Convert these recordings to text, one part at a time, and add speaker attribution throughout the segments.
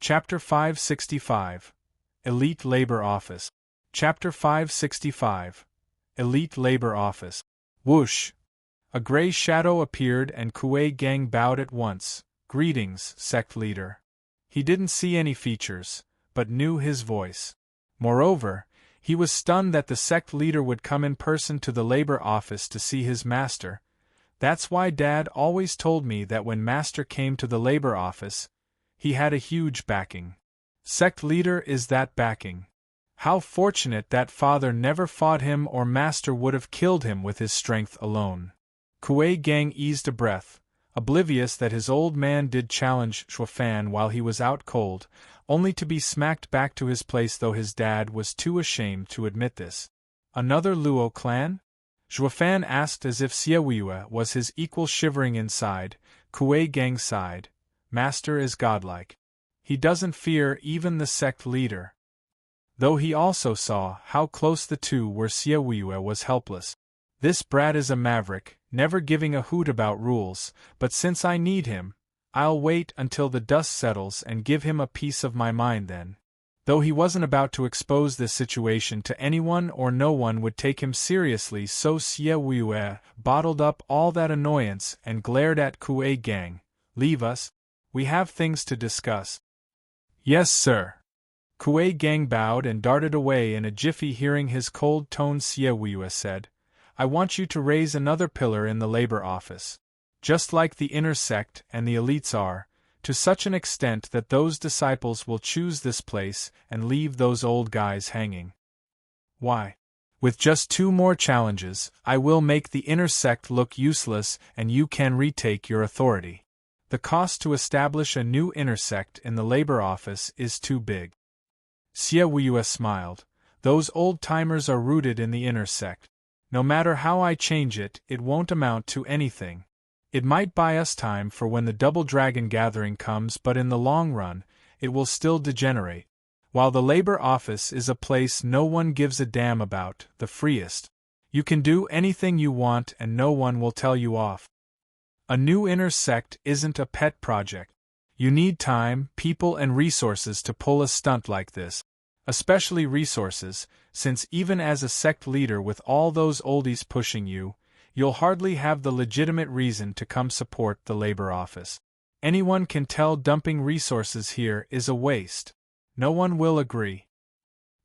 Speaker 1: Chapter 565. Elite Labor Office. Chapter 565. Elite Labor Office. Whoosh! A gray shadow appeared and Kuei Gang bowed at once. Greetings, Sect Leader. He didn't see any features, but knew his voice. Moreover, he was stunned that the Sect Leader would come in person to the Labor Office to see his master. That's why Dad always told me that when Master came to the Labor Office, he had a huge backing. Sect Leader is that backing. How fortunate that Father never fought him, or Master would have killed him with his strength alone. Kuei Gang eased a breath, oblivious that his old man did challenge Shuofan while he was out cold, only to be smacked back to his place, though his dad was too ashamed to admit this. Another Luo clan? Shuofan asked as if Xiaoyue was his equal. Shivering inside, Kuei Gang sighed. Master is godlike. He doesn't fear even the Sect Leader. Though he also saw how close the two were, Xiaoyue was helpless. This brat is a maverick, never giving a hoot about rules, but since I need him, I'll wait until the dust settles and give him a piece of my mind then. Though he wasn't about to expose this situation to anyone, or no one would take him seriously, so Xiaoyue bottled up all that annoyance and glared at Kuei Gang. Leave us. We have things to discuss. Yes, sir. Kuei Gang bowed and darted away in a jiffy. Hearing his cold tone, Xiaoyue said, I want you to raise another pillar in the Labor Office. Just like the inner sect and the elites are, to such an extent that those disciples will choose this place and leave those old guys hanging. Why? With just 2 more challenges, I will make the inner sect look useless and you can retake your authority. The cost to establish a new inner sect in the Labor Office is too big. Xiaoyue smiled. Those old-timers are rooted in the inner sect. No matter how I change it, it won't amount to anything. It might buy us time for when the Double Dragon gathering comes, but in the long run, it will still degenerate. While the Labor Office is a place no one gives a damn about, the freest. You can do anything you want and no one will tell you off. A new inner sect isn't a pet project. You need time, people and resources to pull a stunt like this. Especially resources, since even as a sect leader with all those oldies pushing you, you'll hardly have the legitimate reason to come support the Labor Office. Anyone can tell dumping resources here is a waste. No one will agree.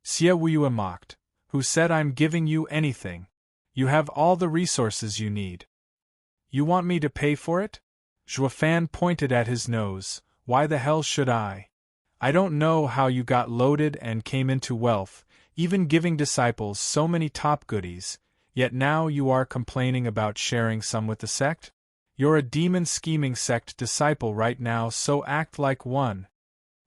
Speaker 1: Xiaoyue mocked. Who said I'm giving you anything? You have all the resources you need. You want me to pay for it? Shuofan pointed at his nose. Why the hell should I? I don't know how you got loaded and came into wealth, even giving disciples so many top goodies, yet now you are complaining about sharing some with the sect? You're a demon-scheming sect disciple right now, so act like one.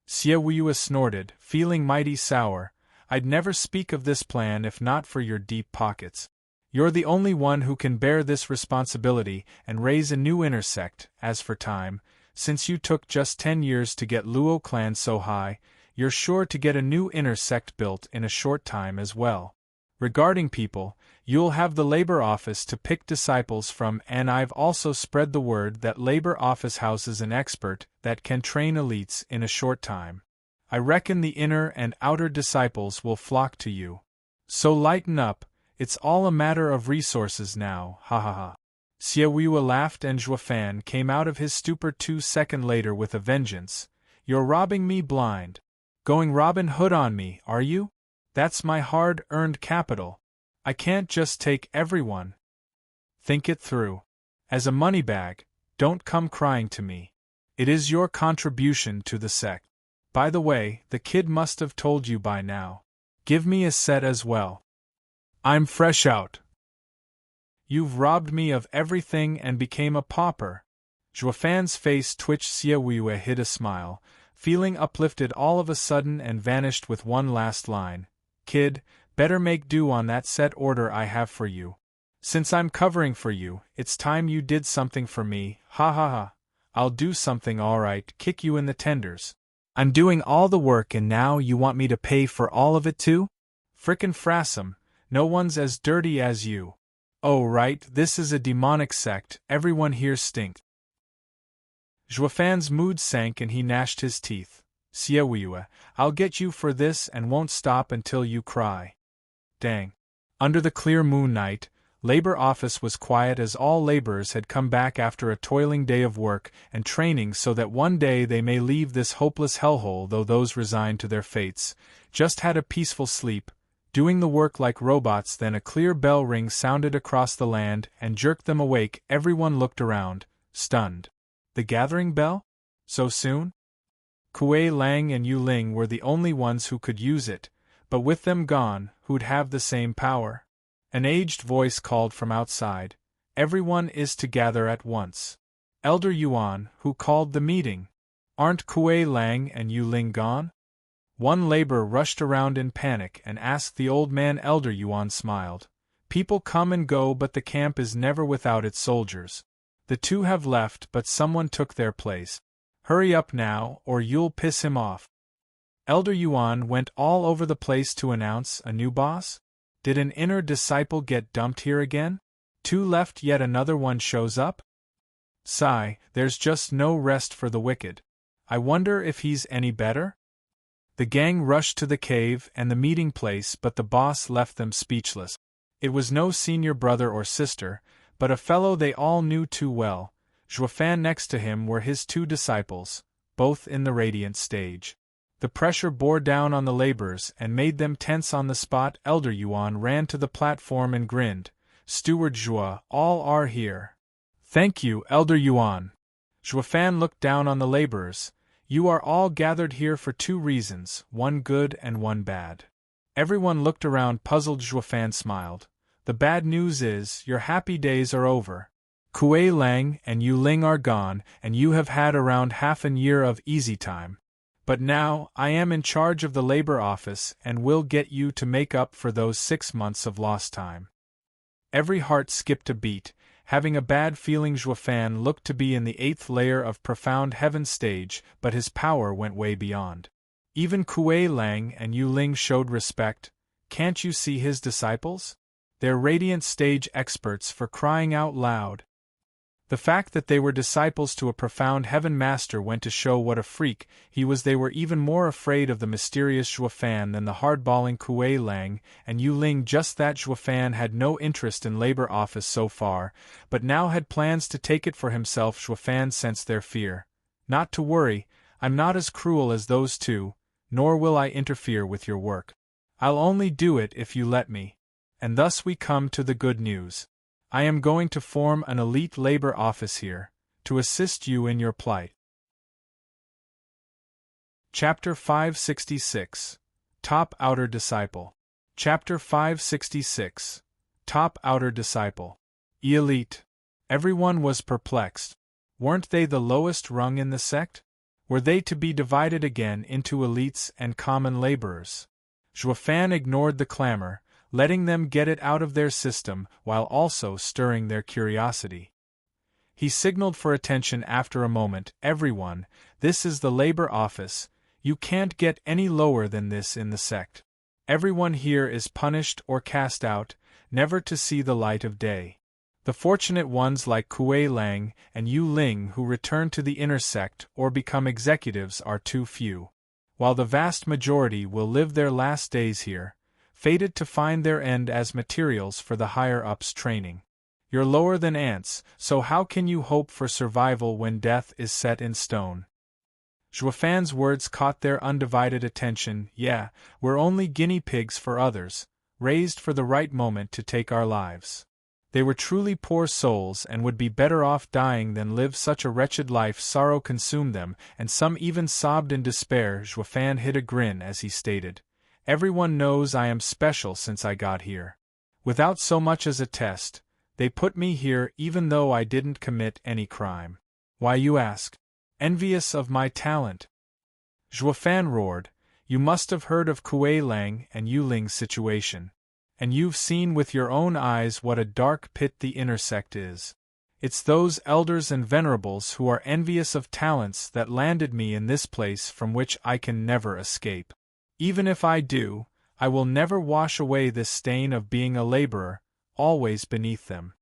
Speaker 1: Xiaoyue snorted, feeling mighty sour. I'd never speak of this plan if not for your deep pockets. You're the only one who can bear this responsibility and raise a new inner sect. As for time, since you took just 10 years to get Luo clan so high, you're sure to get a new inner sect built in a short time as well. Regarding people, you'll have the Labor Office to pick disciples from, and I've also spread the word that Labor Office houses an expert that can train elites in a short time. I reckon the inner and outer disciples will flock to you. So lighten up, it's all a matter of resources now, ha ha ha. Xiaoyue laughed and Shuofan came out of his stupor 2 seconds later with a vengeance. You're robbing me blind. Going Robin Hood on me, are you? That's my hard-earned capital. I can't just take everyone. Think it through. As a money bag, don't come crying to me. It is your contribution to the sect. By the way, the kid must have told you by now. Give me a set as well. I'm fresh out. You've robbed me of everything and became a pauper. Shuofan's face twitched. Xiaoyue hid a smile, feeling uplifted all of a sudden, and vanished with one last line. Kid, better make do on that set order I have for you. Since I'm covering for you, it's time you did something for me, ha ha ha. I'll do something alright, kick you in the tenders. I'm doing all the work and now you want me to pay for all of it too? Frickin' frassum, no one's as dirty as you. Oh right, this is a demonic sect, everyone here stinks. Shuofan's mood sank and he gnashed his teeth. Siewiwe, I'll get you for this and won't stop until you cry. Dang. Under the clear moon night, Labor Office was quiet as all laborers had come back after a toiling day of work and training so that one day they may leave this hopeless hellhole, though those resigned to their fates just had a peaceful sleep, doing the work like robots. Then a clear bell ring sounded across the land and jerked them awake. Everyone looked around, stunned. The gathering bell? So soon? Kuei Lang and Yu Ling were the only ones who could use it, but with them gone, who'd have the same power? An aged voice called from outside. Everyone is to gather at once. Elder Yuan, who called the meeting? Aren't Kuei Lang and Yu Ling gone? One laborer rushed around in panic and asked the old man. Elder Yuan smiled. People come and go, but the camp is never without its soldiers. The two have left, but someone took their place. Hurry up now, or you'll piss him off. Elder Yuan went all over the place to announce a new boss. Did an inner disciple get dumped here again? Two left, yet another one shows up? Sigh, there's just no rest for the wicked. I wonder if he's any better? The gang rushed to the cave and the meeting place, but the boss left them speechless. It was no senior brother or sister, but a fellow they all knew too well. Zhuofan. Next to him were his two disciples, both in the radiant stage. The pressure bore down on the laborers and made them tense on the spot. Elder Yuan ran to the platform and grinned. Steward Zhua, all are here. Thank you, Elder Yuan. Zhuofan looked down on the laborers. You are all gathered here for two reasons, one good and one bad. Everyone looked around puzzled. Zhuofan smiled. The bad news is, your happy days are over. Kuei Lang and Yu Ling are gone, and you have had around half a year of easy time. But now, I am in charge of the labor office and will get you to make up for those 6 months of lost time. Every heart skipped a beat, having a bad feeling. Zhuofan looked to be in the 8th layer of profound heaven stage, but his power went way beyond. Even Kuei Lang and Yu Ling showed respect. Can't you see his disciples? They're radiant stage experts, for crying out loud. The fact that they were disciples to a profound heaven master went to show what a freak he was. They were even more afraid of the mysterious Zhuofan than the hardballing Kuei Lang and Yu Ling. Just that Zhuofan had no interest in labor office so far, but now had plans to take it for himself. Zhuofan sensed their fear. Not to worry, I'm not as cruel as those two, nor will I interfere with your work. I'll only do it if you let me. And thus we come to the good news. I am going to form an elite labor office here, to assist you in your plight. Chapter 566. Top Outer Disciple. Chapter 566. Top Outer Disciple. Elite. Everyone was perplexed. Weren't they the lowest rung in the sect? Were they to be divided again into elites and common laborers? Zhuofan ignored the clamor, letting them get it out of their system while also stirring their curiosity. He signaled for attention after a moment. Everyone, this is the labor office. You can't get any lower than this in the sect. Everyone here is punished or cast out, never to see the light of day. The fortunate ones like Kuei Lang and Yu Ling who return to the inner sect or become executives are too few. While the vast majority will live their last days here, fated to find their end as materials for the higher-ups' training. You're lower than ants, so how can you hope for survival when death is set in stone? Zhuofan's words caught their undivided attention. Yeah, we're only guinea pigs for others, raised for the right moment to take our lives. They were truly poor souls and would be better off dying than live such a wretched life. Sorrow consumed them, and some even sobbed in despair. Zhuofan hid a grin as he stated, Everyone knows I am special since I got here. Without so much as a test, they put me here even though I didn't commit any crime. Why, you ask? Envious of my talent? Zhuofan roared, You must have heard of Kuei Lang and Yu Ling's situation. And you've seen with your own eyes what a dark pit the inner sect is. It's those elders and venerables who are envious of talents that landed me in this place from which I can never escape. Even if I do, I will never wash away this stain of being a laborer, always beneath them.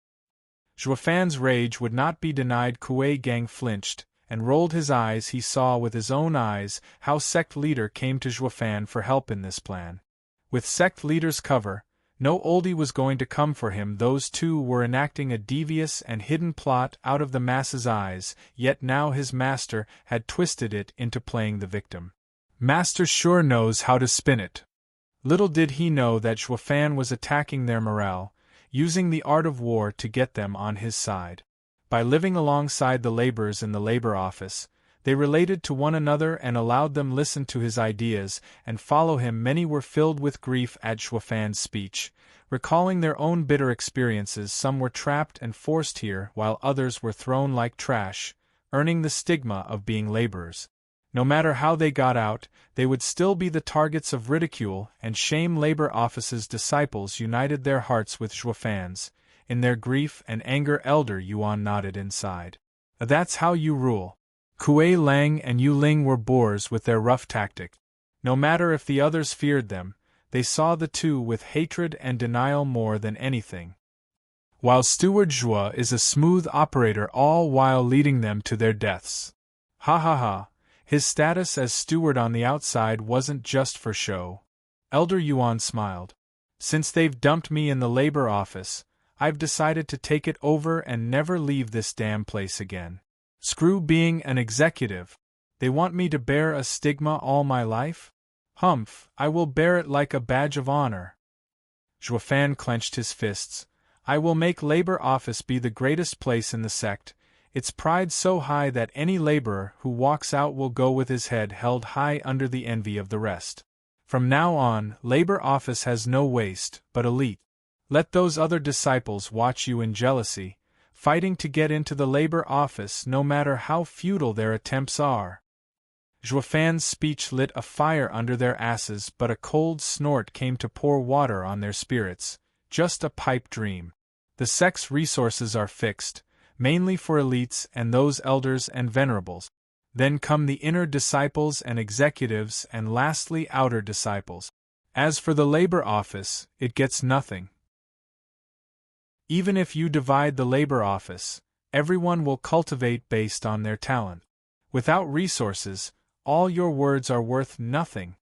Speaker 1: Zhuofan's rage would not be denied. Kuei Gang flinched, and rolled his eyes. He saw with his own eyes how Sect leader came to Zhuofan for help in this plan. With Sect leader's cover, no oldie was going to come for him. Those two were enacting a devious and hidden plot out of the masses' eyes, yet now his master had twisted it into playing the victim. Master sure knows how to spin it. Little did he know that Zhuofan was attacking their morale, using the art of war to get them on his side. By living alongside the laborers in the labor office, they related to one another and allowed them listen to his ideas and follow him. Many were filled with grief at Zhuofan's speech, recalling their own bitter experiences. Some were trapped and forced here, while others were thrown like trash, earning the stigma of being laborers. No matter how they got out, they would still be the targets of ridicule and shame. Labor office's disciples united their hearts with Zhuofan's. In their grief and anger, Elder Yuan nodded inside. That's how you rule. Kuei Lang and Yu Ling were boors with their rough tactics. No matter if the others feared them, they saw the two with hatred and denial more than anything. While Steward Zhua is a smooth operator, all while leading them to their deaths. Ha ha ha, his status as steward on the outside wasn't just for show. Elder Yuan smiled. Since they've dumped me in the labor office, I've decided to take it over and never leave this damn place again. Screw being an executive. They want me to bear a stigma all my life? Humph, I will bear it like a badge of honor. Zhuofan clenched his fists. I will make labor office be the greatest place in the sect, its pride so high that any laborer who walks out will go with his head held high under the envy of the rest. From now on, labor office has no waste, but elite. Let those other disciples watch you in jealousy, fighting to get into the labor office no matter how futile their attempts are. Zhuofan's speech lit a fire under their asses, but a cold snort came to pour water on their spirits. Just a pipe dream. The sect's resources are fixed, mainly for elites and those elders and venerables. Then come the inner disciples and executives, and lastly outer disciples. As for the labor office, it gets nothing. Even if you divide the labor office, everyone will cultivate based on their talent. Without resources, all your words are worth nothing.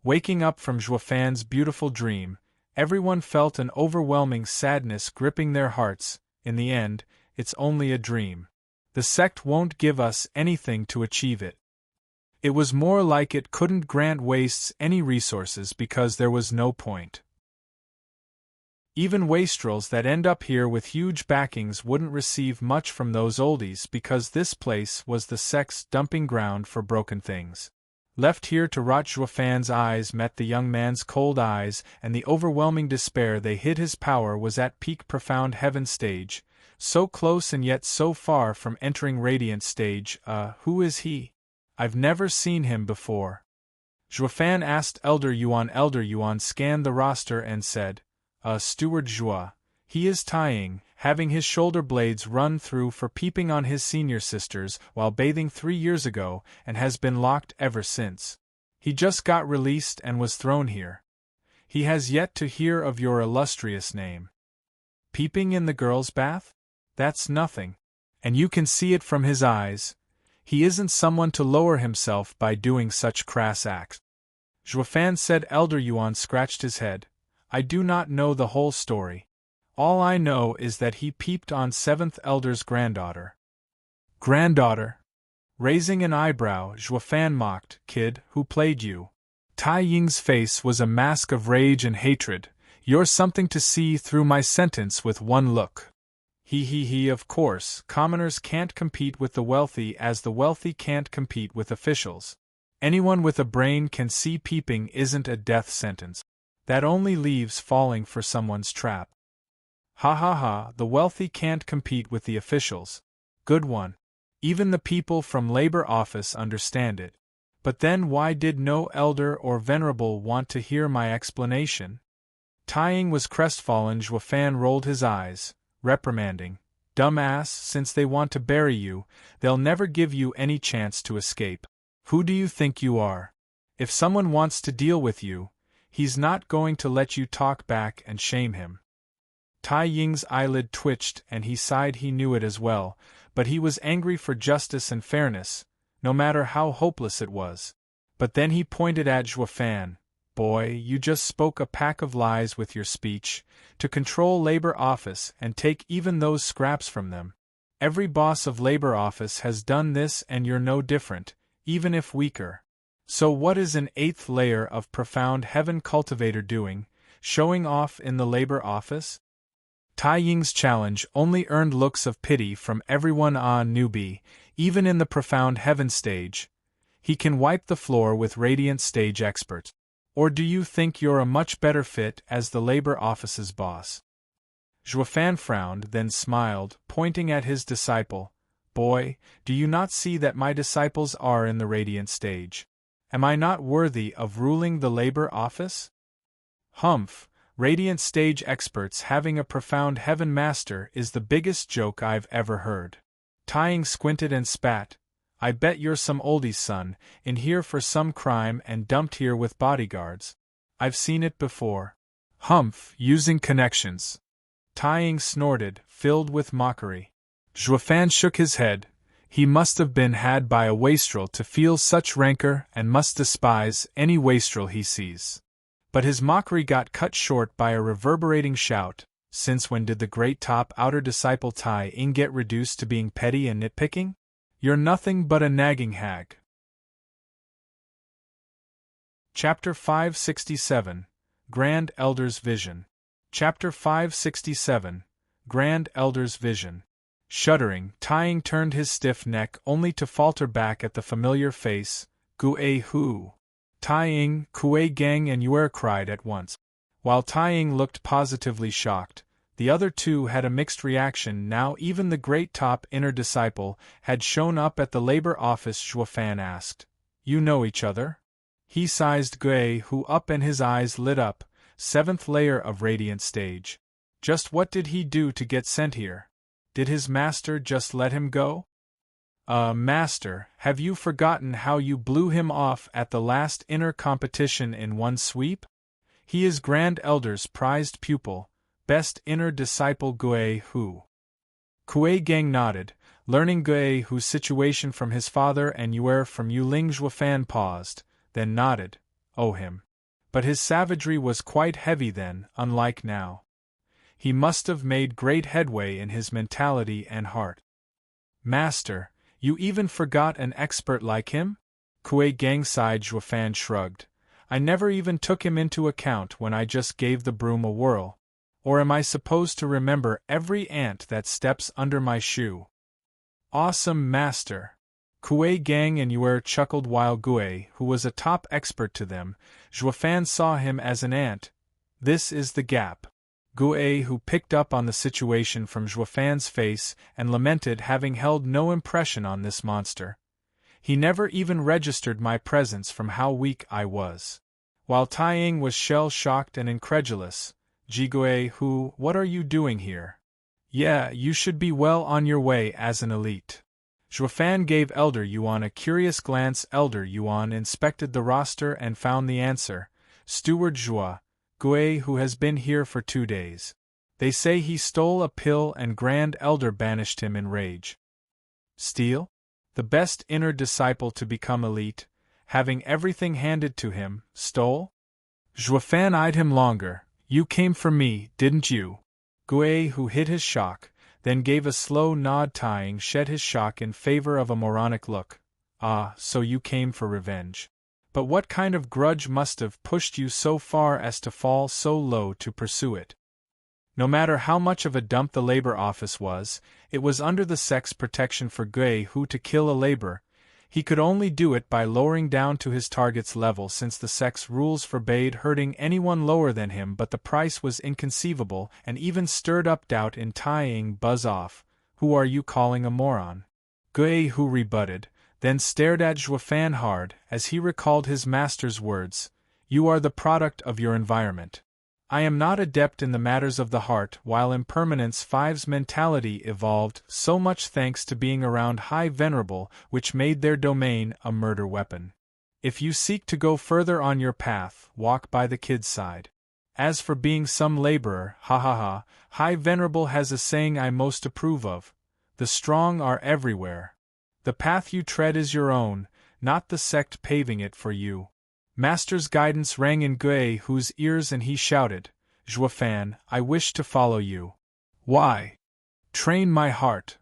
Speaker 1: Waking up from Zhuofan's beautiful dream, everyone felt an overwhelming sadness gripping their hearts. In the end, it's only a dream. The sect won't give us anything to achieve it. It was more like it couldn't grant wastes any resources because there was no point. Even wastrels that end up here with huge backings wouldn't receive much from those oldies because this place was the sect's dumping ground for broken things. Left here to rot, Zhuofan's eyes met the young man's cold eyes, and the overwhelming despair they hid. His power was at peak profound heaven stage, so close and yet so far from entering radiant stage. Who is he? I've never seen him before. Zhuofan asked Elder Yuan. Elder Yuan scanned the roster and said, Steward Zhua. He is Taiying, having his shoulder blades run through for peeping on his senior sisters while bathing 3 years ago and has been locked ever since. He just got released and was thrown here. He has yet to hear of your illustrious name. Peeping in the girls' bath? That's nothing. And you can see it from his eyes. He isn't someone to lower himself by doing such crass acts. Zhuofan said. Elder Yuan scratched his head. I do not know the whole story. All I know is that he peeped on 7th Elder's granddaughter. Granddaughter? Raising an eyebrow, Zhuofan mocked. Kid, who played you? Taiying's face was a mask of rage and hatred. You're something to see through my sentence with one look. He, of course, commoners can't compete with the wealthy as the wealthy can't compete with officials. Anyone with a brain can see peeping isn't a death sentence. That only leaves falling for someone's trap. Ha ha ha, the wealthy can't compete with the officials. Good one. Even the people from labor office understand it. But then why did no elder or venerable want to hear my explanation? Taiying was crestfallen. Zhuofan rolled his eyes, reprimanding. Dumb ass, since they want to bury you, they'll never give you any chance to escape. Who do you think you are? If someone wants to deal with you, he's not going to let you talk back and shame him. Taiying's eyelid twitched and he sighed. He knew it as well, but he was angry for justice and fairness, no matter how hopeless it was. But then he pointed at Juefan. Boy, you just spoke a pack of lies with your speech, to control labor office and take even those scraps from them. Every boss of labor office has done this and you're no different, even if weaker. So what is an 8th layer of profound heaven cultivator doing, showing off in the labor office? Tai Ying's challenge only earned looks of pity from everyone on newbie, even in the profound heaven stage. He can wipe the floor with radiant stage expert. Or do you think you're a much better fit as the labor office's boss? Juefan frowned, then smiled, pointing at his disciple. Boy, do you not see that my disciples are in the radiant stage? Am I not worthy of ruling the labor office? Humph, radiant stage experts having a profound heaven master is the biggest joke I've ever heard. Tai Ying squinted and spat. I bet you're some oldie's son, in here for some crime and dumped here with bodyguards. I've seen it before. Humph, using connections. Tai Ying snorted, filled with mockery. Juefan shook his head. He must have been had by a wastrel to feel such rancor and must despise any wastrel he sees. But his mockery got cut short by a reverberating shout. Since when did the great top outer disciple Tai Ying get reduced to being petty and nitpicking? You're nothing but a nagging hag. Chapter 567 Grand Elder's Vision. Chapter 567 Grand Elder's Vision. Shuddering, Tai Ying turned his stiff neck only to falter back at the familiar face. Gue Hu. Tai Ying, Kuei Gang and Yue cried at once. While Tai Ying looked positively shocked, the other two had a mixed reaction. Now even the great top inner disciple had shown up at the labor office. Juefan asked, You know each other? He sized Gue Hu up and his eyes lit up. 7th layer of radiant stage. Just what did he do to get sent here? Did his master just let him go? Master, have you forgotten how you blew him off at the last inner competition in one sweep? He is Grand Elder's prized pupil, best inner disciple Gue Hu. Kuei Gang nodded, learning Gue Hu's situation from his father and Yue from Yuling. Juefan paused, then nodded. Oh him. But his savagery was quite heavy then, unlike now. He must have made great headway in his mentality and heart. Master, you even forgot an expert like him? Kuei Gang sighed. Juefan shrugged. I never even took him into account when I just gave the broom a whirl. Or am I supposed to remember every ant that steps under my shoe? Awesome, Master. Kuei Gang and Yue chuckled while Gue, who was a top expert to them, Juefan saw him as an ant. This is the gap. Gue, who picked up on the situation from Juefan's face and lamented having held no impression on this monster. He never even registered my presence from how weak I was. While Tai Ying was shell-shocked and incredulous, Gue, who, what are you doing here? Yeah, you should be well on your way as an elite. Juefan gave Elder Yuan a curious glance. Elder Yuan inspected the roster and found the answer. Steward Zhua, Gue, who has been here for 2 days. They say he stole a pill and Grand Elder banished him in rage. Steal? The best inner disciple to become elite, having everything handed to him, stole? Juefan eyed him longer. You came for me, didn't you? Gue, who hid his shock, then gave a slow nod. Tai Ying shed his shock in favor of a moronic look. Ah, so you came for revenge. But what kind of grudge must have pushed you so far as to fall so low to pursue it? No matter how much of a dump the labor office was, it was under the Sect's protection for Gue Hu to kill a labor. He could only do it by lowering down to his target's level since the Sect's rules forbade hurting anyone lower than him, but the price was inconceivable and even stirred up doubt in Tai Ying. Buzz off. Who are you calling a moron? Gue Hu rebutted, then stared at Juefan hard as he recalled his master's words. You are the product of your environment. I am not adept in the matters of the heart. While Impermanence 5's mentality evolved, so much thanks to being around High Venerable, which made their domain a murder weapon. If you seek to go further on your path, walk by the kid's side. As for being some laborer, ha ha ha, High Venerable has a saying I most approve of. The strong are everywhere. The path you tread is your own, not the sect paving it for you. Master's guidance rang in Guay whose ears and he shouted, Juefan, I wish to follow you. Why? Train my heart.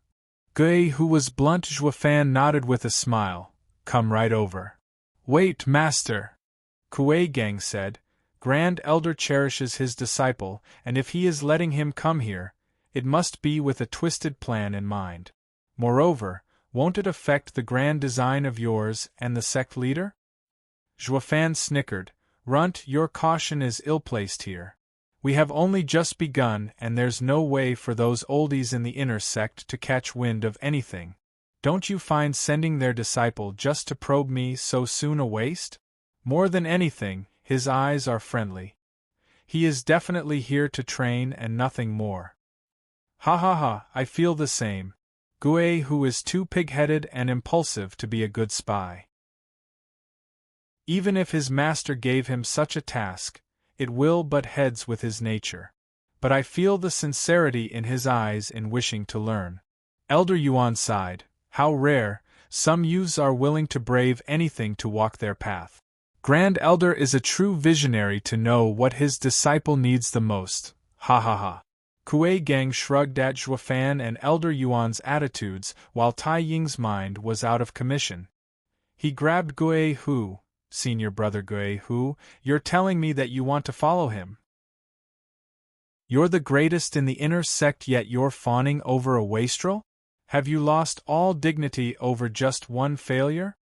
Speaker 1: Guay who was blunt Juefan nodded with a smile, come right over. Wait, master. Kuei Gang said, Grand Elder cherishes his disciple, and if he is letting him come here, it must be with a twisted plan in mind. Moreover, won't it affect the grand design of yours and the sect leader? Juefan snickered, Runt, your caution is ill-placed here. We have only just begun and there's no way for those oldies in the inner sect to catch wind of anything. Don't you find sending their disciple just to probe me so soon a waste? More than anything, his eyes are friendly. He is definitely here to train and nothing more. Ha ha ha, I feel the same. Guay who is too pig-headed and impulsive to be a good spy. Even if his master gave him such a task, it will butt heads with his nature. But I feel the sincerity in his eyes in wishing to learn. Elder Yuan sighed, how rare, some youths are willing to brave anything to walk their path. Grand Elder is a true visionary to know what his disciple needs the most, ha ha ha. Kuei Gang shrugged at Juefan and Elder Yuan's attitudes while Tai Ying's mind was out of commission. He grabbed Guay Hu. Senior brother Guay Hu, you're telling me that you want to follow him? You're the greatest in the inner sect yet you're fawning over a wastrel? Have you lost all dignity over just one failure?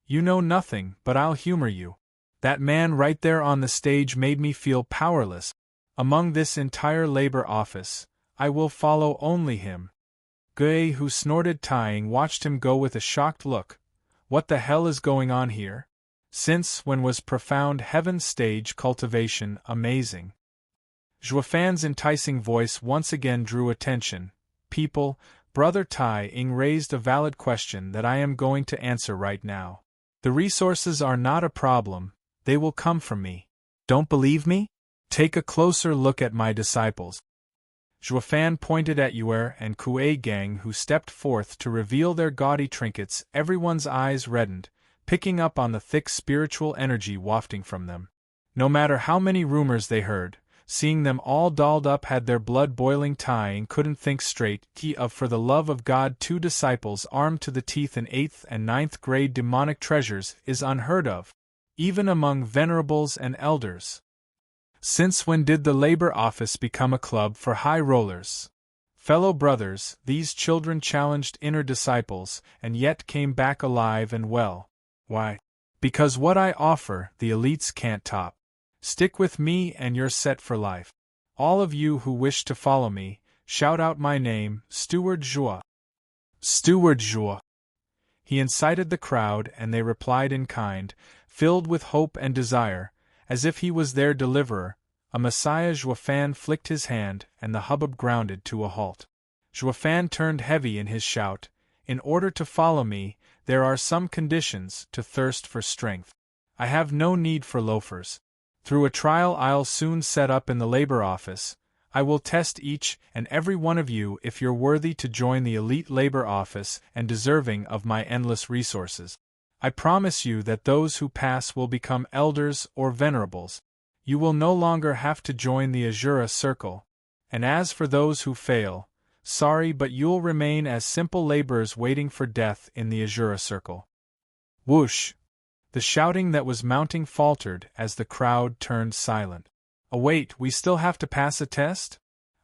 Speaker 1: You know nothing, but I'll humor you. That man right there on the stage made me feel powerless. Among this entire labor office, I will follow only him. Guay Hu snorted tying watched him go with a shocked look. What the hell is going on here? Since when was profound heaven stage cultivation amazing? Juefan's enticing voice once again drew attention. People, Brother Tai Ying raised a valid question that I am going to answer right now. The resources are not a problem, they will come from me. Don't believe me? Take a closer look at my disciples. Juefan pointed at Yue and Kuei Gang who stepped forth to reveal their gaudy trinkets. Everyone's eyes reddened, picking up on the thick spiritual energy wafting from them. No matter how many rumors they heard, seeing them all dolled up had their blood boiling. Tai couldn't think straight. For the love of God, 2 disciples armed to the teeth in 8th and 9th grade demonic treasures is unheard of, even among venerables and elders. Since when did the labor office become a club for high rollers? Fellow brothers, these children challenged inner disciples and yet came back alive and well. Why? Because what I offer, the elites can't top. Stick with me and you're set for life. All of you who wish to follow me, shout out my name, Steward Zhua. Steward Zhua. He incited the crowd and they replied in kind, filled with hope and desire, as if he was their deliverer, a messiah. Juefan flicked his hand and the hubbub grounded to a halt. Juefan turned heavy in his shout, in order to follow me, there are some conditions to thirst for strength. I have no need for loafers. Through a trial I'll soon set up in the labor office, I will test each and every one of you if you're worthy to join the elite labor office and deserving of my endless resources. I promise you that those who pass will become elders or venerables. You will no longer have to join the Azura Circle. And as for those who fail, sorry, but you'll remain as simple laborers waiting for death in the Azura Circle. Whoosh! The shouting that was mounting faltered as the crowd turned silent. Oh wait, we still have to pass a test?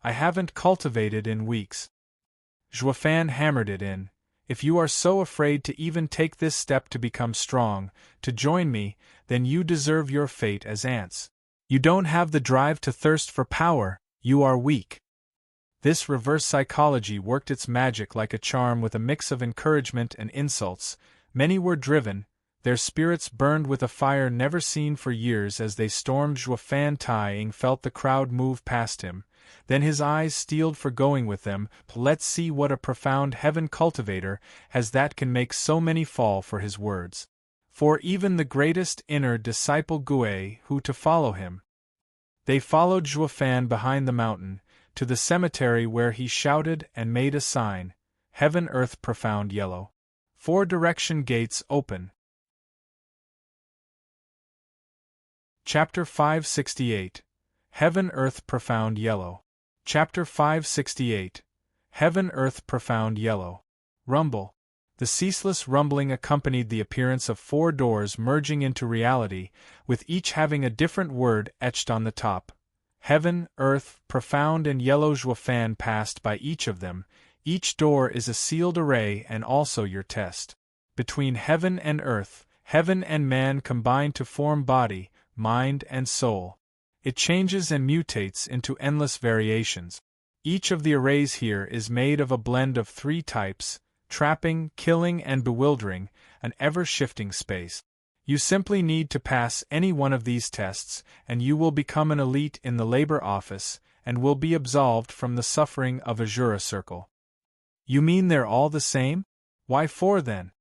Speaker 1: I haven't cultivated in weeks. Juefan hammered it in. If you are so afraid to even take this step to become strong, to join me, then you deserve your fate as ants. You don't have the drive to thirst for power, you are weak. This reverse psychology worked its magic like a charm with a mix of encouragement and insults. Many were driven, their spirits burned with a fire never seen for years as they stormed. Juefan Tai Ying felt the crowd move past him, then his eyes steeled for going with them. Let's see what a profound heaven cultivator has that can make so many fall for his words. For even the greatest inner disciple Guay Hu to follow him. They followed Juefan behind the mountain, to the cemetery where he shouted and made a sign, Heaven Earth Profound Yellow. 4 direction gates open. Chapter 568. Heaven Earth Profound Yellow. Chapter 568. Heaven Earth Profound Yellow. Rumble. The ceaseless rumbling accompanied the appearance of 4 doors merging into reality, with each having a different word etched on the top. Heaven, Earth, Profound and Yellow. Zhuofan passed by each of them. Each door is a sealed array and also your test. Between heaven and earth, heaven and man combine to form body, mind and soul. It changes and mutates into endless variations. Each of the arrays here is made of a blend of 3 types: trapping, killing and bewildering, an ever-shifting space. You simply need to pass any one of these tests, and you will become an elite in the labor office, and will be absolved from the suffering of a Jura circle. You mean they're all the same? Why 4 then?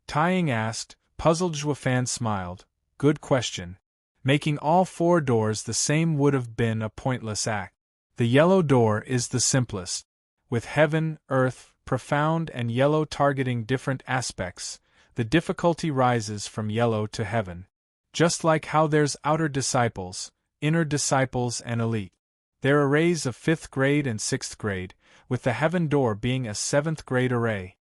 Speaker 1: Taiying asked. Puzzled. Zhuofan smiled. Good question. Making all 4 doors the same would have been a pointless act. The yellow door is the simplest. With heaven, earth, profound and yellow targeting different aspects, the difficulty rises from yellow to heaven. Just like how there's outer disciples, inner disciples and elite. They're arrays of 5th grade and 6th grade, with the heaven door being a 7th grade array.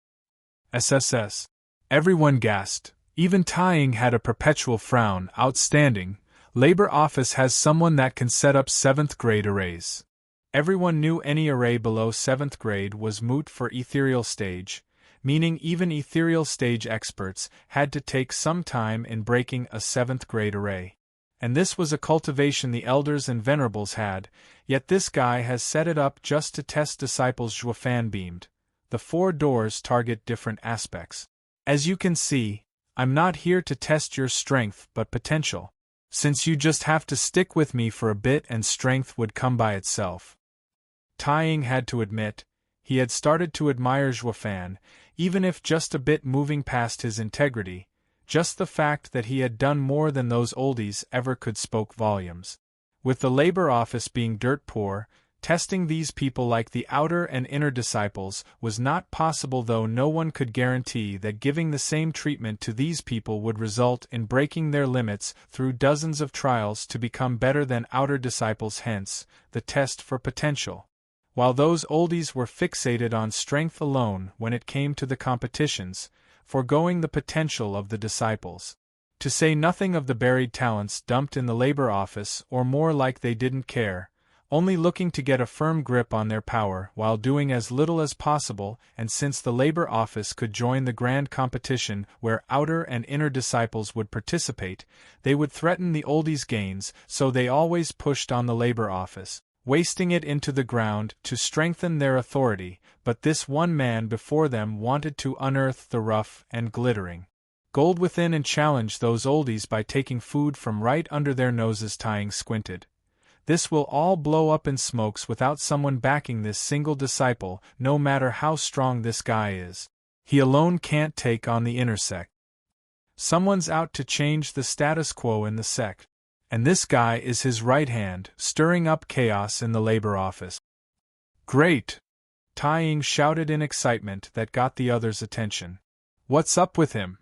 Speaker 1: SSS. Everyone gasped. Even Taiying had a perpetual frown. Outstanding. Labor office has someone that can set up 7th grade arrays. Everyone knew any array below 7th grade was moot for ethereal stage, meaning even ethereal stage experts had to take some time in breaking a 7th grade array. And this was a cultivation the elders and venerables had, yet this guy has set it up just to test disciples. Zhuofan beamed. The 4 doors target different aspects. As you can see, I'm not here to test your strength but potential. Since you just have to stick with me for a bit and strength would come by itself. Taiying had to admit, he had started to admire Zhuofan, even if just a bit, moving past his integrity. Just the fact that he had done more than those oldies ever could spoke volumes. With the labor office being dirt poor, testing these people like the outer and inner disciples was not possible, though no one could guarantee that giving the same treatment to these people would result in breaking their limits through dozens of trials to become better than outer disciples, hence, the test for potential. While those oldies were fixated on strength alone when it came to the competitions, foregoing the potential of the disciples. To say nothing of the buried talents dumped in the labor office, or more like they didn't care, only looking to get a firm grip on their power while doing as little as possible. And since the labor office could join the grand competition where outer and inner disciples would participate, they would threaten the oldies' gains, so they always pushed on the labor office, wasting it into the ground to strengthen their authority. But this one man before them wanted to unearth the rough and glittering gold within and challenge those oldies by taking food from right under their noses. Taiying squinted. This will all blow up in smokes without someone backing this single disciple, no matter how strong this guy is. He alone can't take on the inner sect. Someone's out to change the status quo in the sect. And this guy is his right hand, stirring up chaos in the labor office. Great! Taiying shouted in excitement that got the others' attention. What's up with him?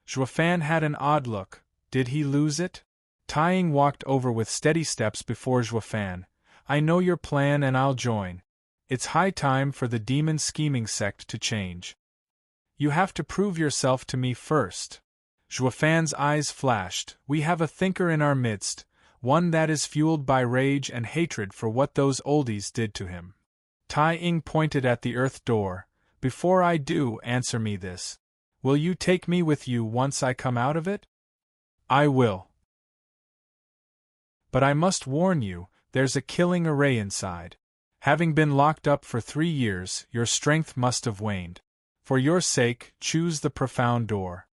Speaker 1: Zhuofan had an odd look. Did he lose it? Taiying walked over with steady steps before Zhuofan. I know your plan and I'll join. It's high time for the demon scheming sect to change. You have to prove yourself to me first. Zhuofan's eyes flashed. We have a thinker in our midst, one that is fueled by rage and hatred for what those oldies did to him. Taiying pointed at the earth door. Before I do, answer me this. Will you take me with you once I come out of it? I will. But I must warn you, there's a killing array inside. Having been locked up for 3 years, your strength must have waned. For your sake, choose the profound door.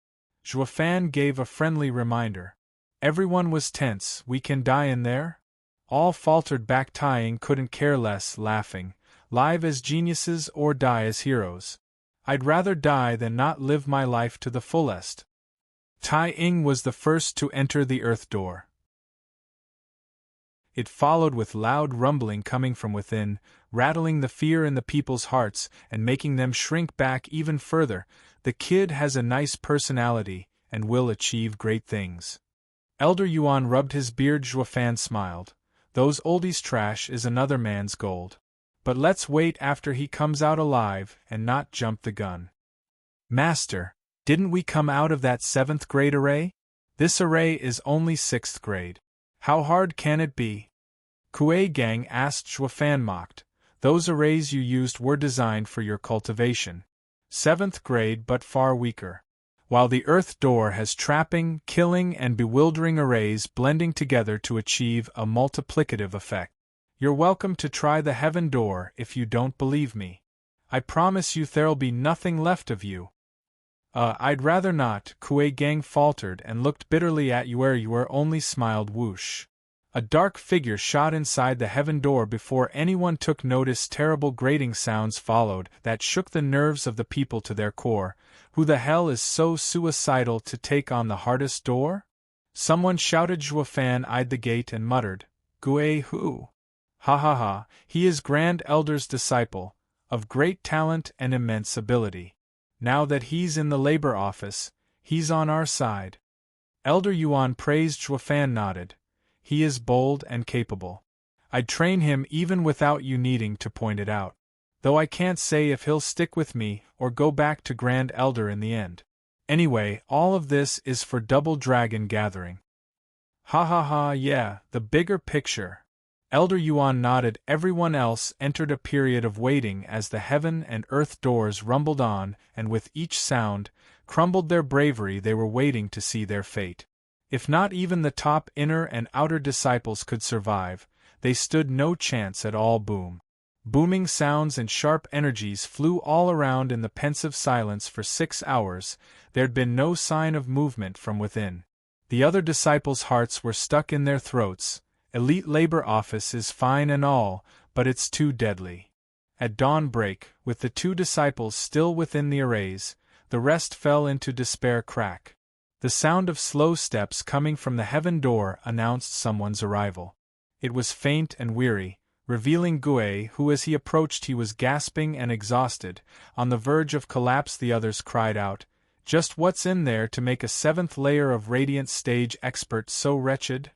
Speaker 1: Zhuofan gave a friendly reminder. Everyone was tense. We can die in there? All faltered back. Taiying couldn't care less, laughing. Live as geniuses or die as heroes. I'd rather die than not live my life to the fullest. Taiying was the first to enter the earth door. It followed with loud rumbling coming from within, rattling the fear in the people's hearts and making them shrink back even further. The kid has a nice personality and will achieve great things. Elder Yuan rubbed his beard. Zhuofan smiled. Those oldies' trash is another man's gold. But let's wait after he comes out alive and not jump the gun. Master, didn't we come out of that 7th grade array? This array is only 6th grade. How hard can it be? Kuei Gang asked. Zhuofan mocked. Those arrays you used were designed for your cultivation. 7th grade but far weaker. While the Earth Door has trapping, killing and bewildering arrays blending together to achieve a multiplicative effect. You're welcome to try the Heaven Door if you don't believe me. I promise you there'll be nothing left of you. I'd rather not, Kuei Gang faltered and looked bitterly at Yuer only smiled. Whoosh. A dark figure shot inside the Heaven Door before anyone took notice. Terrible grating sounds followed that shook the nerves of the people to their core. Who the hell is so suicidal to take on the hardest door? Someone shouted. Zhuofan eyed the gate and muttered, Guei who? Ha ha ha, he is Grand Elder's disciple, of great talent and immense ability. Now that he's in the labor office, he's on our side. Elder Yuan praised. Zhuofan nodded. He is bold and capable. I'd train him even without you needing to point it out. Though I can't say if he'll stick with me or go back to Grand Elder in the end. Anyway, all of this is for Double Dragon Gathering. Ha ha ha, yeah, the bigger picture. Elder Yuan nodded. Everyone else entered a period of waiting as the Heaven and Earth doors rumbled on, and with each sound, crumbled their bravery. They were waiting to see their fate. If not even the top inner and outer disciples could survive, they stood no chance at all. Boom. Booming sounds and sharp energies flew all around in the pensive silence for 6 hours. There'd been no sign of movement from within. The other disciples' hearts were stuck in their throats. Elite labor office is fine and all, but it's too deadly. At dawn break, with the 2 disciples still within the arrays, the rest fell into despair. Crack. The sound of slow steps coming from the Heaven Door announced someone's arrival. It was faint and weary, revealing Guei, who as he approached he was gasping and exhausted, on the verge of collapse. The others cried out, just what's in there to make a 7th layer of Radiant Stage expert so wretched?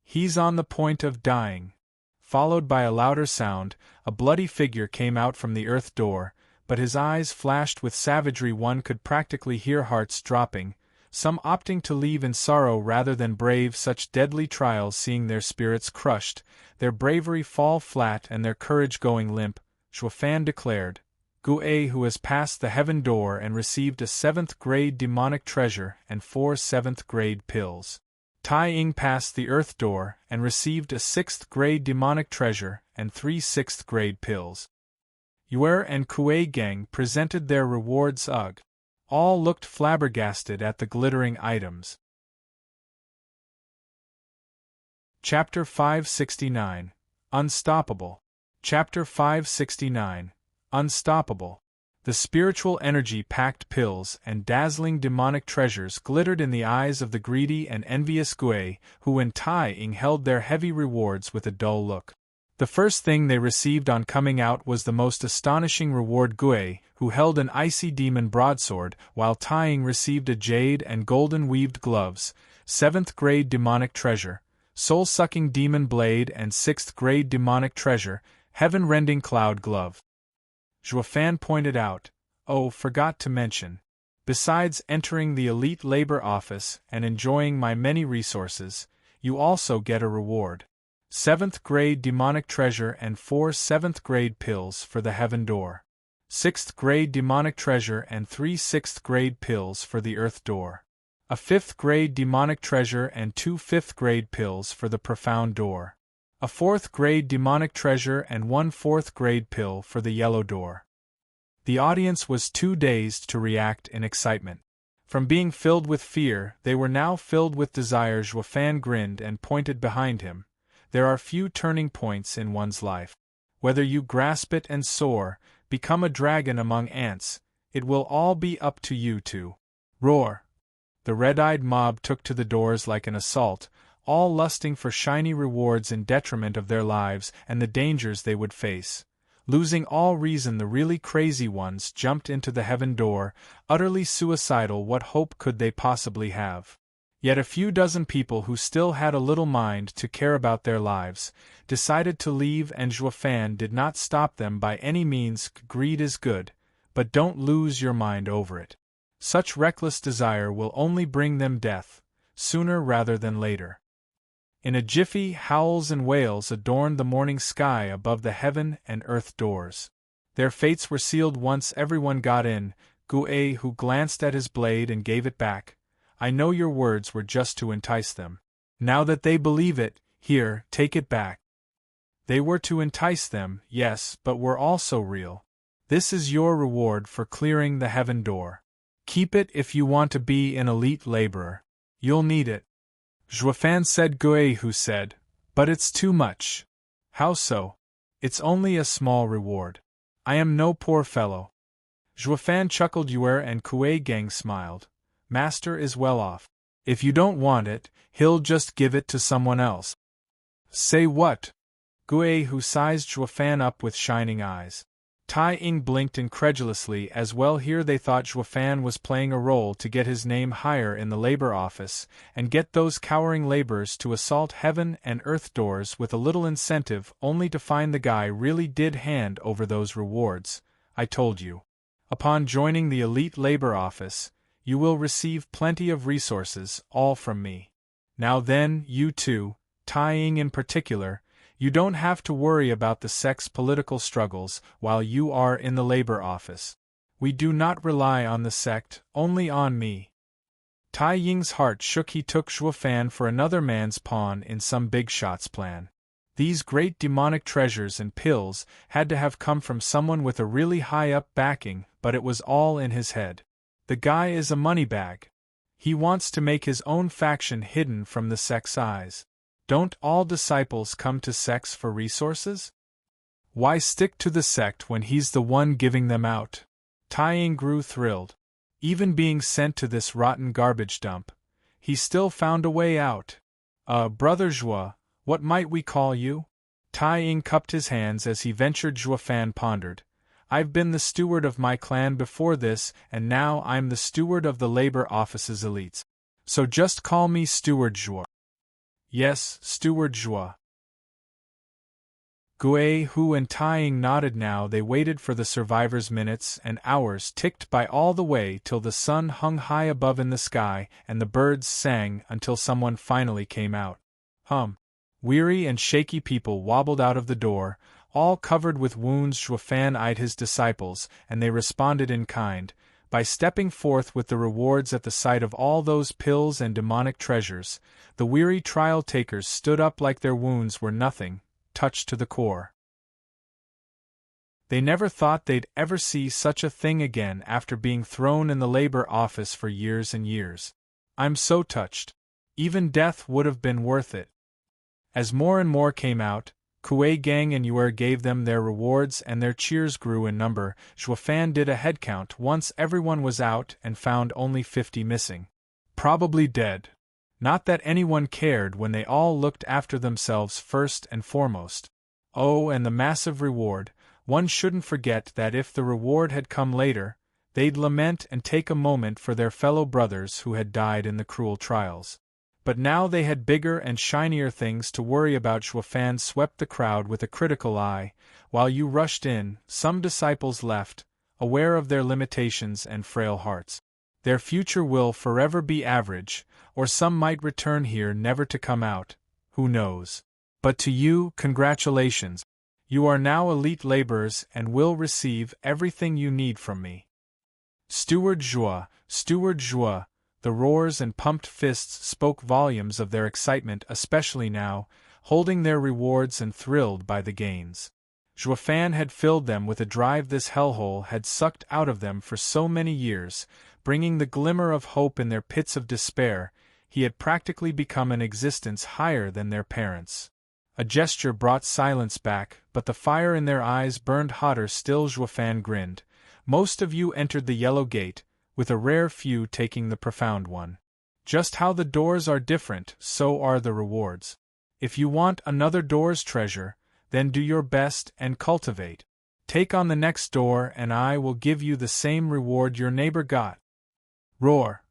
Speaker 1: He's on the point of dying. Followed by a louder sound, a bloody figure came out from the Earth Door, but his eyes flashed with savagery. One could practically hear hearts dropping, some opting to leave in sorrow rather than brave such deadly trials, seeing their spirits crushed, their bravery fall flat and their courage going limp. Zhuofan declared, Guei, who has passed the Heaven Door and received a 7th grade demonic treasure and 4 7th grade pills. Tai Ying passed the Earth Door and received a 6th grade demonic treasure and 3 6th grade pills. Yuer and Kuei Gang presented their rewards. Ugh. All looked flabbergasted at the glittering items. Chapter 569. Unstoppable. Chapter 569. Unstoppable. The spiritual energy-packed pills and dazzling demonic treasures glittered in the eyes of the greedy and envious Guei, who in Tai Ying held their heavy rewards with a dull look. The first thing they received on coming out was the most astonishing reward. Guei, who held an icy demon broadsword, while Tai Ying received a jade and golden weaved gloves, 7th grade demonic treasure, soul-sucking demon blade and 6th grade demonic treasure, heaven-rending cloud glove. Zhuofan pointed out, oh, forgot to mention. Besides entering the elite labor office and enjoying my many resources, you also get a reward. 7th grade demonic treasure and 4 7th grade pills for the Heaven Door. 6th grade demonic treasure and 3 6th grade pills for the Earth Door. A 5th grade demonic treasure and 2 5th grade pills for the Profound Door. A 4th grade demonic treasure and 1 4th grade pill for the Yellow Door. The audience was too dazed to react in excitement. From being filled with fear, they were now filled with desire. Zhuofan grinned and pointed behind him. There are few turning points in one's life. Whether you grasp it and soar, become a dragon among ants, it will all be up to you to roar. The red-eyed mob took to the doors like an assault, all lusting for shiny rewards in detriment of their lives and the dangers they would face. Losing all reason, the really crazy ones jumped into the heaven door, utterly suicidal. What hope could they possibly have? Yet a few dozen people who still had a little mind to care about their lives decided to leave, and Juefan did not stop them by any means. Greed is good, but don't lose your mind over it. Such reckless desire will only bring them death, sooner rather than later. In a jiffy, howls and wails adorned the morning sky above the heaven and earth doors. Their fates were sealed once everyone got in. Gue, who glanced at his blade and gave it back, I know your words were just to entice them. Now that they believe it, here, take it back. They were to entice them, yes, but were also real. This is your reward for clearing the heaven door. Keep it if you want to be an elite laborer. You'll need it. Juefan said. Gue, who said, but it's too much. How so? It's only a small reward. I am no poor fellow. Juefan chuckled. Yuer and Quakes smiled. Master is well off. If you don't want it, he'll just give it to someone else. Say what? Gue, who sized Juefan up with shining eyes. Tai Ying blinked incredulously as well. Here they thought Juefan was playing a role to get his name higher in the labor office and get those cowering laborers to assault heaven and earth doors with a little incentive, only to find the guy really did hand over those rewards. I told you. Upon joining the elite labor office, you will receive plenty of resources, all from me. Now then, you two, Tai Ying in particular, you don't have to worry about the Sect's political struggles while you are in the labor office. We do not rely on the Sect, only on me. Tai Ying's heart shook. He took Juefan for another man's pawn in some big shot's plan. These great demonic treasures and pills had to have come from someone with a really high-up backing, but it was all in his head. The guy is a moneybag. He wants to make his own faction hidden from the Sect's eyes. Don't all disciples come to sects for resources? Why stick to the Sect when he's the one giving them out? Tai Ying grew thrilled. Even being sent to this rotten garbage dump, he still found a way out. Brother Jua, what might we call you? Tai Ying cupped his hands as he ventured. Juefan pondered. I've been the steward of my clan before this, and now I'm the steward of the labor office's elites. So just call me Steward Jua. Yes, Steward Jua. Gue, Hu and Tai Ying nodded. Now they waited for the survivors. Minutes and hours ticked by all the way till the sun hung high above in the sky and the birds sang until someone finally came out. Weary and shaky people wobbled out of the door, all covered with wounds. Juefan eyed his disciples, and they responded in kind, by stepping forth with the rewards. At the sight of all those pills and demonic treasures, the weary trial-takers stood up like their wounds were nothing, touched to the core. They never thought they'd ever see such a thing again after being thrown in the labor office for years and years. I'm so touched. Even death would have been worth it. As more and more came out, Quakes and Yuer gave them their rewards and their cheers grew in number. Juefan did a head count once everyone was out and found only 50 missing. Probably dead. Not that anyone cared when they all looked after themselves first and foremost. Oh, and the massive reward. One shouldn't forget that if the reward had come later, they'd lament and take a moment for their fellow brothers who had died in the cruel trials. But now they had bigger and shinier things to worry about. Juefan swept the crowd with a critical eye. While you rushed in, some disciples left, aware of their limitations and frail hearts. Their future will forever be average, or some might return here never to come out, who knows. But to you, congratulations. You are now elite laborers and will receive everything you need from me. Steward Jua, Steward Jua. The roars and pumped fists spoke volumes of their excitement, especially now, holding their rewards and thrilled by the gains. Juefan had filled them with a drive this hellhole had sucked out of them for so many years, bringing the glimmer of hope in their pits of despair. He had practically become an existence higher than their parents. A gesture brought silence back, but the fire in their eyes burned hotter still. Juefan grinned. Most of you entered the yellow gate, with a rare few taking the profound one. Just how the doors are different, so are the rewards. If you want another door's treasure, then do your best and cultivate. Take on the next door and I will give you the same reward your neighbor got. Roar!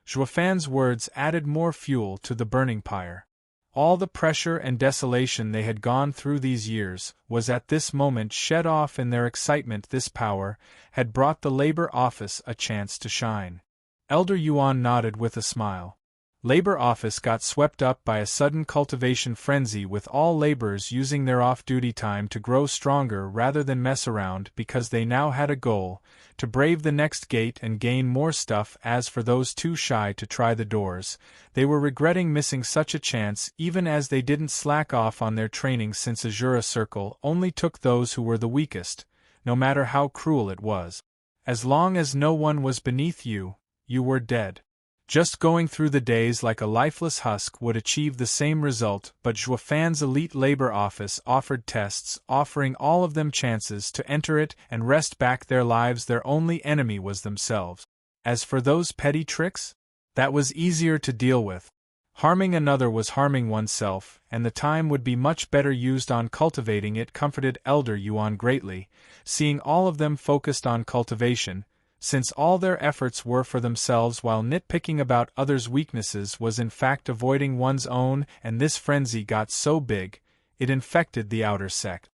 Speaker 1: Zhuofan's words added more fuel to the burning pyre. All the pressure and desolation they had gone through these years was at this moment shed off in their excitement. This power had brought the labor office a chance to shine. Elder Yuan nodded with a smile. Labor office got swept up by a sudden cultivation frenzy, with all laborers using their off-duty time to grow stronger rather than mess around, because they now had a goal, to brave the next gate and gain more stuff. As for those too shy to try the doors, they were regretting missing such a chance, even as they didn't slack off on their training, since Azura Circle only took those who were the weakest, no matter how cruel it was. As long as no one was beneath you, you were dead. Just going through the days like a lifeless husk would achieve the same result, but Zhuofan's elite labor office offered tests, offering all of them chances to enter it and wrest back their lives. Their only enemy was themselves. As for those petty tricks, that was easier to deal with. Harming another was harming oneself, and the time would be much better used on cultivating it. Comforted Elder Yuan greatly, seeing all of them focused on cultivation, since all their efforts were for themselves, while nitpicking about others' weaknesses was in fact avoiding one's own. And this frenzy got so big, it infected the outer sect.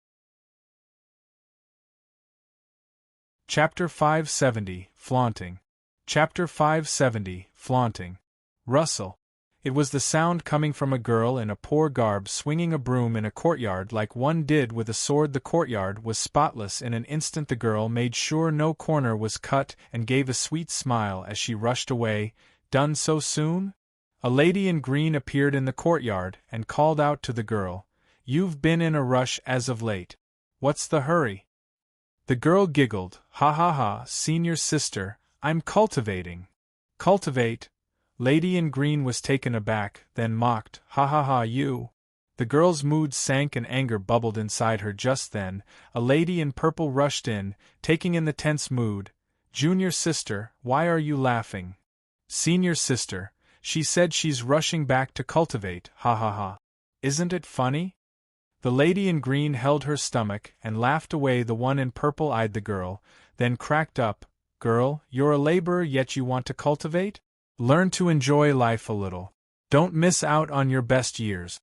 Speaker 1: Chapter 570, Flaunting. Chapter 570, Flaunting. Rustle. It was the sound coming from a girl in a poor garb swinging a broom in a courtyard like one did with a sword. The courtyard was spotless in an instant. The girl made sure no corner was cut and gave a sweet smile as she rushed away. Done so soon? A lady in green appeared in the courtyard and called out to the girl, "You've been in a rush as of late. What's the hurry?" The girl giggled, "Ha ha ha, senior sister, I'm cultivating." Cultivate? Lady in green was taken aback, then mocked, "Ha ha ha, you." The girl's mood sank and anger bubbled inside her. Just then, a lady in purple rushed in, taking in the tense mood. "Junior sister, why are you laughing?" "Senior sister, she said she's rushing back to cultivate, ha ha ha. Isn't it funny?" The lady in green held her stomach and laughed away. The one in purple eyed the girl, then cracked up, "Girl, you're a laborer yet you want to cultivate? Learn to enjoy life a little. Don't miss out on your best years."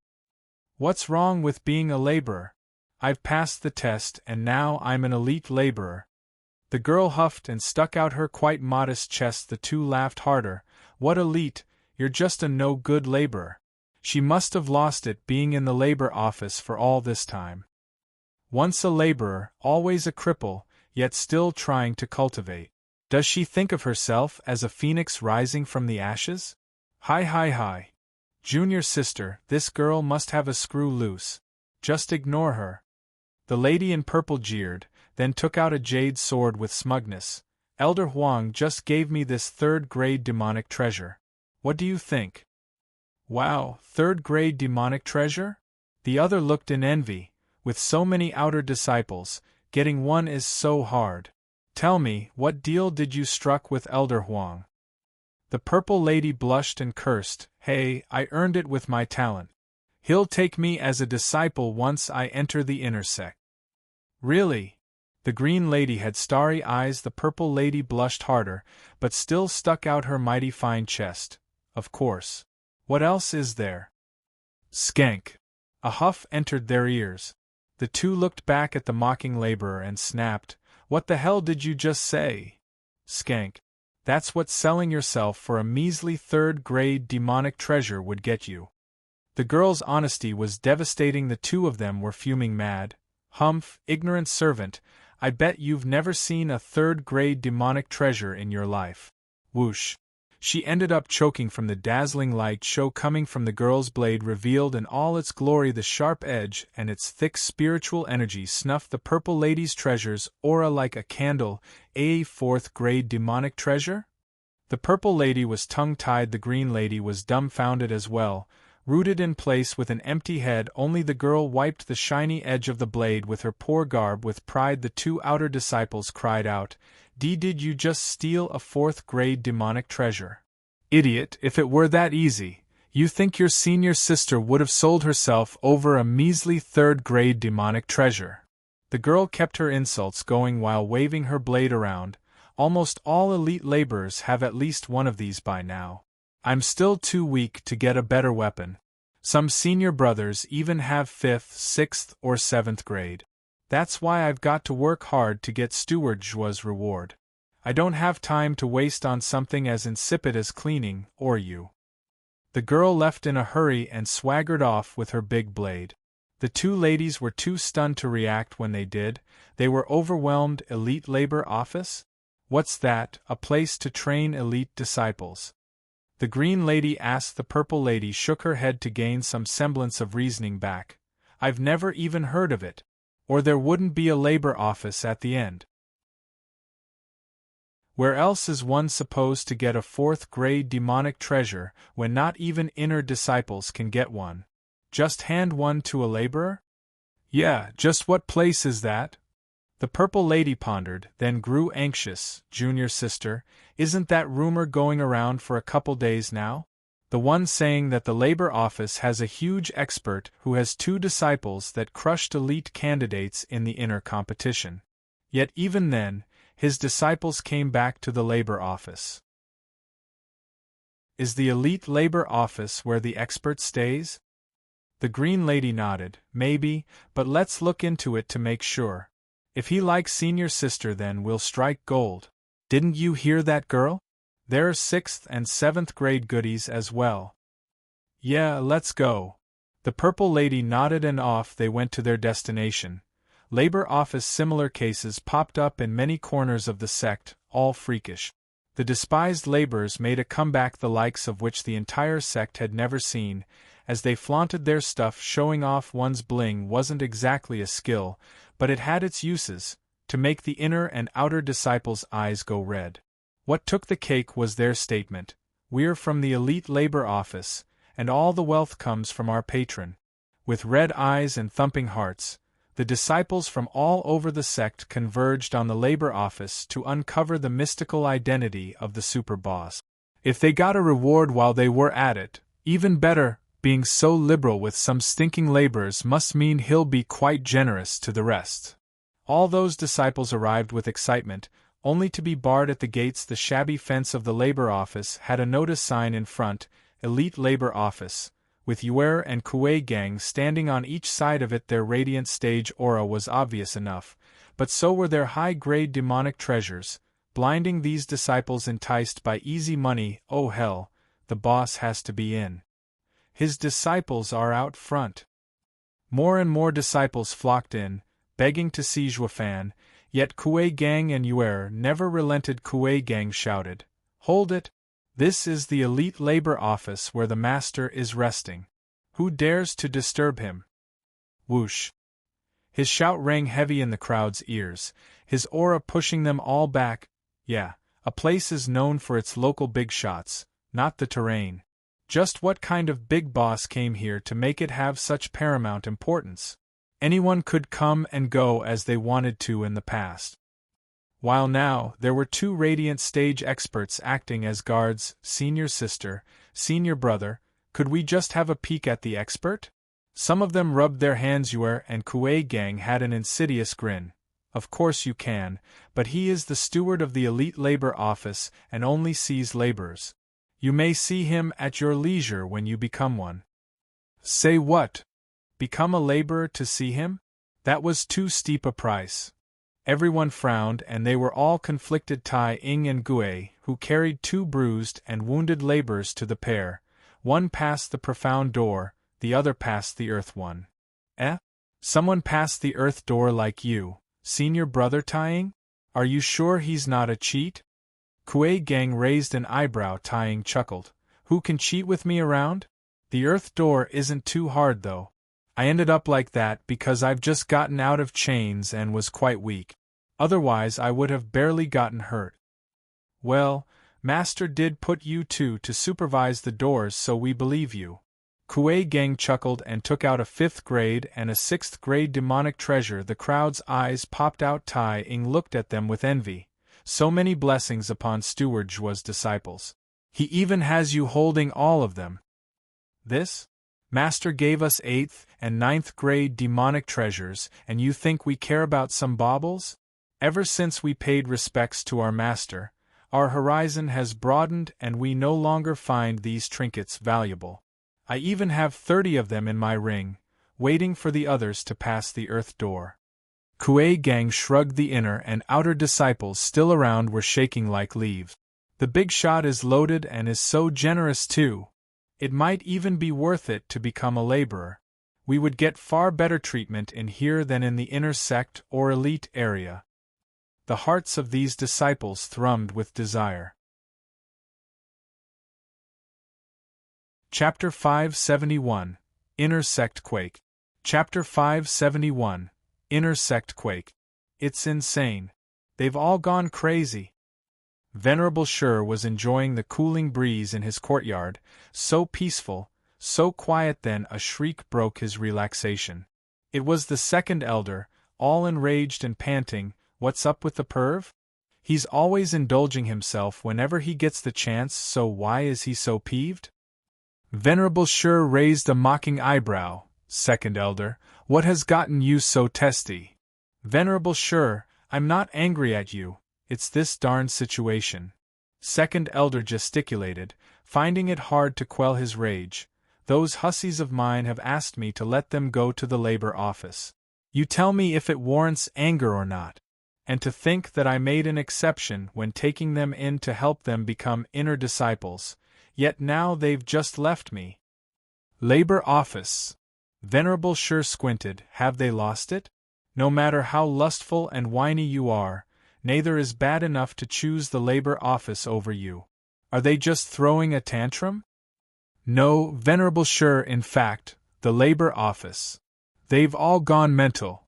Speaker 1: "What's wrong with being a laborer? I've passed the test and now I'm an elite laborer." The girl huffed and stuck out her quite modest chest. The two laughed harder. "What elite? You're just a no-good laborer." She must have lost it being in the labor office for all this time. Once a laborer, always a cripple, yet still trying to cultivate. Does she think of herself as a phoenix rising from the ashes? Hi. Junior sister, this girl must have a screw loose. Just ignore her. The lady in purple jeered, then took out a jade sword with smugness. "Elder Huang just gave me this third-grade demonic treasure. What do you think?" "Wow, third-grade demonic treasure?" The other looked in envy. "With so many outer disciples, getting one is so hard. Tell me, what deal did you struck with Elder Huang?" The purple lady blushed and cursed, "Hey, I earned it with my talent. He'll take me as a disciple once I enter the inner sect." "Really?" The green lady had starry eyes. The purple lady blushed harder, but still stuck out her mighty fine chest. "Of course. What else is there?" "Skank." A huff entered their ears. The two looked back at the mocking laborer and snapped, "What the hell did you just say?" "Skank. That's what selling yourself for a measly third-grade demonic treasure would get you." The girl's honesty was devastating. The two of them were fuming mad. "Humph, ignorant servant, I bet you've never seen a third-grade demonic treasure in your life." Whoosh. She ended up choking from the dazzling light show coming from the girl's blade. Revealed in all its glory, the sharp edge and its thick spiritual energy snuffed the purple lady's treasure's aura like a candle. "A fourth-grade demonic treasure?" The purple lady was tongue-tied. The green lady was dumbfounded as well, rooted in place with an empty head. Only the girl wiped the shiny edge of the blade with her poor garb with pride. The two outer disciples cried out, "Did you just steal a fourth-grade demonic treasure?" Idiot, if it were that easy, you think your senior sister would have sold herself over a measly third-grade demonic treasure. The girl kept her insults going while waving her blade around. Almost all elite laborers have at least one of these by now. I'm still too weak to get a better weapon. Some senior brothers even have 5th, 6th, or 7th grade. That's why I've got to work hard to get stewardship's reward. I don't have time to waste on something as insipid as cleaning, or you. The girl left in a hurry and swaggered off with her big blade. The two ladies were too stunned to react when they did. They were overwhelmed. Elite Labor Office? What's that, a place to train elite disciples? The green lady asked. The purple lady shook her head to gain some semblance of reasoning back. I've never even heard of it. Or there wouldn't be a labor office at the end. Where else is one supposed to get a 4th-grade demonic treasure when not even inner disciples can get one? Just hand one to a laborer? Yeah, just what place is that? The purple lady pondered, then grew anxious. Junior sister, isn't that rumor going around for a couple days now? The one saying that the labor office has a huge expert who has 2 disciples that crushed elite candidates in the inner competition. Yet even then, his disciples came back to the labor office. Is the elite labor office where the expert stays? The green lady nodded. Maybe, but let's look into it to make sure. If he likes senior sister, then we'll strike gold. Didn't you hear that, girl? There are 6th and 7th grade goodies as well. Yeah, let's go. The purple lady nodded and off they went to their destination. Labor office. Similar cases popped up in many corners of the sect, all freakish. The despised laborers made a comeback the likes of which the entire sect had never seen. As they flaunted their stuff, showing off one's bling wasn't exactly a skill, but it had its uses, to make the inner and outer disciples' eyes go red. What took the cake was their statement, "We're from the elite labor office, and all the wealth comes from our patron." With red eyes and thumping hearts, the disciples from all over the sect converged on the labor office to uncover the mystical identity of the super boss. If they got a reward while they were at it, even better. Being so liberal with some stinking laborers must mean he'll be quite generous to the rest. All those disciples arrived with excitement, only to be barred at the gates. The shabby fence of the labor office had a notice sign in front, Elite Labor Office, with Yue and Kuei gang standing on each side of it. Their radiant stage aura was obvious enough, but so were their high-grade demonic treasures, blinding these disciples enticed by easy money. Oh hell, the boss has to be in. His disciples are out front. More and more disciples flocked in, begging to see Zhuofan, yet Kuei gang and Yue never relented. Kuei gang shouted, "Hold it! This is the elite labor office where the master is resting. Who dares to disturb him?" Whoosh! His shout rang heavy in the crowd's ears, his aura pushing them all back. Yeah, a place is known for its local big shots, not the terrain. Just what kind of big boss came here to make it have such paramount importance? Anyone could come and go as they wanted to in the past. While now, there were 2 radiant stage experts acting as guards. Senior sister, senior brother, could we just have a peek at the expert? Some of them rubbed their hands. Yue and Kuei gang had an insidious grin. Of course you can, but he is the steward of the elite labor office and only sees laborers. You may see him at your leisure when you become one. Say what? Become a laborer to see him? That was too steep a price. Everyone frowned, and they were all conflicted. Tai Ying and Gue, who carried 2 bruised and wounded laborers to the pair, one passed the profound door, the other passed the earth one. Eh? Someone passed the earth door like you, senior brother Tai Ying? Are you sure he's not a cheat? Kuei gang raised an eyebrow. Tai Ying chuckled. Who can cheat with me around? The earth door isn't too hard though. I ended up like that because I've just gotten out of chains and was quite weak. Otherwise I would have barely gotten hurt. Well, Master did put you 2 to supervise the doors, so we believe you. Kuei gang chuckled and took out a 5th grade and a 6th grade demonic treasure. The crowd's eyes popped out. Tai Ying looked at them with envy. So many blessings upon Steward Zhuo's disciples. He even has you holding all of them. This? Master gave us 8th and 9th grade demonic treasures, and you think we care about some baubles? Ever since we paid respects to our master, our horizon has broadened and we no longer find these trinkets valuable. I even have 30 of them in my ring, waiting for the others to pass the earth door. Kuei gang shrugged. The inner and outer disciples still around were shaking like leaves. The big shot is loaded and is so generous too. It might even be worth it to become a laborer. We would get far better treatment in here than in the inner sect or elite area. The hearts of these disciples thrummed with desire. Chapter 571, Inner Sect Quake. Chapter 571, Inner Sect Quake. It's insane. They've all gone crazy. Venerable Shur was enjoying the cooling breeze in his courtyard, so peaceful, so quiet. Then a shriek broke his relaxation. It was the second elder, all enraged and panting. What's up with the perv? He's always indulging himself whenever he gets the chance, so why is he so peeved? Venerable Shur raised a mocking eyebrow. Second elder, what has gotten you so testy? Venerable Shur, I'm not angry at you. It's this darn situation. Second elder gesticulated, finding it hard to quell his rage. Those hussies of mine have asked me to let them go to the labor office. You tell me if it warrants anger or not. And to think that I made an exception when taking them in to help them become inner disciples, yet now they've just left me. Labor office. Venerable Shur squinted. Have they lost it? No matter how lustful and whiny you are, neither is bad enough to choose the labor office over you. Are they just throwing a tantrum? No, Venerable Shur, in fact, the labor office. They've all gone mental.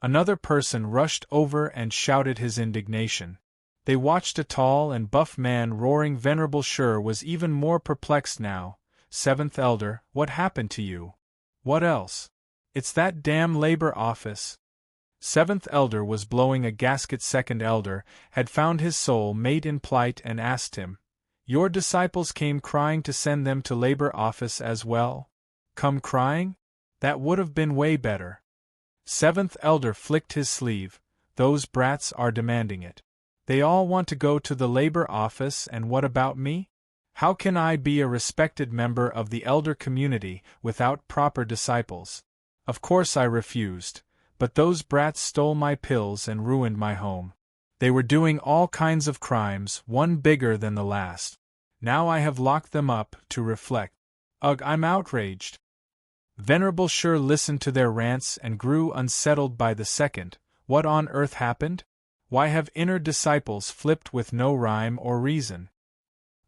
Speaker 1: Another person rushed over and shouted his indignation. They watched a tall and buff man roaring. Venerable Shur was even more perplexed now. Seventh elder, what happened to you? What else? It's that damn labor office. Seventh elder was blowing a gasket. Second elder had found his soul mate in plight and asked him, Your disciples came crying to send them to labor office as well? Come crying? That would have been way better. Seventh elder flicked his sleeve. Those brats are demanding it. They all want to go to the labor office, and what about me? How can I be a respected member of the elder community without proper disciples? Of course I refused. But those brats stole my pills and ruined my home. They were doing all kinds of crimes, one bigger than the last. Now I have locked them up to reflect. Ugh, I'm outraged. Venerable Shur listened to their rants and grew unsettled by the second. What on earth happened? Why have inner disciples flipped with no rhyme or reason?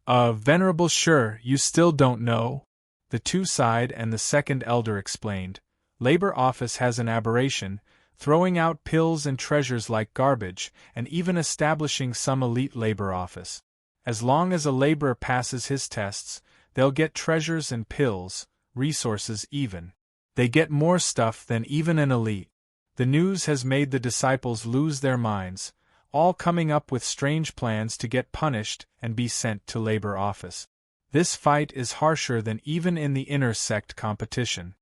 Speaker 1: Venerable Shur, you still don't know? The two sighed and the second elder explained. Labor office has an aberration, throwing out pills and treasures like garbage, and even establishing some elite labor office. As long as a laborer passes his tests, they'll get treasures and pills, resources even. They get more stuff than even an elite. The news has made the disciples lose their minds, all coming up with strange plans to get punished and be sent to labor office. This fight is harsher than even in the inner sect competition.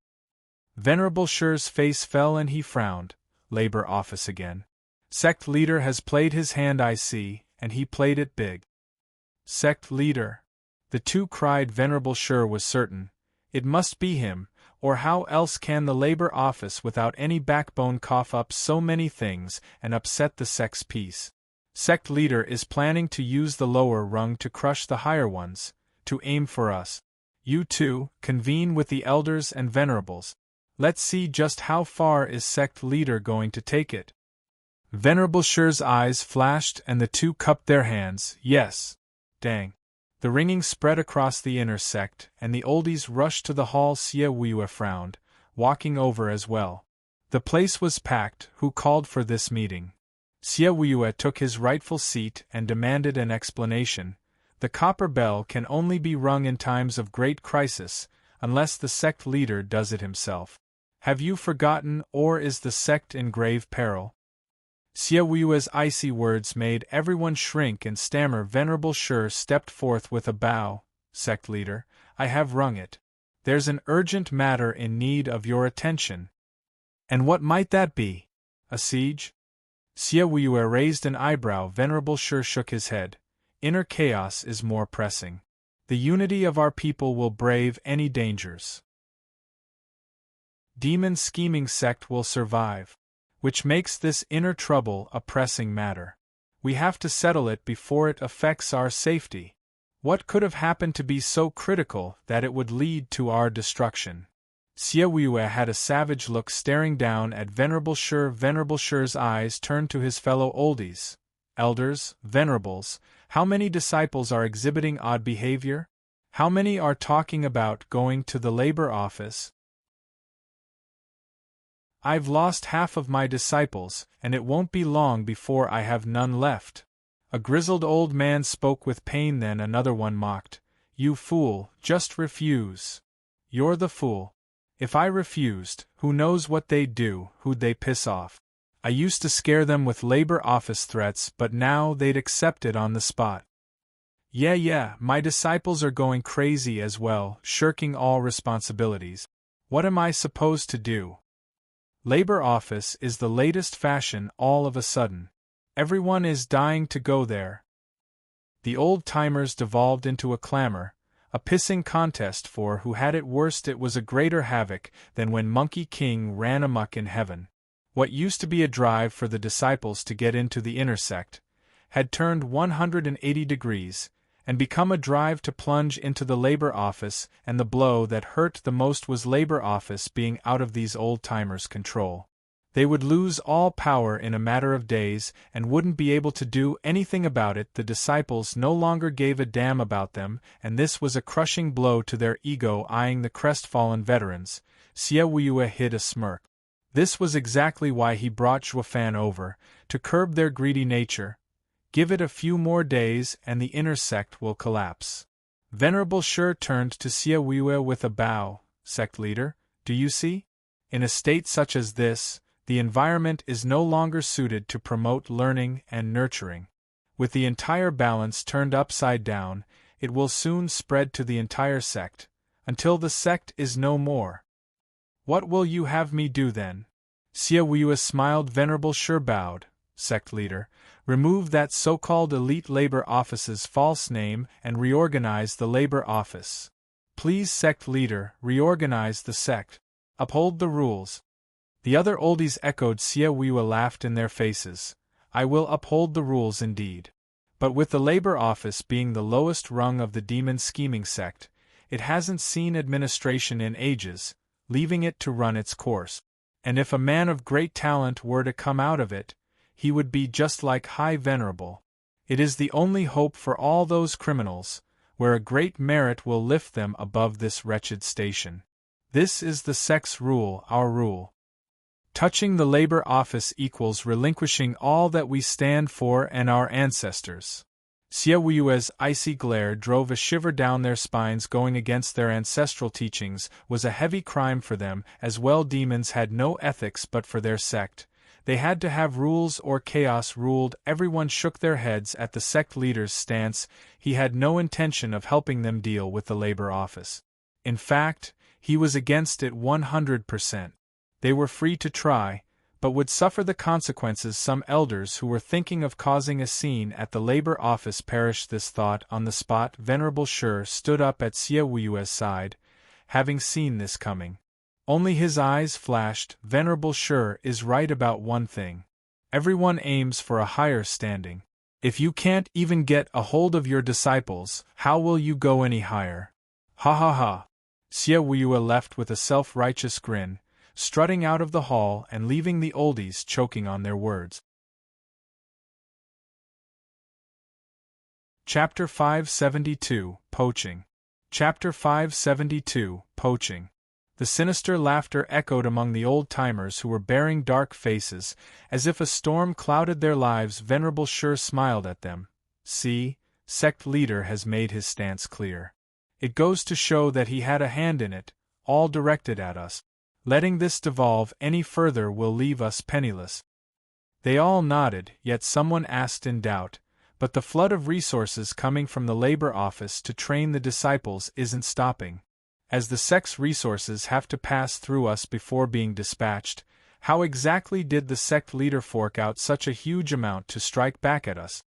Speaker 1: Venerable Shur's face fell and he frowned. Labor office again. Sect leader has played his hand, I see, and he played it big. Sect leader. The two cried. Venerable Shur was certain. It must be him, or how else can the labor office without any backbone cough up so many things and upset the sect's peace? Sect leader is planning to use the lower rung to crush the higher ones, to aim for us. You two, convene with the elders and venerables. Let's see just how far is sect leader going to take it. Venerable Shur's eyes flashed and the two cupped their hands. Yes. Dang. The ringing spread across the inner sect, and the oldies rushed to the hall. Xie Wuyue frowned, walking over as well. The place was packed. Who called for this meeting? Xie Wuyue took his rightful seat and demanded an explanation. The copper bell can only be rung in times of great crisis, unless the sect leader does it himself. Have you forgotten, or is the sect in grave peril? Siawue's icy words made everyone shrink and stammer. Venerable Shur stepped forth with a bow. Sect leader, I have wrung it. There's an urgent matter in need of your attention. And what might that be? A siege? Siawue raised an eyebrow. Venerable Shur shook his head. Inner chaos is more pressing. The unity of our people will brave any dangers. Demon scheming sect will survive. Which makes this inner trouble a pressing matter. We have to settle it before it affects our safety. What could have happened to be so critical that it would lead to our destruction? Siawue had a savage look staring down at Venerable Shur. Venerable Shur's eyes turned to his fellow oldies. Elders, venerables, how many disciples are exhibiting odd behavior? How many are talking about going to the labor office? I've lost half of my disciples, and it won't be long before I have none left. A grizzled old man spoke with pain. Then another one mocked. You fool, just refuse. You're the fool. If I refused, who knows what they'd do, who'd they piss off? I used to scare them with labor office threats, but now they'd accept it on the spot. Yeah, my disciples are going crazy as well, shirking all responsibilities. What am I supposed to do? Labor office is the latest fashion all of a sudden. Everyone is dying to go there. The old-timers devolved into a clamor, a pissing contest for who had it worst. It was a greater havoc than when Monkey King ran amok in heaven. What used to be a drive for the disciples to get into the inner sect had turned 180 degrees, and become a drive to plunge into the labor office, and the blow that hurt the most was labor office being out of these old-timers' control. They would lose all power in a matter of days and wouldn't be able to do anything about it. The disciples no longer gave a damn about them, and this was a crushing blow to their ego. Eyeing the crestfallen veterans, Siawue hid a smirk. This was exactly why he brought Zhuofan over, to curb their greedy nature. Give it a few more days and the inner sect will collapse. Venerable Shur turned to Siawue with a bow. Sect leader, do you see? In a state such as this, the environment is no longer suited to promote learning and nurturing. With the entire balance turned upside down, it will soon spread to the entire sect, until the sect is no more. What will you have me do then? Siawue smiled. Venerable Shur bowed. Sect leader, remove that so-called elite labor office's false name and reorganize the labor office. Please, sect leader, reorganize the sect. Uphold the rules. The other oldies echoed. Siawue laughed in their faces. I will uphold the rules indeed. But with the labor office being the lowest rung of the demon scheming sect, it hasn't seen administration in ages, leaving it to run its course. And if a man of great talent were to come out of it, he would be just like High Venerable. It is the only hope for all those criminals, where a great merit will lift them above this wretched station. This is the sect's rule, our rule. Touching the labor office equals relinquishing all that we stand for and our ancestors. Siawue's icy glare drove a shiver down their spines. Going against their ancestral teachings was a heavy crime for them, as well. Demons had no ethics but for their sect. They had to have rules or chaos ruled. Everyone shook their heads at the sect leader's stance. He had no intention of helping them deal with the labor office. In fact, he was against it 100%. They were free to try, but would suffer the consequences. Some elders who were thinking of causing a scene at the labor office perished. This thought on the spot. Venerable Shur stood up at Siawue's side, having seen this coming. Only his eyes flashed. Venerable Shur is right about one thing. Everyone aims for a higher standing. If you can't even get a hold of your disciples, how will you go any higher? Ha ha ha. Siawue left with a self-righteous grin, strutting out of the hall and leaving the oldies choking on their words. Chapter 572, Poaching. Chapter 572, Poaching. The sinister laughter echoed among the old-timers who were bearing dark faces, as if a storm clouded their lives. Venerable Shur smiled at them. See, sect leader has made his stance clear. It goes to show that he had a hand in it, all directed at us. Letting this devolve any further will leave us penniless. They all nodded, yet someone asked in doubt, "But the flood of resources coming from the labor office to train the disciples isn't stopping. As the sect's resources have to pass through us before being dispatched, how exactly did the sect leader fork out such a huge amount to strike back at us?"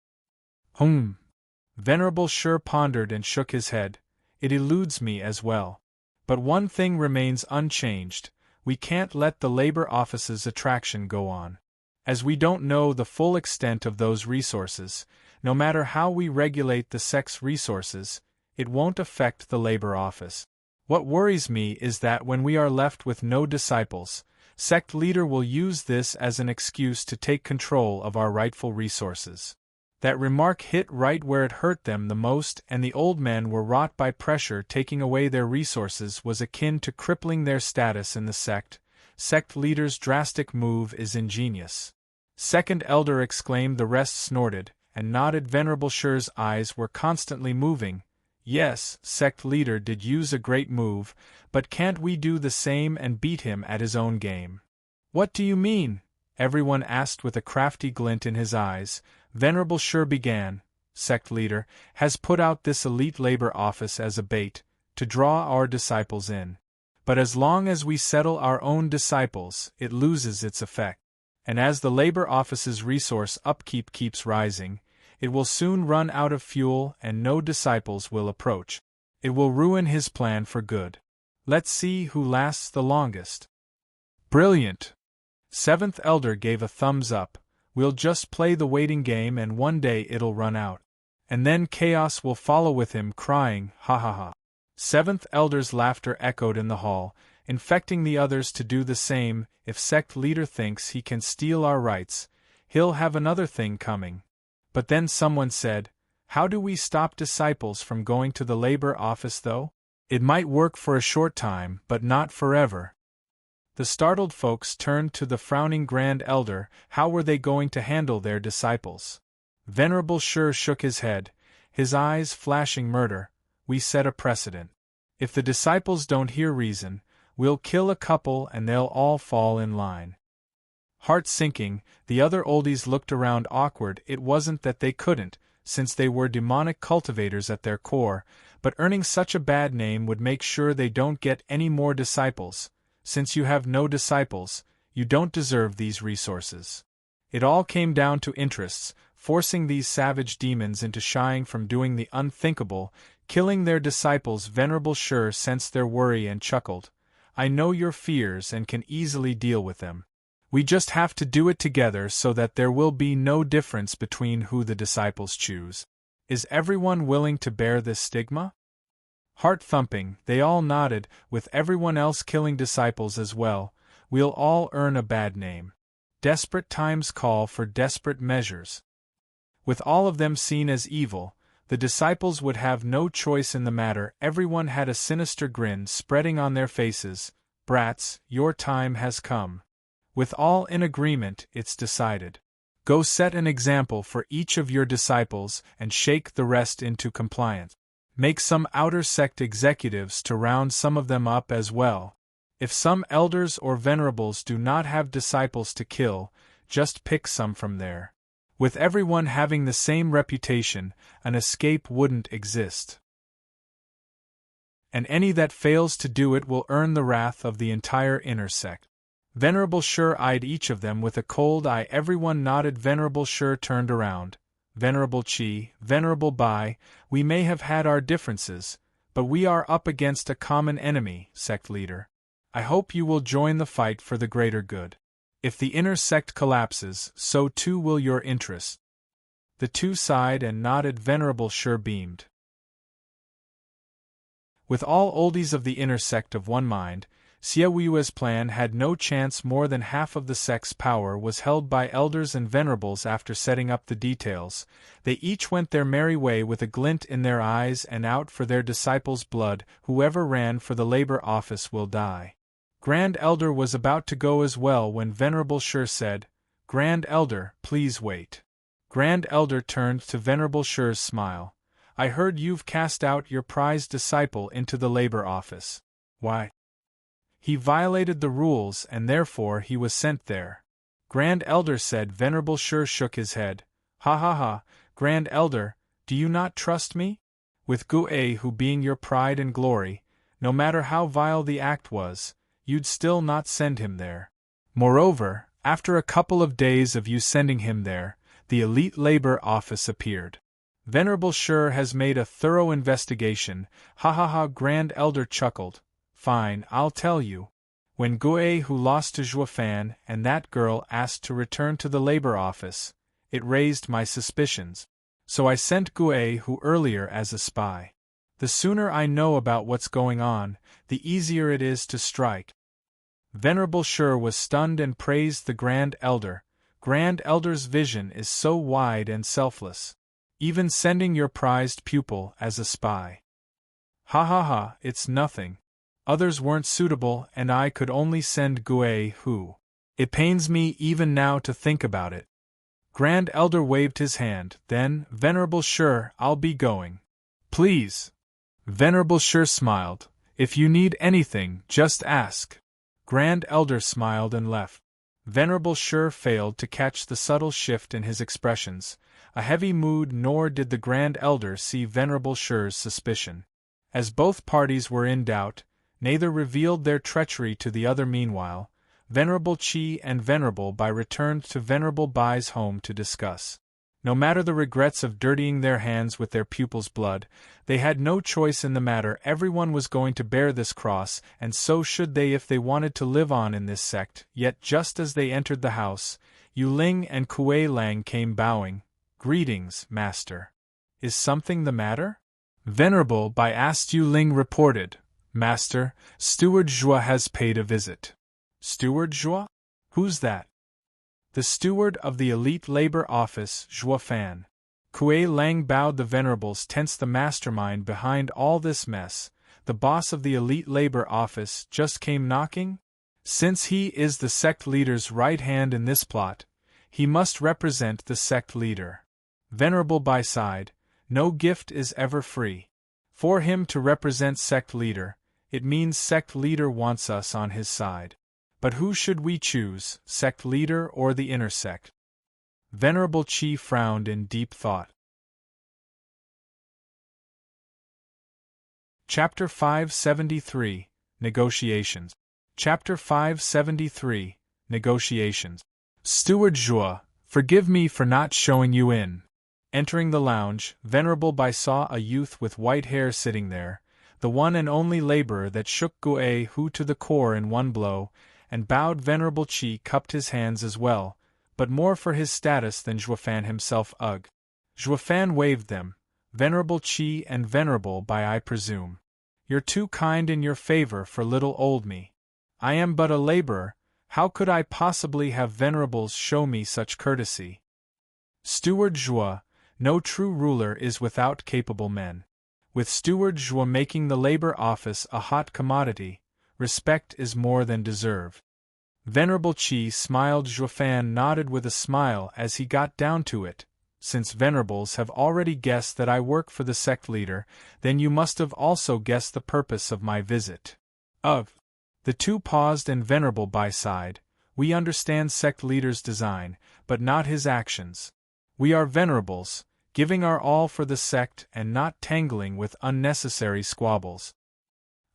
Speaker 1: Venerable Shur pondered and shook his head. "It eludes me as well. But one thing remains unchanged: we can't let the labor office's attraction go on. As we don't know the full extent of those resources, no matter how we regulate the sect's resources, it won't affect the labor office. What worries me is that when we are left with no disciples, sect leader will use this as an excuse to take control of our rightful resources." That remark hit right where it hurt them the most, and the old men were wrought by pressure. Taking away their resources was akin to crippling their status in the sect. Sect leader's drastic move is ingenious. Second elder exclaimed. The rest snorted and nodded. Venerable Shur's eyes were constantly moving. "Yes, sect leader did use a great move, but can't we do the same and beat him at his own game?" "What do you mean?" everyone asked with a crafty glint in his eyes. Venerable Shur began. "Sect leader has put out this elite labor office as a bait, to draw our disciples in. But as long as we settle our own disciples, it loses its effect. And as the labor office's resource upkeep keeps rising, it will soon run out of fuel and no disciples will approach. It will ruin his plan for good. Let's see who lasts the longest." "Brilliant!" Seventh elder gave a thumbs up. "We'll just play the waiting game and one day it'll run out. And then chaos will follow with him crying, ha ha ha." Seventh elder's laughter echoed in the hall, infecting the others to do the same. "If sect leader thinks he can steal our rights, he'll have another thing coming." But then someone said, "How do we stop disciples from going to the labor office though? It might work for a short time, but not forever." The startled folks turned to the frowning Grand Elder. How were they going to handle their disciples? Venerable Shur shook his head, his eyes flashing murder. "We set a precedent. If the disciples don't hear reason, we'll kill a couple and they'll all fall in line." Heart sinking, the other oldies looked around awkward. It wasn't that they couldn't, since they were demonic cultivators at their core, but earning such a bad name would make sure they don't get any more disciples. Since you have no disciples, you don't deserve these resources. It all came down to interests, forcing these savage demons into shying from doing the unthinkable, killing their disciples. Venerable Shur sensed their worry and chuckled. "I know your fears and can easily deal with them. We just have to do it together so that there will be no difference between who the disciples choose. Is everyone willing to bear this stigma?" Heart thumping, they all nodded, with everyone else killing disciples as well. "We'll all earn a bad name. Desperate times call for desperate measures." With all of them seen as evil, the disciples would have no choice in the matter. Everyone had a sinister grin spreading on their faces. "Brats, your time has come. With all in agreement, it's decided. Go set an example for each of your disciples and shake the rest into compliance. Make some outer sect executives to round some of them up as well. If some elders or venerables do not have disciples to kill, just pick some from there. With everyone having the same reputation, an escape wouldn't exist. And any that fails to do it will earn the wrath of the entire inner sect." Venerable Shur eyed each of them with a cold eye. Everyone nodded. Venerable Shur turned around. "Venerable Chi, Venerable Bai, we may have had our differences, but we are up against a common enemy, sect leader. I hope you will join the fight for the greater good. If the inner sect collapses, so too will your interests." The two sighed and nodded. Venerable Shur beamed. With all oldies of the inner sect of one mind, Siawiyua's plan had no chance. More than half of the sect's power was held by elders and venerables. After setting up the details, they each went their merry way with a glint in their eyes and out for their disciples' blood. Whoever ran for the labor office will die. Grand Elder was about to go as well when Venerable Shur said, "Grand Elder, please wait." Grand Elder turned to Venerable Shur's smile. "I heard you've cast out your prized disciple into the labor office. Why?" "He violated the rules and therefore he was sent there." Grand Elder said. Venerable Shur shook his head. Ha ha ha, Grand Elder, do you not trust me? With Gu-a who being your pride and glory, no matter how vile the act was, you'd still not send him there. Moreover, after a couple of days of you sending him there, the Elite Labor Office appeared. Venerable Shur has made a thorough investigation. Ha ha ha, Grand Elder chuckled. Fine, I'll tell you. When Gu-a who lost to Zhuofan and that girl asked to return to the Labor Office, it raised my suspicions. So I sent Gu-a who earlier as a spy. The sooner I know about what's going on, the easier it is to strike. Venerable Shur was stunned and praised the Grand Elder. Grand Elder's vision is so wide and selfless. Even sending your prized pupil as a spy. Ha ha ha, it's nothing. Others weren't suitable and I could only send Gu-a who. It pains me even now to think about it. Grand Elder waved his hand. Then, Venerable Shur, I'll be going. Please. Venerable Shur smiled. If you need anything, just ask. Grand Elder smiled and left. Venerable Shur failed to catch the subtle shift in his expressions, a heavy mood, nor did the Grand Elder see Venerable Shur's suspicion. As both parties were in doubt, neither revealed their treachery to the other. Meanwhile, Venerable Qi and Venerable Bai returned to Venerable Bai's home to discuss. No matter the regrets of dirtying their hands with their pupil's blood, they had no choice in the matter. Everyone was going to bear this cross, and so should they if they wanted to live on in this sect. Yet just as they entered the house, Yu Ling and Kuei Lang came bowing. Greetings, Master. Is something the matter? Venerable Bai asked. Yu Ling reported. Master, Steward Zhua has paid a visit. Steward Zhua? Who's that? The steward of the Elite Labor Office, Zhuofan. Kuei Lang bowed. The Venerables tensed. The mastermind behind all this mess, the boss of the Elite Labor Office, just came knocking? Since he is the sect leader's right hand in this plot, he must represent the sect leader. Venerable Bai sighed. No gift is ever free. For him to represent sect leader, it means sect leader wants us on his side. But who should we choose, sect leader or the inner sect? Venerable Qi frowned in deep thought. Chapter 573, Negotiations. Chapter 573, Negotiations. Steward Zhua, forgive me for not showing you in. Entering the lounge, Venerable Bai saw a youth with white hair sitting there, the one and only laborer that shook Gu-a Hu to the core in one blow, and bowed. Venerable Qi cupped his hands as well, but more for his status than Zhuofan himself. Ugh. Zhuofan waved them. Venerable Qi and Venerable Bai, I presume. You're too kind in your favor for little old me. I am but a laborer, how could I possibly have venerables show me such courtesy? Steward Zhua, no true ruler is without capable men. With Steward Zhua making the labor office a hot commodity, respect is more than deserved. Venerable Qi smiled. Zhuofan nodded with a smile as he got down to it. Since Venerables have already guessed that I work for the sect leader, then you must have also guessed the purpose of my visit. Of. The two paused and Venerable Bai sighed. We understand sect leader's design, but not his actions. We are Venerables, giving our all for the sect and not tangling with unnecessary squabbles.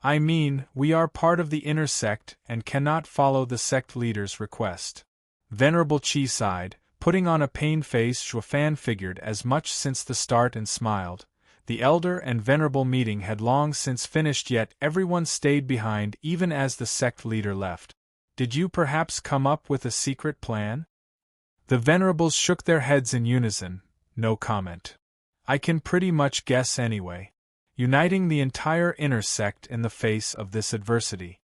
Speaker 1: I mean, we are part of the inner sect and cannot follow the sect leader's request. Venerable Qi sighed, putting on a pained face. Zhuofan figured as much since the start and smiled. The elder and venerable meeting had long since finished, yet everyone stayed behind even as the sect leader left. Did you perhaps come up with a secret plan? The venerables shook their heads in unison. No comment. I can pretty much guess anyway. Uniting the entire inner sect in the face of this adversity.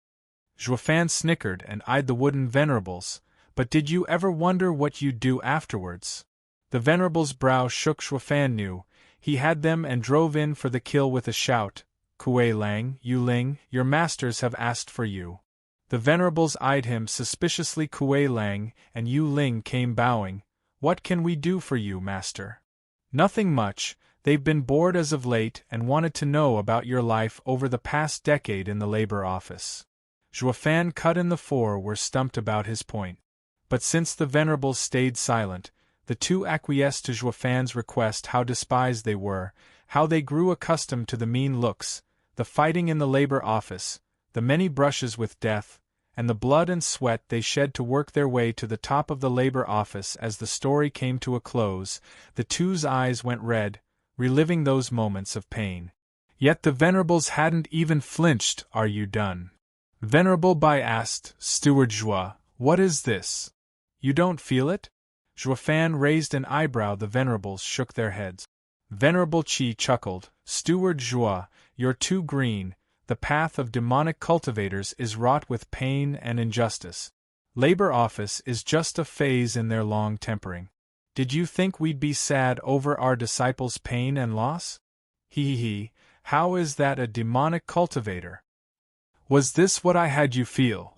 Speaker 1: Zhuofan snickered and eyed the wooden venerables. But did you ever wonder what you'd do afterwards? The venerable's brow shook. Zhuofan knew. He had them and drove in for the kill with a shout. Kuei Lang, Yu Ling, your masters have asked for you. The venerables eyed him suspiciously. Kuei Lang and Yu Ling came bowing. What can we do for you, master? Nothing much. They've been bored as of late and wanted to know about your life over the past decade in the labor office. Zhuofan cut in the four were stumped about his point. But since the venerables stayed silent, the two acquiesced to Juofan's request. How despised they were, how they grew accustomed to the mean looks, the fighting in the labor office, the many brushes with death, and the blood and sweat they shed to work their way to the top of the labor office. As the story came to a close, the two's eyes went red, reliving those moments of pain. Yet the venerables hadn't even flinched. "Are you done?" Venerable Bai asked. "Steward Joie, what is this? You don't feel it?" Juofan raised an eyebrow. The venerables shook their heads. Venerable Qi chuckled. "Steward Joie, you're too green. The path of demonic cultivators is wrought with pain and injustice. Labor office is just a phase in their long tempering. Did you think we'd be sad over our disciples' pain and loss? He, how is that a demonic cultivator? Was this what I had you feel?"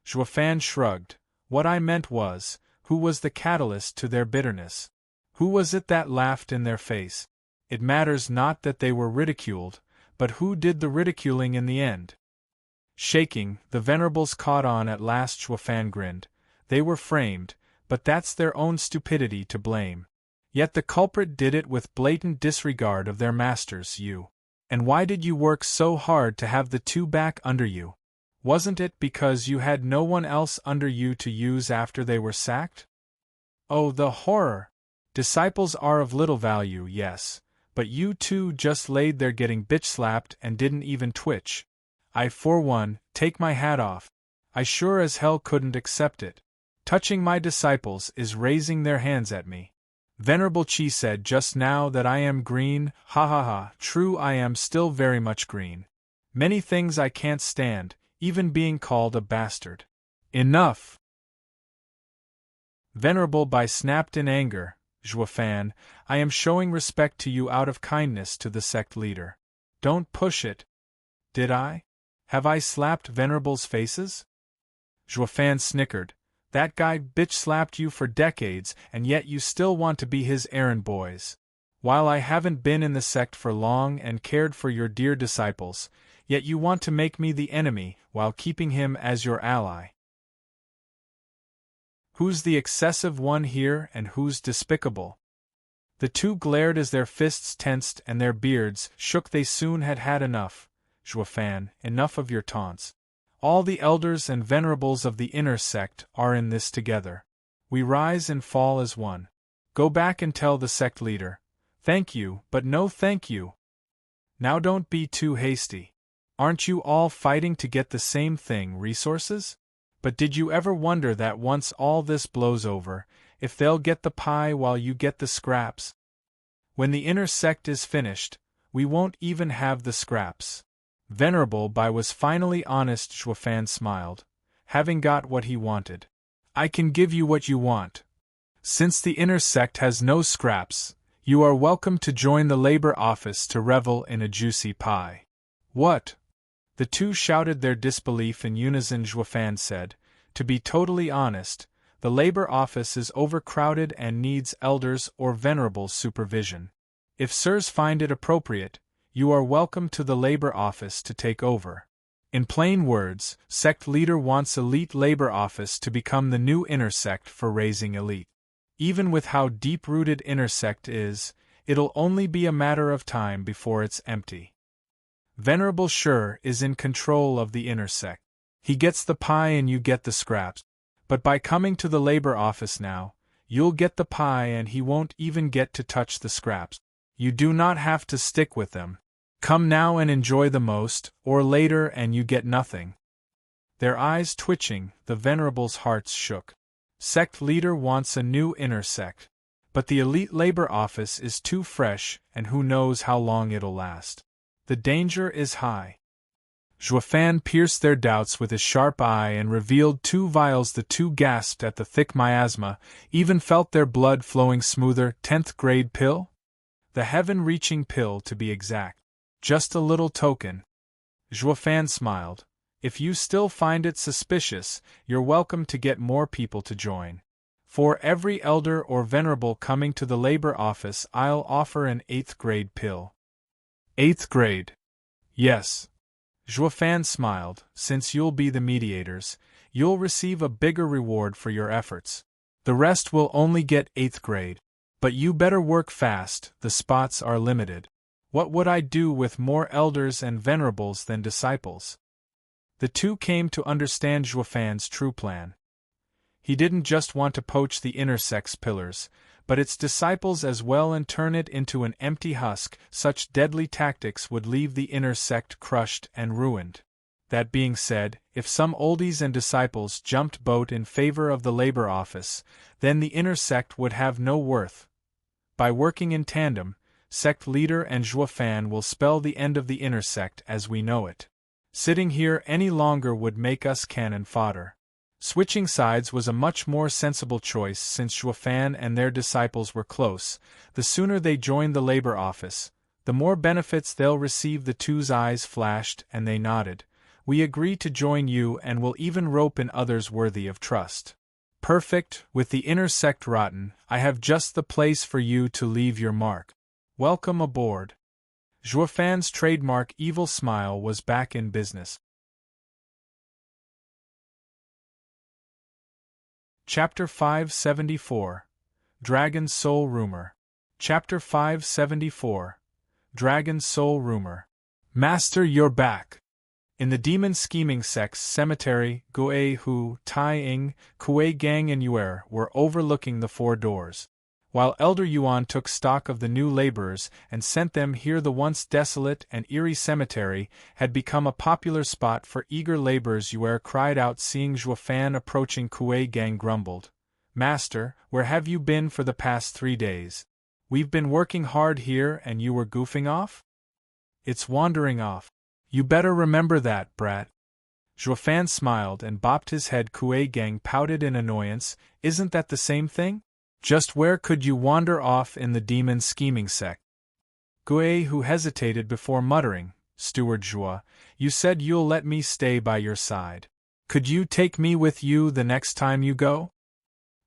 Speaker 1: Juofan shrugged. "What I meant was, who was the catalyst to their bitterness? Who was it that laughed in their face? It matters not that they were ridiculed, but who did the ridiculing in the end?" Shaking, the venerables caught on at last. Juofan grinned. "They were framed, but that's their own stupidity to blame. Yet the culprit did it with blatant disregard of their masters, you. And why did you work so hard to have the two back under you? Wasn't it because you had no one else under you to use after they were sacked? Oh, the horror! Disciples are of little value, yes, but you two just laid there getting bitch-slapped and didn't even twitch. I, for one, take my hat off. I sure as hell couldn't accept it. Touching my disciples is raising their hands at me. Venerable Qi said just now that I am green, ha ha ha, true, I am still very much green. Many things I can't stand, even being called a bastard. Enough!" Venerable Bai snapped in anger. "Juofan, I am showing respect to you out of kindness to the sect leader. Don't push it." "Did I? Have I slapped venerables' faces?" Juofan snickered. "That guy bitch-slapped you for decades, and yet you still want to be his errand boys. While I haven't been in the sect for long and cared for your dear disciples, yet you want to make me the enemy while keeping him as your ally. Who's the excessive one here and who's despicable?" The two glared as their fists tensed and their beards shook. They soon had had enough. "Juofan, enough of your taunts. All the elders and venerables of the inner sect are in this together. We rise and fall as one. Go back and tell the sect leader, 'Thank you, but no thank you.' Now don't be too hasty. Aren't you all fighting to get the same thing, resources? But did you ever wonder that once all this blows over, if they'll get the pie while you get the scraps? When the inner sect is finished, we won't even have the scraps." Venerable Bai was finally honest. Juofan smiled. Having got what he wanted. "I can give you what you want. Since the inner sect has no scraps, you are welcome to join the labor office to revel in a juicy pie." "What?" The two shouted their disbelief in unison. Juofan said, "To be totally honest, the labor office is overcrowded and needs elders or venerables' supervision. If sirs find it appropriate, you are welcome to the labor office to take over. In plain words, sect leader wants elite labor office to become the new inner sect for raising elite. Even with how deep-rooted inner sect is, it'll only be a matter of time before it's empty. Venerable Sure is in control of the inner sect. He gets the pie and you get the scraps. But by coming to the labor office now, you'll get the pie and he won't even get to touch the scraps. You do not have to stick with them. Come now and enjoy the most, or later and you get nothing." Their eyes twitching, the venerables' hearts shook. Sect leader wants a new inner sect. But the elite labor office is too fresh, and who knows how long it'll last. The danger is high. Juofan pierced their doubts with his sharp eye and revealed 2 vials. The two gasped at the thick miasma, even felt their blood flowing smoother. 10th grade pill? The heaven-reaching pill, to be exact. Just a little token. Juofan smiled. If you still find it suspicious, you're welcome to get more people to join. For every elder or venerable coming to the labor office, I'll offer an 8th grade pill. 8th grade? Yes. Juofan smiled. Since you'll be the mediators, you'll receive a bigger reward for your efforts. The rest will only get 8th grade. But you better work fast, the spots are limited. What would I do with more elders and venerables than disciples? The two came to understand Zhuofan's true plan. He didn't just want to poach the inner sect's pillars, but its disciples as well and turn it into an empty husk. Such deadly tactics would leave the inner sect crushed and ruined. That being said, if some oldies and disciples jumped boat in favor of the labor office, then the inner sect would have no worth. By working in tandem, sect leader and Zhuofan will spell the end of the inner sect as we know it. Sitting here any longer would make us cannon fodder. Switching sides was a much more sensible choice since Zhuofan and their disciples were close. The sooner they join the labor office, the more benefits they'll receive. The two's eyes flashed and they nodded. We agree to join you and will even rope in others worthy of trust. Perfect, with the inner sect rotten, I have just the place for you to leave your mark. Welcome aboard. Zhuofan's trademark evil smile was back in business. Chapter 574. Dragon's Soul Rumor. Chapter 574. Dragon's Soul Rumor. Master, you're back. In the demon scheming sect's cemetery, Guei Hu, Tai Ying, Kuei Gang and Yuer were overlooking the 4 doors. While Elder Yuan took stock of the new laborers and sent them here, the once desolate and eerie cemetery had become a popular spot for eager laborers. Yuer cried out, seeing Zhuofan approaching. Kuei Gang grumbled, "Master, where have you been for the past 3 days? We've been working hard here and you were goofing off?" "It's wandering off. You better remember that, brat." Zhuofan smiled and bopped his head. Kuei Gang pouted in annoyance. "Isn't that the same thing? Just where could you wander off in the demon scheming sect?" Guei Hu hesitated before muttering, "Steward Zhuo, you said you'll let me stay by your side. Could you take me with you the next time you go?"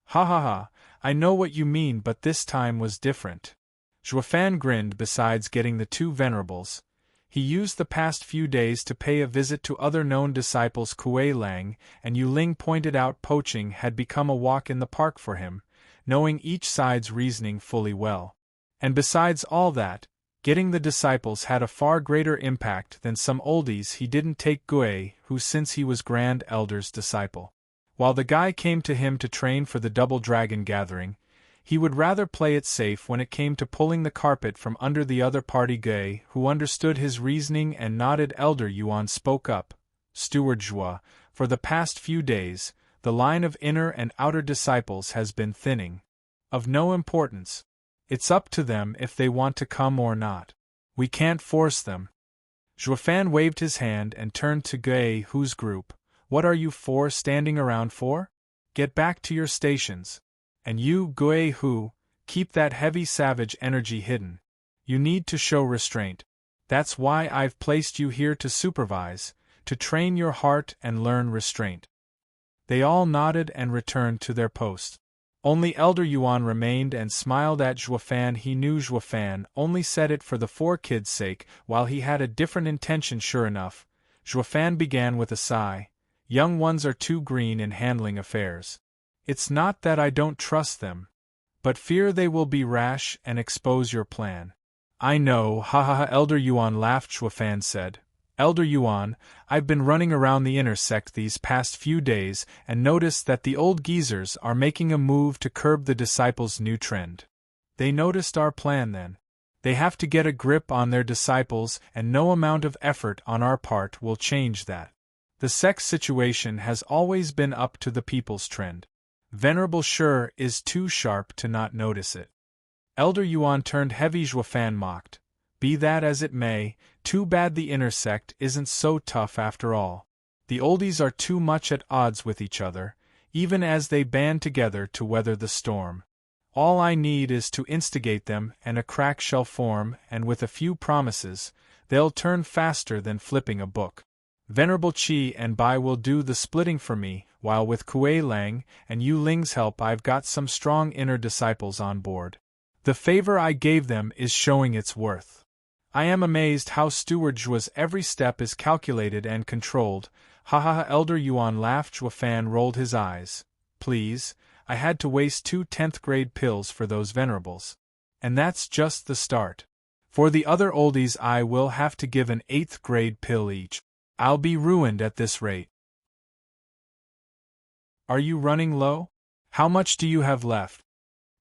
Speaker 1: "Ha ha ha, I know what you mean, but this time was different." Zhuofan grinned. Besides getting the 2 venerables, he used the past few days to pay a visit to other known disciples. Kuei Lang and Yu Ling pointed out poaching had become a walk in the park for him, knowing each side's reasoning fully well. And besides all that, getting the disciples had a far greater impact than some oldies. He didn't take Guei Hu since he was Grand Elder's disciple. While the guy came to him to train for the Double Dragon gathering, he would rather play it safe when it came to pulling the carpet from under the other party. Guei Hu understood his reasoning and nodded. Elder Yuan spoke up, "Steward Zhuo, for the past few days, the line of inner and outer disciples has been thinning. Of no importance. It's up to them if they want to come or not. We can't force them." Zhuofan waved his hand and turned to Guei Hu's group. "What are you 4 standing around for? Get back to your stations. And you, Guei Hu, keep that heavy savage energy hidden. You need to show restraint. That's why I've placed you here to supervise, to train your heart and learn restraint." They all nodded and returned to their posts. Only Elder Yuan remained and smiled at Zhuofan. He knew Zhuofan only said it for the 4 kids' sake, while he had a different intention. Sure enough, Zhuofan began with a sigh, "Young ones are too green in handling affairs. It's not that I don't trust them, but fear they will be rash and expose your plan." "I know, ha ha ha." Elder Yuan laughed. Zhuofan said, "Elder Yuan, I've been running around the inner sect these past few days and noticed that the old geezers are making a move to curb the disciples' new trend." "They noticed our plan then. They have to get a grip on their disciples, and no amount of effort on our part will change that. The sect's situation has always been up to the people's trend. Venerable Sure is too sharp to not notice it." Elder Yuan turned heavy. Zhuofan mocked, "Be that as it may, too bad the inner sect isn't so tough after all. The oldies are too much at odds with each other, even as they band together to weather the storm. All I need is to instigate them and a crack shall form, and with a few promises, they'll turn faster than flipping a book. Venerable Qi and Bai will do the splitting for me, while with Kuei Lang and Yu Ling's help I've got some strong inner disciples on board. The favor I gave them is showing its worth. I am amazed how Steward Zhuo's every step is calculated and controlled. Ha ha ha! Elder Yuan laughed. Zhuofan rolled his eyes. Please, I had to waste 2 10th grade pills for those venerables. And that's just the start. For the other oldies I will have to give an 8th grade pill each. I'll be ruined at this rate. Are you running low? How much do you have left?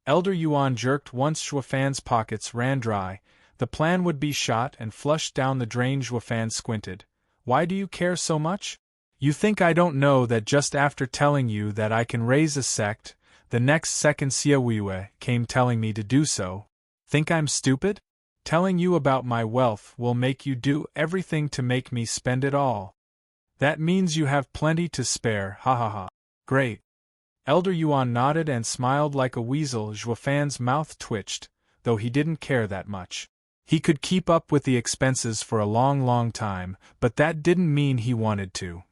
Speaker 1: Elder Yuan jerked once Zhuofan's pockets ran dry. The plan would be shot and flushed down the drain. Zhuofan squinted. Why do you care so much? You think I don't know that just after telling you that I can raise a sect, the next second Xiaoyue came telling me to do so? Think I'm stupid? Telling you about my wealth will make you do everything to make me spend it all. That means you have plenty to spare, ha ha ha. Great. Elder Yuan nodded and smiled like a weasel. Zhuofan's mouth twitched, though he didn't care that much. He could keep up with the expenses for a long time, but that didn't mean he wanted to.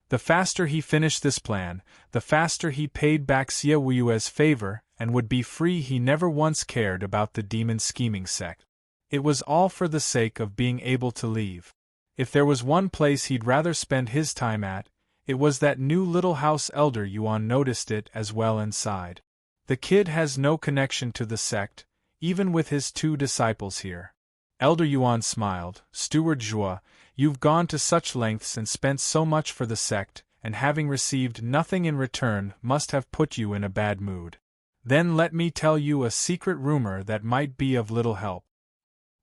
Speaker 1: The faster he finished this plan, the faster he paid back Xiaoyue's favor and would be free. He never once cared about the demon scheming sect. It was all for the sake of being able to leave. If there was one place he'd rather spend his time at, it was that new little house. Elder Yuan noticed it as well and sighed. The kid has no connection to the sect, even with his 2 disciples here. Elder Yuan smiled. Steward Zhuo, you've gone to such lengths and spent so much for the sect, and having received nothing in return must have put you in a bad mood. Then let me tell you a secret rumor that might be of little help.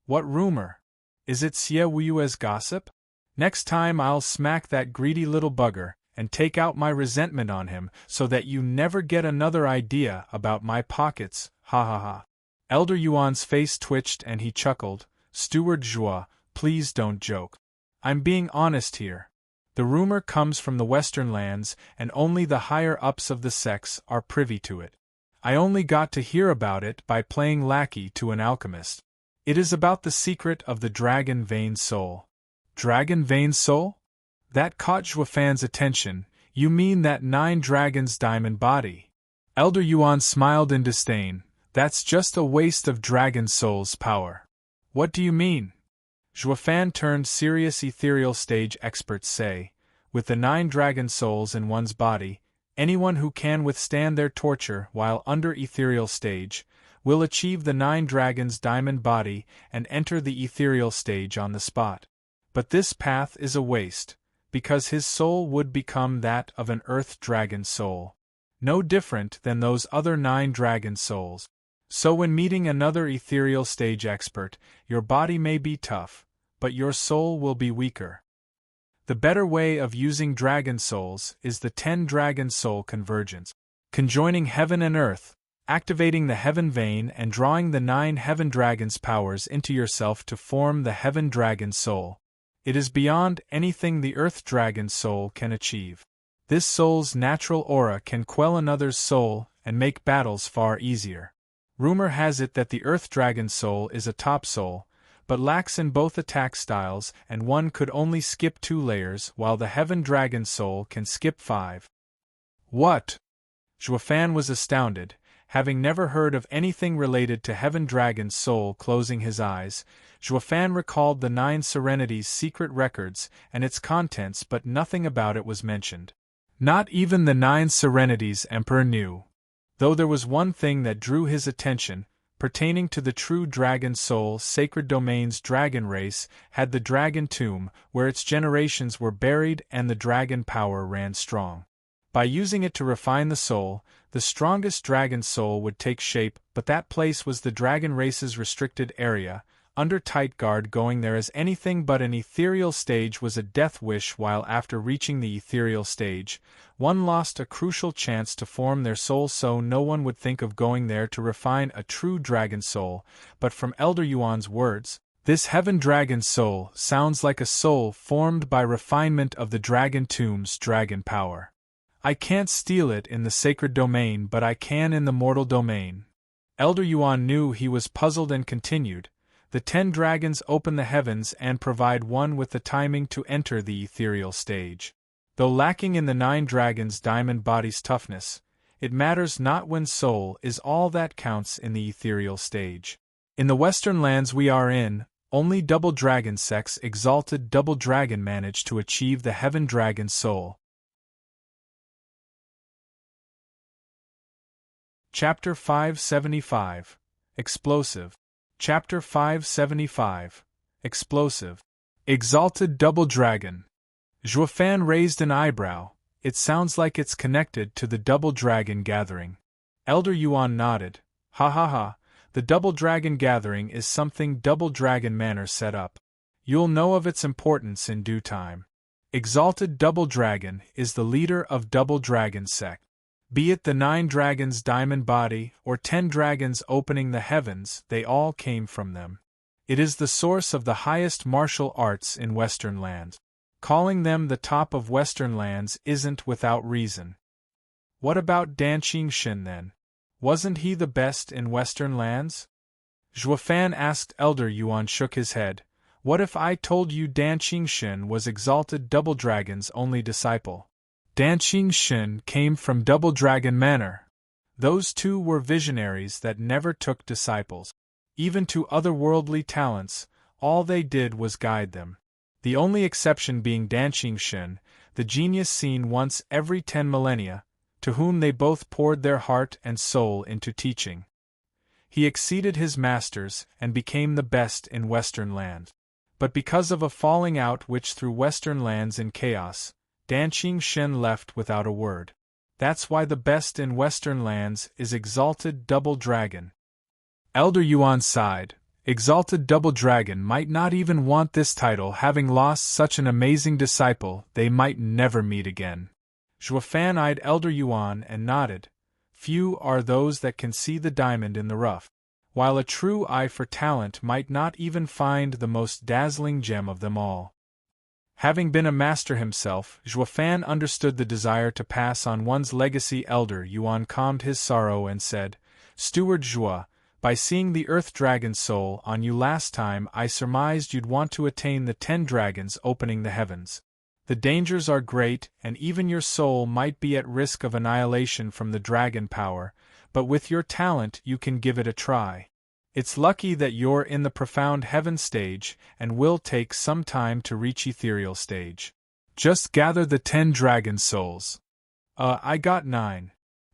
Speaker 1: What rumor? Is it Xiaoyue's gossip? Next time I'll smack that greedy little bugger, and take out my resentment on him so that you never get another idea about my pockets, ha ha ha. Elder Yuan's face twitched and he chuckled. Steward Zhuo, please don't joke. I'm being honest here. The rumor comes from the Western lands, and only the higher-ups of the sects are privy to it. I only got to hear about it by playing lackey to an alchemist. It is about the secret of the dragon vein soul. Dragon vein soul? That caught Zhuofan's attention. You mean that 9 dragons' diamond body? Elder Yuan smiled in disdain. That's just a waste of dragon soul's power. What do you mean? Zhuofan turned serious. Ethereal stage experts say, with the 9 dragon souls in one's body, anyone who can withstand their torture while under ethereal stage will achieve the 9 dragons' diamond body and enter the ethereal stage on the spot. But this path is a waste, because his soul would become that of an earth dragon soul. No different than those other 9 dragon souls. So when meeting another ethereal stage expert, your body may be tough, but your soul will be weaker. The better way of using dragon souls is the 10 dragon soul convergence, conjoining heaven and earth, activating the heaven vein and drawing the 9 heaven dragons' powers into yourself to form the heaven dragon soul. It is beyond anything the earth dragon soul can achieve. This soul's natural aura can quell another's soul and make battles far easier. Rumor has it that the earth dragon soul is a top soul, but lacks in both attack styles, and one could only skip 2 layers while the heaven dragon soul can skip 5. What? Zhuofan was astounded, having never heard of anything related to heaven dragon's soul. Closing his eyes, Zhuofan recalled the 9 Serenities' secret records and its contents, but nothing about it was mentioned. Not even the 9 Serenities Emperor knew. Though there was one thing that drew his attention, pertaining to the true dragon soul. Sacred Domain's dragon race had the dragon tomb, where its generations were buried and the dragon power ran strong. By using it to refine the soul, the strongest dragon soul would take shape, but that place was the dragon race's restricted area, under tight guard. Going there as anything but an ethereal stage was a death wish. While after reaching the ethereal stage, one lost a crucial chance to form their soul, so no one would think of going there to refine a true dragon soul. But from Elder Yuan's words, this heaven dragon soul sounds like a soul formed by refinement of the dragon tomb's dragon power. I can't steal it in the sacred domain, but I can in the mortal domain. Elder Yuan knew he was puzzled and continued. The 10 dragons open the heavens and provide one with the timing to enter the ethereal stage. Though lacking in the 9 dragons' diamond body's toughness, it matters not when soul is all that counts in the ethereal stage. In the western lands we are in, Only Double Dragon Sect's exalted Double Dragon managed to achieve the Heaven Dragon Soul. Chapter 575. Explosive. Chapter 575. Explosive. Exalted Double Dragon. Zhuofan raised an eyebrow. It sounds like it's connected to the Double Dragon Gathering. Elder Yuan nodded. Ha ha ha, the Double Dragon Gathering is something Double Dragon Manor set up. You'll know of its importance in due time. Exalted Double Dragon is the leader of Double Dragon Sect. Be it the 9 dragons' diamond body or 10 dragons opening the heavens, they all came from them. It is the source of the highest martial arts in Western lands. Calling them the top of Western lands isn't without reason. What about Danqing Shin then? Wasn't he the best in Western lands? Zhuofan asked. Elder Yuan shook his head. What if I told you Danqing Shin was Exalted Double Dragon's only disciple? Danqing Shin came from Double Dragon Manor. Those two were visionaries that never took disciples. Even to otherworldly talents, all they did was guide them. The only exception being Danqing Shin, the genius seen once every 10 millennia, to whom they both poured their heart and soul into teaching. He exceeded his masters and became the best in Western lands. But because of a falling out which threw Western lands in chaos, Danqing Shin left without a word. That's why the best in Western lands is Exalted Double Dragon. Elder Yuan sighed. Exalted Double Dragon might not even want this title, having lost such an amazing disciple. They might never meet again. Zhuofan eyed Elder Yuan and nodded. Few are those that can see the diamond in the rough, while a true eye for talent might not even find the most dazzling gem of them all. Having been a master himself, Zhuofan understood the desire to pass on one's legacy. Elder Yuan calmed his sorrow and said, Steward Zhuo, by seeing the Earth Dragon Soul on you last time, I surmised you'd want to attain the 10 dragons opening the heavens. The dangers are great, and even your soul might be at risk of annihilation from the dragon power, but with your talent you can give it a try. It's lucky that you're in the profound heaven stage, and will take some time to reach ethereal stage. Just gather the 10 dragon souls. I got 9.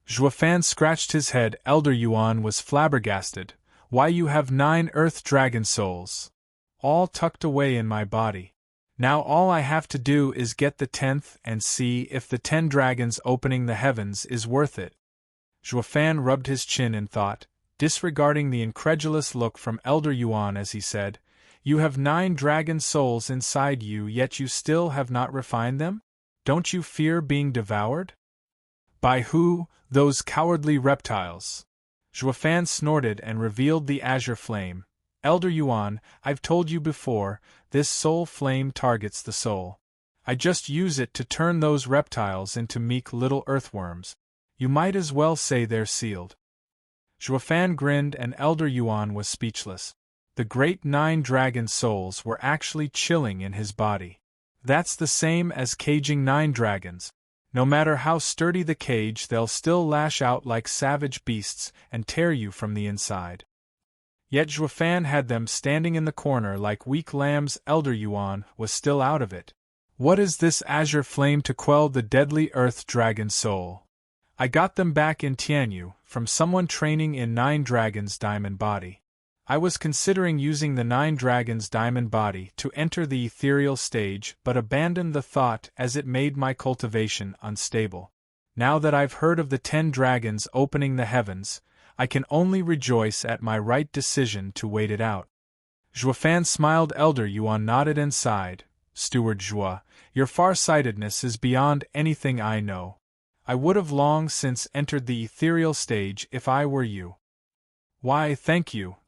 Speaker 1: Zhuofan scratched his head. Elder Yuan was flabbergasted. Why, you have 9 earth dragon souls. All tucked away in my body. Now all I have to do is get the 10th and see if the 10 dragons opening the heavens is worth it. Zhuofan rubbed his chin in thought, disregarding the incredulous look from Elder Yuan as he said, You have 9 dragon souls inside you, yet you still have not refined them? Don't you fear being devoured? By who? Those cowardly reptiles. Zhuofan snorted and revealed the azure flame. Elder Yuan, I've told you before, this soul flame targets the soul. I just use it to turn those reptiles into meek little earthworms. You might as well say they're sealed. Zhuofan grinned and Elder Yuan was speechless. The great 9 dragon souls were actually chilling in his body. That's the same as caging 9 dragons. No matter how sturdy the cage, they'll still lash out like savage beasts and tear you from the inside. Yet Zhuofan had them standing in the corner like weak lambs. Elder Yuan was still out of it. What is this azure flame to quell the deadly earth dragon soul? I got them back in Tianyu, from someone training in 9 dragons' diamond body. I was considering using the 9 dragons' diamond body to enter the ethereal stage, but abandoned the thought as it made my cultivation unstable. Now that I've heard of the 10 dragons opening the heavens, I can only rejoice at my right decision to wait it out. Zhuofan smiled. Elder Yuan nodded and sighed. Steward Zhuo, your far-sightedness is beyond anything I know. I would have long since entered the ethereal stage if I were you. Why, thank you.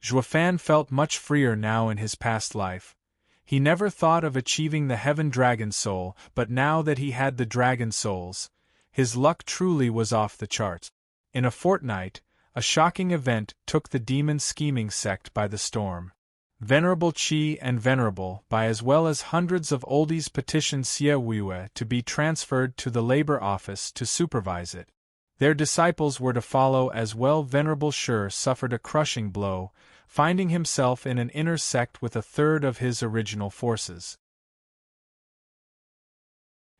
Speaker 1: Zhuofan felt much freer now in his past life. He never thought of achieving the Heaven Dragon Soul, but now that he had the Dragon Souls, his luck truly was off the charts. In a fortnight, a shocking event took the demon scheming sect by the storm. Venerable Qi and Venerable Bai as well as hundreds of oldies petitioned Xie Weiwei to be transferred to the labor office to supervise it. Their disciples were to follow as well. Venerable Shi suffered a crushing blow, finding himself in an inner sect with a third of his original forces.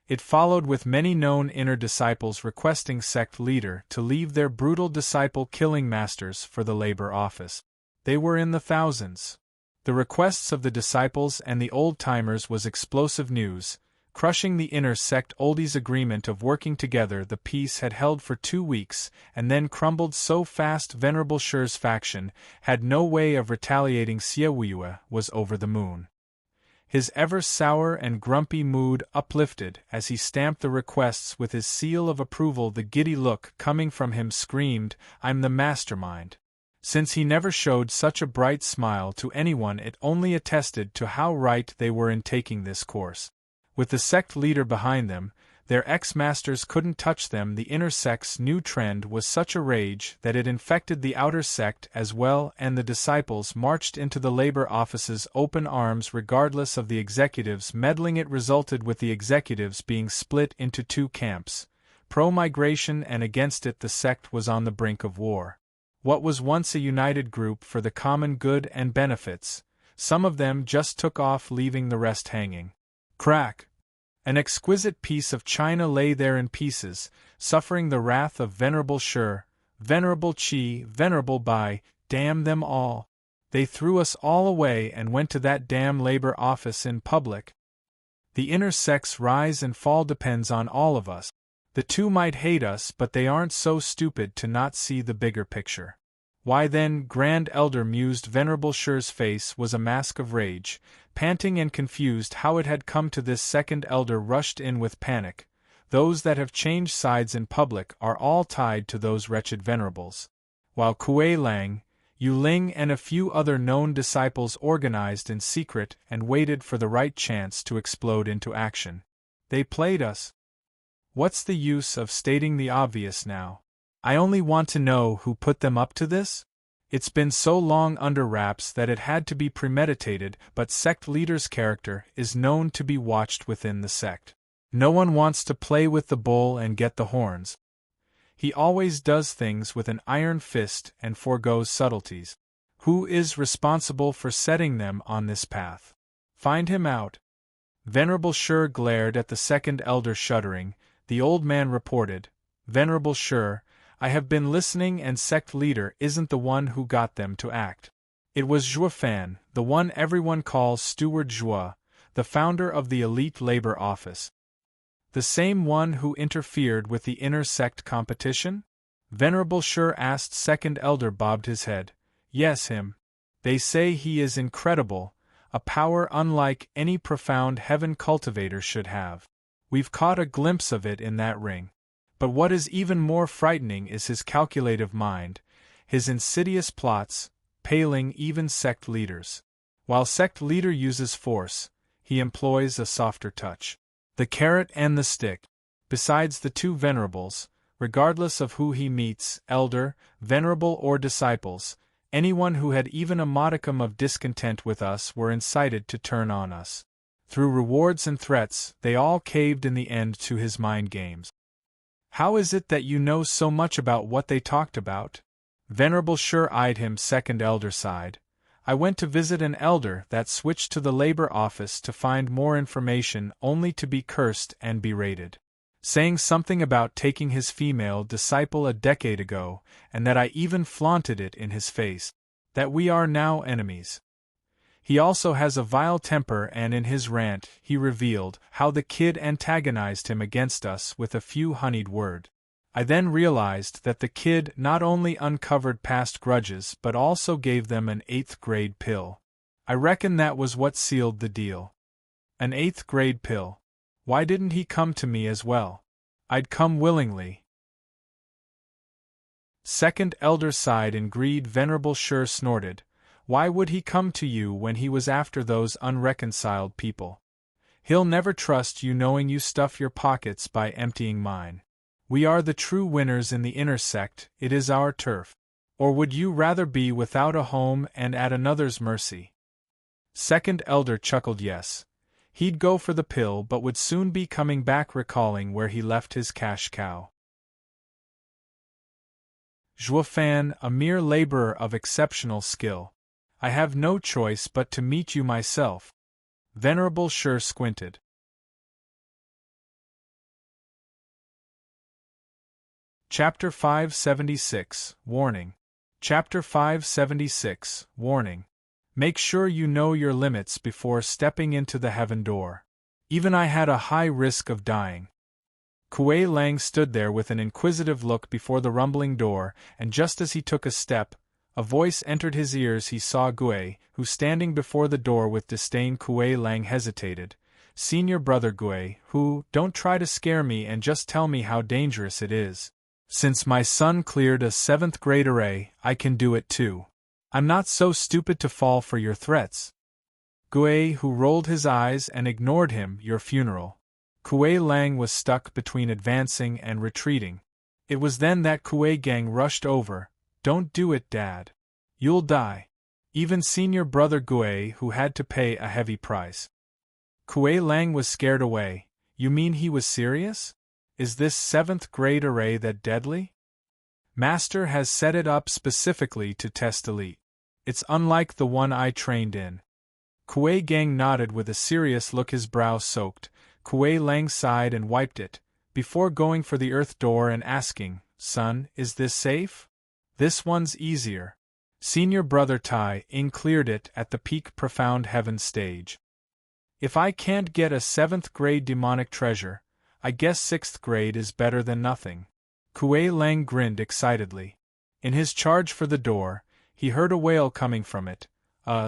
Speaker 1: It followed with many known inner disciples requesting sect leader to leave their brutal disciple-killing masters for the labor office. They were in the thousands. The requests of the disciples and the old-timers was explosive news, crushing the inner sect oldies' agreement of working together. The peace had held for 2 weeks, and then crumbled so fast Venerable Shi's faction had no way of retaliating. Siewuya was over the moon. His ever sour and grumpy mood uplifted as he stamped the requests with his seal of approval. The giddy look coming from him screamed, "I'm the mastermind." Since he never showed such a bright smile to anyone, it only attested to how right they were in taking this course. With the sect leader behind them, their ex-masters couldn't touch them. The inner sect's new trend was such a rage that it infected the outer sect as well, and the disciples marched into the labor office's open arms regardless of the executives meddling. It resulted with the executives being split into 2 camps, pro-migration and against it. The sect was on the brink of war. What was once a united group for the common good and benefits, some of them just took off, leaving the rest hanging. Crack! An exquisite piece of china lay there in pieces, suffering the wrath of Venerable Shi, Venerable Qi, Venerable Bai. Damn them all! They threw us all away and went to that damn labor office in public. The inner sect's rise and fall depends on all of us. The 2 might hate us, but they aren't so stupid to not see the bigger picture. Why then, Grand Elder mused. Venerable Shi's face was a mask of rage, panting and confused how it had come to this. Second Elder rushed in with panic. Those that have changed sides in public are all tied to those wretched venerables. While Kuei Lang, Yu Ling and a few other known disciples organized in secret and waited for the right chance to explode into action. They played us. What's the use of stating the obvious now? I only want to know who put them up to this? It's been so long under wraps that it had to be premeditated, but sect leader's character is known to be watched within the sect. No one wants to play with the bull and get the horns. He always does things with an iron fist and forgoes subtleties. Who is responsible for setting them on this path? Find him out. Venerable Shi glared at the second elder, shuddering. The old man reported, "Venerable Shi, I have been listening, and sect leader isn't the one who got them to act. It was Zhuofan, the one everyone calls Steward Zhua, the founder of the elite labor office. The same one who interfered with the inner sect competition?" Venerable Shi asked. Second elder bobbed his head. "Yes, him. They say he is incredible, a power unlike any profound heaven cultivator should have. We've caught a glimpse of it in that ring. But what is even more frightening is his calculative mind, his insidious plots, paling even sect leaders. While sect leader uses force, he employs a softer touch. The carrot and the stick. Besides the 2 venerables, regardless of who he meets, elder, venerable or disciples, anyone who had even a modicum of discontent with us were incited to turn on us. Through rewards and threats, they all caved in the end to his mind games. How is it that you know so much about what they talked about? Venerable Shi eyed him. Second elder sighed. I went to visit an elder that switched to the labor office to find more information, only to be cursed and berated. Saying something about taking his female disciple a decade ago, and that I even flaunted it in his face. That we are now enemies. He also has a vile temper, and in his rant he revealed how the kid antagonized him against us with a few honeyed words. I then realized that the kid not only uncovered past grudges but also gave them an 8th grade pill. I reckon that was what sealed the deal. An 8th grade pill. Why didn't he come to me as well? I'd come willingly. Second elder sighed in greed. Venerable Shi snorted. Why would he come to you when he was after those unreconciled people? He'll never trust you, knowing you stuff your pockets by emptying mine. We are the true winners in the inner sect, it is our turf. Or would you rather be without a home and at another's mercy? Second elder chuckled. Yes. He'd go for the pill but would soon be coming back, recalling where he left his cash cow. Zhuofan, a mere laborer of exceptional skill. I have no choice but to meet you myself. Venerable sure squinted. Chapter 576, Warning. Chapter 576, Warning. Make sure you know your limits before stepping into the heaven door. Even I had a high risk of dying. Kuei Lang stood there with an inquisitive look before the rumbling door, and just as he took a step, a voice entered his ears. He saw Guei, who standing before the door with disdain. Kuei Lang hesitated. Senior brother Guei, who, don't try to scare me and just tell me how dangerous it is. Since my son cleared a 7th grade array, I can do it too. I'm not so stupid to fall for your threats. Guei, who rolled his eyes and ignored him. Your funeral. Kuei Lang was stuck between advancing and retreating. It was then that Kuei Gang rushed over. Don't do it, Dad. You'll die. Even senior brother Guei, who had to pay a heavy price. Kuei Lang was scared away. You mean he was serious? Is this 7th grade array that deadly? Master has set it up specifically to test elite. It's unlike the one I trained in. Kuei Gang nodded with a serious look, his brow soaked. Kuei Lang sighed and wiped it, before going for the earth door and asking, Son, is this safe? This one's easier. Senior brother Tai Ing cleared it at the peak profound heaven stage. If I can't get a 7th grade demonic treasure, I guess 6th grade is better than nothing. Kuei Lang grinned excitedly. In his charge for the door, he heard a wail coming from it.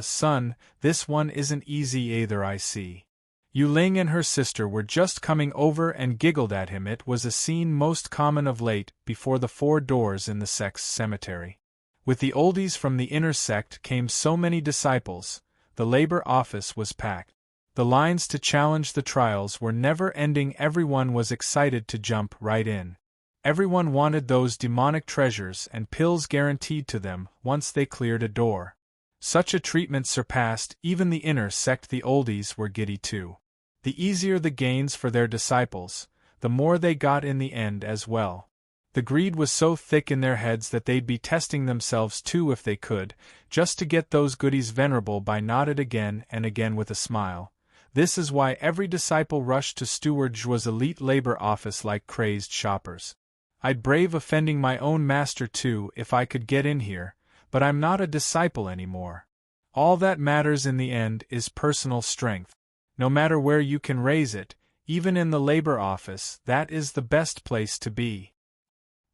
Speaker 1: Son, this one isn't easy either, I see. Yu Ling and her sister were just coming over and giggled at him. It was a scene most common of late before the 4 doors in the sect's cemetery. With the oldies from the inner sect came so many disciples, the labor office was packed. The lines to challenge the trials were never ending. Everyone was excited to jump right in. Everyone wanted those demonic treasures and pills guaranteed to them once they cleared a door. Such a treatment surpassed even the inner sect. The oldies were giddy too. The easier the gains for their disciples, the more they got in the end as well. The greed was so thick in their heads that they'd be testing themselves too if they could, just to get those goodies. Venerable Bai nodded again and again with a smile. This is why every disciple rushed to Steward Zhua's elite labor office like crazed shoppers. I'd brave offending my own master too if I could get in here, but I'm not a disciple anymore. All that matters in the end is personal strength. No matter where you can raise it, even in the labor office, that is the best place to be.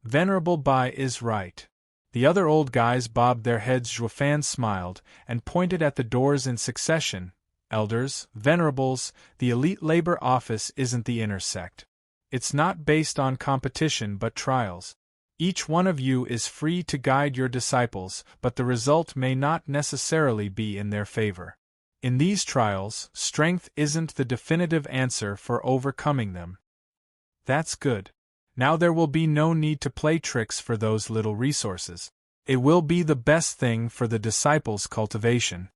Speaker 1: Venerable Bai is right. The other old guys bobbed their heads. Zhuofan smiled and pointed at the doors in succession. Elders, venerables, the elite labor office isn't the inner sect. It's not based on competition but trials. Each one of you is free to guide your disciples, but the result may not necessarily be in their favor. In these trials, strength isn't the definitive answer for overcoming them. That's good. Now there will be no need to play tricks for those little resources. It will be the best thing for the disciples' cultivation.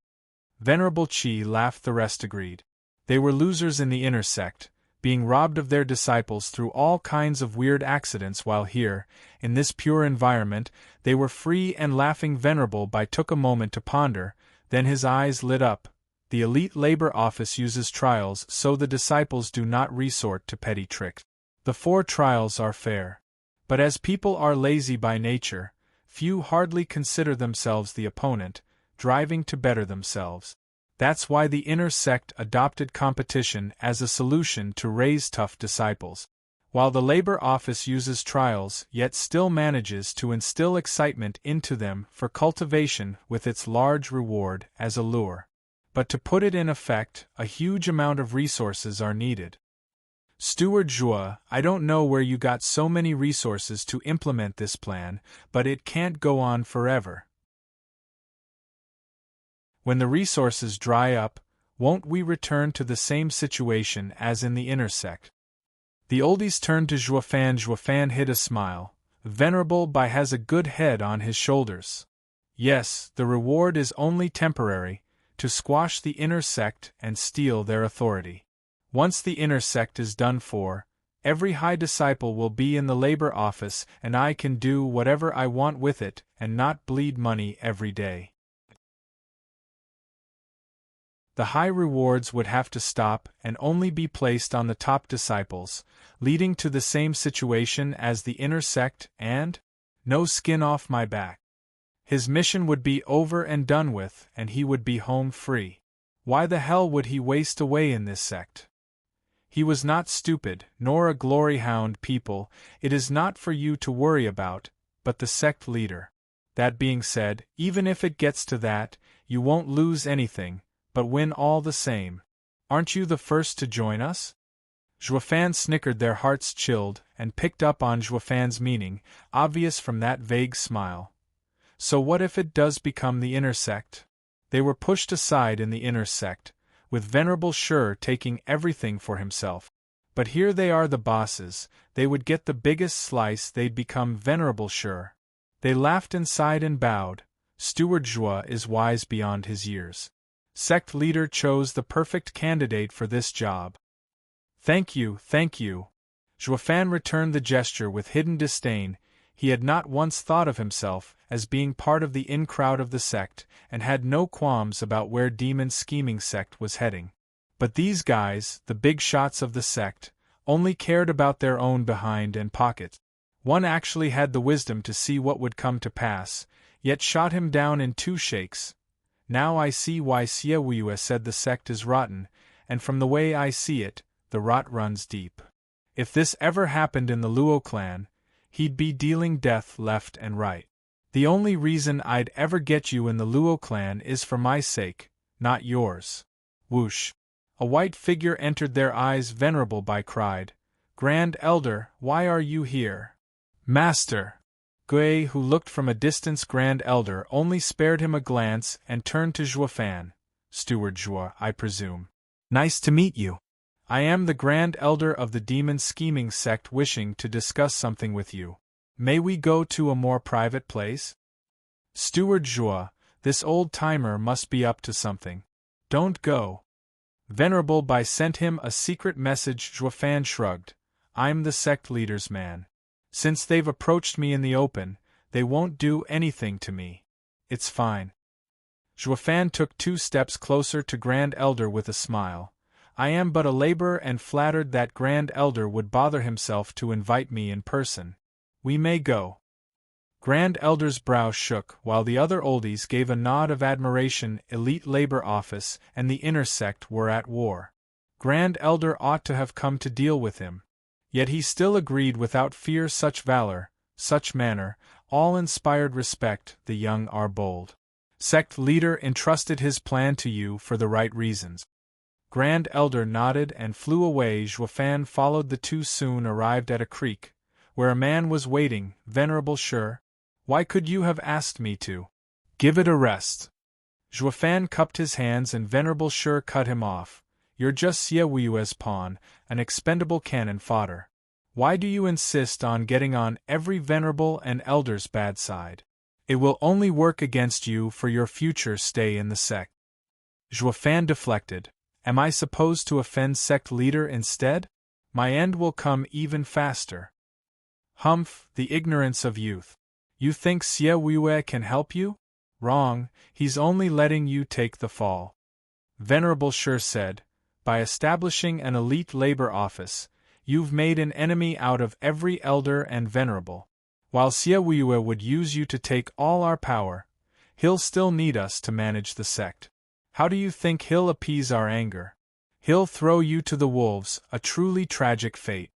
Speaker 1: Venerable Qi laughed. The rest agreed. They were losers in the inner sect, being robbed of their disciples through all kinds of weird accidents, while here, in this pure environment, they were free and laughing. Venerable Bai took a moment to ponder, then his eyes lit up. The elite labor office uses trials so the disciples do not resort to petty tricks. The 4 trials are fair. But as people are lazy by nature, few hardly consider themselves the opponent, driving to better themselves. That's why the inner sect adopted competition as a solution to raise tough disciples. While the labor office uses trials, yet still manages to instill excitement into them for cultivation with its large reward as a lure. But to put it in effect, a huge amount of resources are needed. Steward Zhua, I don't know where you got so many resources to implement this plan, but it can't go on forever. When the resources dry up, won't we return to the same situation as in the inner sect? The oldies turned to Zhuofan. Zhuofan hid a smile. Venerable Bai has a good head on his shoulders. Yes, the reward is only temporary, to squash the inner sect and steal their authority. Once the inner sect is done for, every high disciple will be in the labor office and I can do whatever I want with it and not bleed money every day. The high rewards would have to stop and only be placed on the top disciples, leading to the same situation as the inner sect and no skin off my back. His mission would be over and done with, and he would be home free. Why the hell would he waste away in this sect? He was not stupid, nor a glory hound. People, it is not for you to worry about, but the sect leader. That being said, even if it gets to that, you won't lose anything, but win all the same. Aren't you the first to join us? Zhuofan snickered. Their hearts chilled, and picked up on Zhuofan's meaning, obvious from that vague smile. So what if it does become the inner sect? They were pushed aside in the inner sect, with Venerable Shur taking everything for himself. But here they are, the bosses, they would get the biggest slice. They'd become Venerable Shur. They laughed inside and bowed. Steward Zhua is wise beyond his years. Sect leader chose the perfect candidate for this job. Thank you, thank you. Zhuofan returned the gesture with hidden disdain. He had not once thought of himself as being part of the in-crowd of the sect, and had no qualms about where Demon Scheming Sect was heading. But these guys, the big shots of the sect, only cared about their own behind and pocket. One actually had the wisdom to see what would come to pass, yet shot him down in 2 shakes. Now I see why Siewuyue said the sect is rotten, and from the way I see it, the rot runs deep. If this ever happened in the Luo clan, he'd be dealing death left and right. The only reason I'd ever get you in the Luo clan is for my sake, not yours. Whoosh. A white figure entered their eyes. Venerable Bai cried, Grand Elder, why are you here? Master! Gui, who looked from a distance, Grand Elder, only spared him a glance and turned to Zhuofan. Steward Zhua, I presume. Nice to meet you. I am the Grand Elder of the Demon Scheming Sect, wishing to discuss something with you. May we go to a more private place? Steward Zhua, this old-timer must be up to something. Don't go. Venerable Bai sent him a secret message. Zhuofan shrugged. I'm the sect leader's man. Since they've approached me in the open, they won't do anything to me. It's fine. Zhuofan took 2 steps closer to Grand Elder with a smile. I am but a laborer, and flattered that Grand Elder would bother himself to invite me in person. We may go. Grand Elder's brow shook, while the other oldies gave a nod of admiration. Elite Labor Office and the Inner Sect were at war. Grand Elder ought to have come to deal with him. Yet he still agreed without fear. Such valor, such manner, all inspired respect. The young are bold. Sect leader entrusted his plan to you for the right reasons. Grand Elder nodded and flew away. Zhuofan followed the 2. Soon arrived at a creek, where a man was waiting. Venerable Shur, why could you have asked me to? Give it a rest. Zhuofan cupped his hands and Venerable Shur cut him off. You're just Siewuyue's pawn, an expendable cannon fodder. Why do you insist on getting on every Venerable and Elder's bad side? It will only work against you for your future stay in the sect. Zhuofan deflected. Am I supposed to offend sect leader instead? My end will come even faster. Humph, the ignorance of youth. You think Siewuyue can help you? Wrong, he's only letting you take the fall. Venerable Shur said, by establishing an elite labor office, you've made an enemy out of every elder and venerable. While Siewuyue would use you to take all our power, he'll still need us to manage the sect. How do you think he'll appease our anger? He'll throw you to the wolves, a truly tragic fate.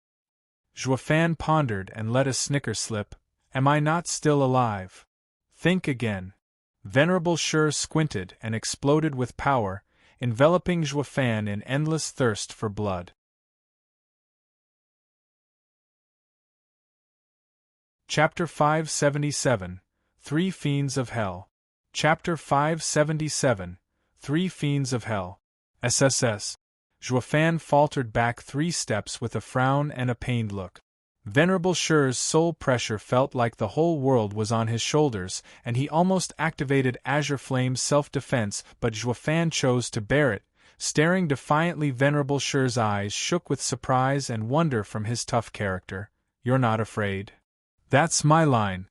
Speaker 1: Zhuofan pondered and let a snicker slip. Am I not still alive? Think again. Venerable Shur squinted and exploded with power, enveloping Zhuofan in endless thirst for blood. Chapter 577, 3 Fiends of Hell. Chapter 577, 3 Fiends of Hell. SSS. Zhuofan faltered back 3 steps with a frown and a pained look. Venerable Shur's soul pressure felt like the whole world was on his shoulders, and he almost activated Azure Flame's self-defense, but Zhuofan chose to bear it, staring defiantly. Venerable Shur's eyes shook with surprise and wonder from his tough character. You're not afraid? That's my line.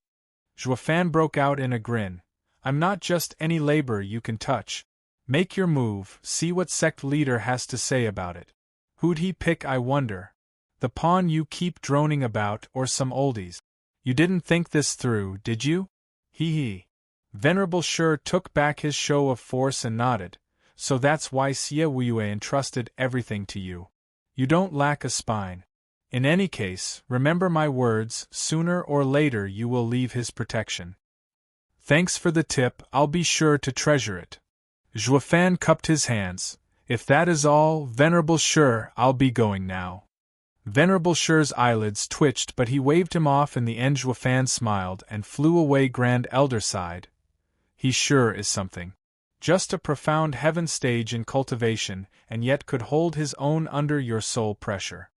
Speaker 1: Zhuofan broke out in a grin. I'm not just any labor you can touch. Make your move, see what sect leader has to say about it. Who'd he pick, I wonder? The pawn you keep droning about, or some oldies? You didn't think this through, did you? Hee. Venerable Shur took back his show of force and nodded. So that's why Xie Wuyue entrusted everything to you. You don't lack a spine. In any case, remember my words, sooner or later you will leave his protection. Thanks for the tip, I'll be sure to treasure it. Zhuofan cupped his hands. If that is all, Venerable Shur, I'll be going now. Venerable Shur's eyelids twitched, but he waved him off. In the end Zhuofan smiled and flew away. Grand Elder sighed. He sure is something. Just a profound heaven stage in cultivation, and yet could hold his own under your soul pressure.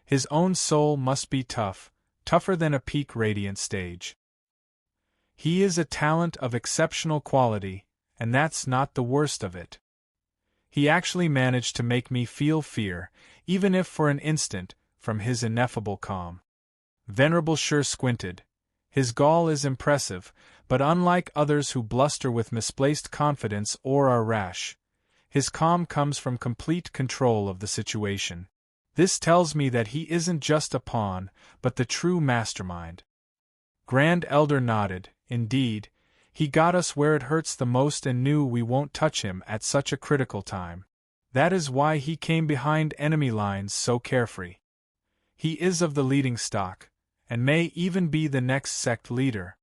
Speaker 1: His own soul must be tough, tougher than a peak radiant stage. He is a talent of exceptional quality, and that's not the worst of it. He actually managed to make me feel fear, even if for an instant, from his ineffable calm. Venerable Shur squinted. His gall is impressive, but unlike others who bluster with misplaced confidence or are rash, his calm comes from complete control of the situation. This tells me that he isn't just a pawn, but the true mastermind. Grand Elder nodded. Indeed, he got us where it hurts the most and knew we won't touch him at such a critical time. That is why he came behind enemy lines so carefree. He is of the leading stock, and may even be the next sect leader.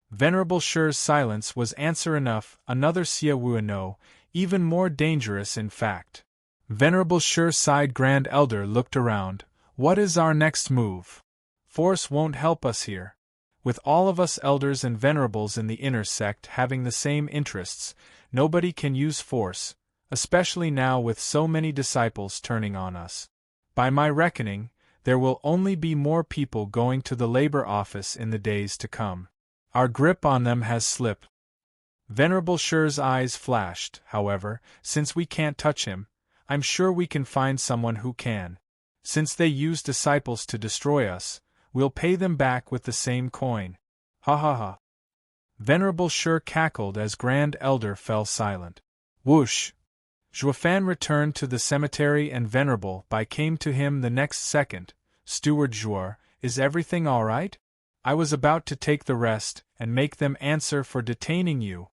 Speaker 1: Venerable Shur's silence was answer enough. Another Xie Wu no, even more dangerous in fact. Venerable Shur sighed. Grand Elder looked around. What is our next move? Force won't help us here. With all of us elders and venerables in the inner sect having the same interests, nobody can use force, especially now with so many disciples turning on us. By my reckoning, there will only be more people going to the labor office in the days to come. Our grip on them has slipped. Venerable Shur's eyes flashed. However, since we can't touch him, I'm sure we can find someone who can. Since they use disciples to destroy us, we'll pay them back with the same coin. Ha ha ha. Venerable Shur cackled as Grand Elder fell silent. Whoosh! Zhuofan returned to the cemetery and Venerable Bai came to him the next second. Steward Zhuor, is everything all right? I was about to take the rest and make them answer for detaining you.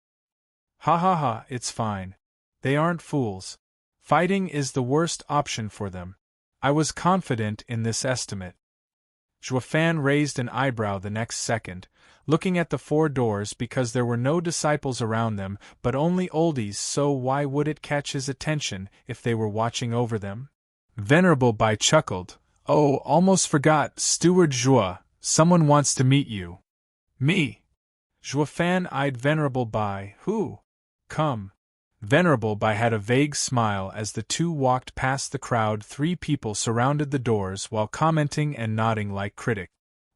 Speaker 1: Ha ha ha, it's fine. They aren't fools. Fighting is the worst option for them. I was confident in this estimate. Zhuofan raised an eyebrow the next second, looking at the four doors because there were no disciples around them, but only oldies, so why would it catch his attention if they were watching over them? Venerable Bai chuckled. Oh, almost forgot, Steward Zhuo, someone wants to meet you. Me? Zhuofan eyed Venerable Bai. Who? Come. Venerable Bai had a vague smile as the two walked past the crowd. 3 people surrounded the doors while commenting and nodding like critics.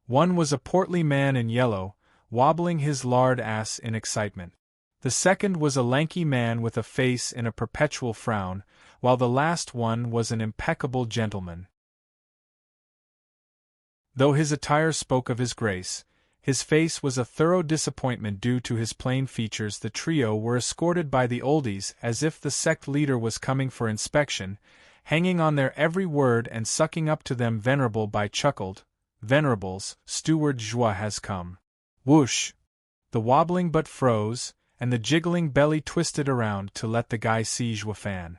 Speaker 1: One was a portly man in yellow, wobbling his lard ass in excitement. The second was a lanky man with a face in a perpetual frown, while the last one was an impeccable gentleman. Though his attire spoke of his grace, his face was a thorough disappointment due to his plain features. The trio were escorted by the oldies as if the sect leader was coming for inspection, hanging on their every word and sucking up to them. Venerable Bai chuckled. Venerables, Steward Zhuo has come. Whoosh! The wobbling butt froze, and the jiggling belly twisted around to let the guy see Zhuofan.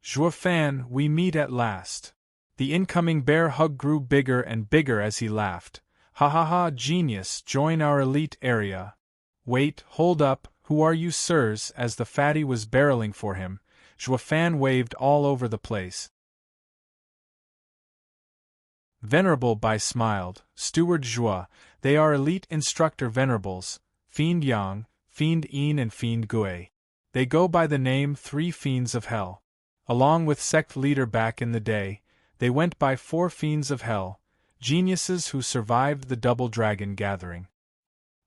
Speaker 1: Zhuofan, we meet at last. The incoming bear hug grew bigger and bigger as he laughed. Ha ha ha, genius, join our elite area. Wait, hold up, who are you sirs? As the fatty was barreling for him, Zhuofan waved all over the place. Venerable Bai smiled. Steward Zhuo, they are elite instructor venerables, Fiend Yang, Fiend Yin and Fiend Gui. They go by the name 3 Fiends of Hell. Along with sect leader back in the day, they went by 4 Fiends of Hell, geniuses who survived the Double Dragon gathering.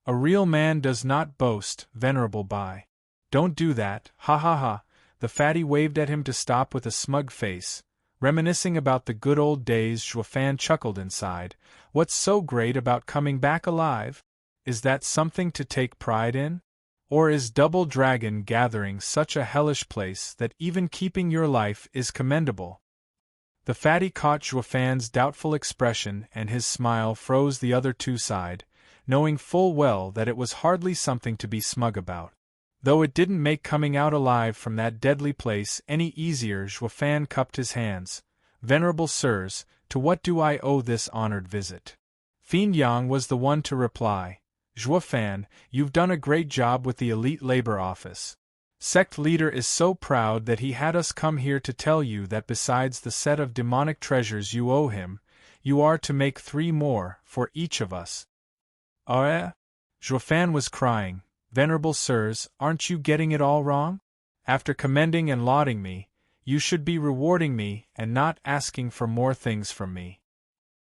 Speaker 1: A real man does not boast, Venerable Bai. Don't do that, ha ha ha. The fatty waved at him to stop with a smug face, reminiscing about the good old days. Zhuofan chuckled inside. What's so great about coming back alive? Is that something to take pride in? Or is Double Dragon Gathering such a hellish place that even keeping your life is commendable? The fatty caught Juofan's doubtful expression and his smile froze the other two side, knowing full well that it was hardly something to be smug about. Though it didn't make coming out alive from that deadly place any easier, Juofan cupped his hands. Venerable sirs, to what do I owe this honored visit? Fiend Yang was the one to reply. Juofan, you've done a great job with the Elite Labor Office. Sect leader is so proud that he had us come here to tell you that besides the set of demonic treasures you owe him, you are to make 3 more, for each of us. Juofan was crying. Venerable sirs, aren't you getting it all wrong? After commending and lauding me, you should be rewarding me and not asking for more things from me.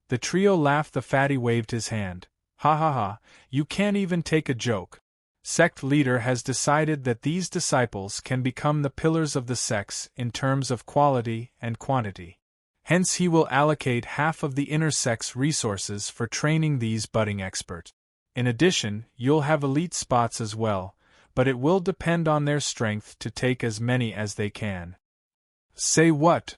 Speaker 1: The trio laughed. The fatty waved his hand. Ha ha ha, you can't even take a joke. Sect leader has decided that these disciples can become the pillars of the sects in terms of quality and quantity. Hence he will allocate half of the inner sect's resources for training these budding experts. In addition, you'll have elite spots as well, but it will depend on their strength to take as many as they can. Say what?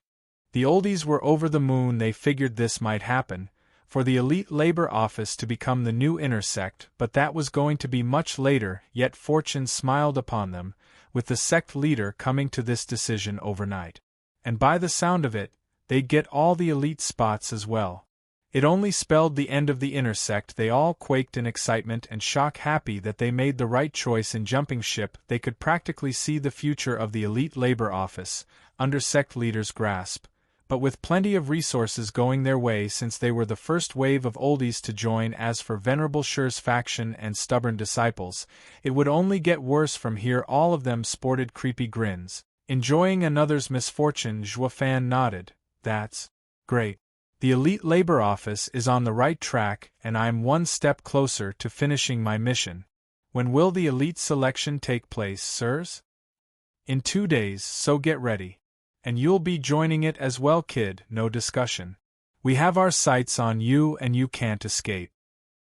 Speaker 1: The oldies were over the moon. They figured this might happen, for the Elite Labor Office to become the new inner sect, but that was going to be much later. Yet fortune smiled upon them, with the sect leader coming to this decision overnight. And by the sound of it, they'd get all the elite spots as well. It only spelled the end of the inner sect. They all quaked in excitement and shock, happy that they made the right choice in jumping ship. They could practically see the future of the Elite Labor Office, under sect leader's grasp, but with plenty of resources going their way since they were the first wave of oldies to join. As for Venerable Shur's faction and stubborn disciples, it would only get worse from here. All of them sported creepy grins. Enjoying another's misfortune, Juofan nodded. That's great. The Elite Labor Office is on the right track, and I'm one step closer to finishing my mission. When will the elite selection take place, sirs? In 2 days, so get ready. And you'll be joining it as well, kid, no discussion. We have our sights on you and you can't escape.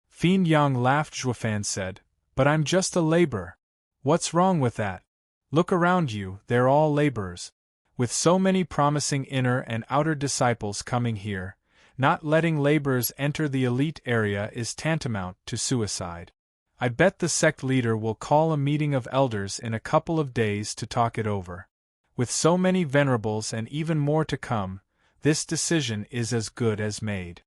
Speaker 1: Fiend Yang laughed. Juofan said, but I'm just a laborer. What's wrong with that? Look around you, they're all laborers. With so many promising inner and outer disciples coming here, not letting laborers enter the elite area is tantamount to suicide. I bet the sect leader will call a meeting of elders in a couple of days to talk it over. With so many venerables and even more to come, this decision is as good as made.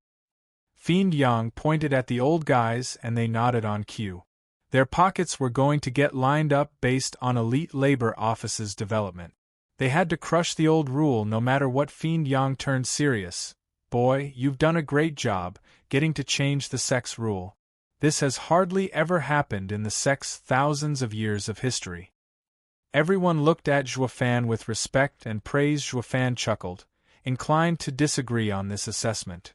Speaker 1: Fiend Yang pointed at the old guys and they nodded on cue. Their pockets were going to get lined up based on Elite Labor Office's development. They had to crush the old rule no matter what. Fiend Yang turned serious. Boy, you've done a great job, getting to change the sect's rule. This has hardly ever happened in the sect's thousands of years of history. Everyone looked at Juofan with respect and praise. Juofan chuckled, inclined to disagree on this assessment.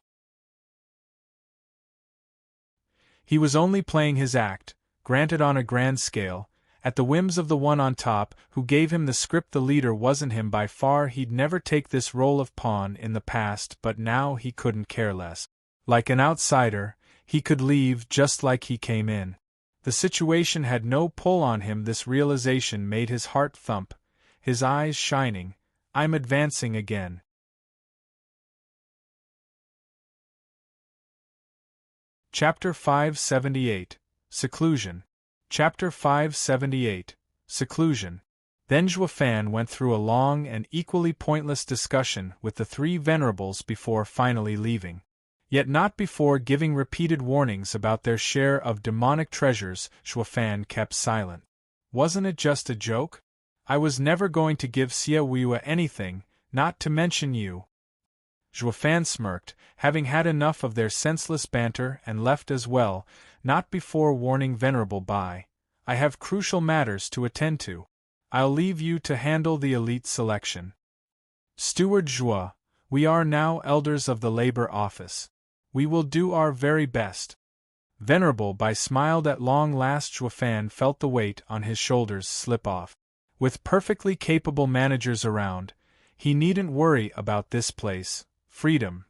Speaker 1: He was only playing his act, granted on a grand scale, at the whims of the one on top, who gave him the script. The leader wasn't him by far. He'd never take this role of pawn in the past, but now he couldn't care less. Like an outsider, he could leave just like he came in. The situation had no pull on him. This realization made his heart thump, his eyes shining. I'm advancing again. Chapter 578, Seclusion. Chapter 578, Seclusion. Then Juofan went through a long and equally pointless discussion with the 3 venerables before finally leaving. Yet not before giving repeated warnings about their share of demonic treasures. Juofan kept silent. Wasn't it just a joke? I was never going to give Siawiwa anything, not to mention you. Juofan smirked, having had enough of their senseless banter, and left as well, not before warning Venerable Bai. I have crucial matters to attend to. I'll leave you to handle the elite selection. Steward Zhua, we are now elders of the Labor Office. We will do our very best. Venerable Bai smiled. At long last Juofan felt the weight on his shoulders slip off. With perfectly capable managers around, he needn't worry about this place. Freedom.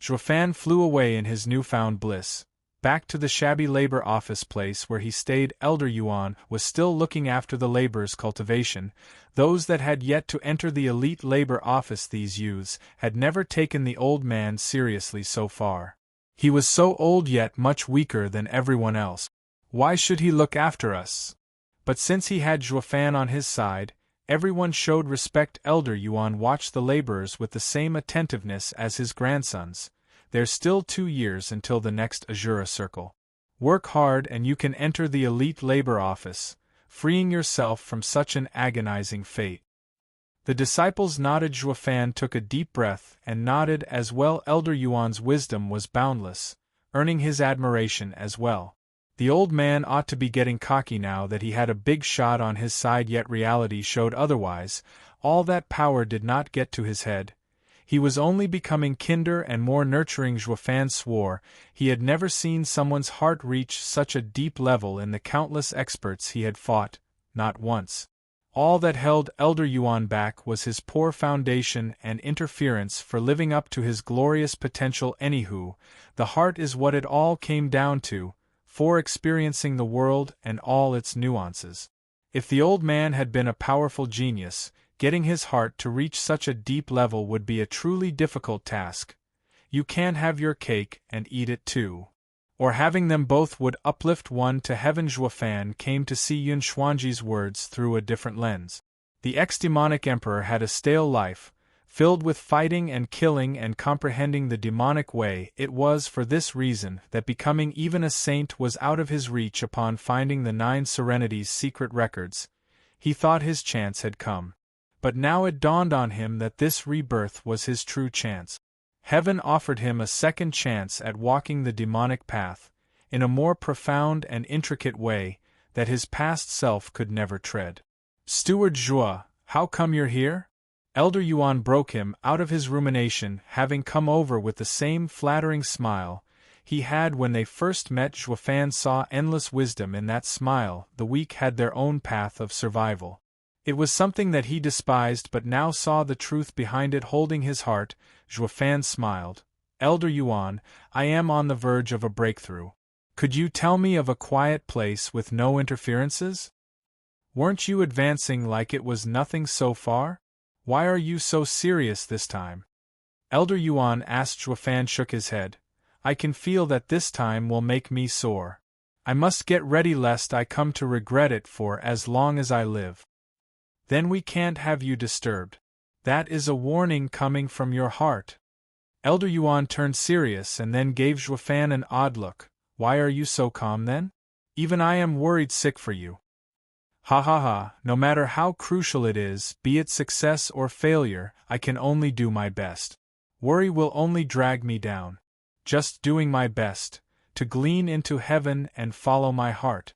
Speaker 1: Juofan flew away in his newfound bliss. Back to the shabby labor office place where he stayed, Elder Yuan was still looking after the laborers' cultivation. Those that had yet to enter the elite labor office, these youths, had never taken the old man seriously so far. He was so old yet much weaker than everyone else. Why should he look after us? But since he had Zhuofan on his side, everyone showed respect. Elder Yuan watched the laborers with the same attentiveness as his grandsons. There's still 2 years until the next Azura Circle. Work hard and you can enter the elite labor office, freeing yourself from such an agonizing fate. The disciples nodded. Zhuofan took a deep breath and nodded as well. Elder Yuan's wisdom was boundless, earning his admiration as well. The old man ought to be getting cocky now that he had a big shot on his side, yet reality showed otherwise. All that power did not get to his head. He was only becoming kinder and more nurturing. Zhuofan swore he had never seen someone's heart reach such a deep level in the countless experts he had fought, not once. All that held Elder Yuan back was his poor foundation and interference for living up to his glorious potential. Anywho, the heart is what it all came down to, for experiencing the world and all its nuances. If the old man had been a powerful genius, getting his heart to reach such a deep level would be a truly difficult task. You can't have your cake and eat it too. Or having them both would uplift one to heaven. Zhuofan came to see Yun Xuanji's words through a different lens. The ex-demonic emperor had a stale life, filled with fighting and killing and comprehending the demonic way. It was for this reason that becoming even a saint was out of his reach. Upon finding the 9 Serenities' secret records, he thought his chance had come. But now it dawned on him that this rebirth was his true chance. Heaven offered him a second chance at walking the demonic path, in a more profound and intricate way, that his past self could never tread. Steward Zhua, how come you're here? Elder Yuan broke him out of his rumination, having come over with the same flattering smile he had when they first met. Zhuofan saw endless wisdom in that smile. The weak had their own path of survival. It was something that he despised but now saw the truth behind it. Holding his heart, Zhuofan smiled. Elder Yuan, I am on the verge of a breakthrough. Could you tell me of a quiet place with no interferences? Weren't you advancing like it was nothing so far? Why are you so serious this time? Elder Yuan asked. Zhuofan shook his head. I can feel that this time will make me sore. I must get ready lest I come to regret it for as long as I live. Then we can't have you disturbed. That is a warning coming from your heart. Elder Yuan turned serious and then gave Zhuofan an odd look. Why are you so calm then? Even I am worried sick for you. Ha ha ha, no matter how crucial it is, be it success or failure, I can only do my best. Worry will only drag me down. Just doing my best, to glean into heaven and follow my heart.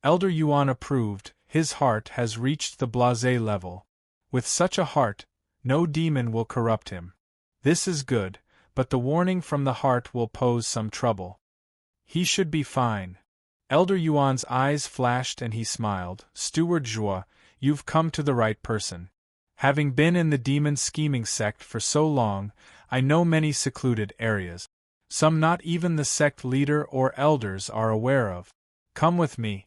Speaker 1: Elder Yuan approved. His heart has reached the blasé level. With such a heart, no demon will corrupt him. This is good, but the warning from the heart will pose some trouble. He should be fine. Elder Yuan's eyes flashed and he smiled. Steward Zhua, you've come to the right person. Having been in the demon scheming sect for so long, I know many secluded areas. Some not even the sect leader or elders are aware of. Come with me.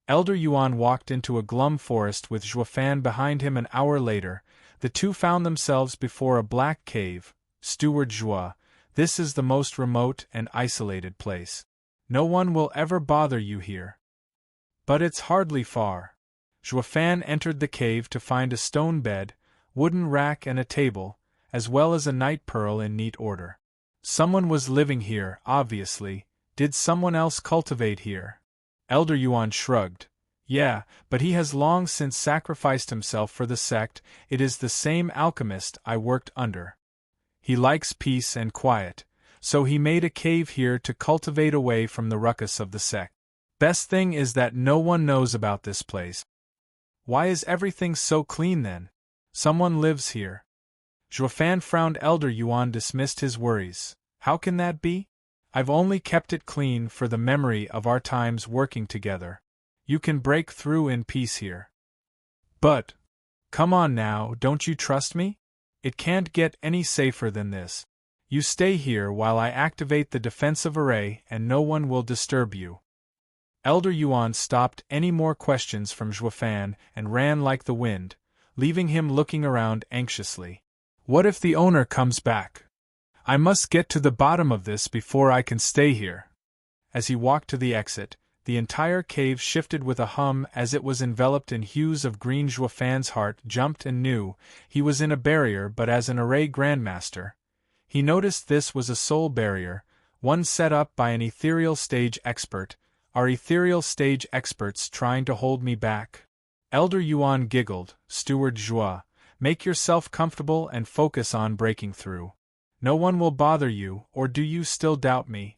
Speaker 1: Elder Yuan walked into a glum forest with Zhuofan behind him. An hour later, the two found themselves before a black cave. Steward Zhua, this is the most remote and isolated place. No one will ever bother you here. But it's hardly far. Zhuofan entered the cave to find a stone bed, wooden rack and a table, as well as a night pearl in neat order. Someone was living here, obviously. Did someone else cultivate here? Elder Yuan shrugged. Yeah, but he has long since sacrificed himself for the sect. It is the same alchemist I worked under. He likes peace and quiet, so he made a cave here to cultivate away from the ruckus of the sect. Best thing is that no one knows about this place. Why is everything so clean then? Someone lives here. Zhuofan frowned. Elder Yuan dismissed his worries. How can that be? I've only kept it clean for the memory of our times working together. You can break through in peace here. But, come on now, don't you trust me? It can't get any safer than this. You stay here while I activate the defensive array and no one will disturb you. Elder Yuan stopped any more questions from Zhuofan and ran like the wind, leaving him looking around anxiously. What if the owner comes back? I must get to the bottom of this before I can stay here. As he walked to the exit, the entire cave shifted with a hum as it was enveloped in hues of green. Zhuofan's heart jumped and knew he was in a barrier, but as an array grandmaster, he noticed this was a soul barrier, one set up by an ethereal stage expert. Are ethereal stage experts trying to hold me back? Elder Yuan giggled. Steward Zhua, make yourself comfortable and focus on breaking through. No one will bother you, or do you still doubt me?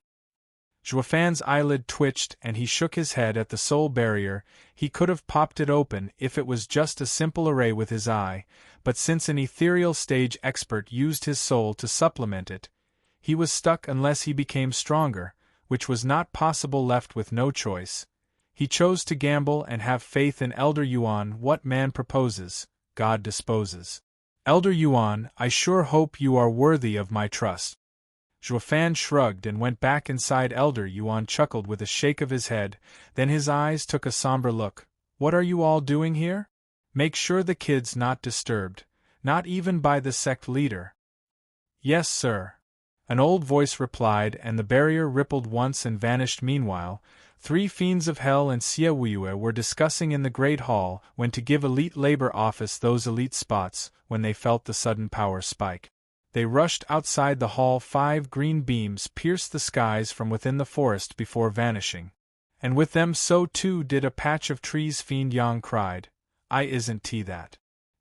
Speaker 1: Zhuofan's eyelid twitched and he shook his head at the soul barrier. He could have popped it open if it was just a simple array with his eye, but since an ethereal stage expert used his soul to supplement it, he was stuck unless he became stronger, which was not possible. Left with no choice, he chose to gamble and have faith in Elder Yuan. What man proposes, God disposes. Elder Yuan, I sure hope you are worthy of my trust. Zhuofan shrugged and went back inside. Elder Yuan chuckled with a shake of his head, then his eyes took a somber look. What are you all doing here? Make sure the kid's not disturbed, not even by the sect leader. Yes, sir. An old voice replied, and the barrier rippled once and vanished. Meanwhile, 3 fiends of hell and Xie Wuyue were discussing in the Great Hall when to give Elite Labor Office those elite spots when they felt the sudden power spike. They rushed outside the hall. 5 green beams pierced the skies from within the forest before vanishing. And with them so too did a patch of trees. Fiend Yang cried, I isn't T that.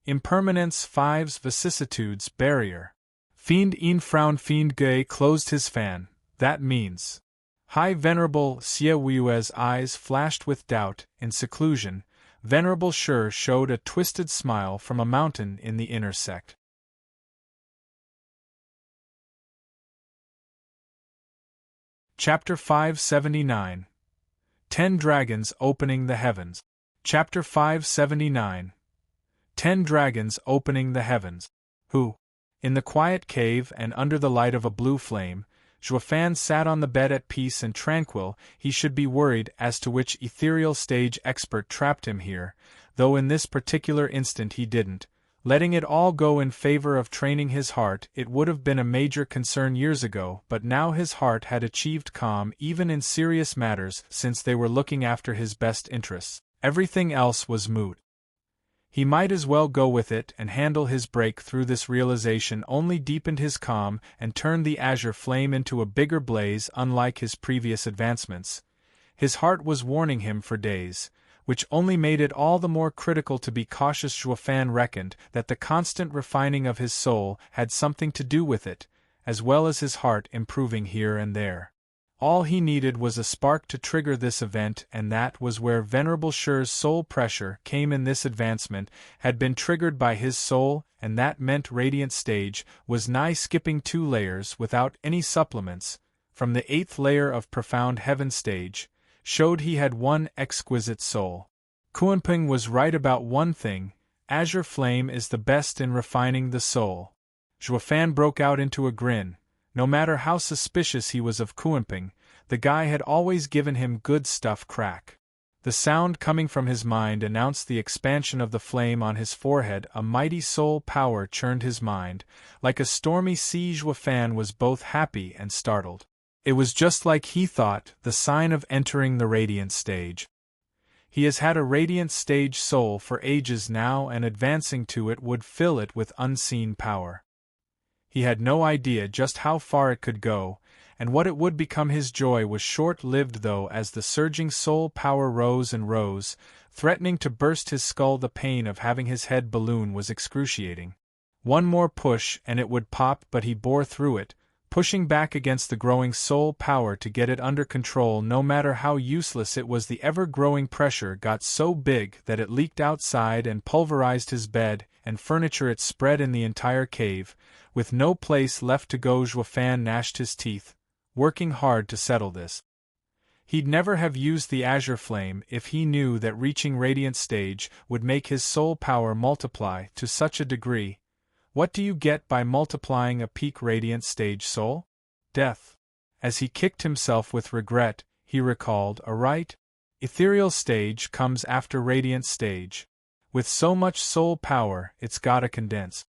Speaker 1: Impermanence 5's vicissitudes barrier. Fiend Yin frowned. Fiend Gay closed his fan. That means. High Venerable Xie Wuyue's eyes flashed with doubt. In seclusion, Venerable Shi showed a twisted smile from a mountain in the inner sect. Chapter 579. 10 Dragons Opening the Heavens. Chapter 579. 10 Dragons Opening the Heavens. Who? In the quiet cave and under the light of a blue flame, Zhuofan sat on the bed at peace and tranquil. He should be worried as to which ethereal stage expert trapped him here, though in this particular instant he didn't. Letting it all go in favor of training his heart, it would have been a major concern years ago, but now his heart had achieved calm even in serious matters since they were looking after his best interests. Everything else was moot. He might as well go with it and handle his break through. This realization only deepened his calm and turned the azure flame into a bigger blaze. Unlike his previous advancements, his heart was warning him for days, which only made it all the more critical to be cautious. Zhuofan reckoned that the constant refining of his soul had something to do with it, as well as his heart improving here and there. All he needed was a spark to trigger this event, and that was where Venerable Shi's soul pressure came in. This advancement had been triggered by his soul, and that meant Radiant Stage was nigh skipping 2 layers without any supplements. From the 8th layer of Profound Heaven Stage, showed he had one exquisite soul. Kuanping was right about one thing, Azure Flame is the best in refining the soul. Zhuofan broke out into a grin. No matter how suspicious he was of Kuanping, the guy had always given him good stuff. Crack. The sound coming from his mind announced the expansion of the flame on his forehead. A mighty soul power churned his mind. Like a stormy sea, Zhuofan was both happy and startled. It was just like he thought, the sign of entering the Radiant Stage. He has had a Radiant Stage soul for ages now, and advancing to it would fill it with unseen power. He had no idea just how far it could go, and what it would become. His joy was short-lived though, as the surging soul power rose and rose, threatening to burst his skull. The pain of having his head balloon was excruciating. One more push and it would pop, but he bore through it, pushing back against the growing soul power to get it under control. No matter how useless it was, the ever-growing pressure got so big that it leaked outside and pulverized his bed and furniture. It spread in the entire cave. With no place left to go, Zhuofan gnashed his teeth, working hard to settle this. He'd never have used the Azure Flame if he knew that reaching Radiant Stage would make his soul power multiply to such a degree. What do you get by multiplying a peak radiant stage soul? Death. As he kicked himself with regret, he recalled, a right ethereal stage comes after radiant stage. With so much soul power, it's gotta condense.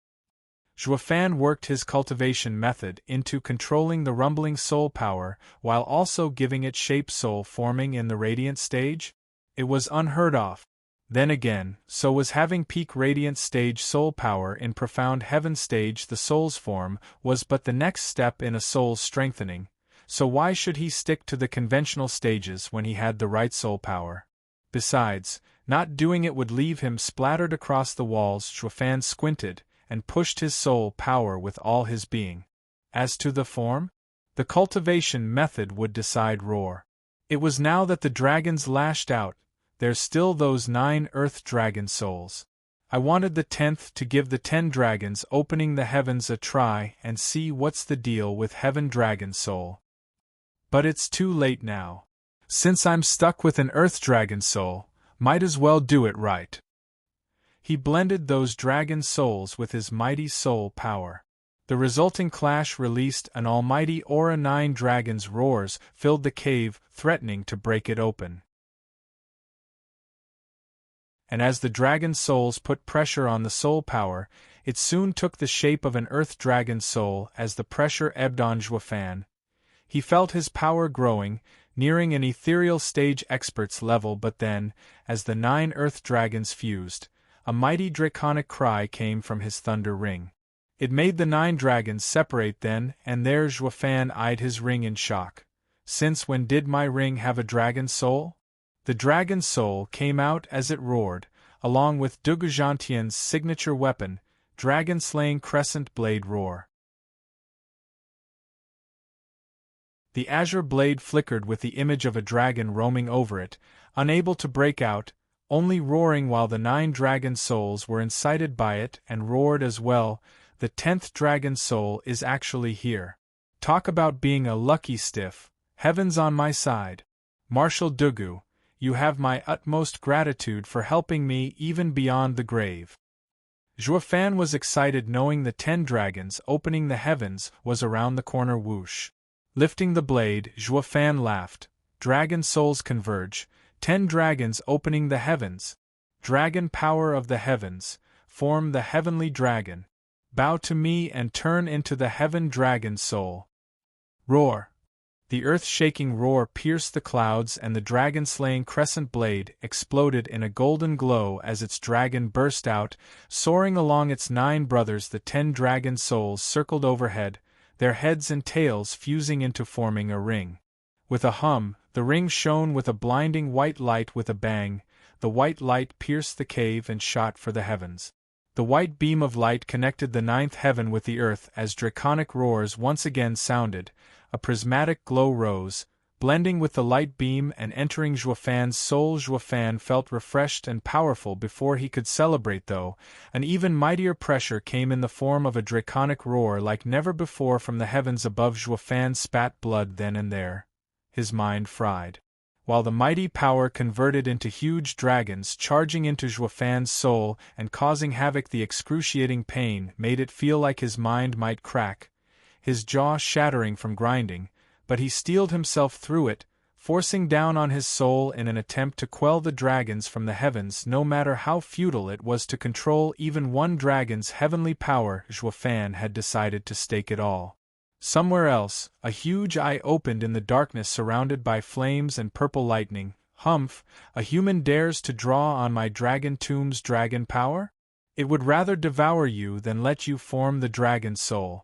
Speaker 1: Zhuofan worked his cultivation method into controlling the rumbling soul power while also giving it shape soul forming in the radiant stage? It was unheard of. Then again, so was having peak radiant stage soul power in profound heaven stage. The soul's form was but the next step in a soul's strengthening, so why should he stick to the conventional stages when he had the right soul power? Besides, not doing it would leave him splattered across the walls. Zhuofan squinted and pushed his soul power with all his being. As to the form? The cultivation method would decide. Roar. It was now that the dragons lashed out. There's still those 9 earth dragon souls. I wanted the 10th to give the 10 dragons opening the heavens a try and see what's the deal with heaven dragon soul. But it's too late now. Since I'm stuck with an earth dragon soul, might as well do it right. He blended those dragon souls with his mighty soul power. The resulting clash released an almighty aura. 9 dragons' roars filled the cave, threatening to break it open. And as the dragon souls put pressure on the soul power, it soon took the shape of an earth dragon soul. As the pressure ebbed on Zhuofan, he felt his power growing, nearing an ethereal stage expert's level. But then, as the 9 earth dragons fused, a mighty draconic cry came from his thunder ring. It made the 9 dragons separate then and there. Zhuofan eyed his ring in shock. Since when did my ring have a dragon soul? The dragon soul came out as it roared, along with Dugujantian's signature weapon, dragon-slaying crescent blade roar. The azure blade flickered with the image of a dragon roaming over it, unable to break out, only roaring while the 9 dragon souls were incited by it and roared as well. The 10th dragon soul is actually here. Talk about being a lucky stiff. Heaven's on my side. Marshal Dugu, you have my utmost gratitude for helping me even beyond the grave. Zhuofan was excited knowing the 10 dragons opening the heavens was around the corner. Whoosh. Lifting the blade, Zhuofan laughed. Dragon souls converge, 10 dragons opening the heavens. Dragon power of the heavens, form the heavenly dragon. Bow to me and turn into the heaven dragon soul. Roar. The earth-shaking roar pierced the clouds and the dragon-slaying crescent blade exploded in a golden glow as its dragon burst out, soaring along its 9 brothers. The 10 dragon souls circled overhead, their heads and tails fusing into forming a ring. With a hum, the ring shone with a blinding white light. With a bang, the white light pierced the cave and shot for the heavens. The white beam of light connected the 9th heaven with the earth as draconic roars once again sounded. A prismatic glow rose, blending with the light beam and entering Zhuofan's soul. Zhuofan felt refreshed and powerful before he could celebrate, though. An even mightier pressure came in the form of a draconic roar like never before from the heavens above. Zhuofan spat blood then and there, his mind fried, while the mighty power converted into huge dragons charging into Zhuofan's soul and causing havoc. The excruciating pain made it feel like his mind might crack, his jaw shattering from grinding, but he steeled himself through it, forcing down on his soul in an attempt to quell the dragons from the heavens. No matter how futile it was to control even one dragon's heavenly power, Zhuofan had decided to stake it all. Somewhere else, a huge eye opened in the darkness surrounded by flames and purple lightning. Humph, a human dares to draw on my dragon tomb's dragon power? It would rather devour you than let you form the dragon soul.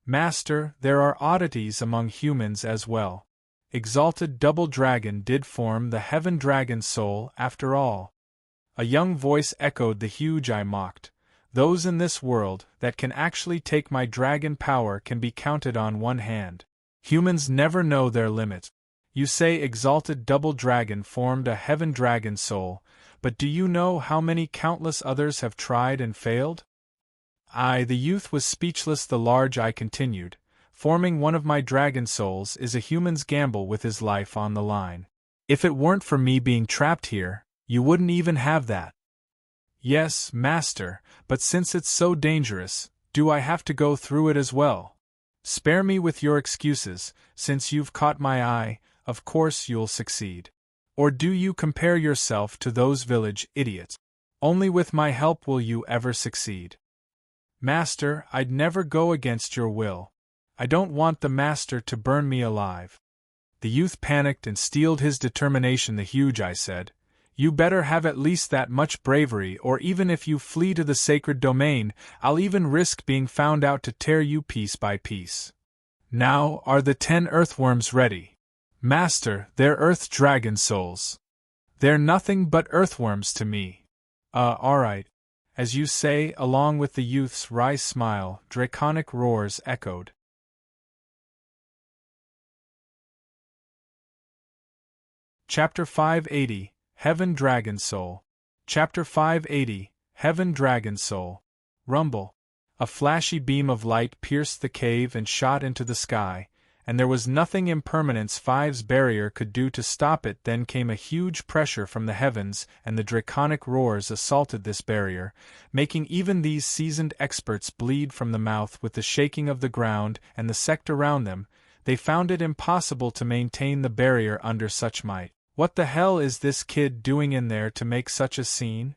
Speaker 1: Master, there are oddities among humans as well. Exalted Double Dragon did form the heaven dragon soul after all. A young voice echoed. The huge eye mocked. Those in this world that can actually take my dragon power can be counted on one hand. Humans never know their limit. You say Exalted Double Dragon formed a heaven dragon soul, but do you know how many countless others have tried and failed? The youth was speechless. The large eye continued. Forming one of my dragon souls is a human's gamble with his life on the line. If it weren't for me being trapped here, you wouldn't even have that. Yes, master, but since it's so dangerous, Do I have to go through it as well? Spare me with your excuses, since you've caught my eye, of course you'll succeed. Or do you compare yourself to those village idiots? Only with my help will you ever succeed. Master, I'd never go against your will. I don't want the master to burn me alive. The youth panicked and steeled his determination. The huge I said, You better have at least that much bravery, or even if you flee to the sacred domain, I'll even risk being found out to tear you piece by piece. Now, are the 10 earthworms ready? Master, they're earth dragon souls. They're nothing but earthworms to me. All right. As you say, along with the youth's wry smile, draconic roars echoed. Chapter 580, Heaven Dragon Soul. Chapter 580, Heaven Dragon Soul. Rumble. A flashy beam of light pierced the cave and shot into the sky, and there was nothing Impermanence 5's barrier could do to stop it. Then came a huge pressure from the heavens, and the draconic roars assaulted this barrier, making even these seasoned experts bleed from the mouth. With the shaking of the ground and the sect around them, they found it impossible to maintain the barrier under such might. What the hell is this kid doing in there to make such a scene?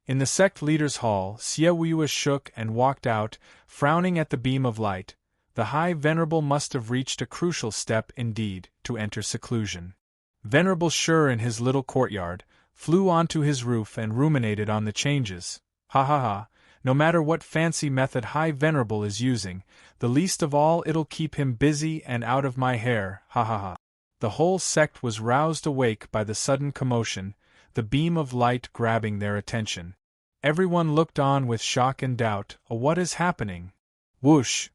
Speaker 1: In the sect leader's hall, Siewiwa shook and walked out, frowning at the beam of light. The High Venerable must have reached a crucial step indeed, to enter seclusion. Venerable Sure in his little courtyard, flew onto his roof and ruminated on the changes. Ha ha ha, no matter what fancy method High Venerable is using, the least of all it'll keep him busy and out of my hair, ha ha ha. The whole sect was roused awake by the sudden commotion, the beam of light grabbing their attention. Everyone looked on with shock and doubt. What is happening? Whoosh!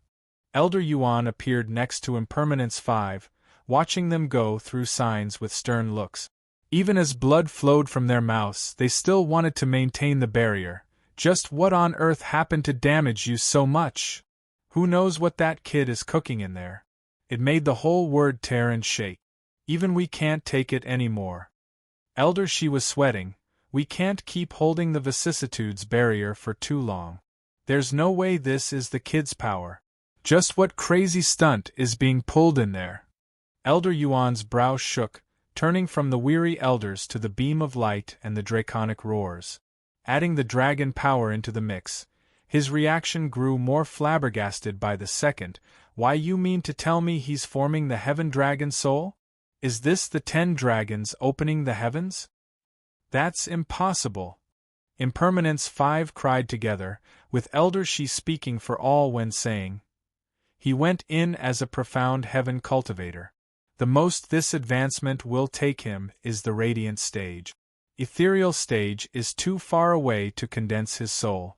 Speaker 1: Elder Yuan appeared next to Impermanence 5, watching them go through signs with stern looks. Even as blood flowed from their mouths, they still wanted to maintain the barrier. Just what on earth happened to damage you so much? Who knows what that kid is cooking in there? It made the whole word tear and shake. Even we can't take it anymore. Elder, she was sweating. We can't keep holding the vicissitudes barrier for too long. There's no way this is the kid's power. Just what crazy stunt is being pulled in there? Elder Yuan's brow shook, turning from the weary elders to the beam of light and the draconic roars. Adding the dragon power into the mix, his reaction grew more flabbergasted by the second. Why, you mean to tell me he's forming the Heaven Dragon Soul? Is this the 10 dragons opening the heavens? That's impossible. Impermanence 5 cried together, with Elder She speaking for all when saying, He went in as a profound heaven cultivator. The most this advancement will take him is the radiant stage. Ethereal stage is too far away to condense his soul.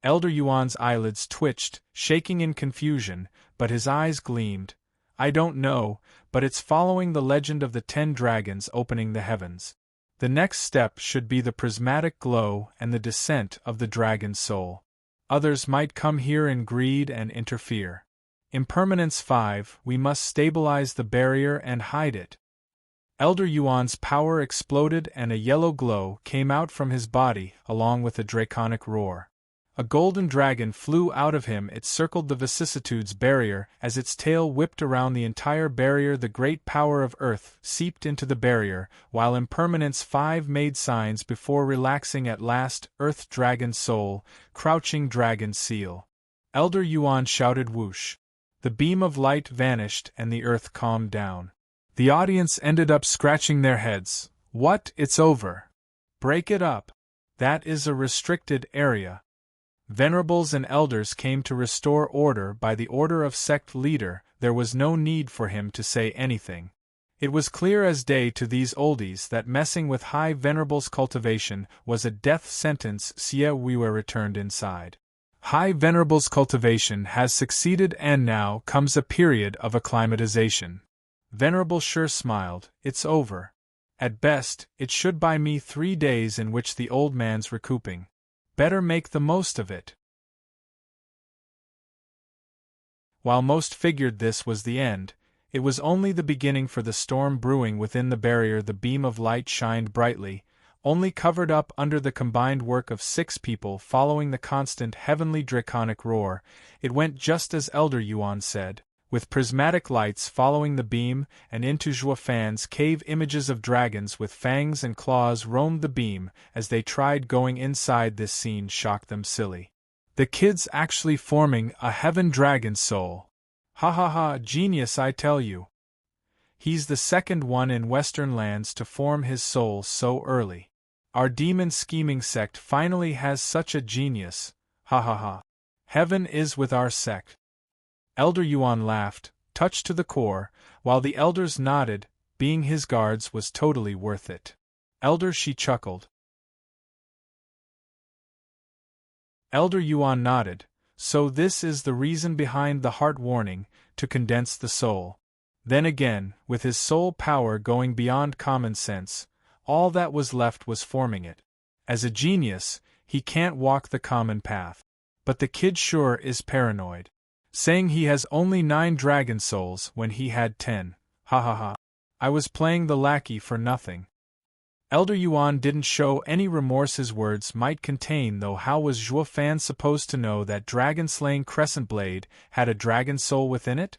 Speaker 1: Elder Yuan's eyelids twitched, shaking in confusion, but his eyes gleamed. I don't know, but it's following the legend of the 10 dragons opening the heavens. The next step should be the prismatic glow and the descent of the dragon's soul. Others might come here in greed and interfere. Impermanence 5, we must stabilize the barrier and hide it. Elder Yuan's power exploded and a yellow glow came out from his body along with a draconic roar. A golden dragon flew out of him. It circled the vicissitudes barrier as its tail whipped around the entire barrier. The great power of Earth seeped into the barrier, while Impermanence 5 made signs before relaxing at last. Earth Dragon Soul, Crouching Dragon Seal. Elder Yuan shouted whoosh. The beam of light vanished and the earth calmed down. The audience ended up scratching their heads. What? It's over. Break it up. That is a restricted area. Venerables and elders came to restore order by the order of sect leader. There was no need for him to say anything. It was clear as day to these oldies that messing with High Venerable's cultivation was a death sentence. Siewiwa returned inside. High Venerable's cultivation has succeeded and now comes a period of acclimatization. Venerable Sure smiled. It's over. At best, it should buy me 3 days in which the old man's recouping. Better make the most of it. While most figured this was the end, it was only the beginning for the storm brewing within the barrier. The beam of light shined brightly, only covered up under the combined work of 6 people following the constant heavenly draconic roar. It went just as Elder Yuan said, with prismatic lights following the beam, and into Zhuofan's cave images of dragons with fangs and claws roamed the beam. As they tried going inside, this scene shocked them silly. The kid's actually forming a heaven dragon soul. Ha ha ha, genius I tell you. He's the second one in Western lands to form his soul so early. Our demon scheming sect finally has such a genius, ha ha ha. Heaven is with our sect. Elder Yuan laughed, touched to the core, while the elders nodded. Being his guards was totally worth it. Elder, she chuckled. Elder Yuan nodded. So this is the reason behind the heart warning, to condense the soul. Then again, with his soul power going beyond common sense, all that was left was forming it. As a genius, he can't walk the common path. But the kid sure is paranoid. Saying he has only 9 dragon souls when he had 10. Ha ha ha. I was playing the lackey for nothing. Elder Yuan didn't show any remorse his words might contain, though how was Zhuofan supposed to know that dragon-slaying Crescent Blade had a dragon soul within it?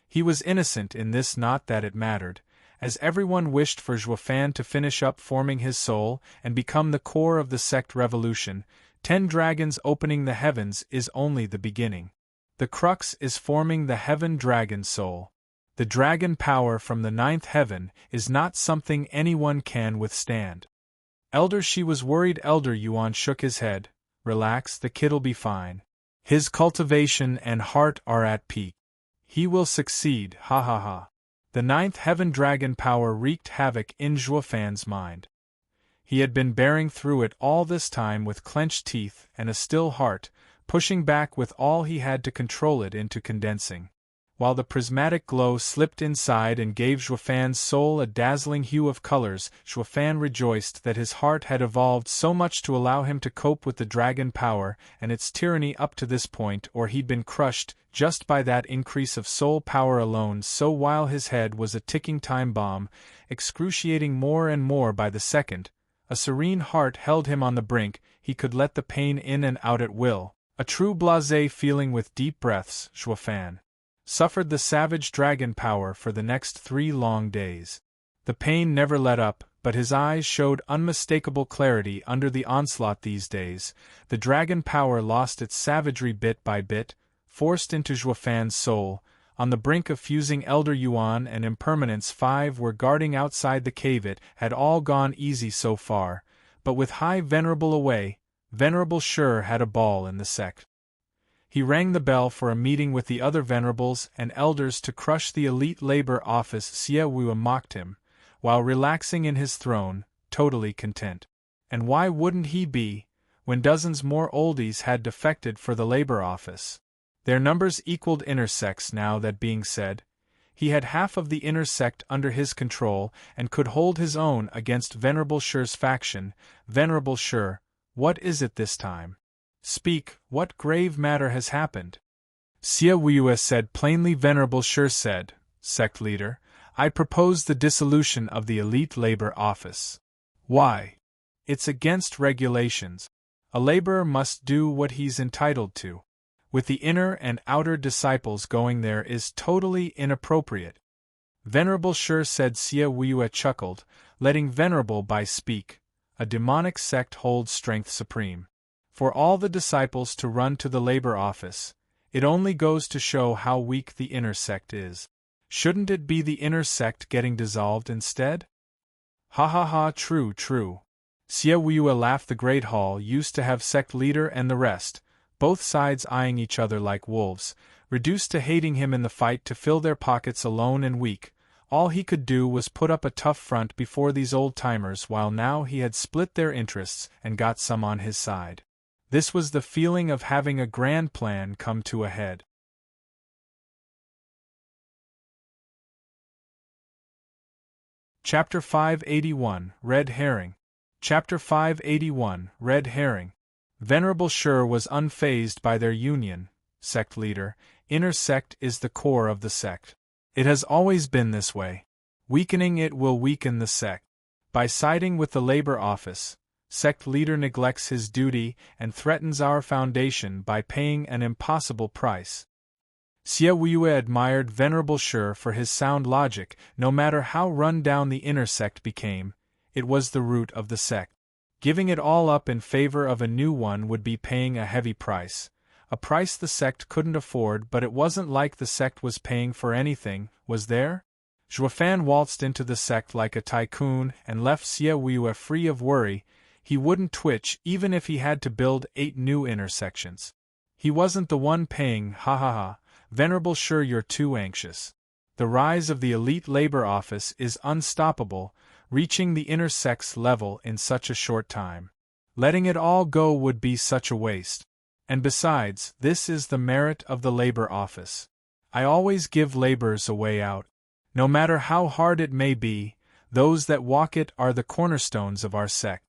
Speaker 1: He was innocent in this, not that it mattered, as everyone wished for Zhuofan to finish up forming his soul and become the core of the sect revolution. 10 dragons opening the heavens is only the beginning. The crux is forming the heaven dragon soul. The dragon power from the 9th heaven is not something anyone can withstand. Elder, she was worried. Elder Yuan shook his head. Relax, the kid'll be fine. His cultivation and heart are at peak. He will succeed, ha ha ha. The 9th heaven dragon power wreaked havoc in Zhuofan's mind. He had been bearing through it all this time with clenched teeth and a still heart, pushing back with all he had to control it into condensing. While the prismatic glow slipped inside and gave Zhuofan's soul a dazzling hue of colors, Zhuofan rejoiced that his heart had evolved so much to allow him to cope with the dragon power and its tyranny up to this point, or he'd been crushed just by that increase of soul power alone. So while his head was a ticking time bomb, excruciating more and more by the second, a serene heart held him on the brink. He could let the pain in and out at will, a true blasé feeling. With deep breaths, Zhuofan suffered the savage dragon power for the next 3 long days. The pain never let up, but his eyes showed unmistakable clarity under the onslaught these days. The dragon power lost its savagery bit by bit, forced into Zhuofan's soul. On the brink of fusing, Elder Yuan and Impermanence 5 were guarding outside the cave. It had all gone easy so far, but with High Venerable away, Venerable sure had a ball in the sect. He rang the bell for a meeting with the other venerables and elders to crush the elite labor office. Xie Wu mocked him, while relaxing in his throne, totally content. And why wouldn't he be, when dozens more oldies had defected for the labor office? Their numbers equaled inner sects. Now that being said, he had half of the inner sect under his control and could hold his own against Venerable Shure's faction. Venerable Shure, what is it this time? Speak, what grave matter has happened? Xie Wu said plainly. Venerable Shure said, Sect leader, I propose the dissolution of the elite labor office. Why? It's against regulations. A laborer must do what he's entitled to. With the inner and outer disciples going there is totally inappropriate. Venerable Shure said. Xie Wu chuckled, letting Venerable Bai speak. A demonic sect holds strength supreme. For all the disciples to run to the labor office, it only goes to show how weak the inner sect is. Shouldn't it be the inner sect getting dissolved instead? Ha ha ha, true, true. Xie Wu laughed. The great hall used to have sect leader and the rest, both sides eyeing each other like wolves, reduced to hating him in the fight to fill their pockets. Alone and weak, all he could do was put up a tough front before these old-timers, while now he had split their interests and got some on his side. This was the feeling of having a grand plan come to a head. Chapter 581, Red Herring. Chapter 581, Red Herring. Venerable Shure was unfazed by their union. Sect leader, inner sect is the core of the sect. It has always been this way. Weakening it will weaken the sect. By siding with the labor office, sect leader neglects his duty and threatens our foundation by paying an impossible price. Siawiyue admired Venerable Shur for his sound logic. No matter how run down the inner sect became, it was the root of the sect. Giving it all up in favor of a new one would be paying a heavy price, a price the sect couldn't afford. But it wasn't like the sect was paying for anything, was there? Zhuofan waltzed into the sect like a tycoon and left Siawiyue free of worry. He wouldn't twitch even if he had to build 8 new intersections. He wasn't the one paying, ha ha ha. Venerable Shur, you're too anxious. The rise of the elite labor office is unstoppable, reaching the inner sect's level in such a short time. Letting it all go would be such a waste. And besides, this is the merit of the labor office. I always give laborers a way out. No matter how hard it may be, those that walk it are the cornerstones of our sect.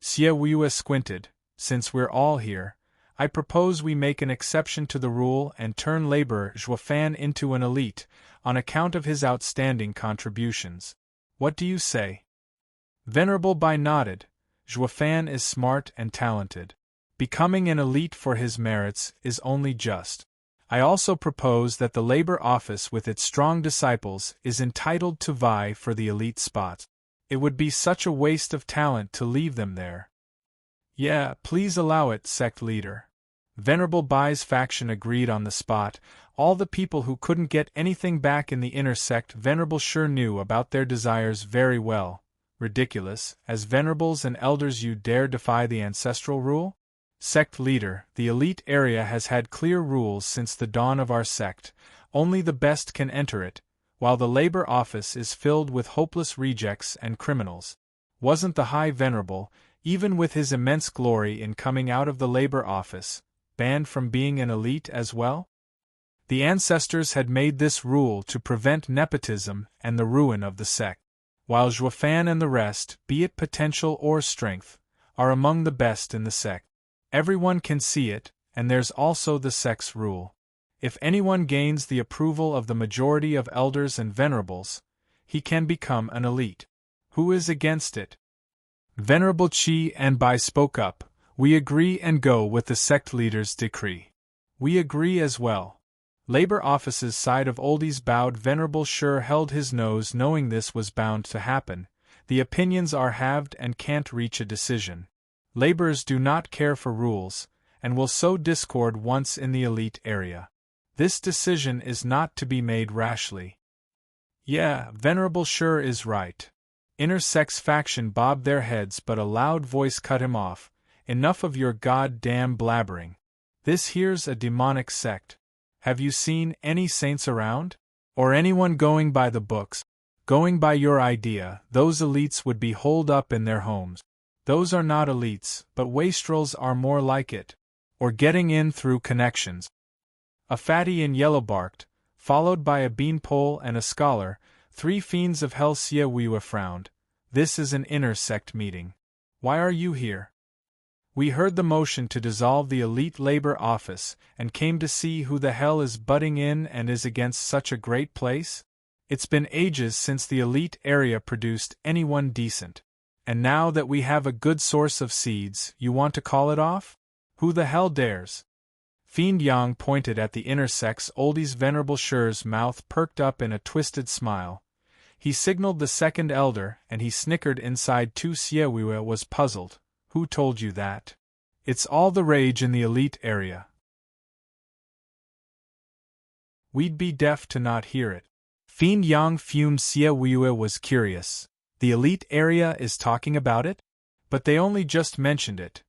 Speaker 1: Siawiyue squinted. Since we're all here, I propose we make an exception to the rule and turn laborer Zhuofan into an elite, on account of his outstanding contributions. What do you say? Venerable Bai nodded. Zhuofan is smart and talented. Becoming an elite for his merits is only just. I also propose that the labor office with its strong disciples is entitled to vie for the elite spot. It would be such a waste of talent to leave them there. Yeah, please allow it, sect leader. Venerable Bai's faction agreed on the spot. All the people who couldn't get anything back in the inner sect, Venerable Shur knew about their desires very well. Ridiculous, as venerables and elders you dare defy the ancestral rule? Sect leader, the elite area has had clear rules since the dawn of our sect. Only the best can enter it, while the labor office is filled with hopeless rejects and criminals. Wasn't the High Venerable, even with his immense glory in coming out of the labor office, banned from being an elite as well? The ancestors had made this rule to prevent nepotism and the ruin of the sect. While Zhuofan and the rest, be it potential or strength, are among the best in the sect. Everyone can see it, and there's also the sect's rule. If anyone gains the approval of the majority of elders and venerables, he can become an elite. Who is against it? Venerable Qi and Bai spoke up. We agree and go with the sect leader's decree. We agree as well. Labor office's side of oldies bowed. Venerable Shur held his nose, knowing this was bound to happen. The opinions are halved and can't reach a decision. Laborers do not care for rules, and will sow discord once in the elite area. This decision is not to be made rashly. Yeah, Venerable Shur is right. Inner sect's faction bobbed their heads, but a loud voice cut him off. Enough of your goddamn blabbering. This here's a demonic sect. Have you seen any saints around? Or anyone going by the books? Going by your idea, those elites would be holed up in their homes. Those are not elites, but wastrels are more like it. Or getting in through connections. A fatty in yellow barked, followed by a beanpole and a scholar. 3 fiends of hell. Siawiyue frowned. This is an inner sect meeting. Why are you here? We heard the motion to dissolve the elite labor office, and came to see who the hell is butting in and is against such a great place. It's been ages since the elite area produced anyone decent. And now that we have a good source of seeds, you want to call it off? Who the hell dares? Fiend Yang pointed at the inner sect's oldies. Venerable Shur's mouth perked up in a twisted smile. He signaled the second elder, and he snickered inside too. Siawiyue was puzzled. Who told you that? It's all the rage in the elite area. We'd be deaf to not hear it. Fiend Yang fumed. Siawiyue was curious. The elite area is talking about it? But they only just mentioned it.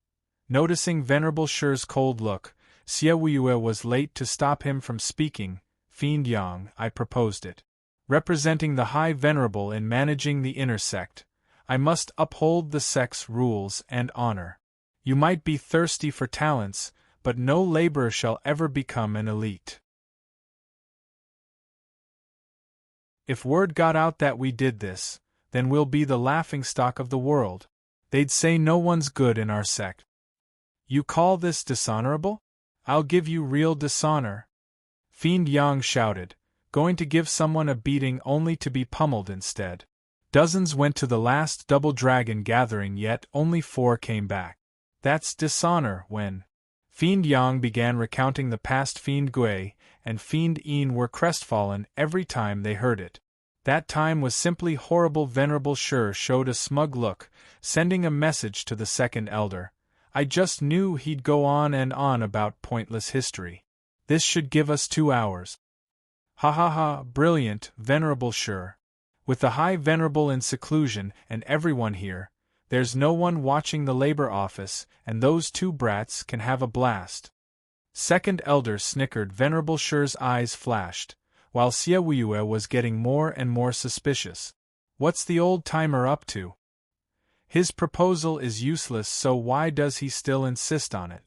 Speaker 1: Noticing Venerable Shur's cold look, Siawiyue was late to stop him from speaking. Fiend Yang, I proposed it. Representing the High Venerable in managing the inner sect, I must uphold the sect's rules and honor. You might be thirsty for talents, but no laborer shall ever become an elite. If word got out that we did this, then we'll be the laughingstock of the world. They'd say no one's good in our sect. You call this dishonorable? I'll give you real dishonor. Fiend Yang shouted, going to give someone a beating only to be pummeled instead. Dozens went to the last double dragon gathering, yet only 4 came back. That's dishonor. When Fiend Yang began recounting the past, Fiend Gui and Fiend Yin were crestfallen every time they heard it. That time was simply horrible. Venerable Shur showed a smug look, sending a message to the second elder. I just knew he'd go on and on about pointless history. This should give us 2 hours. Ha ha ha, brilliant, Venerable Shur. With the High Venerable in seclusion and everyone here, there's no one watching the labor office, and those 2 brats can have a blast. Second elder snickered. Venerable Shur's eyes flashed, while Xiaoyue was getting more and more suspicious. What's the old-timer up to? His proposal is useless, so why does he still insist on it?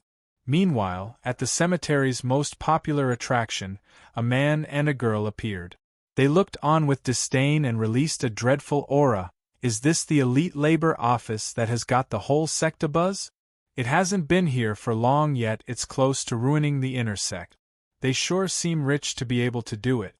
Speaker 1: Meanwhile, at the cemetery's most popular attraction, a man and a girl appeared. They looked on with disdain and released a dreadful aura. Is this the elite labor office that has got the whole sect abuzz? It hasn't been here for long yet, it's close to ruining the inner sect. They sure seem rich to be able to do it.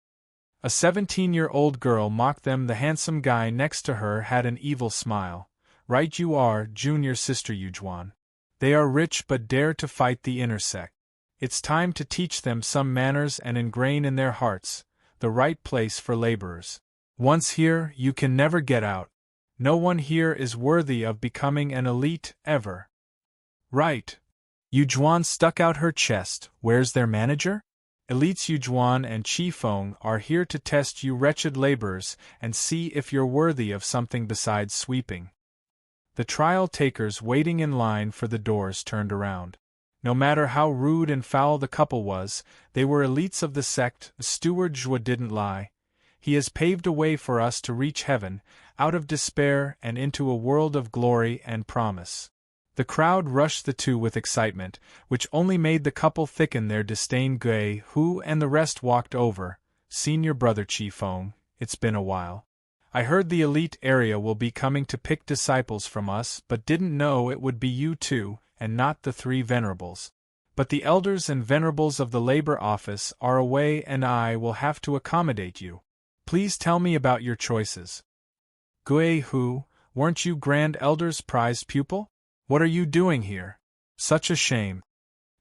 Speaker 1: A 17-year-old girl mocked them. The handsome guy next to her had an evil smile. Right you are, junior sister Yujuan. They are rich but dare to fight the inner sect. It's time to teach them some manners and ingrain in their hearts the right place for laborers. Once here, you can never get out. No one here is worthy of becoming an elite, ever. Right. Yujuan stuck out her chest. Where's their manager? Elites Yujuan and Qifeng are here to test you wretched laborers and see if you're worthy of something besides sweeping. The trial takers waiting in line for the doors turned around. No matter how rude and foul the couple was, they were elites of the sect. Steward Zhua didn't lie. He has paved a way for us to reach heaven, out of despair and into a world of glory and promise. The crowd rushed the 2 with excitement, which only made the couple thicken their disdain. Gui Hu and the rest walked over. Senior brother Qifeng, it's been a while. I heard the elite area will be coming to pick disciples from us, but didn't know it would be you 2, and not the 3 venerables. But the elders and venerables of the labor office are away and I will have to accommodate you. Please tell me about your choices. Gui Hu, weren't you Grand Elder's prized pupil? What are you doing here? Such a shame.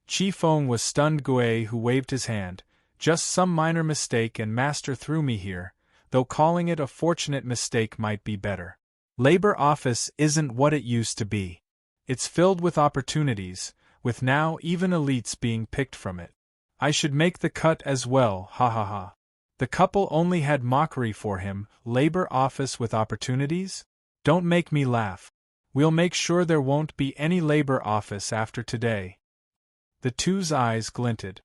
Speaker 1: Qifeng was stunned. Gui Hu waved his hand. Just some minor mistake and master threw me here, though calling it a fortunate mistake might be better. Labor office isn't what it used to be. It's filled with opportunities, with now even elites being picked from it. I should make the cut as well, ha ha ha. The couple only had mockery for him. Labor office with opportunities? Don't make me laugh. We'll make sure there won't be any labor office after today. The 2's eyes glinted.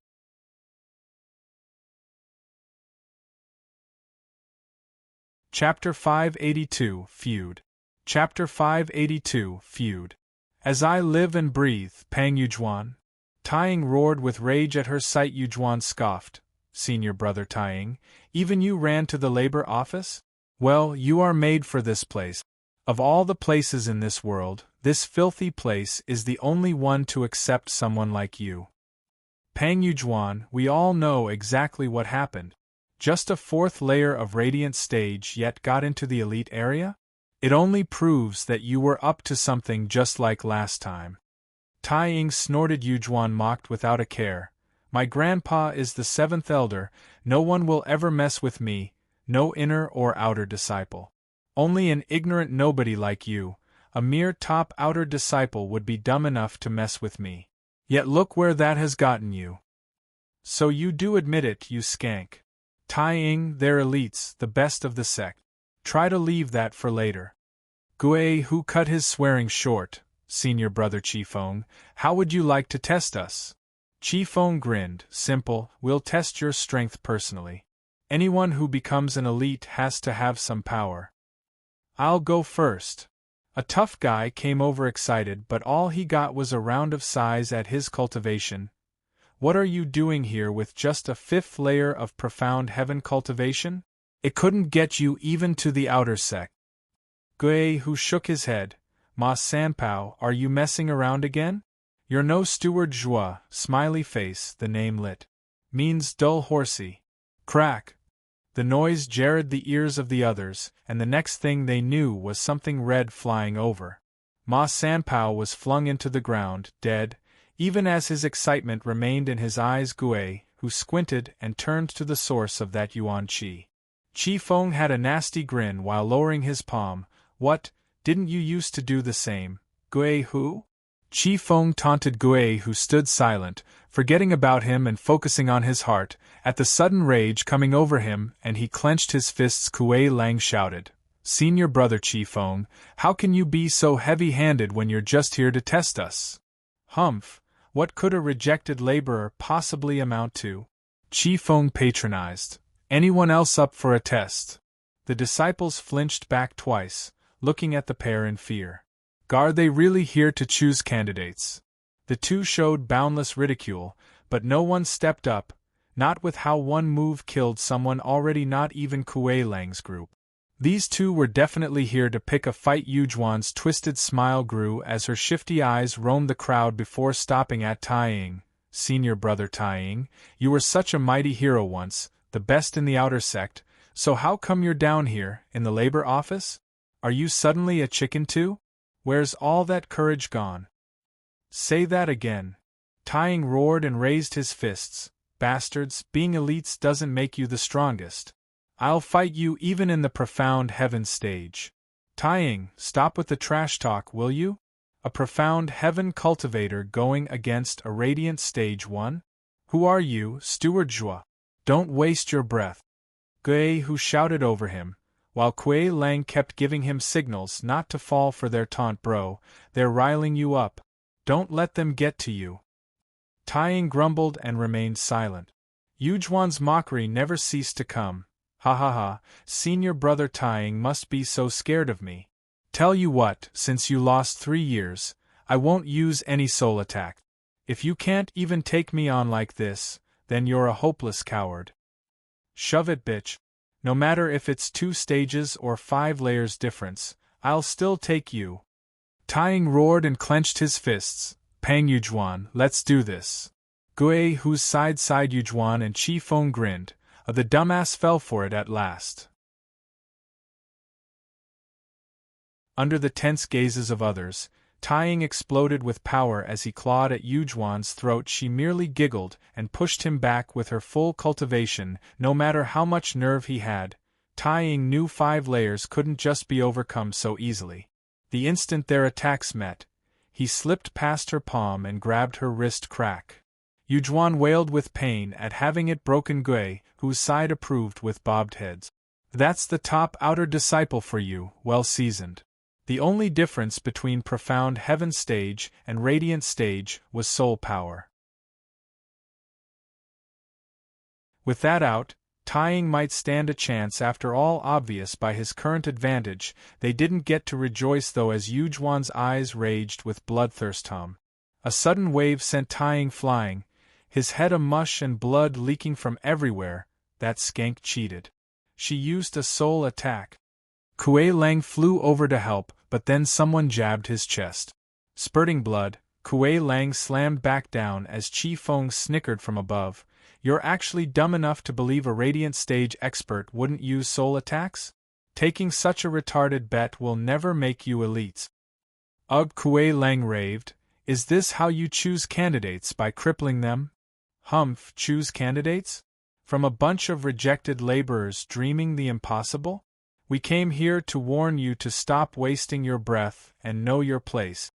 Speaker 1: Chapter 582, Feud. Chapter 582, Feud. As I live and breathe, Pang Yujuan. Taiying roared with rage at her sight. Yujuan scoffed. Senior brother Taiying, even you ran to the labor office? Well, you are made for this place. Of all the places in this world, this filthy place is the only one to accept someone like you. Pang Yujuan, we all know exactly what happened. Just a 4th layer of radiant stage yet got into the elite area? It only proves that you were up to something just like last time. Taiying snorted. Yujuan mocked without a care. My grandpa is the 7th elder, no one will ever mess with me, no inner or outer disciple. Only an ignorant nobody like you, a mere top outer disciple would be dumb enough to mess with me. Yet look where that has gotten you. So you do admit it, you skank. Taiying, they're elites, the best of the sect. Try to leave that for later. Gui Hu cut his swearing short. Senior brother Qifeng, how would you like to test us? Qifeng grinned. Simple, we'll test your strength personally. Anyone who becomes an elite has to have some power. I'll go first. A tough guy came over excited, but all he got was a round of sighs at his cultivation. What are you doing here with just a 5th layer of profound heaven cultivation? It couldn't get you even to the outer sect. Gui Hu shook his head. Ma Sanpao, are you messing around again? You're no Steward Zhua, smiley face, the name lit. Means dull horsey. Crack. The noise jarred the ears of the others, and the next thing they knew was something red flying over. Ma Sanpao was flung into the ground, dead, even as his excitement remained in his eyes. Gue, who squinted and turned to the source of that yuan qi. Chi Feng had a nasty grin while lowering his palm. What, didn't you used to do the same, Gue who? Chi Feng taunted Gue, who stood silent, forgetting about him and focusing on his heart, at the sudden rage coming over him, and he clenched his fists. Kuei Lang shouted, "Senior brother Chi Feng, how can you be so heavy-handed when you're just here to test us?" Humph, what could a rejected laborer possibly amount to? Chi Feng patronized. Anyone else up for a test? The disciples flinched back twice, looking at the pair in fear. Are they really here to choose candidates? The two showed boundless ridicule, but no one stepped up, not with how one move killed someone already. Not even Kuei Lang's group. These two were definitely here to pick a fight. Yujuan's twisted smile grew as her shifty eyes roamed the crowd before stopping at Taiying. Senior brother Taiying, you were such a mighty hero once, the best in the outer sect, so how come you're down here, in the labor office? Are you suddenly a chicken too? Where's all that courage gone? Say that again. Taiying roared and raised his fists. Bastards, being elites doesn't make you the strongest. I'll fight you even in the profound heaven stage. Taiying, stop with the trash talk, will you? A profound heaven cultivator going against a radiant stage 1? Who are you, Steward Zhua? Don't waste your breath. Gue, who shouted over him, while Kuei Lang kept giving him signals not to fall for their taunt. Bro, they're riling you up. Don't let them get to you. Taiying grumbled and remained silent. Yujuan's mockery never ceased to come. Ha ha ha, senior brother Taiying must be so scared of me. Tell you what, since you lost 3 years, I won't use any soul attack. If you can't even take me on like this, then you're a hopeless coward. Shove it, bitch. No matter if it's 2 stages or 5 layers difference, I'll still take you. Taiying roared and clenched his fists. Pang Yujuan, let's do this. Gue, whose side Yujuan and Chi Feng grinned. The dumbass fell for it at last. Under the tense gazes of others, Taiying exploded with power as he clawed at Yujuan's throat. She merely giggled and pushed him back with her full cultivation. No matter how much nerve he had, Taiying knew 5 layers couldn't just be overcome so easily. The instant their attacks met, he slipped past her palm and grabbed her wrist. Crack. Yujuan wailed with pain at having it broken. Gue, whose side approved with bobbed heads. That's the top outer disciple for you, well seasoned. The only difference between profound heaven stage and radiant stage was soul power. With that out, Taiying might stand a chance after all. Obvious by his current advantage, they didn't get to rejoice though as Yujuan's eyes raged with bloodthirst. A sudden wave sent Taiying flying, his head a mush and blood leaking from everywhere. That skank cheated. She used a soul attack. Kuei Lang flew over to help, but then someone jabbed his chest. Spurting blood, Kuei Lang slammed back down as Chi Feng snickered from above. You're actually dumb enough to believe a radiant stage expert wouldn't use soul attacks? Taking such a retarded bet will never make you elites. Ugh, Kuei Lang raved. Is this how you choose candidates, by crippling them? Humph, choose candidates? From a bunch of rejected laborers dreaming the impossible? We came here to warn you to stop wasting your breath and know your place.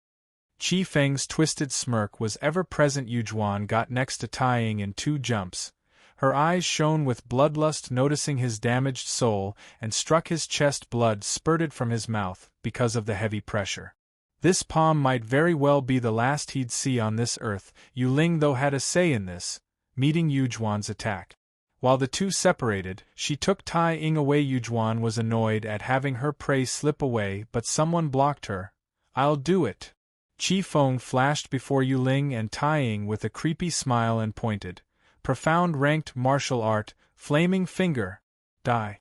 Speaker 1: Chi Feng's twisted smirk was ever present. Yujuan got next to Taiying in 2 jumps. Her eyes shone with bloodlust, noticing his damaged soul, and struck his chest. Blood spurted from his mouth because of the heavy pressure. This palm might very well be the last he'd see on this earth. Yu Ling though had a say in this, meeting Yujuan's attack. While the two separated, she took Taiying away. Yujuan was annoyed at having her prey slip away, but someone blocked her. I'll do it. Chi Feng flashed before Yu Ling and Taiying with a creepy smile and pointed. Profound ranked martial art, flaming finger. Die.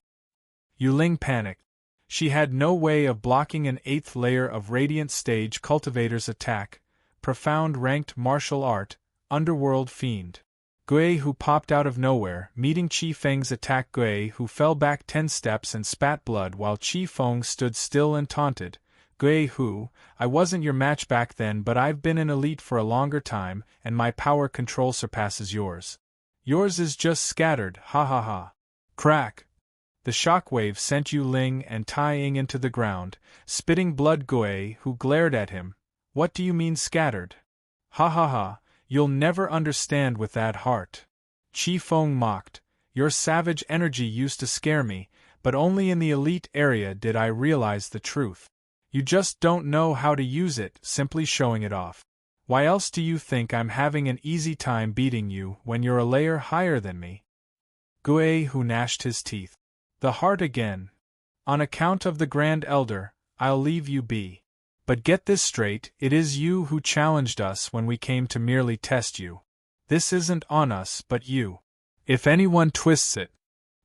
Speaker 1: Yu Ling panicked. She had no way of blocking an 8th layer of radiant stage cultivator's attack. Profound ranked martial art, underworld fiend. Gui, who popped out of nowhere, meeting Chi Feng's attack. Gui, who fell back 10 steps and spat blood while Chi Feng stood still and taunted. Gui, who, I wasn't your match back then, but I've been an elite for a longer time, and my power control surpasses yours. Yours is just scattered, ha ha ha. Crack! The shockwave sent Yu Ling and Tai Ying into the ground, spitting blood. Gui, who glared at him. What do you mean scattered? Ha ha ha, you'll never understand with that heart. Chi Feng mocked. Your savage energy used to scare me, but only in the elite area did I realize the truth. You just don't know how to use it, simply showing it off. Why else do you think I'm having an easy time beating you when you're a layer higher than me? Gui, who gnashed his teeth. The heart again. On account of the Grand Elder, I'll leave you be. But get this straight, it is you who challenged us when we came to merely test you. This isn't on us but you. If anyone twists it.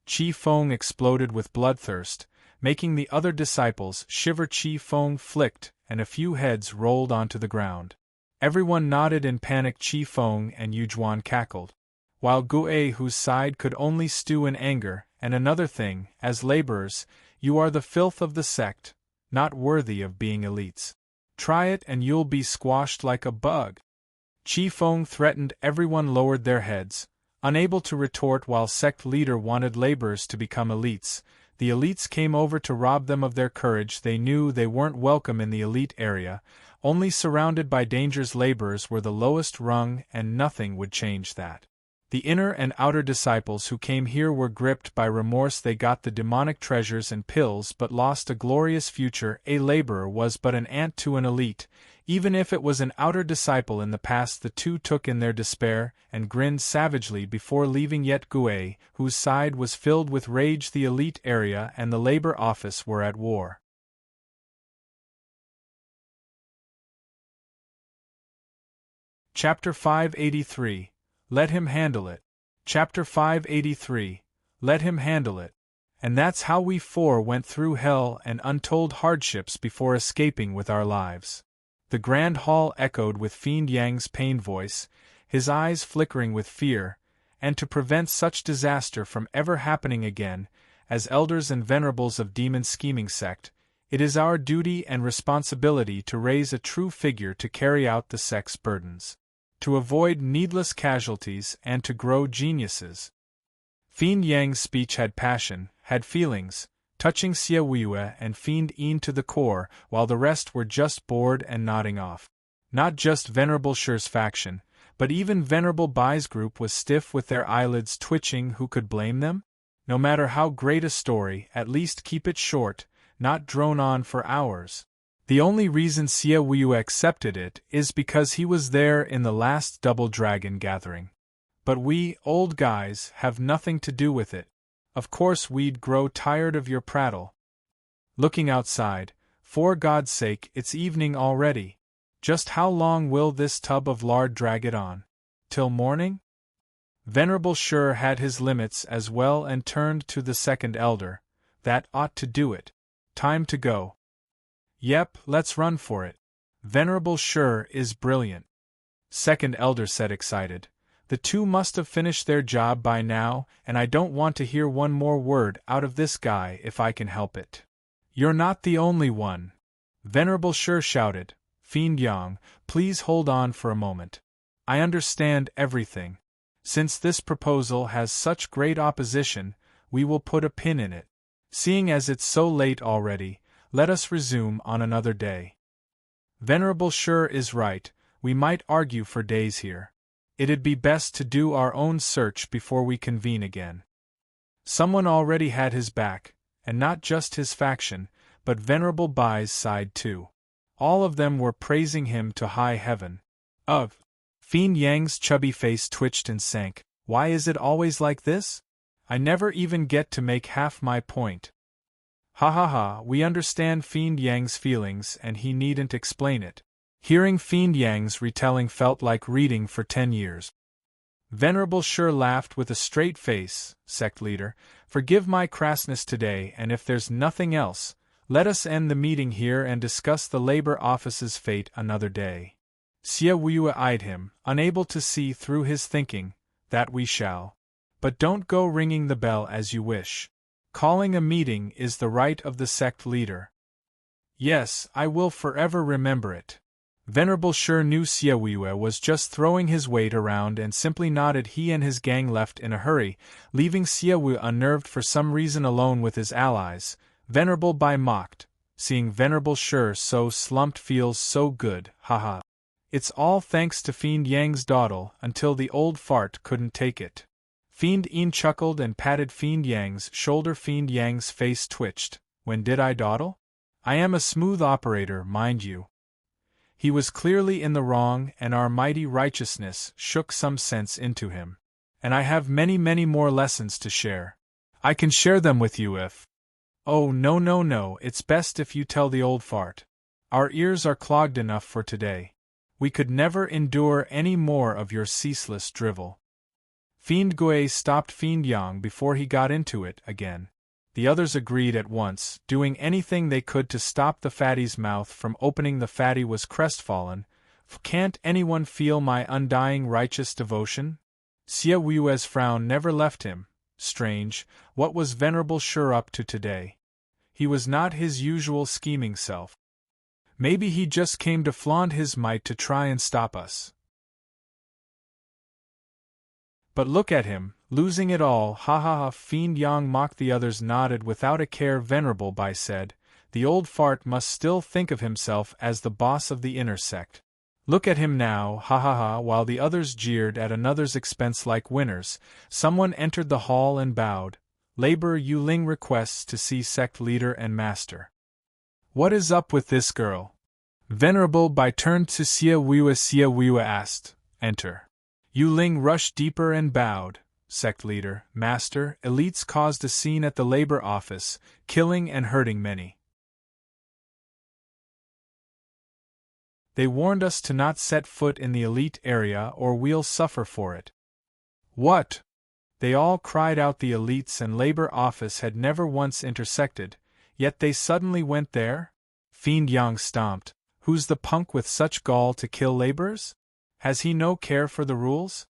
Speaker 1: Chi Feng exploded with bloodthirst, making the other disciples shiver. Chi Feng flicked, and a few heads rolled onto the ground. Everyone nodded in panic. Chi Feng and Yujuan cackled, while Gui, whose side could only stew in anger. And another thing, as laborers, you are the filth of the sect, not worthy of being elites. Try it and you'll be squashed like a bug. Chi Feng threatened. Everyone lowered their heads, unable to retort. While sect leader wanted laborers to become elites, the elites came over to rob them of their courage. They knew they weren't welcome in the elite area, only surrounded by dangers. Laborers were the lowest rung, and nothing would change that. The inner and outer disciples who came here were gripped by remorse. They got the demonic treasures and pills but lost a glorious future. A laborer was but an ant to an elite, even if it was an outer disciple in the past. The two took in their despair and grinned savagely before leaving. Yet Gui, whose side was filled with rage, the elite area and the labor office were at war. Chapter 583. Let him handle it. Chapter 583. Let him handle it. And that's how we four went through hell and untold hardships before escaping with our lives. The grand hall echoed with Fiend Yang's pained voice, his eyes flickering with fear, and to prevent such disaster from ever happening again, as elders and venerables of demon scheming sect, it is our duty and responsibility to raise a true figure to carry out the sect's burdens, to avoid needless casualties and to grow geniuses. Fiend Yang's speech had passion, had feelings, touching Xie Weiyue and Fiend Yin to the core, while the rest were just bored and nodding off. Not just Venerable Shi's faction, but even Venerable Bai's group was stiff with their eyelids twitching. Who could blame them? No matter how great a story, at least keep it short, not drone on for hours. The only reason Xie Weiyue accepted it is because he was there in the last Double Dragon gathering. But we, old guys, have nothing to do with it. Of course we'd grow tired of your prattle. Looking outside, for God's sake, it's evening already. Just how long will this tub of lard drag it on? Till morning? Venerable Shi had his limits as well and turned to the second elder. That ought to do it. Time to go. Yep, let's run for it. Venerable Shi is brilliant. Second elder said excited. The two must have finished their job by now, and I don't want to hear one more word out of this guy if I can help it. You're not the only one. Venerable Shi shouted. Fiend Yang, please hold on for a moment. I understand everything. Since this proposal has such great opposition, we will put a pin in it. Seeing as it's so late already, let us resume on another day. Venerable Shi is right, we might argue for days here. It'd be best to do our own search before we convene again. Someone already had his back, and not just his faction, but Venerable Bai's side too. All of them were praising him to high heaven. Of Fiend Yang's chubby face twitched and sank. Why is it always like this? I never even get to make half my point. Ha ha ha, we understand Fiend Yang's feelings and he needn't explain it. Hearing Fiend Yang's retelling felt like reading for 10 years. Venerable Shi laughed with a straight face. Sect leader, forgive my crassness today, and if there's nothing else, let us end the meeting here and discuss the labor office's fate another day. Xie Weiyue eyed him, unable to see through his thinking. That we shall. But don't go ringing the bell as you wish. Calling a meeting is the right of the sect leader. Yes, I will forever remember it. Venerable sure knew Siawiwe was just throwing his weight around and simply nodded. He and his gang left in a hurry, leaving Siawiwe unnerved for some reason alone with his allies. Venerable Bai mocked. Seeing Venerable sure so slumped feels so good, haha. It's all thanks to Fiend Yang's dawdle until the old fart couldn't take it. Fiend Een chuckled and patted Fiend Yang's shoulder. Fiend Yang's face twitched. When did I dawdle? I am a smooth operator, mind you. He was clearly in the wrong, and our mighty righteousness shook some sense into him. And I have many more lessons to share. I can share them with you if… Oh no, it's best if you tell the old fart. Our ears are clogged enough for today. We could never endure any more of your ceaseless drivel. Fiend Gui stopped Fiend Yang before he got into it again. The others agreed at once, doing anything they could to stop the fatty's mouth from opening. The fatty was crestfallen. Can't anyone feel my undying righteous devotion? Siawiwe's frown never left him. Strange, what was Venerable sure up to today? He was not his usual scheming self. Maybe he just came to flaunt his might to try and stop us. But look at him, losing it all, ha ha ha. Fiend Yang mocked. The others nodded without a care. Venerable Bai said, the old fart must still think of himself as the boss of the inner sect. Look at him now, ha ha ha. While the others jeered at another's expense like winners, someone entered the hall and bowed. Laborer Yu Ling requests to see sect leader and master. What is up with this girl? Venerable Bai turned to Siawiwe. Siawiwe asked, enter. Yu Ling rushed deeper and bowed. Sect leader, master, elites caused a scene at the labor office, killing and hurting many. They warned us to not set foot in the elite area or we'll suffer for it. What? They all cried out. The elites and labor office had never once intersected, yet they suddenly went there? Fiend Yang stomped. Who's the punk with such gall to kill laborers? Has he no care for the rules?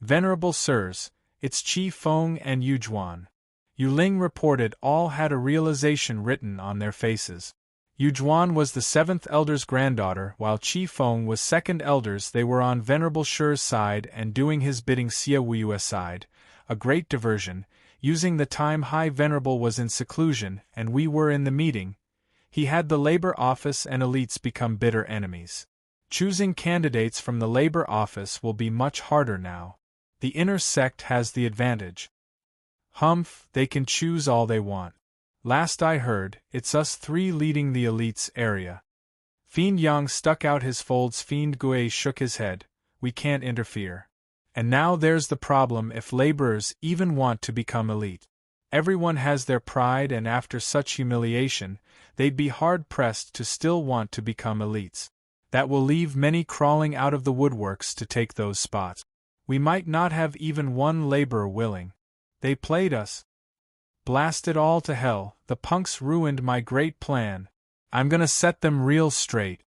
Speaker 1: Venerable sirs, it's Qi Feng and Yu Juan. Yu Ling reported. All had a realization written on their faces. Yu Juan was the 7th elder's granddaughter, while Qi Feng was 2nd elder's. They were on Venerable Shi's side and doing his bidding. Siawiwe's side, a great diversion, using the time High Venerable was in seclusion and we were in the meeting. He had the labor office and elites become bitter enemies. Choosing candidates from the labor office will be much harder now. The inner sect has the advantage. Humph, they can choose all they want. Last I heard, it's us 3 leading the elites area. Fiend Yang stuck out his folds. Fiend Gui shook his head. We can't interfere. And now there's the problem. If laborers even want to become elite, everyone has their pride, and after such humiliation, they'd be hard-pressed to still want to become elites. That will leave many crawling out of the woodworks to take those spots. We might not have even one laborer willing. They played us. Blast it all to hell, the punks ruined my great plan. I'm gonna set them real straight.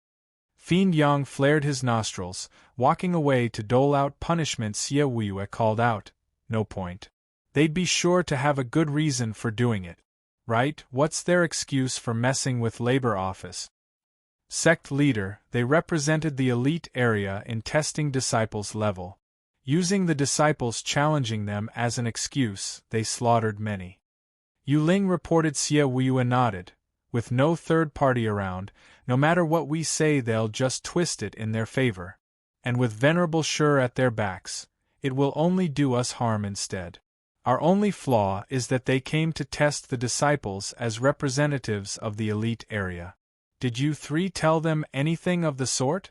Speaker 1: Fiend Yang flared his nostrils, walking away to dole out punishment. Siawiwe called out, no point. They'd be sure to have a good reason for doing it. Right? What's their excuse for messing with labor office? Sect leader, they represented the elite area in testing disciples' level. Using the disciples challenging them as an excuse, they slaughtered many. Yu Ling reported. Siawiwe nodded. With no third party around, no matter what we say they'll just twist it in their favor. And with Venerable Shi at their backs, it will only do us harm instead. Our only flaw is that they came to test the disciples as representatives of the elite area. Did you 3 tell them anything of the sort?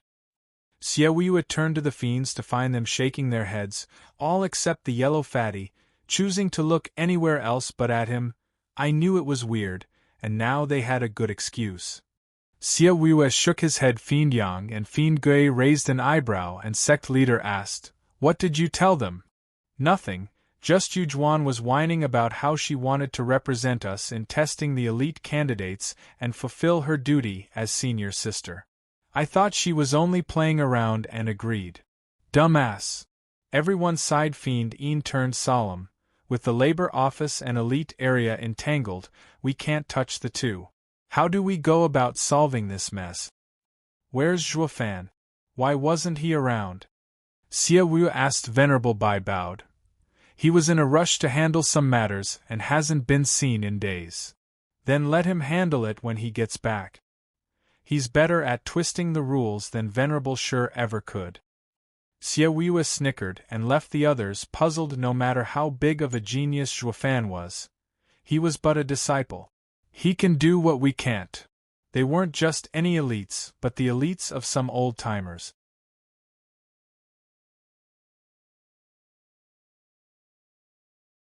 Speaker 1: Siawiwe turned to the fiends to find them shaking their heads, all except the yellow fatty, choosing to look anywhere else but at him. I knew it was weird, and now they had a good excuse. Siawiwe shook his head. Fiend Yang and Fiend Gui raised an eyebrow, and sect leader asked, what did you tell them? Nothing. Just Yu Juan was whining about how she wanted to represent us in testing the elite candidates and fulfill her duty as senior sister. I thought she was only playing around and agreed. Dumbass. Everyone's side fiend e'en turned solemn. With the labor office and elite area entangled, we can't touch the two. How do we go about solving this mess? Where's Zhuofan? Why wasn't he around? Xie Wu asked. Venerable Bai bowed. He was in a rush to handle some matters and hasn't been seen in days. Then let him handle it when he gets back. He's better at twisting the rules than Venerable Sure ever could. Xie Wu snickered and left the others puzzled. No matter how big of a genius Zhuofan was, he was but a disciple. He can do what we can't. They weren't just any elites, but the elites of some old-timers.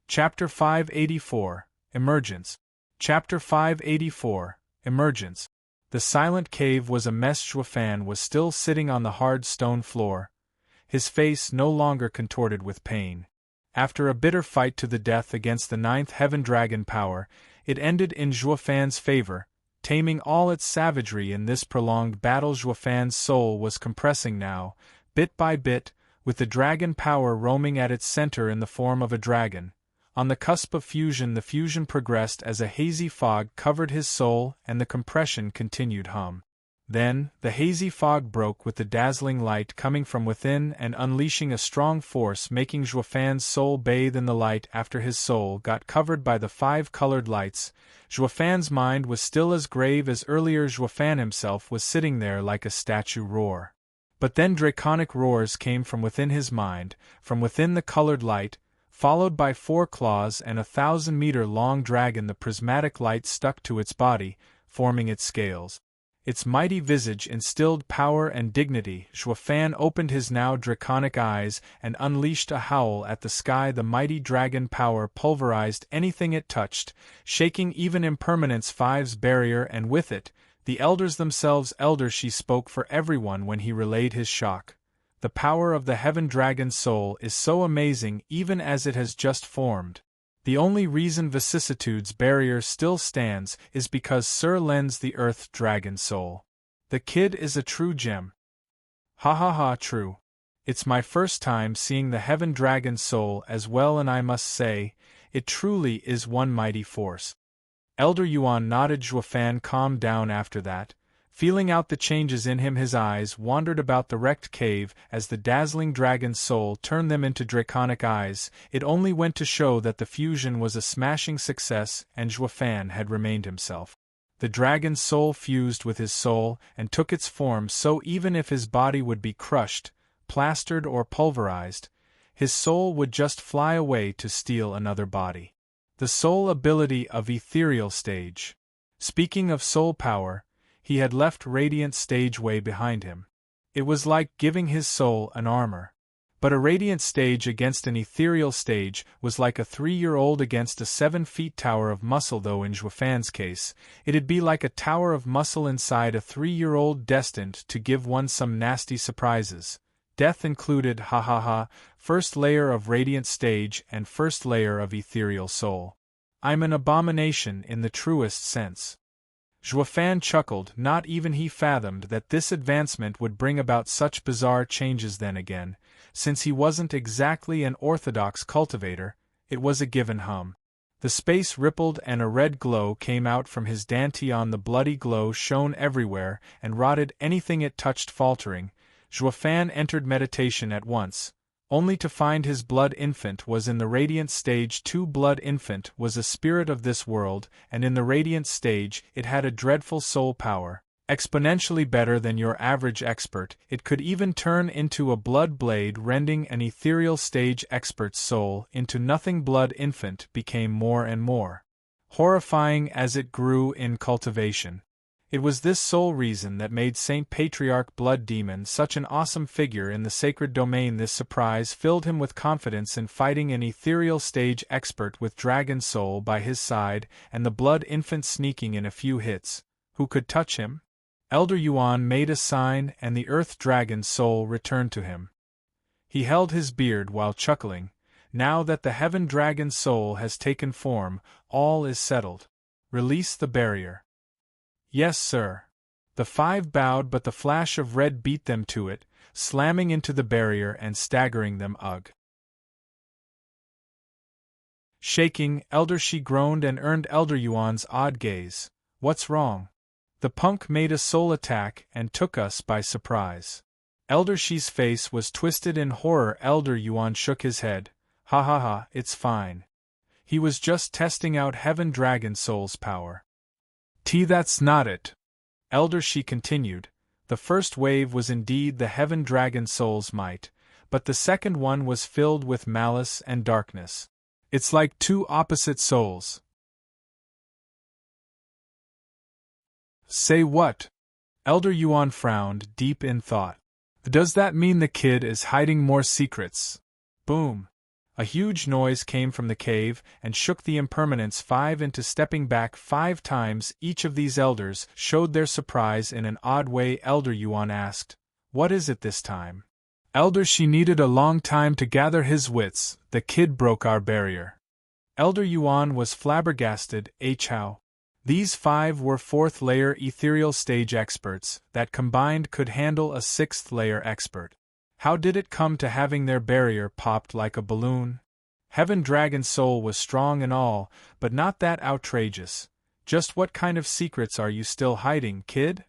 Speaker 1: Chapter 584, Emergence. Chapter 584, Emergence. The silent cave was a mess. Zhuofan was still sitting on the hard stone floor, his face no longer contorted with pain. After a bitter fight to the death against the ninth heaven dragon power, it ended in Zhuofan's favor, taming all its savagery in this prolonged battle. Zhuofan's soul was compressing now, bit by bit, with the dragon power roaming at its center in the form of a dragon. On the cusp of fusion, the fusion progressed as a hazy fog covered his soul and the compression continued. Then, the hazy fog broke with the dazzling light coming from within and unleashing a strong force, making Zhuofan's soul bathe in the light. After his soul got covered by the 5 colored lights, Zhuofan's mind was still as grave as earlier. Zhuofan himself was sitting there like a statue. Roar. But then draconic roars came from within his mind, from within the colored light, followed by 4 claws and a 1,000-meter-long dragon. The prismatic light stuck to its body, forming its scales. Its mighty visage instilled power and dignity. Zhuofan opened his now draconic eyes and unleashed a howl at the sky. The mighty dragon power pulverized anything it touched, shaking even Impermanence 5's barrier, and with it, the elders themselves. Elder, she spoke for everyone when he relayed his shock. The power of the heaven dragon's soul is so amazing even as it has just formed. The only reason vicissitude's barrier still stands is because Sir lends the earth dragon soul. The kid is a true gem. Ha ha ha, true. It's my first time seeing the heaven dragon soul as well, and I must say, it truly is one mighty force. Elder Yuan nodded. Zhuofan calmed down after that. Feeling out the changes in him, his eyes wandered about the wrecked cave as the dazzling dragon's soul turned them into draconic eyes. It only went to show that the fusion was a smashing success and Zhuofan had remained himself. The dragon's soul fused with his soul and took its form, so even if his body would be crushed, plastered or pulverized, his soul would just fly away to steal another body. The soul ability of ethereal stage. Speaking of soul power, he had left radiant stage way behind him. It was like giving his soul an armor. But a radiant stage against an ethereal stage was like a 3-year-old against a 7-foot tower of muscle, though in Zhuofan's case, it'd be like a tower of muscle inside a 3-year-old, destined to give one some nasty surprises. Death included. Ha ha ha, first layer of radiant stage and first layer of ethereal soul. I'm an abomination in the truest sense. Zhuofan chuckled. Not even he fathomed that this advancement would bring about such bizarre changes. Then again, since he wasn't exactly an orthodox cultivator, it was a given. The space rippled and a red glow came out from his dantian. The bloody glow shone everywhere and rotted anything it touched. Faltering, Zhuofan entered meditation at once, only to find his blood infant was in the radiant stage 2. Blood infant was a spirit of this world, and in the radiant stage it had a dreadful soul power, exponentially better than your average expert. It could even turn into a blood blade, rending an ethereal stage expert's soul into nothing. Blood infant became more and more horrifying as it grew in cultivation. It was this sole reason that made Saint Patriarch Blood Demon such an awesome figure in the sacred domain. This surprise filled him with confidence in fighting an ethereal stage expert with dragon soul by his side and the blood infant sneaking in a few hits. Who could touch him? Elder Yuan made a sign and the earth dragon's soul returned to him. He held his beard while chuckling. Now that the heaven dragon's soul has taken form, all is settled. Release the barrier. Yes, sir. The 5 bowed, but the flash of red beat them to it, slamming into the barrier and staggering them. Ugh. Shaking, Elder She groaned and earned Elder Yuan's odd gaze. What's wrong? The punk made a soul attack and took us by surprise. Elder She's face was twisted in horror. Elder Yuan shook his head. Ha ha ha, it's fine. He was just testing out Heaven Dragon Soul's power. That's not it. Elder She continued. The first wave was indeed the Heaven Dragon Soul's might, but the second one was filled with malice and darkness. It's like 2 opposite souls. Say what? Elder Yuan frowned, deep in thought. Does that mean the kid is hiding more secrets? Boom! A huge noise came from the cave and shook the Impermanence 5 into stepping back 5 times. Each of these elders showed their surprise in an odd way. Elder Yuan asked, "What is it this time?" Elder She needed a long time to gather his wits. The kid broke our barrier. Elder Yuan was flabbergasted. How? These 5 were 4th-layer ethereal stage experts that combined could handle a 6th-layer expert. How did it come to having their barrier popped like a balloon? Heaven Dragon Soul was strong and all, but not that outrageous. Just what kind of secrets are you still hiding, kid?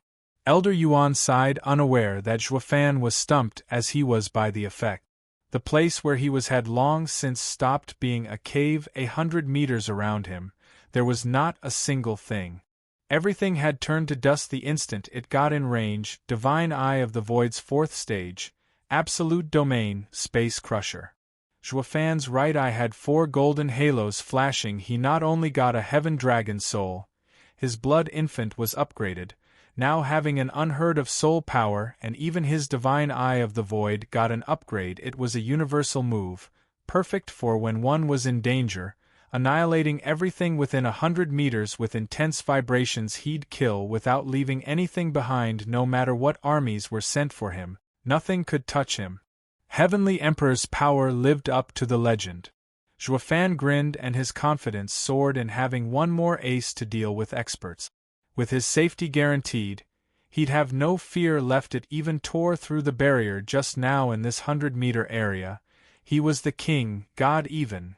Speaker 1: Elder Yuan sighed, unaware that Zhuofan was stumped as he was by the effect. The place where he was had long since stopped being a cave. 100 meters around him, there was not a single thing. Everything had turned to dust the instant it got in range. Divine Eye of the Void's 4th stage. Absolute Domain, Space Crusher. Zhuofan's right eye had 4 golden halos flashing. He not only got a Heaven Dragon Soul, his Blood Infant was upgraded, now having an unheard of soul power, and even his Divine Eye of the Void got an upgrade. It was a universal move, perfect for when one was in danger, annihilating everything within 100 meters with intense vibrations. He'd kill without leaving anything behind. No matter what armies were sent for him, nothing could touch him. Heavenly Emperor's power lived up to the legend. Zhuofan grinned and his confidence soared in having one more ace to deal with experts. With his safety guaranteed, he'd have no fear left. It even tore through the barrier just now in this 100-meter area. He was the king, god even.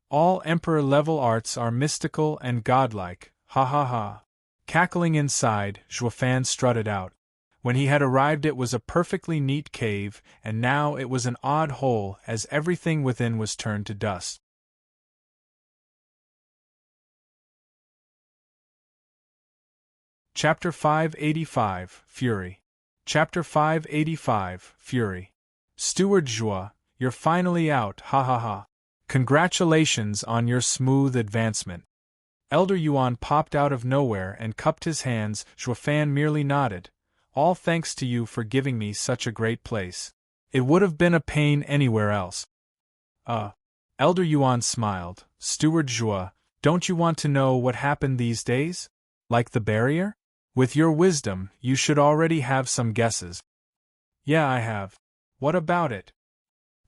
Speaker 1: All Emperor-level arts are mystical and godlike, ha ha ha. Cackling inside, Zhuofan strutted out. When he had arrived it was a perfectly neat cave, and now it was an odd hole as everything within was turned to dust. Chapter 585, Fury. Chapter 585, Fury. Steward Zhua, you're finally out, ha ha ha. Congratulations on your smooth advancement. Elder Yuan popped out of nowhere and cupped his hands. Zhuofan merely nodded. All thanks to you for giving me such a great place. It would have been a pain anywhere else. Elder Yuan smiled. Steward Zhua, don't you want to know what happened these days? Like the barrier? With your wisdom, you should already have some guesses. Yeah, I have. What about it?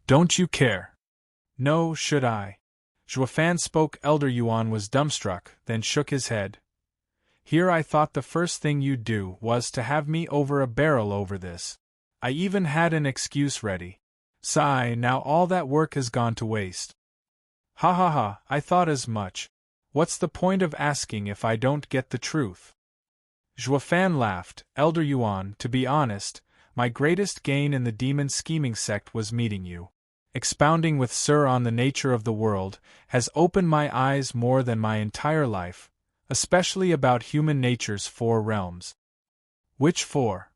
Speaker 1: Don't you care? No, should I? Zhuofan spoke. Elder Yuan was dumbstruck, then shook his head. Here I thought the first thing you'd do was to have me over a barrel over this. I even had an excuse ready. Sigh, now all that work has gone to waste. Ha ha ha, I thought as much. What's the point of asking if I don't get the truth? Zhuofan laughed. Elder Yuan, to be honest, my greatest gain in the demon scheming sect was meeting you. Expounding with Sir on the nature of the world has opened my eyes more than my entire life, especially about human nature's 4 realms. Which 4?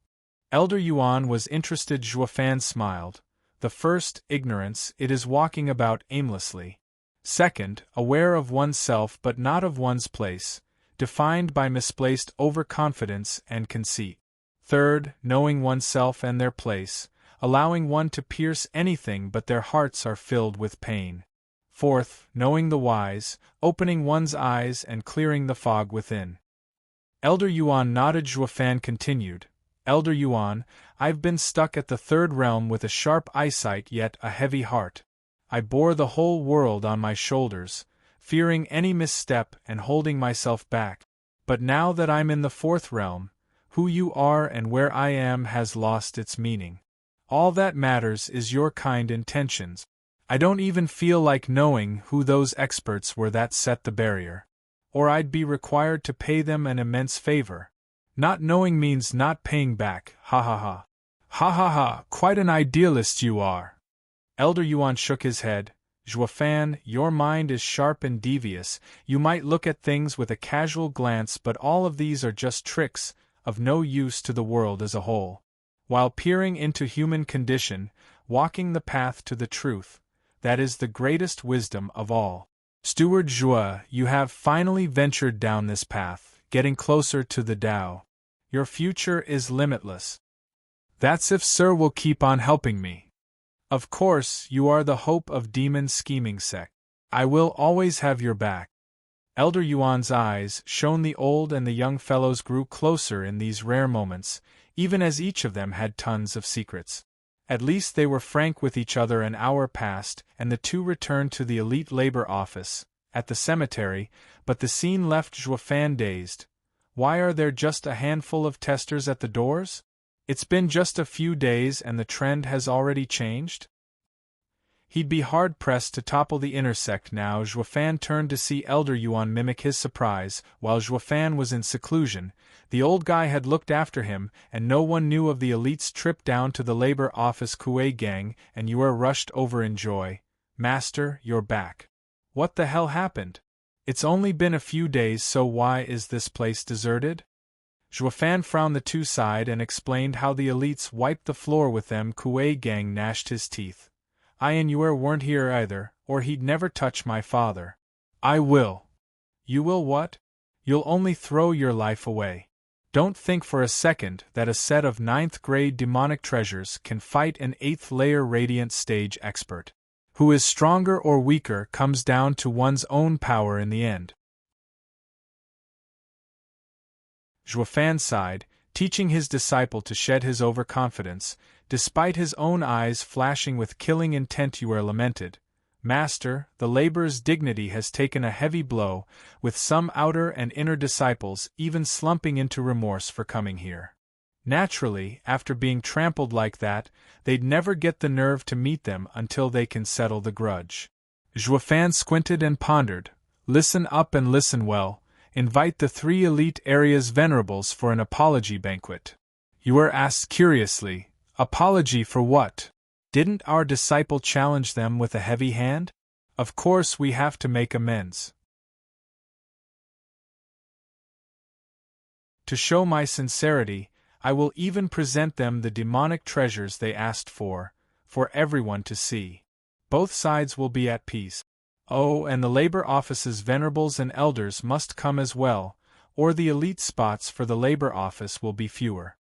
Speaker 1: Elder Yuan was interested. Zhuofan smiled. The first, ignorance, it is walking about aimlessly. Second, aware of oneself but not of one's place, defined by misplaced overconfidence and conceit. Third, knowing oneself and their place, allowing one to pierce anything but their hearts are filled with pain. Fourth, knowing the wise, opening one's eyes and clearing the fog within. Elder Yuan nodded. Zhuofan continued. Elder Yuan, I've been stuck at the 3rd realm with a sharp eyesight yet a heavy heart. I bore the whole world on my shoulders, fearing any misstep and holding myself back. But now that I'm in the 4th realm, Who you are and where I am has lost its meaning. All that matters is your kind intentions. I don't even feel like knowing who those experts were that set the barrier. Or I'd be required to pay them an immense favor. Not knowing means not paying back, ha ha ha. Ha ha ha, quite an idealist you are. Elder Yuan shook his head. Zhuofan, your mind is sharp and devious. You might look at things with a casual glance, but all of these are just tricks, of no use to the world as a whole. While peering into human condition, walking the path to the truth, that is the greatest wisdom of all. Steward Zhua, you have finally ventured down this path, getting closer to the Tao. Your future is limitless. That's if Sir will keep on helping me. Of course, you are the hope of demon scheming Sect. I will always have your back. Elder Yuan's eyes shone. The old and the young fellows grew closer in these rare moments, even as each of them had tons of secrets. At least they were frank with each other. An hour passed, and the two returned to the elite labor office, at the cemetery, but the scene left Zhuofan dazed. Why are there just a handful of testers at the doors? It's been just a few days and the trend has already changed? He'd be hard-pressed to topple the inner sect now. Zhuofan turned to see Elder Yuan mimic his surprise. While Zhuofan was in seclusion, the old guy had looked after him, and no one knew of the elite's trip down to the labor office. Kuei gang, and you are rushed over in joy. Master, you're back. What the hell happened? It's only been a few days, so why is this place deserted? Zhuofan frowned. The two sighed and explained how the elites wiped the floor with them. Kuei gang gnashed his teeth. I and Yuer weren't here either, or he'd never touch my father. I will. You will what? You'll only throw your life away. Don't think for a second that a set of 9th-grade demonic treasures can fight an 8th-layer radiant stage expert. Who is stronger or weaker comes down to one's own power in the end. Zhuofan sighed, teaching his disciple to shed his overconfidence, despite his own eyes flashing with killing intent. You are lamented. Master, the labor's dignity has taken a heavy blow, with some outer and inner disciples even slumping into remorse for coming here. Naturally, after being trampled like that, they'd never get the nerve to meet them until they can settle the grudge. Zhuofan squinted and pondered. Listen up and listen well. Invite the 3 elite area's venerables for an apology banquet. You were asked curiously, apology for what? Didn't our disciple challenge them with a heavy hand? Of course we have to make amends. To show my sincerity, I will even present them the demonic treasures they asked for everyone to see. Both sides will be at peace. Oh, and the labor office's venerables and elders must come as well, or the elite spots for the labor office will be fewer.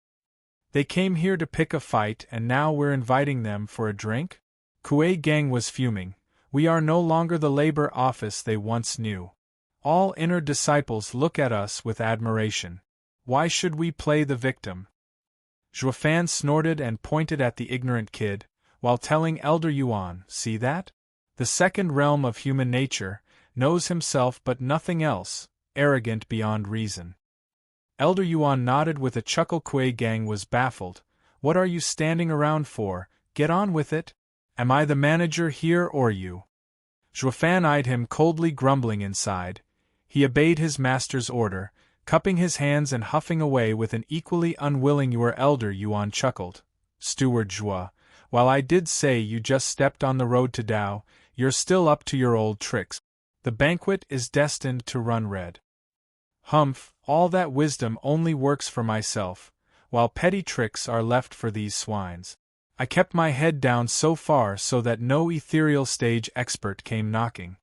Speaker 1: They came here to pick a fight and now we're inviting them for a drink? Kuei gang was fuming. We are no longer the labor office they once knew. All inner disciples look at us with admiration. Why should we play the victim? Zhuofan snorted and pointed at the ignorant kid, while telling Elder Yuan, see that? The second realm of human nature, knows himself but nothing else, arrogant beyond reason. Elder Yuan nodded with a chuckle. Kuei gang was baffled. What are you standing around for? Get on with it. Am I the manager here or you? Zhuofan eyed him coldly, grumbling inside. He obeyed his master's order, cupping his hands and huffing away with an equally unwilling Your Elder Yuan chuckled. Steward Zhua, while I did say you just stepped on the road to Tao, you're still up to your old tricks. The banquet is destined to run red. Humph, all that wisdom only works for myself, while petty tricks are left for these swines. I kept my head down so far so that no ethereal stage expert came knocking.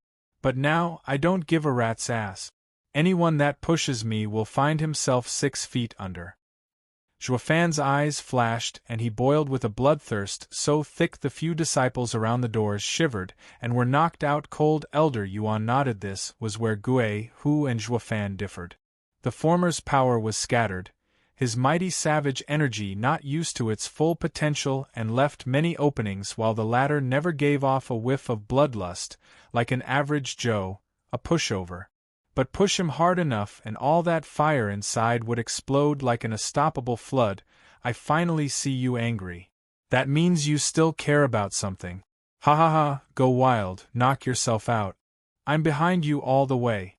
Speaker 1: But now, I don't give a rat's ass. Anyone that pushes me will find himself 6 feet under. Zhuofan's eyes flashed and he boiled with a bloodthirst so thick the few disciples around the doors shivered and were knocked out cold. Elder Yuan nodded. This was where Gue, Hu and Zhuofan differed. The former's power was scattered, his mighty savage energy not used to its full potential and left many openings, while the latter never gave off a whiff of bloodlust, like an average Joe, a pushover. But push him hard enough and all that fire inside would explode like an unstoppable flood. I finally see you angry. That means you still care about something. Ha ha ha, go wild, knock yourself out. I'm behind you all the way.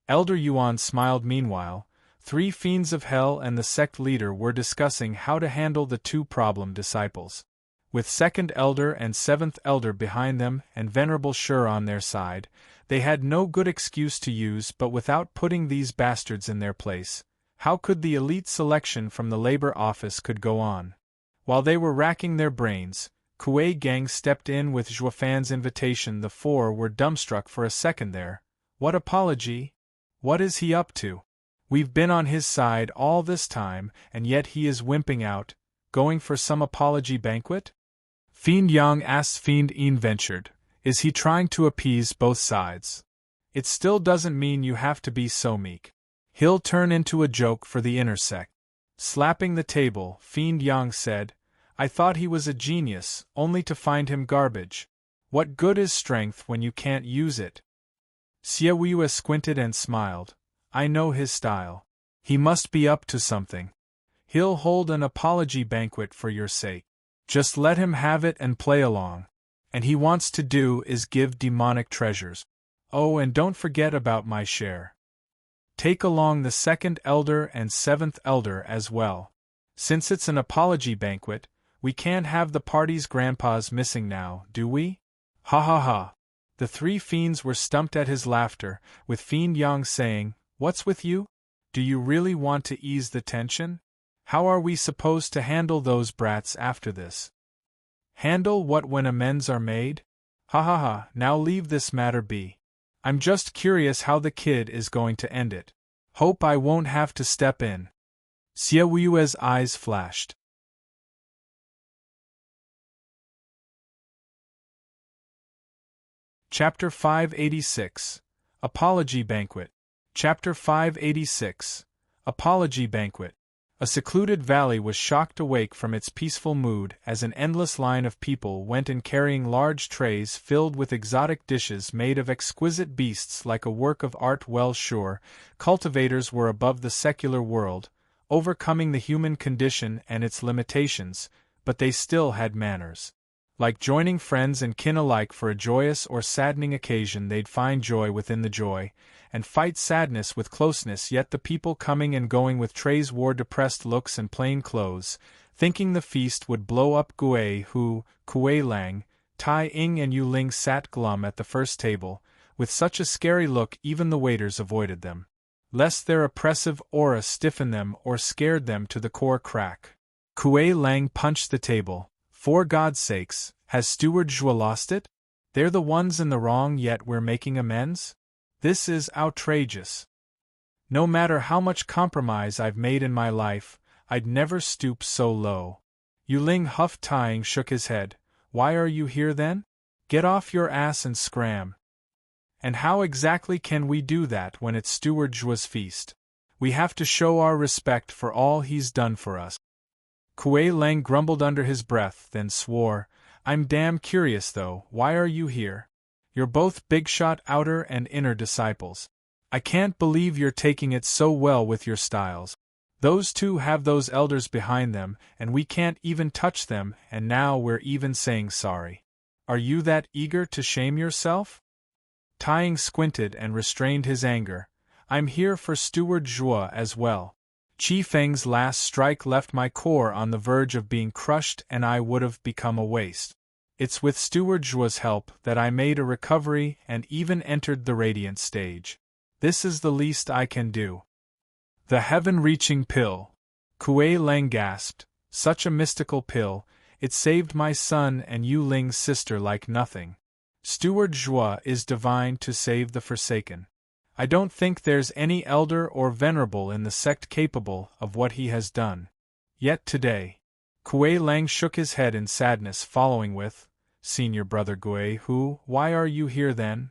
Speaker 1: Elder Yuan smiled meanwhile. 3 fiends of hell and the sect leader were discussing how to handle the 2 problem disciples. With 2nd elder and 7th elder behind them and Venerable Shur on their side, they had no good excuse to use, but without putting these bastards in their place, how could the elite selection from the labor office could go on? While they were racking their brains, Kuei Gang stepped in with Zhuofan's invitation. The 4 were dumbstruck for a second there. What apology? What is he up to? We've been on his side all this time, and yet he is wimping out, going for some apology banquet? Fiend Yang asked. Fiend Yin ventured. Is he trying to appease both sides? It still doesn't mean you have to be so meek. He'll turn into a joke for the inner sect. Slapping the table, Fiend Yang said, I thought he was a genius, only to find him garbage. What good is strength when you can't use it? Xiaoyu squinted and smiled. I know his style. He must be up to something. He'll hold an apology banquet for your sake. Just let him have it and play along. And he wants to do is give demonic treasures. Oh, and don't forget about my share. Take along the 2nd elder and 7th elder as well. Since it's an apology banquet, we can't have the party's grandpas missing now, do we? Ha ha ha. The 3 fiends were stumped at his laughter, with Fiend Yang saying, What's with you? Do you really want to ease the tension? How are we supposed to handle those brats after this? Handle what when amends are made? Ha ha ha, now leave this matter be. I'm just curious how the kid is going to end it. Hope I won't have to step in. Xiaoyue's eyes flashed. Chapter 586. Apology Banquet. Chapter 586. Apology Banquet. A secluded valley was shocked awake from its peaceful mood as an endless line of people went in carrying large trays filled with exotic dishes made of exquisite beasts like a work of art. Well, sure, cultivators were above the secular world, overcoming the human condition and its limitations, but they still had manners. Like joining friends and kin alike for a joyous or saddening occasion, they'd find joy within the joy, and fight sadness with closeness. Yet the people coming and going with trays wore depressed looks and plain clothes, thinking the feast would blow up. Kuei Lang, Tai Ying and Yu Ling sat glum at the first table, with such a scary look even the waiters avoided them, lest their oppressive aura stiffen them or scared them to the core. Crack. Kuei Lang punched the table. For God's sakes, has Steward Zhuo lost it? They're the ones in the wrong, yet we're making amends? This is outrageous. No matter how much compromise I've made in my life, I'd never stoop so low. Yu Ling huffed. Tying shook his head. Why are you here then? Get off your ass and scram. And how exactly can we do that when it's Steward Zhuo's feast? We have to show our respect for all he's done for us. Kuei Lang grumbled under his breath, then swore, I'm damn curious though, why are you here? You're both big-shot outer and inner disciples. I can't believe you're taking it so well with your styles. Those 2 have those elders behind them, and we can't even touch them, and now we're even saying sorry. Are you that eager to shame yourself? Tying squinted and restrained his anger. I'm here for Steward Zhuo as well. Qi Feng's last strike left my core on the verge of being crushed and I would have become a waste. It's with Steward Zhuo's help that I made a recovery and even entered the Radiant stage. This is the least I can do. The heaven-reaching pill. Kuei Lang gasped. Such a mystical pill, it saved my son and Yu Ling's sister like nothing. Steward Zhuo is divine to save the forsaken. I don't think there's any elder or venerable in the sect capable of what he has done. Yet today. Kuei Lang shook his head in sadness, following with, Senior Brother Gui, why are you here then?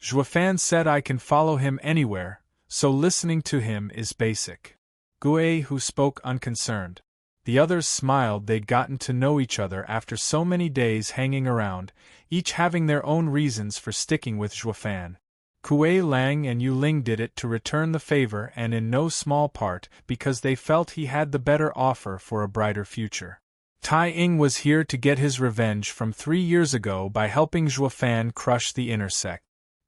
Speaker 1: Zhuofan said I can follow him anywhere, so listening to him is basic. Gui spoke unconcerned. The others smiled. They'd gotten to know each other after so many days hanging around, each having their own reasons for sticking with Zhuofan. Kuei Lang and Yu Ling did it to return the favor, and in no small part because they felt he had the better offer for a brighter future. Tai Ying was here to get his revenge from 3 years ago by helping Zhuo Fan crush the inner sect.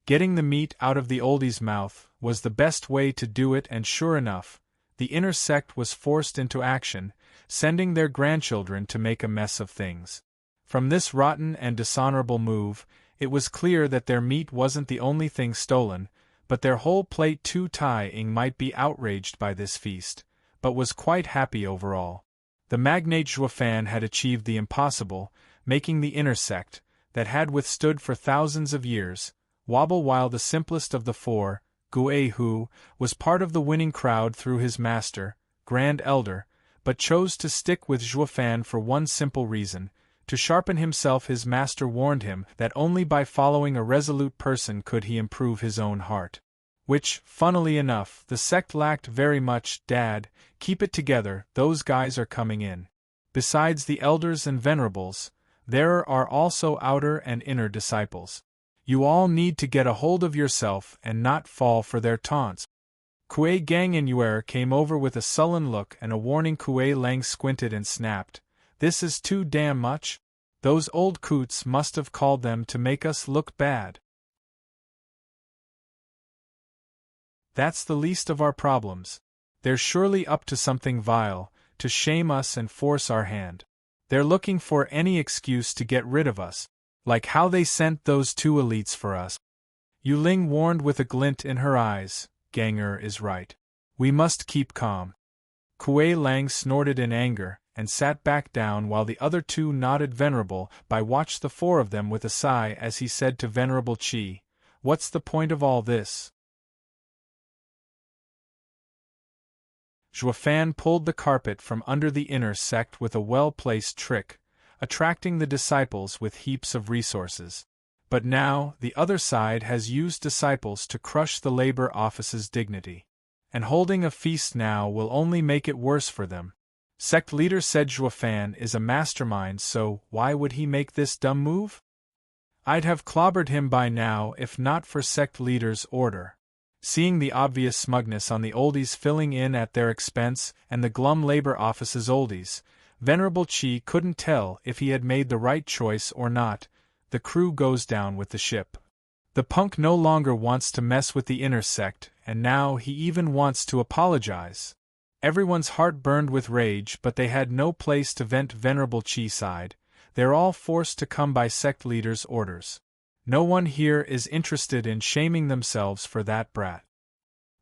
Speaker 1: Getting the meat out of the oldie's mouth was the best way to do it, and sure enough, the inner sect was forced into action, sending their grandchildren to make a mess of things. From this rotten and dishonorable move, it was clear that their meat wasn't the only thing stolen, but their whole plate too. Tai Ying might be outraged by this feast, but was quite happy overall. The magnate Zhuo Fan had achieved the impossible, making the inner sect, that had withstood for thousands of years, wobble, while the simplest of the four, Guei Hu, was part of the winning crowd through his master, Grand Elder, but chose to stick with Zhuo Fan for one simple reason: to sharpen himself. His master warned him that only by following a resolute person could he improve his own heart. Which, funnily enough, the sect lacked very much. Dad, keep it together, those guys are coming in. Besides the elders and venerables, there are also outer and inner disciples. You all need to get a hold of yourself and not fall for their taunts. Kuei Gang and Yuer came over with a sullen look and a warning. Kuei Lang squinted and snapped, "This is too damn much. Those old coots must have called them to make us look bad. That's the least of our problems. They're surely up to something vile, to shame us and force our hand. They're looking for any excuse to get rid of us, like how they sent those 2 elites for us." Yu Ling warned with a glint in her eyes, "Ganger is right. We must keep calm." Kuei Lang snorted in anger, and sat back down while the other 2 nodded. Venerable Bai watched the 4 of them with a sigh as he said to Venerable Qi, "What's the point of all this?" Zhuo Fan pulled the carpet from under the inner sect with a well-placed trick, attracting the disciples with heaps of resources. But now, the other side has used disciples to crush the labor office's dignity. And holding a feast now will only make it worse for them. Sect leader said Zhuo Fan is a mastermind, so why would he make this dumb move? I'd have clobbered him by now if not for sect leader's order. Seeing the obvious smugness on the oldies filling in at their expense and the glum labor office's oldies, Venerable Qi couldn't tell if he had made the right choice or not. The crew goes down with the ship. The punk no longer wants to mess with the inner sect, and now he even wants to apologize. Everyone's heart burned with rage, but they had no place to vent. Venerable Qi sighed. They're all forced to come by sect leader's orders. No one here is interested in shaming themselves for that brat.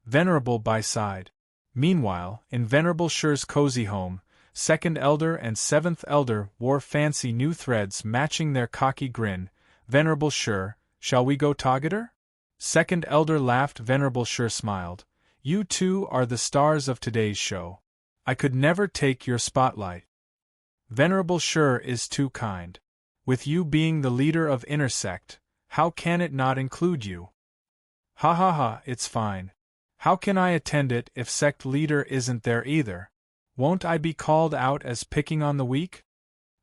Speaker 1: Venerable Bai sighed. Meanwhile, in Venerable Shi's cozy home, 2nd Elder and 7th Elder wore fancy new threads matching their cocky grin. Venerable Shi, shall we go together? 2nd Elder laughed. Venerable Shi smiled. You 2 are the stars of today's show. I could never take your spotlight. Venerable Shi is too kind. With you being the leader of inner sect, how can it not include you? Ha ha ha, it's fine. How can I attend it if sect leader isn't there either? Won't I be called out as picking on the weak?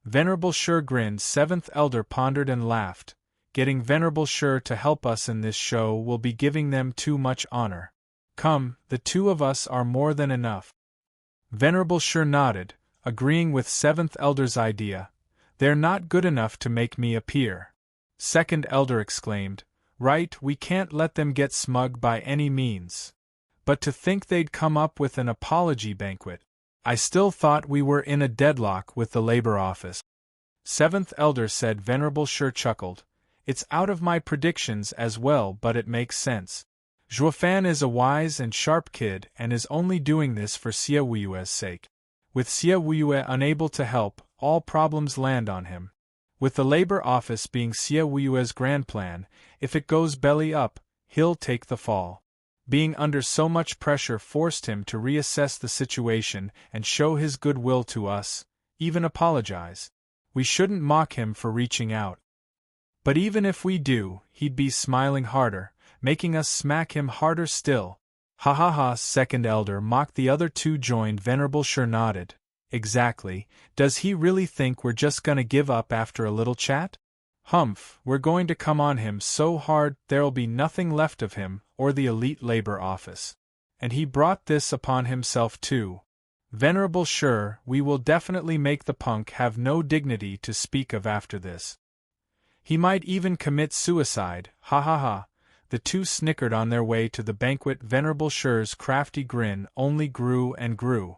Speaker 1: Venerable Shi grinned. 7th Elder pondered and laughed. Getting Venerable Shi to help us in this show will be giving them too much honor. Come, the 2 of us are more than enough. Venerable Shi nodded, agreeing with 7th Elder's idea. They're not good enough to make me appear. 2nd Elder exclaimed, Right, we can't let them get smug by any means. But to think they'd come up with an apology banquet. I still thought we were in a deadlock with the labor office. 7th Elder said. Venerable Shi chuckled. It's out of my predictions as well, but it makes sense. Zhuo Fan is a wise and sharp kid and is only doing this for Xia Wuyue's sake. With Xia Wuyue unable to help, all problems land on him. With the labor office being Xia Wuyue's grand plan, if it goes belly up, he'll take the fall. Being under so much pressure forced him to reassess the situation and show his goodwill to us, even apologize. We shouldn't mock him for reaching out. But even if we do, he'd be smiling harder, making us smack him harder still. Ha ha ha, 2nd Elder mocked. The other 2 joined. Venerable Shi nodded. Exactly, does he really think we're just gonna give up after a little chat? Humph, we're going to come on him so hard there'll be nothing left of him or the elite labor office. And he brought this upon himself too. Venerable sure, we will definitely make the punk have no dignity to speak of after this. He might even commit suicide, ha ha ha. The two snickered on their way to the banquet. Venerable Sure's crafty grin only grew and grew.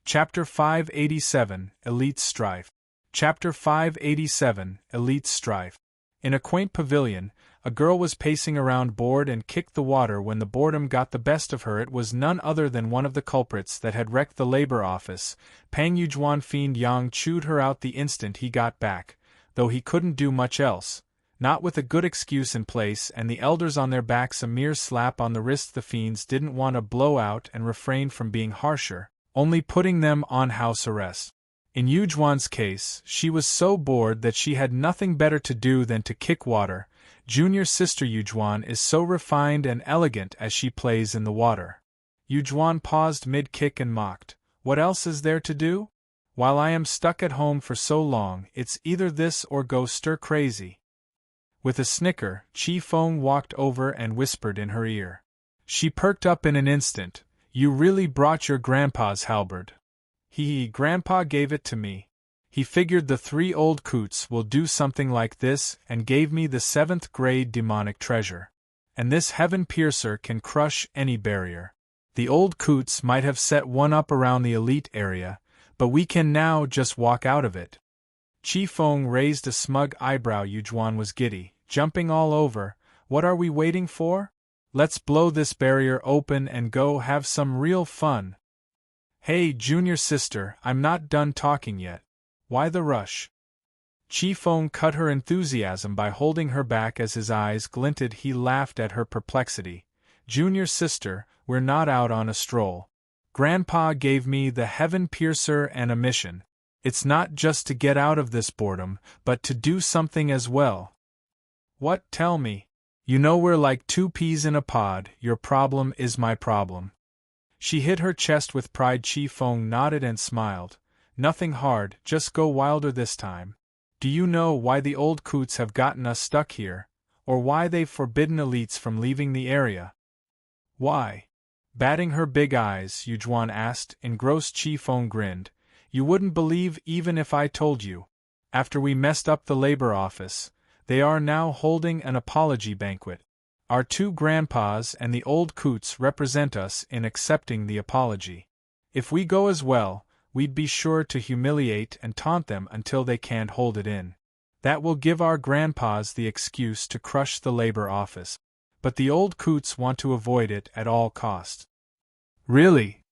Speaker 1: Chapter 587, Elite Strife. Chapter 587, Elite Strife. In a quaint pavilion, a girl was pacing around bored and kicked the water when the boredom got the best of her. It was none other than one of the culprits that had wrecked the labor office. Pang Yujuan Fiend Yang chewed her out the instant he got back, though he couldn't do much else. Not with a good excuse in place and the elders on their backs a mere slap on the wrist. The fiends didn't want to blow out and refrained from being harsher, only putting them on house arrest. In Yujuan's case, she was so bored that she had nothing better to do than to kick water. Junior sister Yujuan is so refined and elegant as she plays in the water. Yujuan paused mid-kick and mocked, "What else is there to do? While I am stuck at home for so long, it's either this or go stir-crazy." With a snicker, Chi Feng walked over and whispered in her ear. She perked up in an instant. "You really brought your grandpa's halberd." Grandpa gave it to me. He figured the 3 old coots will do something like this and gave me the 7th grade demonic treasure. And this heaven piercer can crush any barrier. The old coots might have set one up around the elite area, but we can now just walk out of it. Chi Feng raised a smug eyebrow. Yujuan was giddy, jumping all over. What are we waiting for? Let's blow this barrier open and go have some real fun. Hey, junior sister, I'm not done talking yet. Why the rush? Chi Feng cut her enthusiasm by holding her back as his eyes glinted. He laughed at her perplexity. Junior sister, we're not out on a stroll. Grandpa gave me the heaven piercer and a mission. It's not just to get out of this boredom, but to do something as well. What? Tell me. You know we're like 2 peas in a pod. Your problem is my problem. She hit her chest with pride. Chi Feng nodded and smiled. Nothing hard, just go wilder this time. Do you know why the old coots have gotten us stuck here, or why they've forbidden elites from leaving the area? Why? Batting her big eyes, Yujuan asked. Engrossed. Chi Feng grinned. You wouldn't believe even if I told you. After we messed up the labor office, they are now holding an apology banquet. Our 2 grandpas and the old coots represent us in accepting the apology. If we go as well, we'd be sure to humiliate and taunt them until they can't hold it in. That will give our grandpas the excuse to crush the labor office. But the old coots want to avoid it at all costs. Really?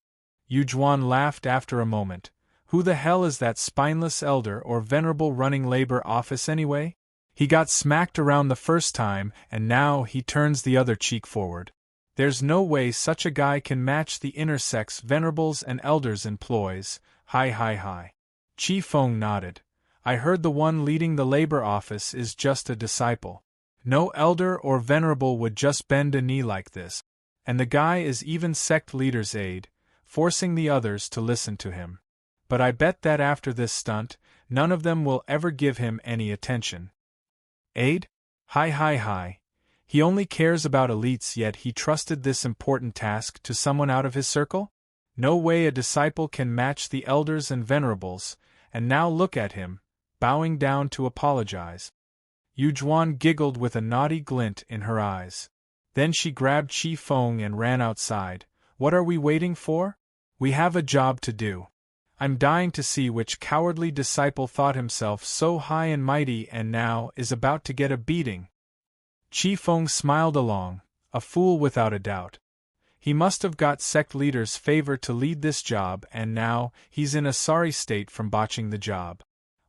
Speaker 1: Yujuan laughed after a moment. Who the hell is that spineless elder or venerable running labor office anyway? He got smacked around the first time, and now he turns the other cheek forward. There's no way such a guy can match the inner sex venerables and elders employs. Hi. Chi Feng nodded. I heard the one leading the labor office is just a disciple. No elder or venerable would just bend a knee like this. And the guy is even sect leader's aide, forcing the others to listen to him. But I bet that after this stunt, none of them will ever give him any attention. Aide? Hi. He only cares about elites, yet he trusted this important task to someone out of his circle? No way a disciple can match the elders and venerables, and now look at him, bowing down to apologize. Yujuan giggled with a naughty glint in her eyes. Then she grabbed Chi Feng and ran outside. What are we waiting for? We have a job to do. I'm dying to see which cowardly disciple thought himself so high and mighty and now is about to get a beating. Chi Feng smiled along, a fool without a doubt. He must have got sect leader's favor to lead this job, and now he's in a sorry state from botching the job.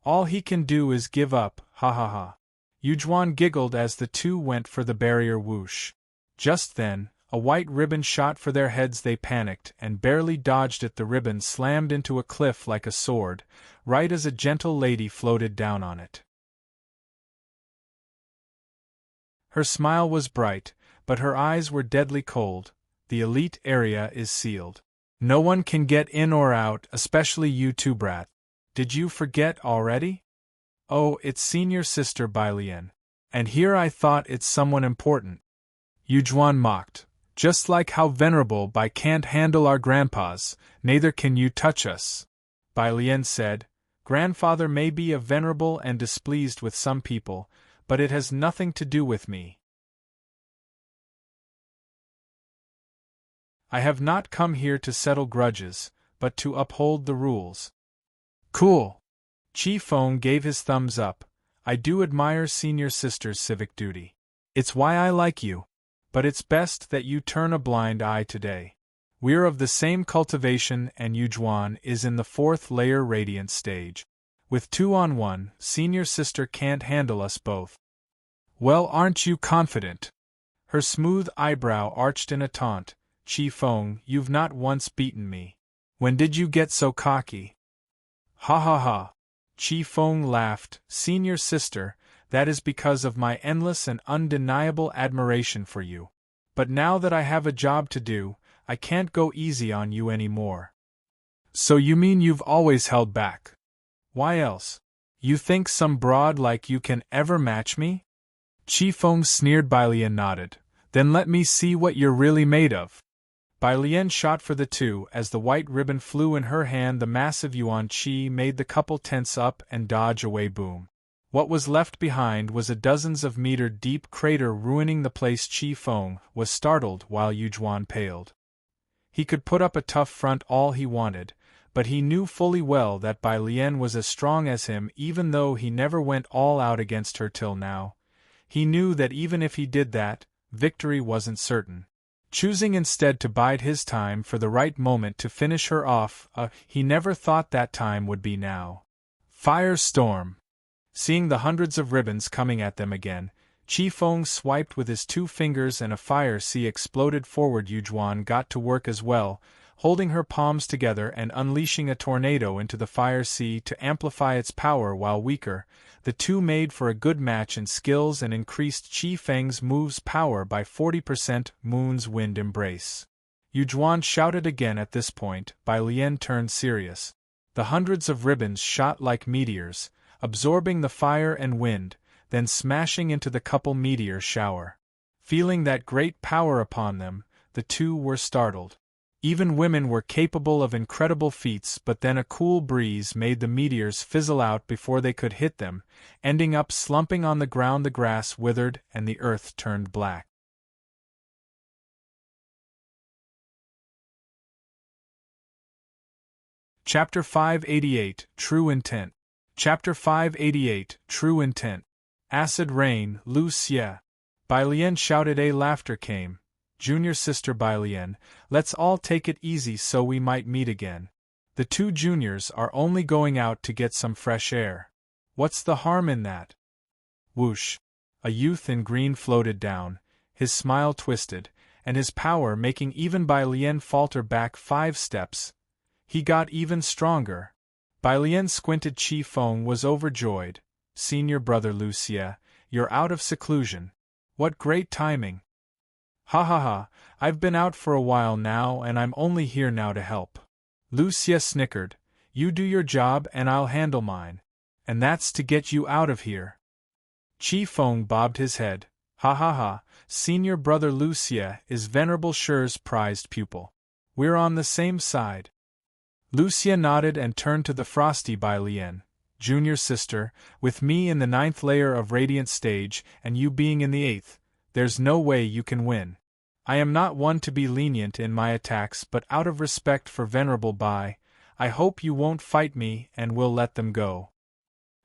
Speaker 1: All he can do is give up, ha. Yujuan giggled as the 2 went for the barrier. Whoosh. Just then, a white ribbon shot for their heads. They panicked and barely dodged it. The ribbon slammed into a cliff like a sword, right as a gentle lady floated down on it. Her smile was bright, but her eyes were deadly cold. The elite area is sealed. No one can get in or out, especially you two, brat. Did you forget already? Oh, it's senior sister Bailien. And here I thought it's someone important. Yujuan mocked. Just like how Venerable Bai can't handle our grandpas, neither can you touch us. Bailien said, Grandfather may be a venerable and displeased with some people, but it has nothing to do with me. I have not come here to settle grudges, but to uphold the rules. Cool. Chi Feng gave his thumbs up. I do admire senior sister's civic duty. It's why I like you. But it's best that you turn a blind eye today. We're of the same cultivation and Yujuan is in the 4th layer radiant stage. With 2-on-1, senior sister can't handle us both. Well, aren't you confident? Her smooth eyebrow arched in a taunt. Chi Feng, you've not once beaten me. When did you get so cocky? Ha ha ha. Chi Feng laughed. Senior sister, that is because of my endless and undeniable admiration for you. But now that I have a job to do, I can't go easy on you anymore. So you mean you've always held back? Why else? You think some broad like you can ever match me? Chi Feng sneered. Bailien nodded. Then let me see what you're really made of. Bailien shot for the 2 as the white ribbon flew in her hand. The massive Yuan Qi made the couple tense up and dodge away. Boom. What was left behind was a dozens of meter deep crater ruining the place. Chi Feng was startled while Yujuan paled. He could put up a tough front all he wanted, but he knew fully well that Bailien was as strong as him even though he never went all out against her till now. He knew that even if he did that, victory wasn't certain. Choosing instead to bide his time for the right moment to finish her off, he never thought that time would be now. Firestorm! Seeing the hundreds of ribbons coming at them again, Chi Feng swiped with his 2 fingers and a fire sea exploded forward. Yujuan got to work as well, holding her palms together and unleashing a tornado into the fire sea to amplify its power. While weaker, the 2 made for a good match in skills and increased Chi Feng's move's power by 40%. Moon's Wind Embrace. Yujuan shouted again at this point. Bailien turned serious. The hundreds of ribbons shot like meteors, absorbing the fire and wind, then smashing into the couple meteor shower. Feeling that great power upon them, the 2 were startled. Even women were capable of incredible feats, but then a cool breeze made the meteors fizzle out before they could hit them, ending up slumping on the ground. The grass withered and the earth turned black. Chapter 588, True Intent. Chapter 588, True Intent. Acid Rain, Lu Xie. Bailien shouted. A laughter came. Junior sister Bailien, let's all take it easy so we might meet again. The 2 juniors are only going out to get some fresh air. What's the harm in that? Whoosh! A youth in green floated down, his smile twisted, and his power making even Bailien falter back 5 steps. He got even stronger. Bailien squinted. Chi Feng was overjoyed. Senior brother Lu Xie, you're out of seclusion. What great timing. Ha ha ha, I've been out for a while now and I'm only here now to help. Lu Xie snickered. You do your job and I'll handle mine. And that's to get you out of here. Chi Feng bobbed his head. Ha ha ha, senior brother Lu Xie is Venerable Shi's prized pupil. We're on the same side. Lu Xie nodded and turned to the frosty Bailien. Junior sister, with me in the 9th layer of radiant stage and you being in the 8th, there's no way you can win. I am not one to be lenient in my attacks, but out of respect for Venerable Bai, I hope you won't fight me and will let them go.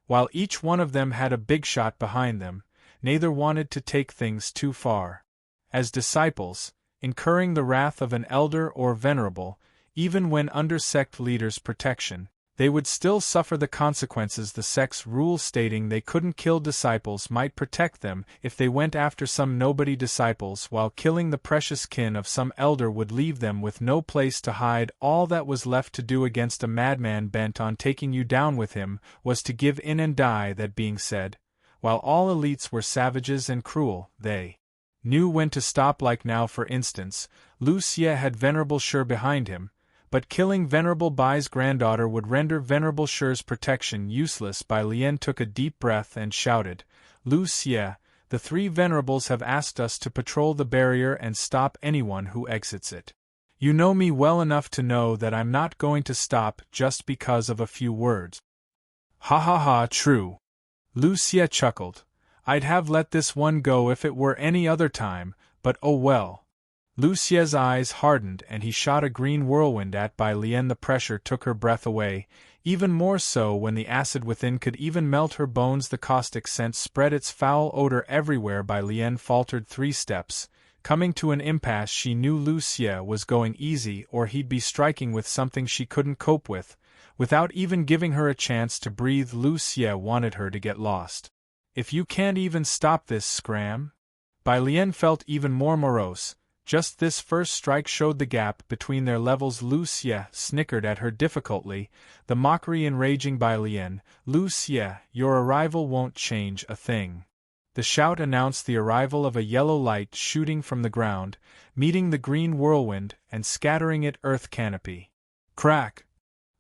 Speaker 1: While each one of them had a big shot behind them, neither wanted to take things too far. As disciples, incurring the wrath of an elder or venerable, even when under sect leaders' protection, they would still suffer the consequences. The sect's rule stating they couldn't kill disciples might protect them if they went after some nobody disciples, while killing the precious kin of some elder would leave them with no place to hide. All that was left to do against a madman bent on taking you down with him was to give in and die. That being said, while all elites were savages and cruel, they knew when to stop. Like now, for instance, Lu Xie had Venerable Shi behind him, but killing Venerable Bai's granddaughter would render Venerable Shi's protection useless. Bai Lian took a deep breath and shouted, Lu Xie, the three Venerables have asked us to patrol the barrier and stop anyone who exits it. You know me well enough to know that I'm not going to stop just because of a few words. Ha ha ha, true. Lu Xie chuckled. I'd have let this one go if it were any other time, but oh well. Lu Xie's eyes hardened and he shot a green whirlwind at Bai Lian. The pressure took her breath away, even more so when the acid within could even melt her bones. The caustic scent spread its foul odor everywhere. Bai Lian faltered 3 steps, coming to an impasse. She knew Lu Xie was going easy or he'd be striking with something she couldn't cope with. Without even giving her a chance to breathe, Lu Xie wanted her to get lost. If you can't even stop this scram? Bai Lian felt even more morose. Just this first strike showed the gap between their levels. Lu Xie snickered at her difficultly, the mockery enraging Bai Lian. Lu Xie, your arrival won't change a thing. The shout announced the arrival of a yellow light shooting from the ground, meeting the green whirlwind and scattering it earth canopy. Crack!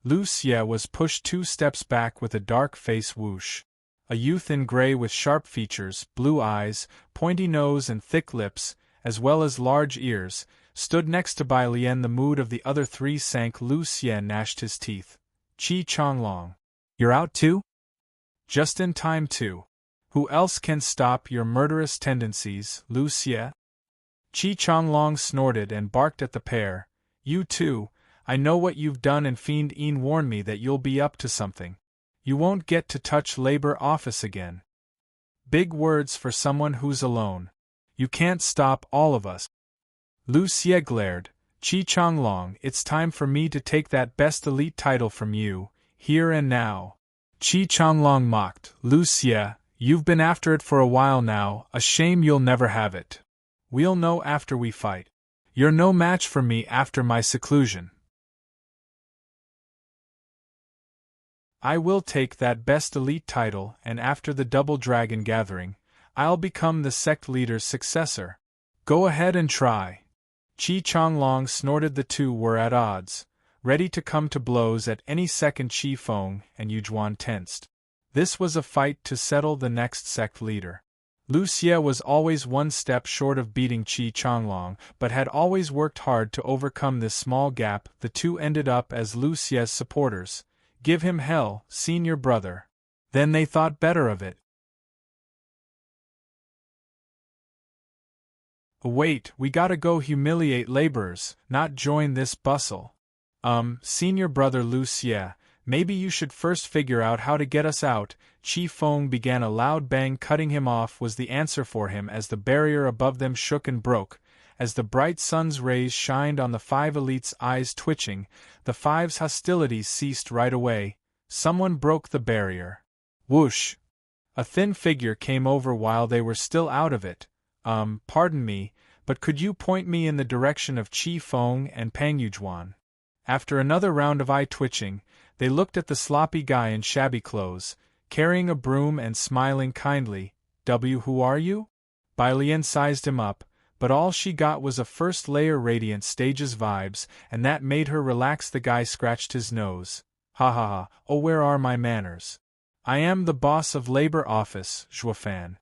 Speaker 1: Lu Xie was pushed 2 steps back with a dark face. Whoosh! A youth in gray with sharp features, blue eyes, pointy nose and thick lips, as well as large ears, stood next to Bai Lian. The mood of the other 3 sank. Lu Xie gnashed his teeth. Qi Changlong. You're out too? Just in time too. Who else can stop your murderous tendencies, Lu Xie? Qi Changlong snorted and barked at the pair. You too, I know what you've done and Fiend warned me that you'll be up to something. You won't get to touch labor office again. Big words for someone who's alone. You can't stop all of us. Lu Xie glared. Qi Changlong, it's time for me to take that best elite title from you, here and now. Qi Changlong mocked. Lu Xie, you've been after it for a while now, a shame you'll never have it. We'll know after we fight. You're no match for me after my seclusion. I will take that best elite title, and after the Double Dragon Gathering, I'll become the sect leader's successor. Go ahead and try. Qi Changlong snorted. The two were at odds, ready to come to blows at any second. Qi Feng and Yujuan tensed. This was a fight to settle the next sect leader. Lu Xie was always 1 step short of beating Qi Changlong, but had always worked hard to overcome this small gap. The two ended up as Lu Xie's supporters. Give him hell, senior brother. Then they thought better of it. Wait, we gotta go humiliate laborers, not join this bustle. Senior brother Lu Xie, maybe you should first figure out how to get us out. Qi Feng began. A loud bang. Cutting him off was the answer for him as the barrier above them shook and broke. As the bright sun's rays shined on the 5 elites' eyes twitching, the 5's hostilities ceased right away. Someone broke the barrier. Whoosh! A thin figure came over while they were still out of it. Pardon me, but could you point me in the direction of Qi Feng and Pang Yujuan? After another round of eye twitching, they looked at the sloppy guy in shabby clothes, carrying a broom and smiling kindly. Who are you? Bai Lian sized him up, but all she got was a first-layer Radiant Stages vibes, and that made her relax. The guy scratched his nose. Ha ha ha, oh, where are my manners? I am the boss of labor office, Zhuofan.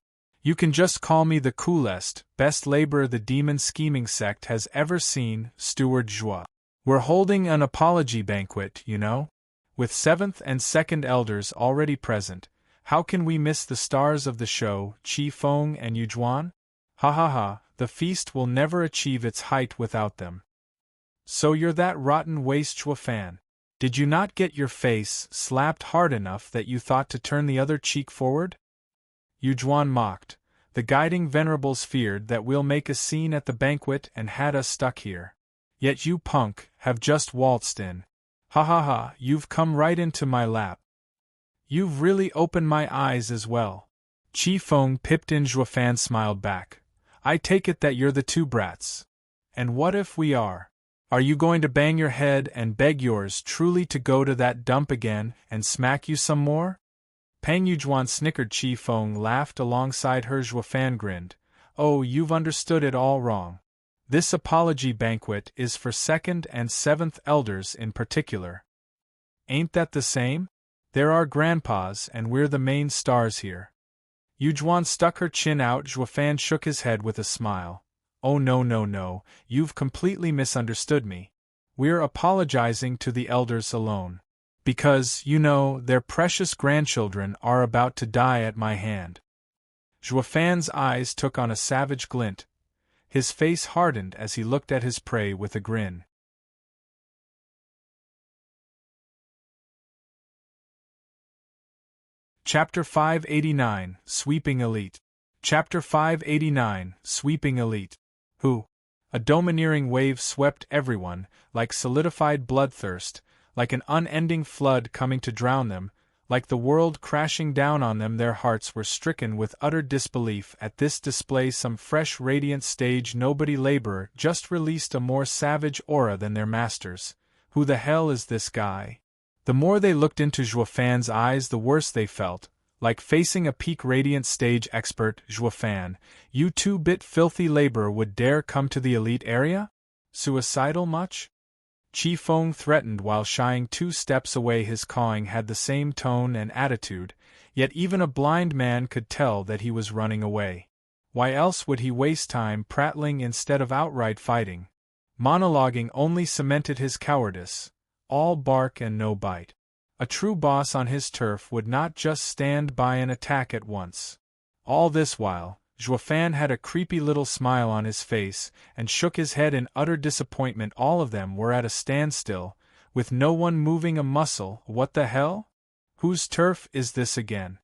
Speaker 1: You can just call me the coolest, best laborer the demon scheming sect has ever seen, Steward Zhua. We're holding an apology banquet, you know? With 7th and 2nd elders already present, how can we miss the stars of the show, Qi Feng and Yujuan? Ha ha ha, the feast will never achieve its height without them. So you're that rotten waste Zhuofan. Did you not get your face slapped hard enough that you thought to turn the other cheek forward? Yujuan mocked. The guiding venerables feared that we'll make a scene at the banquet and had us stuck here. Yet you punk have just waltzed in. Ha ha ha, you've come right into my lap. You've really opened my eyes as well. Qi Feng pipped in. Zhuofan smiled back. I take it that you're the 2 brats. And what if we are? Are you going to bang your head and beg yours truly to go to that dump again and smack you some more? Pang Yujuan snickered. Qi Feng laughed alongside her. Zhuofan grinned. Oh, you've understood it all wrong. This apology banquet is for 2nd and 7th elders in particular. Ain't that the same? They're our grandpas and we're the main stars here. Yujuan stuck her chin out. Zhuofan shook his head with a smile. Oh no, you've completely misunderstood me. We're apologizing to the elders alone. Because, you know, their precious grandchildren are about to die at my hand. Zhuofan's eyes took on a savage glint. His face hardened as he looked at his prey with a grin. Chapter 589, Sweeping Elite. Chapter 589, Sweeping Elite. Who? A domineering wave swept everyone, like solidified bloodthirst, like an unending flood coming to drown them, like the world crashing down on them. Their hearts were stricken with utter disbelief at this display. Some fresh radiant stage nobody laborer just released a more savage aura than their masters. Who the hell is this guy? The more they looked into Zhuofan's eyes, the worse they felt, like facing a peak radiant stage expert. Zhuofan, you 2-bit filthy laborer would dare come to the elite area? Suicidal much? Qi Feng threatened while shying 2 steps away. His cawing had the same tone and attitude, yet even a blind man could tell that he was running away. Why else would he waste time prattling instead of outright fighting? Monologuing only cemented his cowardice. All bark and no bite. A true boss on his turf would not just stand by and attack at once. All this while, Zhuofan had a creepy little smile on his face and shook his head in utter disappointment. All of them were at a standstill, with no one moving a muscle. What the hell? Whose turf is this again?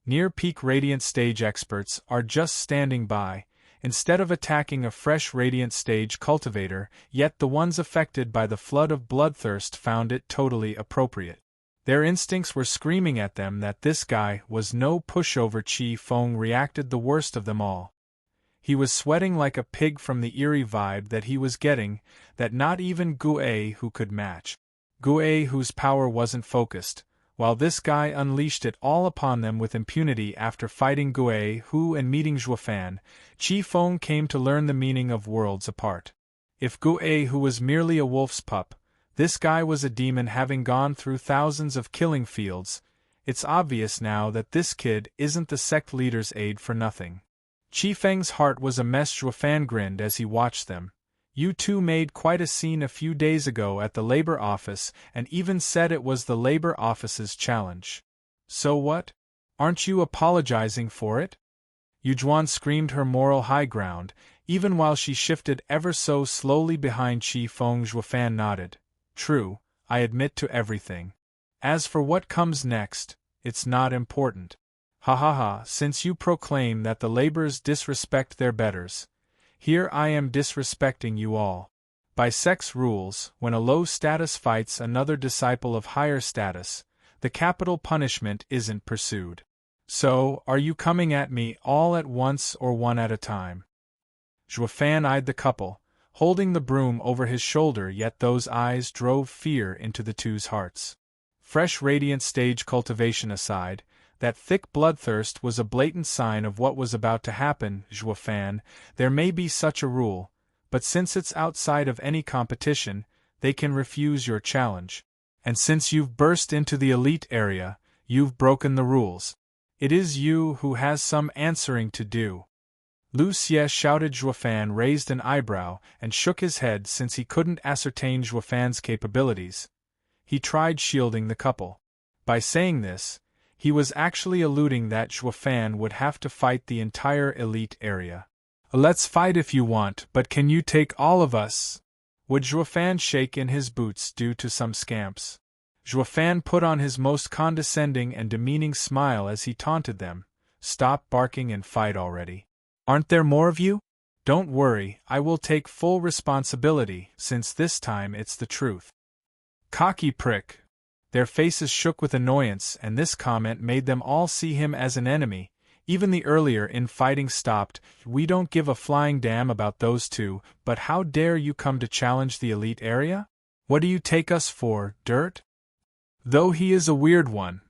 Speaker 1: Near-peak radiant stage experts are just standing by, instead of attacking a fresh radiant stage cultivator, yet the ones affected by the flood of bloodthirst found it totally appropriate. Their instincts were screaming at them that this guy was no pushover. Qi Feng reacted the worst of them all. He was sweating like a pig from the eerie vibe that he was getting, that not even Gue who could match. Gue whose power wasn't focused, while this guy unleashed it all upon them with impunity. After fighting Gue who and meeting Zhuofan, Qi Feng came to learn the meaning of worlds apart. If Gue who was merely a wolf's pup, this guy was a demon having gone through thousands of killing fields. It's obvious now that this kid isn't the sect leader's aide for nothing. Qi Feng's heart was a mess. Zhuofan grinned as he watched them. You two made quite a scene a few days ago at the labor office and even said it was the labor office's challenge. So what? Aren't you apologizing for it? Yujuan screamed her moral high ground, even while she shifted ever so slowly behind Qi Feng. Zhuofan nodded. True, I admit to everything. As for what comes next, it's not important. Ha ha ha, since you proclaim that the laborers disrespect their betters, here I am disrespecting you all. By Sect's rules, when a low status fights another disciple of higher status, the capital punishment isn't pursued. So, are you coming at me all at once or one at a time? Zhuofan eyed the couple, holding the broom over his shoulder, yet those eyes drove fear into the two's hearts. Fresh radiant stage cultivation aside, that thick bloodthirst was a blatant sign of what was about to happen. Zhuofan, there may be such a rule, but since it's outside of any competition, they can refuse your challenge. And since you've burst into the elite area, you've broken the rules. It is you who has some answering to do. Lu Xie shouted. Zhuofan raised an eyebrow and shook his head since he couldn't ascertain Zhuofan's capabilities. He tried shielding the couple. By saying this, he was actually alluding that Zhuofan would have to fight the entire elite area. Let's fight if you want, but can you take all of us? Would Zhuofan shake in his boots due to some scamps? Zhuofan put on his most condescending and demeaning smile as he taunted them. Stop barking and fight already. Aren't there more of you? Don't worry, I will take full responsibility, since this time it's the truth. Cocky prick. Their faces shook with annoyance, and this comment made them all see him as an enemy. Even the earlier infighting stopped. We don't give a flying damn about those two, but how dare you come to challenge the elite area? What do you take us for, dirt? Though he is a weird one.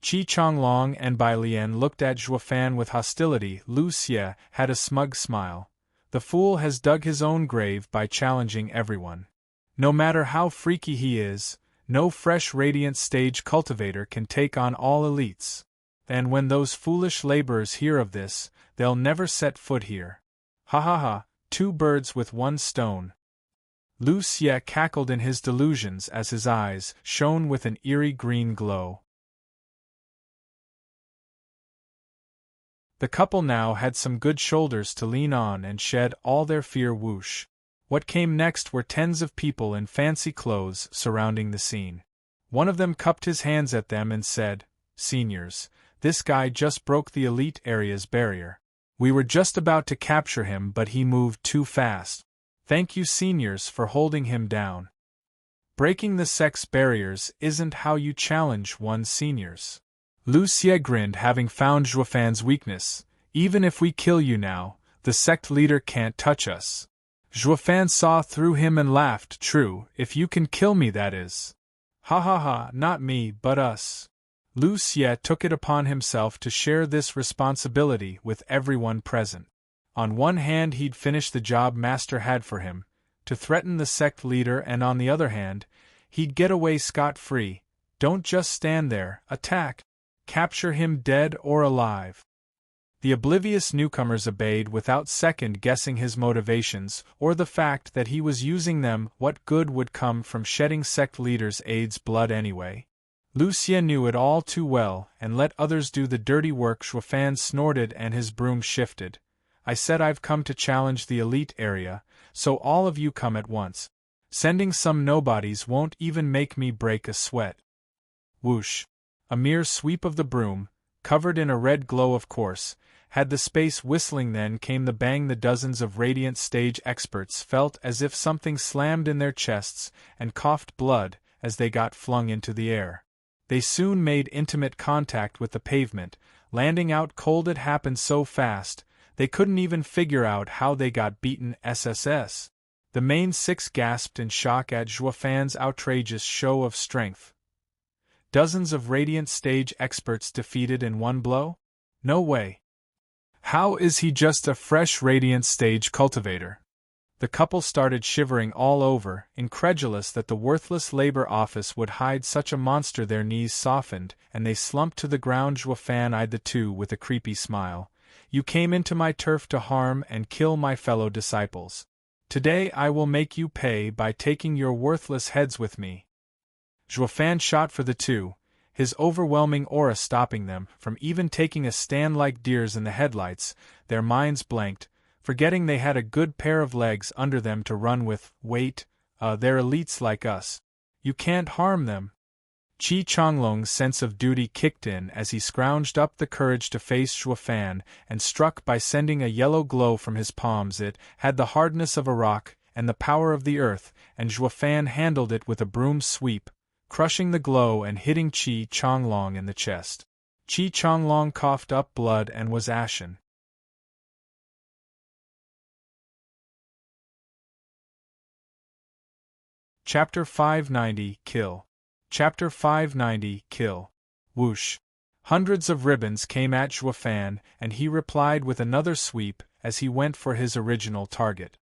Speaker 1: Qi Changlong and Bai Lian looked at Zhuofan with hostility. Lu Xie had a smug smile. The fool has dug his own grave by challenging everyone. No matter how freaky he is, no fresh radiant stage cultivator can take on all elites. And when those foolish laborers hear of this, they'll never set foot here. Ha ha ha, 2 birds with 1 stone. Lu Xie cackled in his delusions as his eyes shone with an eerie green glow. The couple now had some good shoulders to lean on and shed all their fear. Whoosh. What came next were tens of people in fancy clothes surrounding the scene. One of them cupped his hands at them and said, "Seniors, this guy just broke the elite area's barrier. We were just about to capture him, but he moved too fast. Thank you, seniors, for holding him down. Breaking the Sect's barriers isn't how you challenge one, seniors." Lu Xie grinned, having found Zhuofan's weakness. "Even if we kill you now, the Sect leader can't touch us." Zhuofan saw through him and laughed. "True, if you can kill me, that is." "Ha ha ha, not me, but us." Lu Xie took it upon himself to share this responsibility with everyone present. On one hand, he'd finish the job Master had for him, to threaten the Sect leader, and on the other hand, he'd get away scot-free. Don't just stand there, attack. Capture him dead or alive. The oblivious newcomers obeyed without second-guessing his motivations, or the fact that he was using them. What good would come from shedding Sect leader's aide's blood anyway? Lu Xie knew it all too well, and let others do the dirty work. Zhuofan snorted and his broom shifted. "I said I've come to challenge the elite area, so all of you come at once. Sending some nobodies won't even make me break a sweat." Whoosh. A mere sweep of the broom, covered in a red glow of course, had the space whistling. Then came the bang. The dozens of radiant stage experts felt as if something slammed in their chests and coughed blood as they got flung into the air. They soon made intimate contact with the pavement, landing out cold. It happened so fast, they couldn't even figure out how they got beaten. SSS. The main 6 gasped in shock at Zhuofan's outrageous show of strength. Dozens of radiant stage experts defeated in one blow? No way. How is he just a fresh radiant stage cultivator? The couple started shivering all over, incredulous that the worthless labor office would hide such a monster. Their knees softened, and they slumped to the ground. Zhuofan eyed the two with a creepy smile. "You came into my turf to harm and kill my fellow disciples. Today I will make you pay by taking your worthless heads with me." Zhuofan shot for the two, his overwhelming aura stopping them from even taking a stand. Like deers in the headlights, their minds blanked, forgetting they had a good pair of legs under them to run with. "Wait, they're elites like us. You can't harm them." Qi Changlong's sense of duty kicked in as he scrounged up the courage to face Zhuofan and struck by sending a yellow glow from his palms. It had the hardness of a rock and the power of the earth, and Zhuofan handled it with a broom sweep, crushing the glow and hitting Qi Changlong in the chest. Qi Changlong coughed up blood and was ashen. Chapter 590 Kill. Chapter 590 Kill. Whoosh. Hundreds of ribbons came at Zhuofan, and he replied with another sweep as he went for his original target.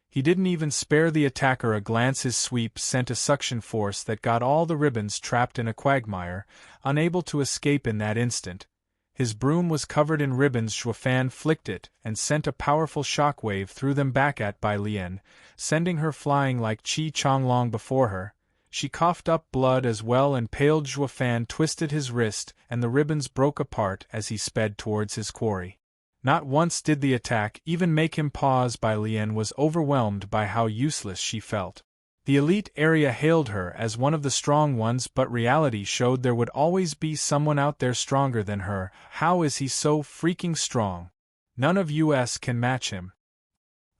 Speaker 1: He didn't even spare the attacker a glance. His sweep sent a suction force that got all the ribbons trapped in a quagmire, unable to escape in that instant. His broom was covered in ribbons. Zhuofan flicked it and sent a powerful shockwave through them back at Bai Lian, sending her flying like Qi Changlong before her. She coughed up blood as well, and paled. Zhuofan twisted his wrist, and the ribbons broke apart as he sped towards his quarry. Not once did the attack even make him pause. Bai Lian was overwhelmed by how useless she felt. The elite area hailed her as one of the strong ones, but reality showed there would always be someone out there stronger than her. How is he so freaking strong? None of us can match him.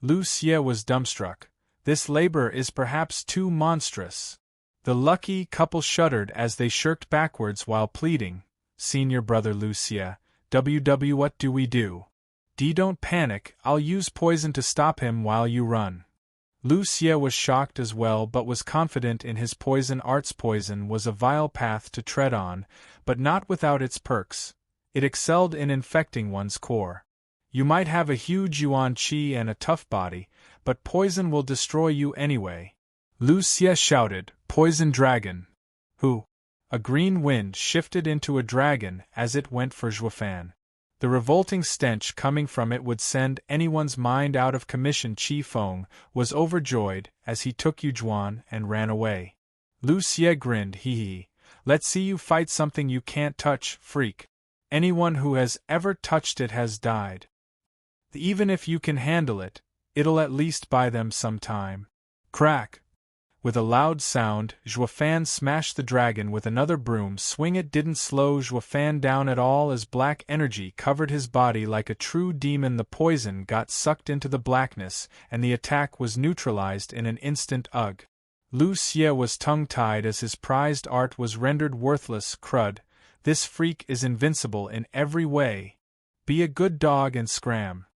Speaker 1: Lu Xie was dumbstruck. This labor is perhaps too monstrous. The lucky couple shuddered as they shirked backwards while pleading, "Senior brother Lu Xie, what do we do? Don't panic, I'll use poison to stop him while you run." Lu Xie was shocked as well but was confident in his poison arts. Poison was a vile path to tread on, but not without its perks. It excelled in infecting one's core. You might have a huge yuan qi and a tough body, but poison will destroy you anyway. Lu Xie shouted, "Poison dragon!" Who? A green wind shifted into a dragon as it went for Zhuofan. The revolting stench coming from it would send anyone's mind out of commission. Qi Feng was overjoyed as he took Yujuan and ran away. Lu Xie grinned, "Hee hee. Let's see you fight something you can't touch, freak. Anyone who has ever touched it has died. Even if you can handle it, it'll at least buy them some time." Crack! With a loud sound, Zhuofan smashed the dragon with another broom swing. It didn't slow Zhuofan down at all as black energy covered his body like a true demon. The poison got sucked into the blackness, and the attack was neutralized in an instant. Ugh! Lu Xie was tongue-tied as his prized art was rendered worthless. Crud! This freak is invincible in every way. Be a good dog and scram.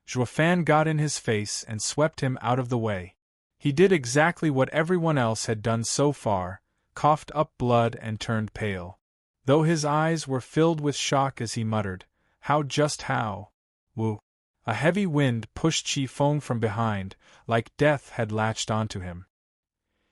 Speaker 1: Zhuofan got in his face and swept him out of the way. He did exactly what everyone else had done so far, coughed up blood and turned pale. Though his eyes were filled with shock as he muttered, "How just how?" Woo! A heavy wind pushed Qi Feng from behind, like death had latched onto him.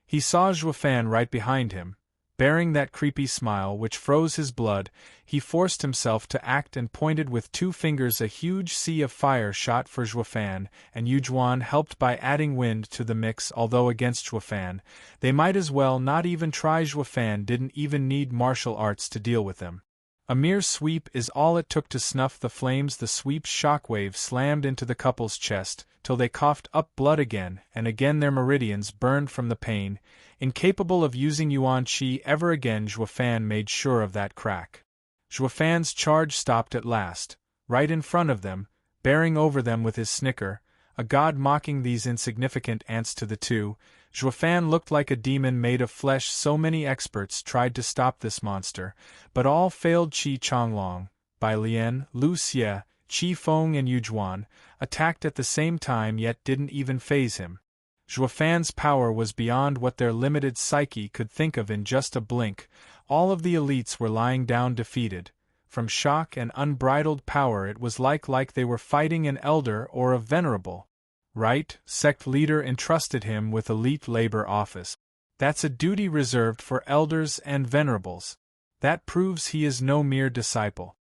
Speaker 1: He saw Zhuofan right behind him, bearing that creepy smile which froze his blood. He forced himself to act and pointed with two fingers. A huge sea of fire shot for Zhuofan, and Yujuan helped by adding wind to the mix. Although against Zhuofan, they might as well not even try. Zhuofan didn't even need martial arts to deal with them. A mere sweep is all it took to snuff the flames. The sweep's shockwave slammed into the couple's chest, till they coughed up blood again, and again their meridians burned from the pain. Incapable of using yuan qi ever again, Zhuofan made sure of that crack. Zhuofan's charge stopped at last, right in front of them, bearing over them with his snicker, a god mocking these insignificant ants. To the two, Zhuofan looked like a demon made of flesh. So many experts tried to stop this monster, but all failed. Qi Changlong, Bai Lian, Lu Xie, Qi Feng and Yujuan attacked at the same time yet didn't even faze him. Zhuofan's power was beyond what their limited psyche could think of. In just a blink, all of the elites were lying down defeated. From shock and unbridled power it was like they were fighting an elder or a venerable. Right, Sect leader entrusted him with elite labor office. That's a duty reserved for elders and venerables. That proves he is no mere disciple.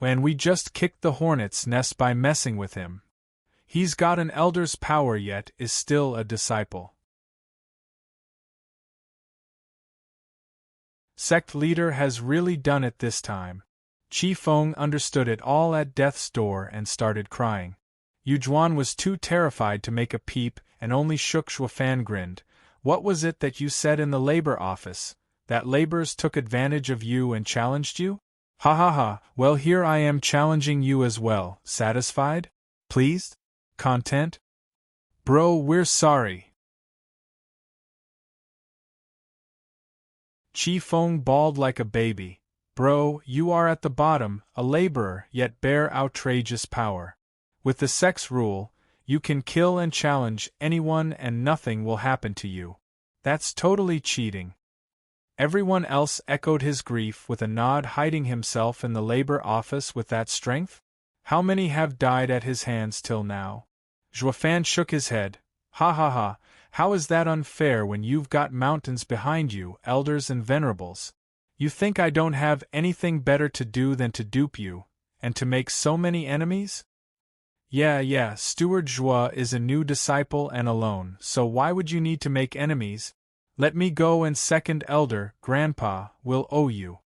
Speaker 1: When we just kicked the hornet's nest by messing with him. He's got an elder's power yet is still a disciple. Sect leader has really done it this time. Qi Feng understood it all at death's door and started crying. Yujuan was too terrified to make a peep and only shook. Zhuofan grinned. "What was it that you said in the labor office? That laborers took advantage of you and challenged you? Ha ha ha, well here I am challenging you as well. Satisfied? Pleased? Content? Bro, we're sorry." Qi Feng bawled like a baby. "Bro, you are at the bottom, a laborer yet bear outrageous power. With the Sect's rule, you can kill and challenge anyone and nothing will happen to you. That's totally cheating." Everyone else echoed his grief with a nod. Hiding himself in the labor office with that strength? How many have died at his hands till now? Zhuofan shook his head. "Ha ha ha, how is that unfair when you've got mountains behind you, elders and venerables? You think I don't have anything better to do than to dupe you, and to make so many enemies?" Yeah, Steward Zhua is a new disciple and alone, so why would you need to make enemies? Let me go and second elder, grandpa, will owe you.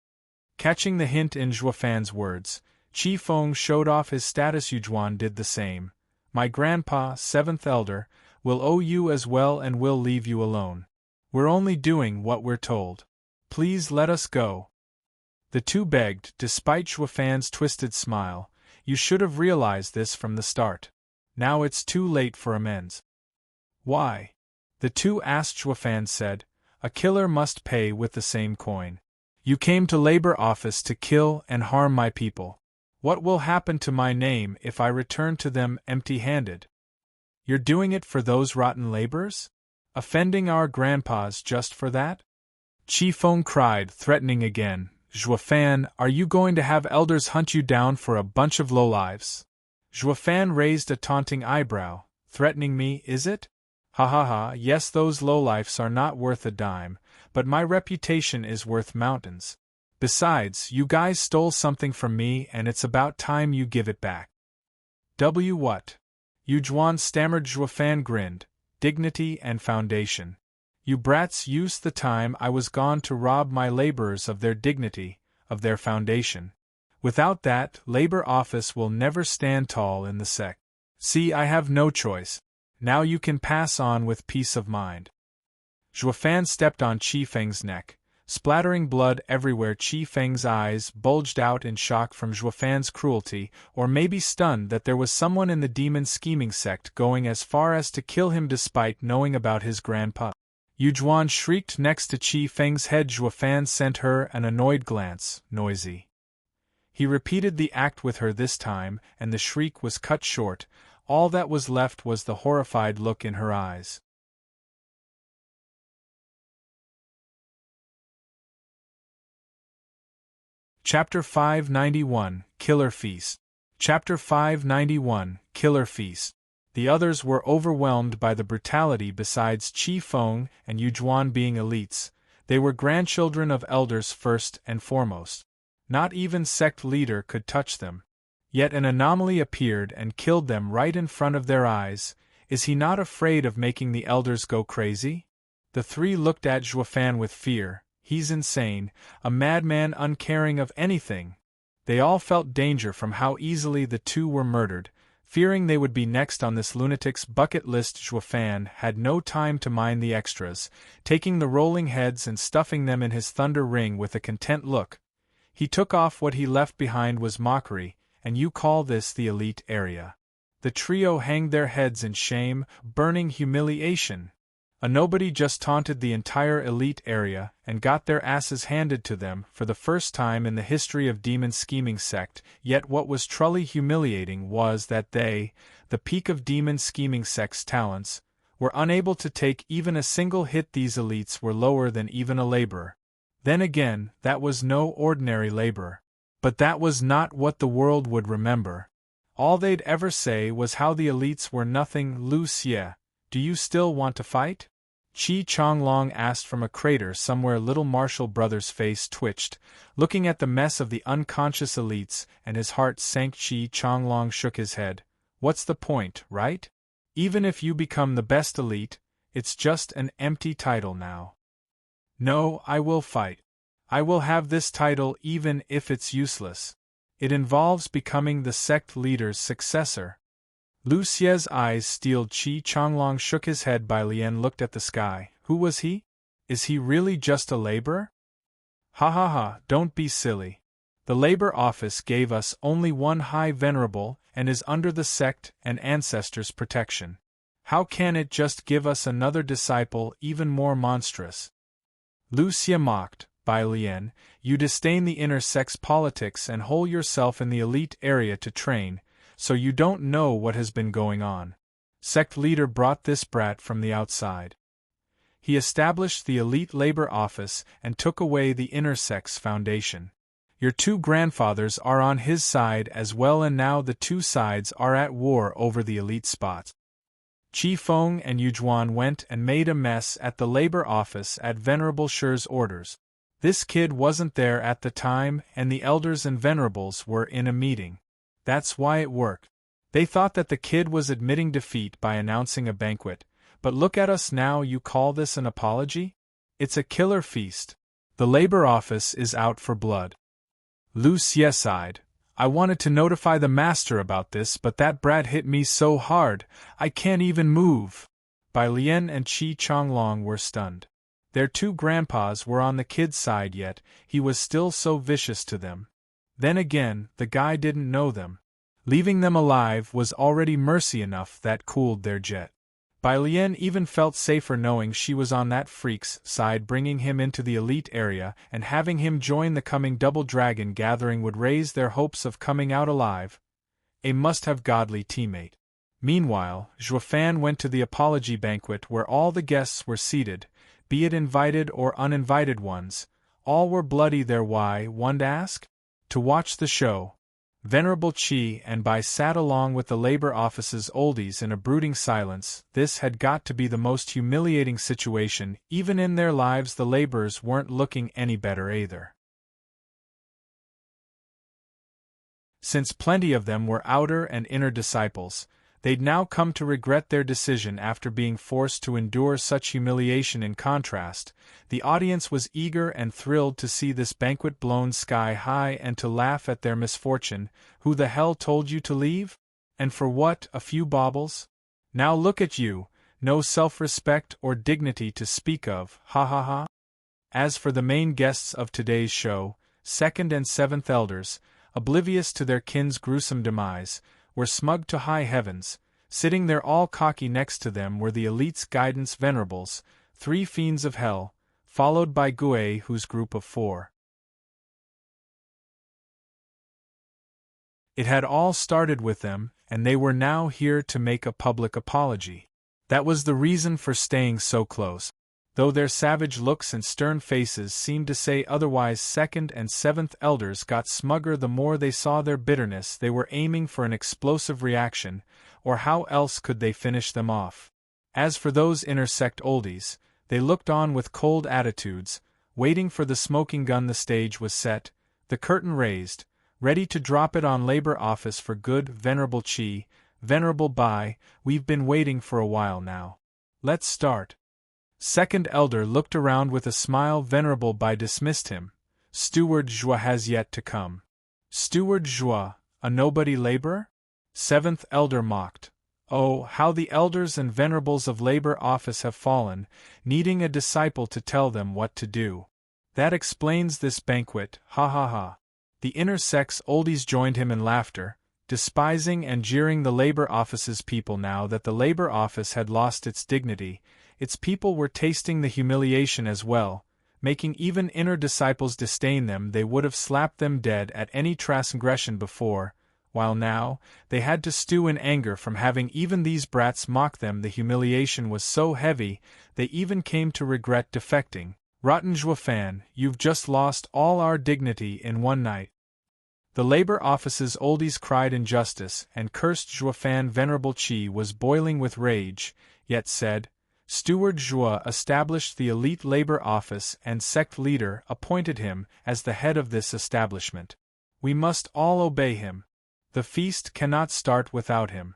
Speaker 1: Catching the hint in Zhuofan's words, Qi Feng showed off his status. Yujuan did the same. "My grandpa, seventh elder, will owe you as well and will leave you alone. We're only doing what we're told. Please let us go." The two begged, despite Zhuofan's twisted smile. "You should have realized this from the start. Now it's too late for amends." "Why?" The two asked. Zhuofan said, "A killer must pay with the same coin. You came to labor office to kill and harm my people. What will happen to my name if I return to them empty-handed?" You're doing it for those rotten labors? Offending our grandpas just for that? Chi Feng cried, threatening again. Zhuofan, are you going to have elders hunt you down for a bunch of lowlives? Zhuofan raised a taunting eyebrow. Threatening me, is it? Ha ha ha, yes, those lowlifes are not worth a dime, but my reputation is worth mountains. Besides, you guys stole something from me and it's about time you give it back. What? Yujuan stammered. Zhuofan grinned. Dignity and foundation. You brats used the time I was gone to rob my laborers of their dignity, of their foundation. Without that, labor office will never stand tall in the sect. See, I have no choice. Now you can pass on with peace of mind. Zhuofan stepped on Chi Feng's neck, splattering blood everywhere. Chi Feng's eyes bulged out in shock from Zhuofan's cruelty, or maybe stunned that there was someone in the demon scheming sect going as far as to kill him despite knowing about his grandpa. Yujuan shrieked next to Chi Feng's head. Zhuofan sent her an annoyed glance, noisy. He repeated the act with her this time, and the shriek was cut short. All that was left was the horrified look in her eyes. Chapter 591, Killer Feast. Chapter 591, Killer Feast. The others were overwhelmed by the brutality. Besides Chi Feng and Yujuan being elites, they were grandchildren of elders first and foremost. Not even sect leader could touch them. Yet an anomaly appeared and killed them right in front of their eyes. Is he not afraid of making the elders go crazy? The three looked at Zhuofan with fear. He's insane, a madman uncaring of anything. They all felt danger from how easily the two were murdered, fearing they would be next on this lunatic's bucket list. Zhuofan had no time to mind the extras, taking the rolling heads and stuffing them in his thunder ring with a content look. He took off. What he left behind was mockery, and you call this the elite area? The trio hanged their heads in shame, burning humiliation. A nobody just taunted the entire elite area and got their asses handed to them for the first time in the history of demon scheming sect. Yet what was truly humiliating was that they, the peak of demon scheming sect's talents, were unable to take even a single hit. These elites were lower than even a laborer. Then again, that was no ordinary laborer. But that was not what the world would remember. All they'd ever say was how the elites were nothing. Lu Xie, do you still want to fight? Chi Changlong asked from a crater somewhere. Little Marshall Brother's face twitched, looking at the mess of the unconscious elites, and his heart sank. Chi Changlong shook his head. What's the point, right? Even if you become the best elite, it's just an empty title now. No, I will fight. I will have this title even if it's useless. It involves becoming the sect leader's successor. Lu Xie's eyes steeled. Chi Changlong shook his head. Bai Lian looked at the sky. Who was he? Is he really just a laborer? Ha ha ha, don't be silly. The labor office gave us only one high venerable and is under the sect and ancestors' protection. How can it just give us another disciple even more monstrous? Lu Xie mocked. Bai Lian, you disdain the inner sect's politics and hole yourself in the elite area to train, so you don't know what has been going on. Sect leader brought this brat from the outside. He established the elite labor office and took away the inner sect's foundation. Your two grandfathers are on his side as well, and now the two sides are at war over the elite spots. Chi Feng and Yujuan went and made a mess at the labor office at Venerable Shi's orders. This kid wasn't there at the time, and the elders and venerables were in a meeting. That's why it worked. They thought that the kid was admitting defeat by announcing a banquet, but look at us now. You call this an apology? It's a killer feast. The labor office is out for blood. Lu Xie sighed. I wanted to notify the master about this, but that brat hit me so hard, I can't even move. Bai Lian and Chi Changlong were stunned. Their two grandpas were on the kid's side, yet he was still so vicious to them. Then again, the guy didn't know them. Leaving them alive was already mercy enough that cooled their jet. Bai Lian even felt safer knowing she was on that freak's side. Bringing him into the elite area and having him join the coming Double Dragon gathering would raise their hopes of coming out alive. A must-have godly teammate. Meanwhile, Juefan went to the apology banquet where all the guests were seated, be it invited or uninvited ones. All were bloody there. Why, one asked? To watch the show. Venerable Chi and Bai sat along with the labor office's oldies in a brooding silence. This had got to be the most humiliating situation. Even in their lives the laborers weren't looking any better either. Since plenty of them were outer and inner disciples, they'd now come to regret their decision after being forced to endure such humiliation. In contrast, the audience was eager and thrilled to see this banquet blown sky high and to laugh at their misfortune. Who the hell told you to leave? And for what? A few baubles? Now look at you, no self-respect or dignity to speak of, ha ha ha. As for the main guests of today's show, second and seventh elders, oblivious to their kin's gruesome demise, were smug to high heavens. Sitting there all cocky next to them were the elite's guidance venerables, 3 fiends of hell, followed by Gue, whose group of 4. It had all started with them, and they were now here to make a public apology. That was the reason for staying so close. Though their savage looks and stern faces seemed to say otherwise, second and seventh elders got smugger the more they saw their bitterness. They were aiming for an explosive reaction, or how else could they finish them off? As for those inner sect oldies, they looked on with cold attitudes, waiting for the smoking gun. The stage was set, the curtain raised, ready to drop it on labor office for good. Venerable Chi, Venerable Bai, we've been waiting for a while now. Let's start. Second elder looked around with a smile. Venerable Bai dismissed him. Steward Zhua has yet to come. Steward Zhua, a nobody laborer? Seventh elder mocked. Oh, how the elders and venerables of labor office have fallen, needing a disciple to tell them what to do. That explains this banquet, ha ha ha. The inner sect's oldies joined him in laughter, despising and jeering the labor office's people. Now that the labor office had lost its dignity, its people were tasting the humiliation as well, making even inner disciples disdain them. They would have slapped them dead at any transgression before, while now, they had to stew in anger from having even these brats mock them. The humiliation was so heavy, they even came to regret defecting. Rotten Juefan, you've just lost all our dignity in one night. The labor office's oldies cried injustice and cursed Juefan. Venerable Chi was boiling with rage, yet said, Steward Zhua established the elite labor office and sect leader appointed him as the head of this establishment. We must all obey him. The feast cannot start without him.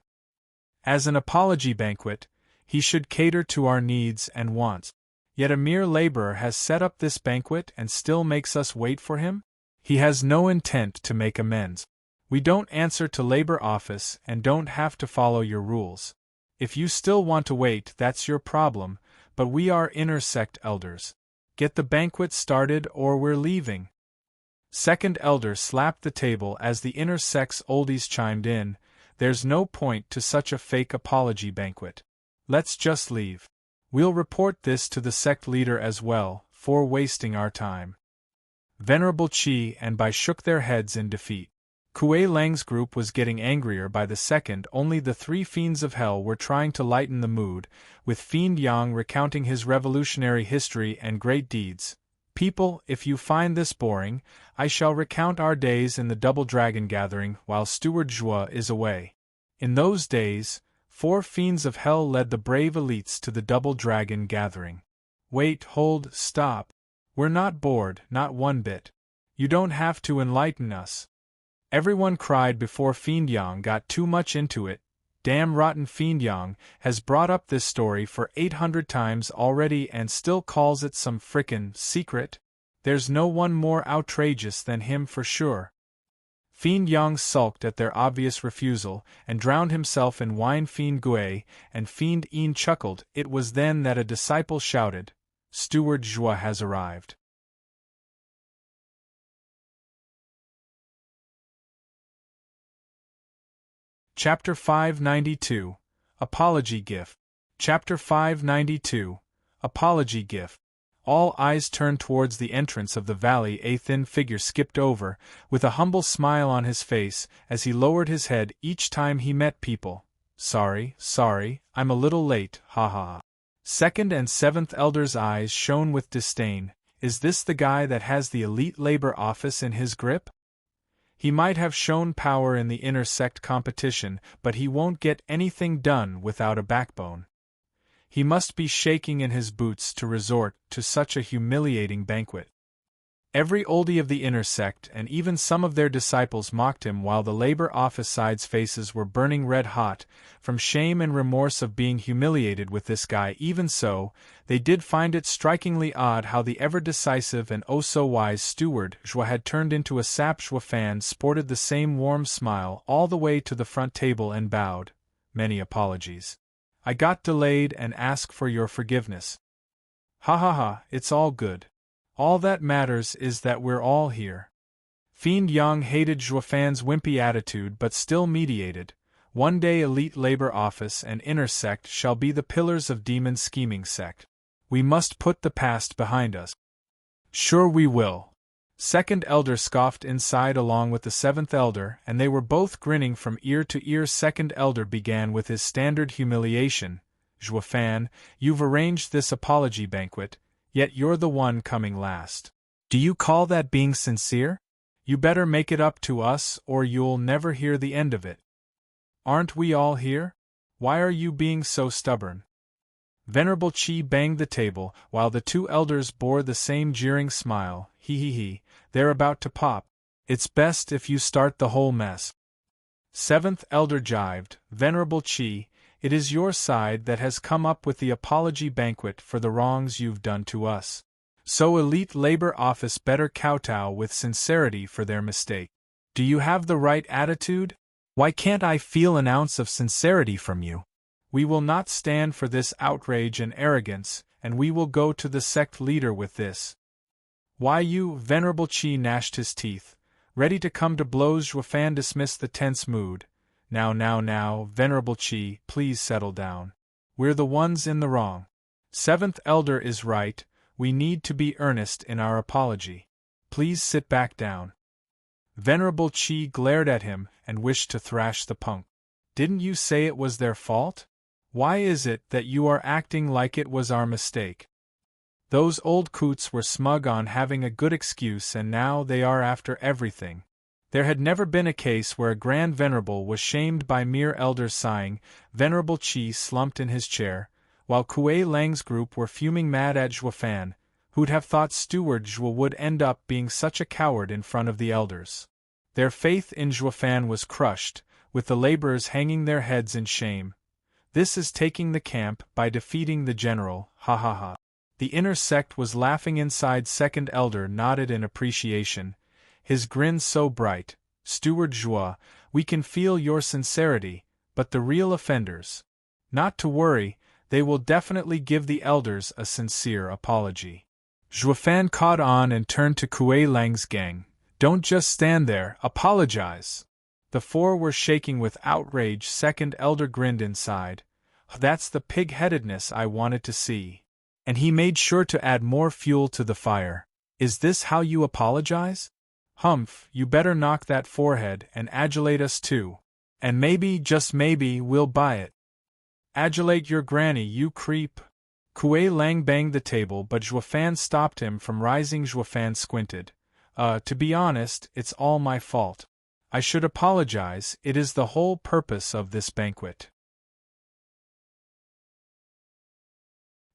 Speaker 1: As an apology banquet, he should cater to our needs and wants. Yet a mere laborer has set up this banquet and still makes us wait for him? He has no intent to make amends. We don't answer to labor office and don't have to follow your rules. If you still want to wait, that's your problem, but we are inner sect elders. Get the banquet started or we're leaving. Second elder slapped the table as the inner sect's oldies chimed in. There's no point to such a fake apology banquet. Let's just leave. We'll report this to the sect leader as well, for wasting our time. Venerable Chi and Bai shook their heads in defeat. Kuei Lang's group was getting angrier by the second. Only the 3 fiends of hell were trying to lighten the mood, with Fiend Yang recounting his revolutionary history and great deeds. People, if you find this boring, I shall recount our days in the Double Dragon Gathering while Steward Zhua is away. In those days, 4 fiends of hell led the brave elites to the Double Dragon Gathering. Wait, hold, stop. We're not bored, not one bit. You don't have to enlighten us. Everyone cried before Fiend Yang got too much into it. Damn rotten Fiend Yang has brought up this story for 800 times already and still calls it some frickin' secret. There's no one more outrageous than him for sure. Fiend Yang sulked at their obvious refusal and drowned himself in wine. Fiend Gue and Fiend Yin chuckled. It was then that a disciple shouted, Steward Zhua has arrived. Chapter 592, Apology Gift. Chapter 592, Apology Gift. All eyes turned towards the entrance of the valley. A thin figure skipped over, with a humble smile on his face, as he lowered his head each time he met people. Sorry, I'm a little late, ha ha. Second and seventh Elder's eyes shone with disdain. Is this the guy that has the elite labor office in his grip? He might have shown power in the inner sect competition, but he won't get anything done without a backbone. He must be shaking in his boots to resort to such a humiliating banquet. Every oldie of the inner sect and even some of their disciples mocked him while the labor office side's faces were burning red hot, from shame and remorse of being humiliated with this guy. Even so, they did find it strikingly odd how the ever-decisive and oh-so-wise steward Joie had turned into a sap. Joie fan sported the same warm smile all the way to the front table and bowed. Many apologies. I got delayed and ask for your forgiveness. Ha ha ha, it's all good. All that matters is that we're all here. Fiend Yang hated Joafan's wimpy attitude but still mediated. One day elite labor office and inner sect shall be the pillars of demon scheming sect. We must put the past behind us. Sure we will. Second elder scoffed inside along with the seventh elder, and they were both grinning from ear to ear. Second elder began with his standard humiliation. Joafan, you've arranged this apology banquet, yet you're the one coming last. Do you call that being sincere? You better make it up to us or you'll never hear the end of it. Aren't we all here? Why are you being so stubborn? Venerable Chi banged the table, while the two elders bore the same jeering smile. He, they're about to pop. It's best if you start the whole mess. Seventh elder jibed, Venerable Chi, it is your side that has come up with the apology banquet for the wrongs you've done to us. So elite labor office better kowtow with sincerity for their mistake. Do you have the right attitude? Why can't I feel an ounce of sincerity from you? We will not stand for this outrage and arrogance, and we will go to the sect leader with this. Why you, Venerable Chi gnashed his teeth, ready to come to blows. Joafan dismissed the tense mood. Now, Venerable Chi, please settle down. We're the ones in the wrong. Seventh elder is right, we need to be earnest in our apology. Please sit back down. Venerable Chi glared at him and wished to thrash the punk. Didn't you say it was their fault? Why is it that you are acting like it was our mistake? Those old coots were smug on having a good excuse and now they are after everything. There had never been a case where a grand venerable was shamed by mere elders. Sighing, Venerable Chi slumped in his chair, while Kuei Lang's group were fuming mad at Joafan, who'd have thought Steward Zhuo would end up being such a coward in front of the elders. Their faith in Joafan was crushed, with the laborers hanging their heads in shame. This is taking the camp by defeating the general, ha ha ha. The inner sect was laughing inside. Second elder nodded in appreciation, his grin so bright. Steward Zhuo, we can feel your sincerity, but the real offenders. Not to worry, they will definitely give the elders a sincere apology. Joafan caught on and turned to Kuei Lang's gang. Don't just stand there, apologize. The four were shaking with outrage. Second elder grinned inside. That's the pig-headedness I wanted to see. And he made sure to add more fuel to the fire. Is this how you apologize? Humph, you better knock that forehead and adulate us too. And maybe, just maybe, we'll buy it. Adulate your granny, you creep. Kuei Lang banged the table, but Joafan stopped him from rising. Joafan squinted. To be honest, it's all my fault. I should apologize, it is the whole purpose of this banquet.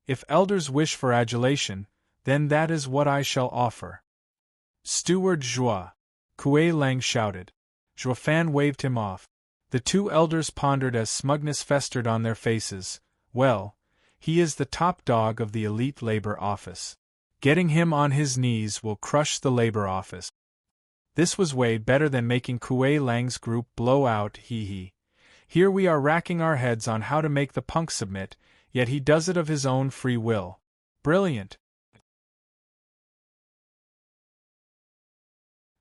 Speaker 1: If elders wish for adulation, then that is what I shall offer. Steward Zhuo, Kuei Lang shouted. Joafan waved him off. The two elders pondered as smugness festered on their faces. Well, he is the top dog of the elite labor office. Getting him on his knees will crush the labor office. This was way better than making Kuei Lang's group blow out. Here we are racking our heads on how to make the punk submit, yet he does it of his own free will. Brilliant.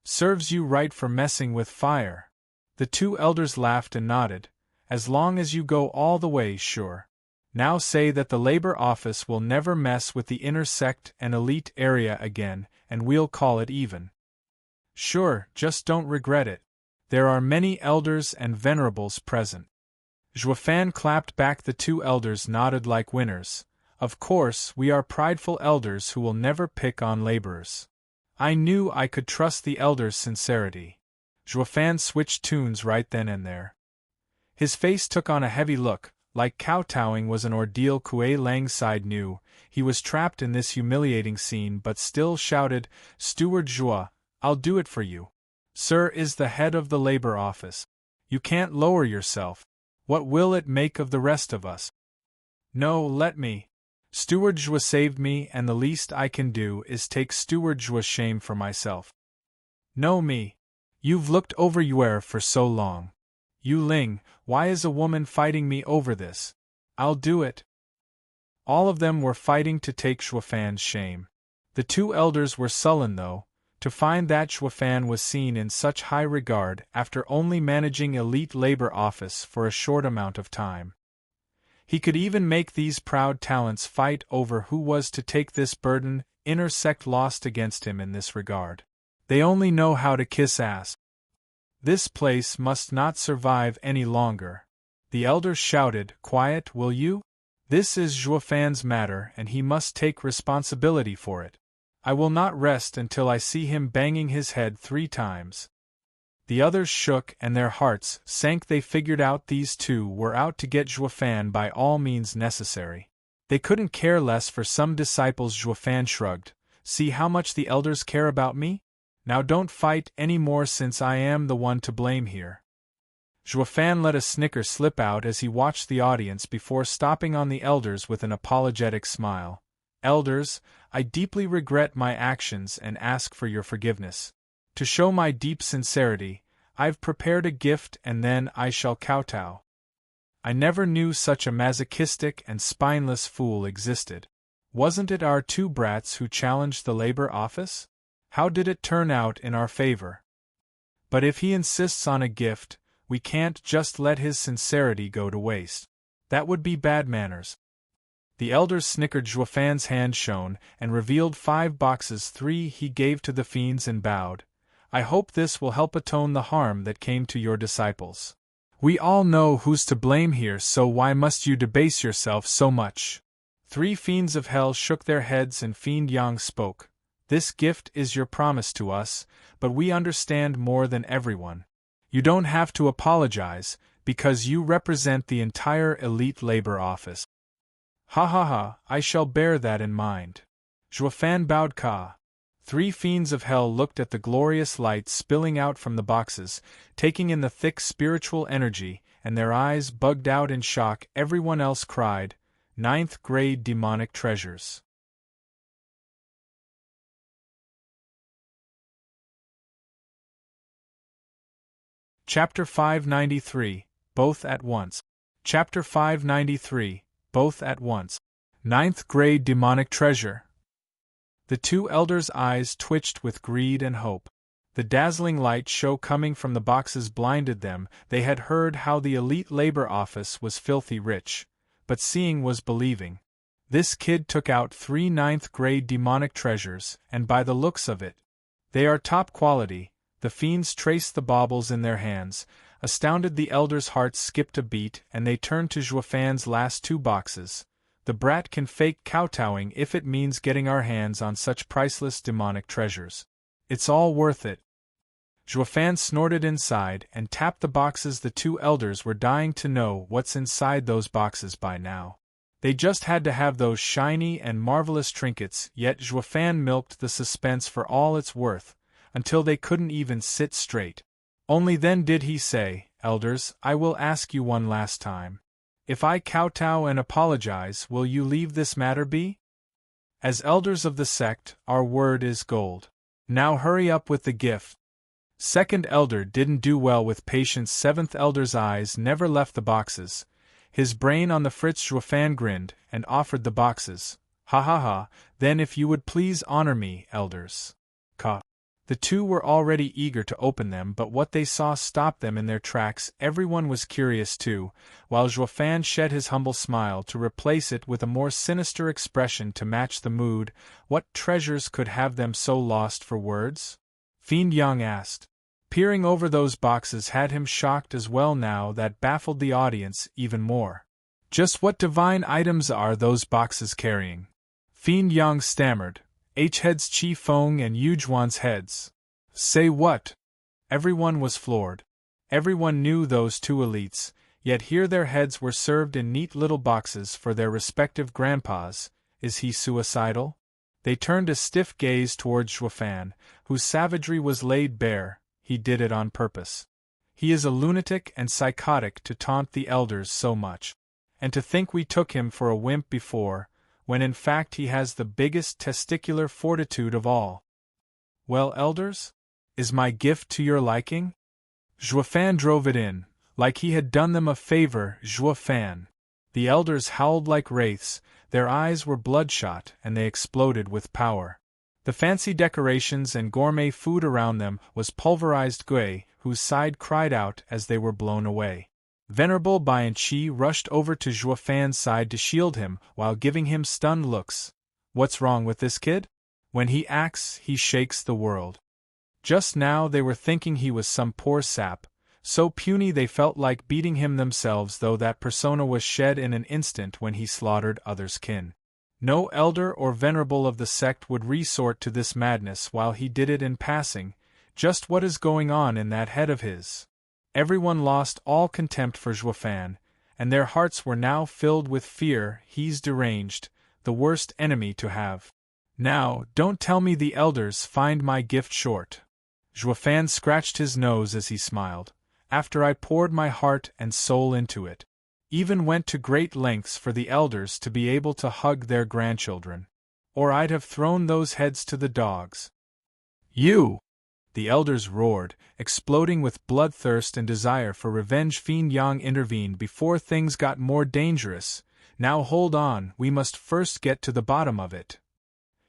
Speaker 1: Serves you right for messing with fire. The two elders laughed and nodded. As long as you go all the way, sure. Now say that the labor office will never mess with the inner sect and elite area again, and we'll call it even. Sure, just don't regret it. There are many elders and venerables present. Juefan clapped back. The two elders nodded like winners. Of course, we are prideful elders who will never pick on laborers. I knew I could trust the elders' sincerity. Juefan switched tunes right then and there. His face took on a heavy look, like kowtowing was an ordeal. Kuei Langside knew he was trapped in this humiliating scene but still shouted, "Steward Jua, I'll do it for you. Sir is the head of the labor office. You can't lower yourself. What will it make of the rest of us? No, let me. Steward Jua saved me, and the least I can do is take Steward Jua's shame for myself. No me. You've looked over Yuer for so long. Yu Ling, why is a woman fighting me over this? I'll do it." All of them were fighting to take Juefan's shame. The two elders were sullen though, to find that Juefan was seen in such high regard after only managing elite labor office for a short amount of time. He could even make these proud talents fight over who was to take this burden. Inner Sect lost against him in this regard. They only know how to kiss ass. This place must not survive any longer. The elders shouted, "Quiet, will you? This is Juefan's matter and he must take responsibility for it. I will not rest until I see him banging his head 3 times. The others shook and their hearts sank. They figured out these two were out to get Juefan by all means necessary. They couldn't care less for some disciples. Juefan shrugged. "See how much the elders care about me? Now don't fight any more since I am the one to blame here." Juefan let a snicker slip out as he watched the audience before stopping on the elders with an apologetic smile. "Elders, I deeply regret my actions and ask for your forgiveness. To show my deep sincerity, I've prepared a gift and then I shall kowtow." I never knew such a masochistic and spineless fool existed. Wasn't it our 2 brats who challenged the labor office? How did it turn out in our favor? But if he insists on a gift, we can't just let his sincerity go to waste. That would be bad manners. The elders snickered. Juefan's hand shone and revealed 5 boxes. 3 he gave to the fiends and bowed. "I hope this will help atone the harm that came to your disciples. We all know who's to blame here, so why must you debase yourself so much?" 3 fiends of hell shook their heads and Fiend Yang spoke. "This gift is your promise to us, but we understand more than everyone. You don't have to apologize, because you represent the entire elite labor office." "Ha ha ha, I shall bear that in mind." Juefan bowed. Ka. 3 fiends of hell looked at the glorious light spilling out from the boxes, taking in the thick spiritual energy, and their eyes bugged out in shock. Everyone else cried, "Ninth grade demonic treasures." Chapter 593, Both at Once. Chapter 593, Both at Once. Ninth grade demonic treasure. The 2 elders' eyes twitched with greed and hope. The dazzling light show coming from the boxes blinded them. They had heard how the elite labor office was filthy rich, but seeing was believing. This kid took out 3 ninth grade demonic treasures, and by the looks of it, they are top quality. The fiends traced the baubles in their hands. Astounded, the elders' hearts skipped a beat, and they turned to Juefan's last 2 boxes. "The brat can fake kowtowing if it means getting our hands on such priceless demonic treasures. It's all worth it." Juefan snorted inside and tapped the boxes. The 2 elders were dying to know what's inside those boxes by now. They just had to have those shiny and marvelous trinkets, yet Juefan milked the suspense for all it's worth, until they couldn't even sit straight. Only then did he say, "Elders, I will ask you one last time. If I kowtow and apologize, will you leave this matter be? As elders of the sect, our word is gold. Now hurry up with the gift." Second elder didn't do well with patience. 7th elder's eyes never left the boxes. His brain on the fritz. Juefan grinned and offered the boxes. "Ha ha ha, then if you would please honor me, elders." Ka. The 2 were already eager to open them, but what they saw stopped them in their tracks. Everyone was curious too, while Juefan shed his humble smile to replace it with a more sinister expression to match the mood. What treasures could have them so lost for words? Fiend Yang asked. Peering over those boxes had him shocked as well. Now that baffled the audience even more. Just what divine items are those boxes carrying? Fiend Yang stammered. H-heads, Chi Feng and Yujuan's heads. Say what? Everyone was floored. Everyone knew those two elites, yet here their heads were served in neat little boxes for their respective grandpas. Is he suicidal? They turned a stiff gaze towards Zhuofan, whose savagery was laid bare. He did it on purpose. He is a lunatic and psychotic to taunt the elders so much. And to think we took him for a wimp before, when in fact he has the biggest testicular fortitude of all. Well, elders? Is my gift to your liking? Zhuofan drove it in, like he had done them a favor. Zhuofan. The elders howled like wraiths, their eyes were bloodshot and they exploded with power. The fancy decorations and gourmet food around them was pulverized gui, whose side cried out as they were blown away. Venerable Bai Chi rushed over to Zhuofan's side to shield him while giving him stunned looks. What's wrong with this kid? When he acts, he shakes the world. Just now they were thinking he was some poor sap, so puny they felt like beating him themselves, though that persona was shed in an instant when he slaughtered others' kin. No elder or venerable of the sect would resort to this madness while he did it in passing. Just what is going on in that head of his? Everyone lost all contempt for Zhuofan, and their hearts were now filled with fear. He's deranged, the worst enemy to have. Now, don't tell me the elders find my gift short. Zhuofan scratched his nose as he smiled. After I poured my heart and soul into it. Even went to great lengths for the elders to be able to hug their grandchildren. Or I'd have thrown those heads to the dogs. You! The elders roared, exploding with bloodthirst and desire for revenge. Fiend Yang intervened before things got more dangerous. Now hold on, we must first get to the bottom of it.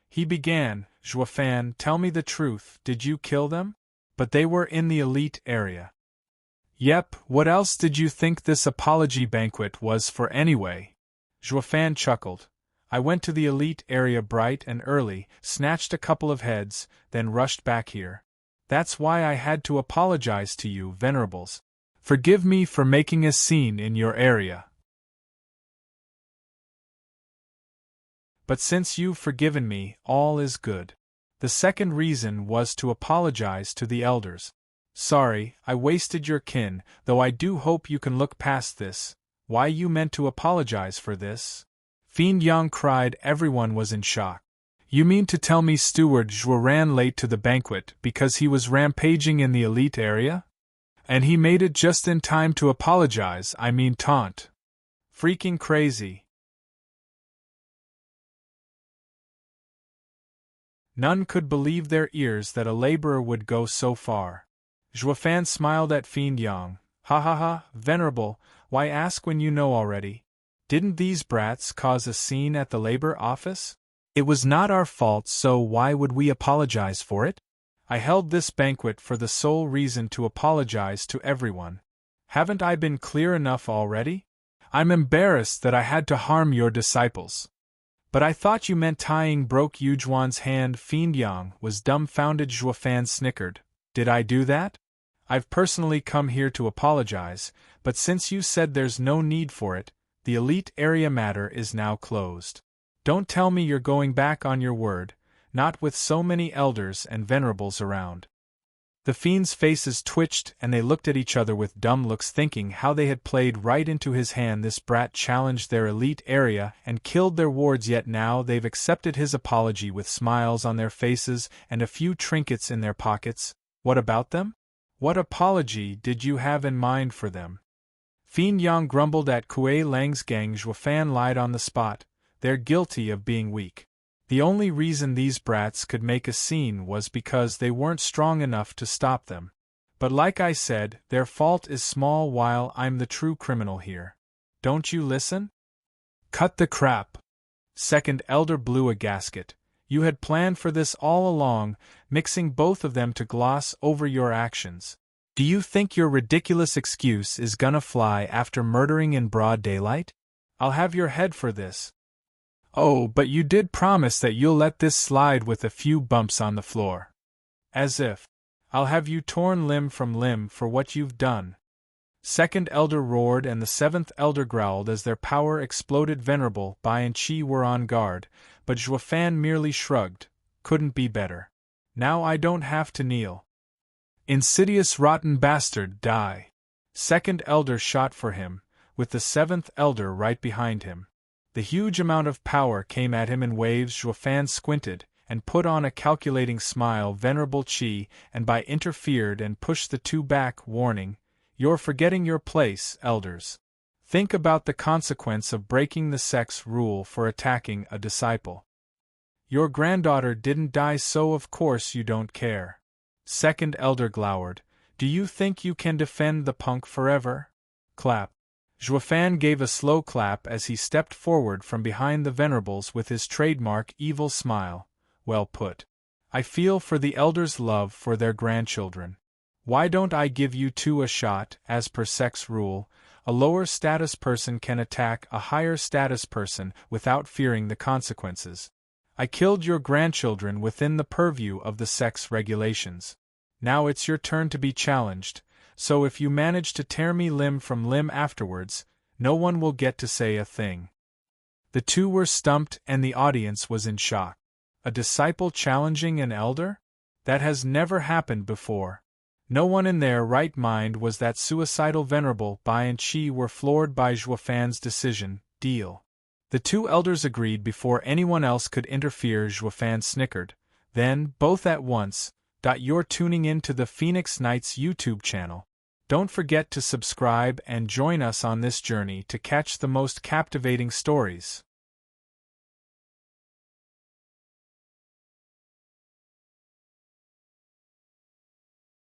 Speaker 1: He began. Zhuofan, tell me the truth, did you kill them? But they were in the elite area. Yep, what else did you think this apology banquet was for anyway? Zhuofan chuckled. I went to the elite area bright and early, snatched a couple of heads, then rushed back here. That's why I had to apologize to you, venerables. Forgive me for making a scene in your area. But since you've forgiven me, all is good. The second reason was to apologize to the elders. Sorry, I wasted your kin, though I do hope you can look past this. Why you meant to apologize for this? Fiend Yang cried. Everyone was in shock. You mean to tell me Steward Zhuo ran late to the banquet because he was rampaging in the elite area? And he made it just in time to apologize, I mean taunt. Freaking crazy. None could believe their ears that a laborer would go so far. Zhuofan smiled at Fiend Yang. Ha ha ha, venerable, why ask when you know already? Didn't these brats cause a scene at the labor office? It was not our fault, so why would we apologize for it? I held this banquet for the sole reason to apologize to everyone. Haven't I been clear enough already? I'm embarrassed that I had to harm your disciples. But I thought you meant tying broke Yujuan's hand. Fiend Yang was dumbfounded. Zhuofan snickered. Did I do that? I've personally come here to apologize, but since you said there's no need for it, the elite area matter is now closed. Don't tell me you're going back on your word, not with so many elders and venerables around. The fiends' faces twitched and they looked at each other with dumb looks, thinking how they had played right into his hand. This brat challenged their elite area and killed their wards, yet now they've accepted his apology with smiles on their faces and a few trinkets in their pockets. What about them? What apology did you have in mind for them? Fiend Yang grumbled at Kuei Lang's gang. Zhuofan lied on the spot. They're guilty of being weak. The only reason these brats could make a scene was because they weren't strong enough to stop them. But like I said, their fault is small while I'm the true criminal here. Don't you listen? Cut the crap. Second elder blew a gasket. You had planned for this all along, mixing both of them to gloss over your actions. Do you think your ridiculous excuse is gonna fly after murdering in broad daylight? I'll have your head for this. Oh, but you did promise that you'll let this slide with a few bumps on the floor. As if. I'll have you torn limb from limb for what you've done. Second elder roared and the seventh elder growled as their power exploded. Venerable Bai and Qi were on guard, but Zhuofan merely shrugged. Couldn't be better. Now I don't have to kneel. Insidious rotten bastard, die. Second elder shot for him, with the seventh elder right behind him. The huge amount of power came at him in waves. Zhuofan squinted, and put on a calculating smile. Venerable Qi and Bai interfered and pushed the two back, warning, "You're forgetting your place, elders. Think about the consequence of breaking the sect's rule for attacking a disciple. Your granddaughter didn't die, so of course you don't care." Second elder glowered, "Do you think you can defend the punk forever?" Clap. Zhuofan gave a slow clap as he stepped forward from behind the venerables with his trademark evil smile. Well put. I feel for the elders' love for their grandchildren. Why don't I give you two a shot? As per Sect's rule, a lower status person can attack a higher status person without fearing the consequences. I killed your grandchildren within the purview of the Sect's regulations. Now it's your turn to be challenged, so if you manage to tear me limb from limb afterwards, no one will get to say a thing. The two were stumped and the audience was in shock. A disciple challenging an elder? That has never happened before. No one in their right mind was that suicidal. Venerable Bai and Qi were floored by Zhuofan's decision. Deal. The two elders agreed before anyone else could interfere. Zhuofan snickered. Then, both at once, "You're tuning in to the Phoenix Knights YouTube channel. Don't forget to subscribe and join us on this journey to catch the most captivating stories."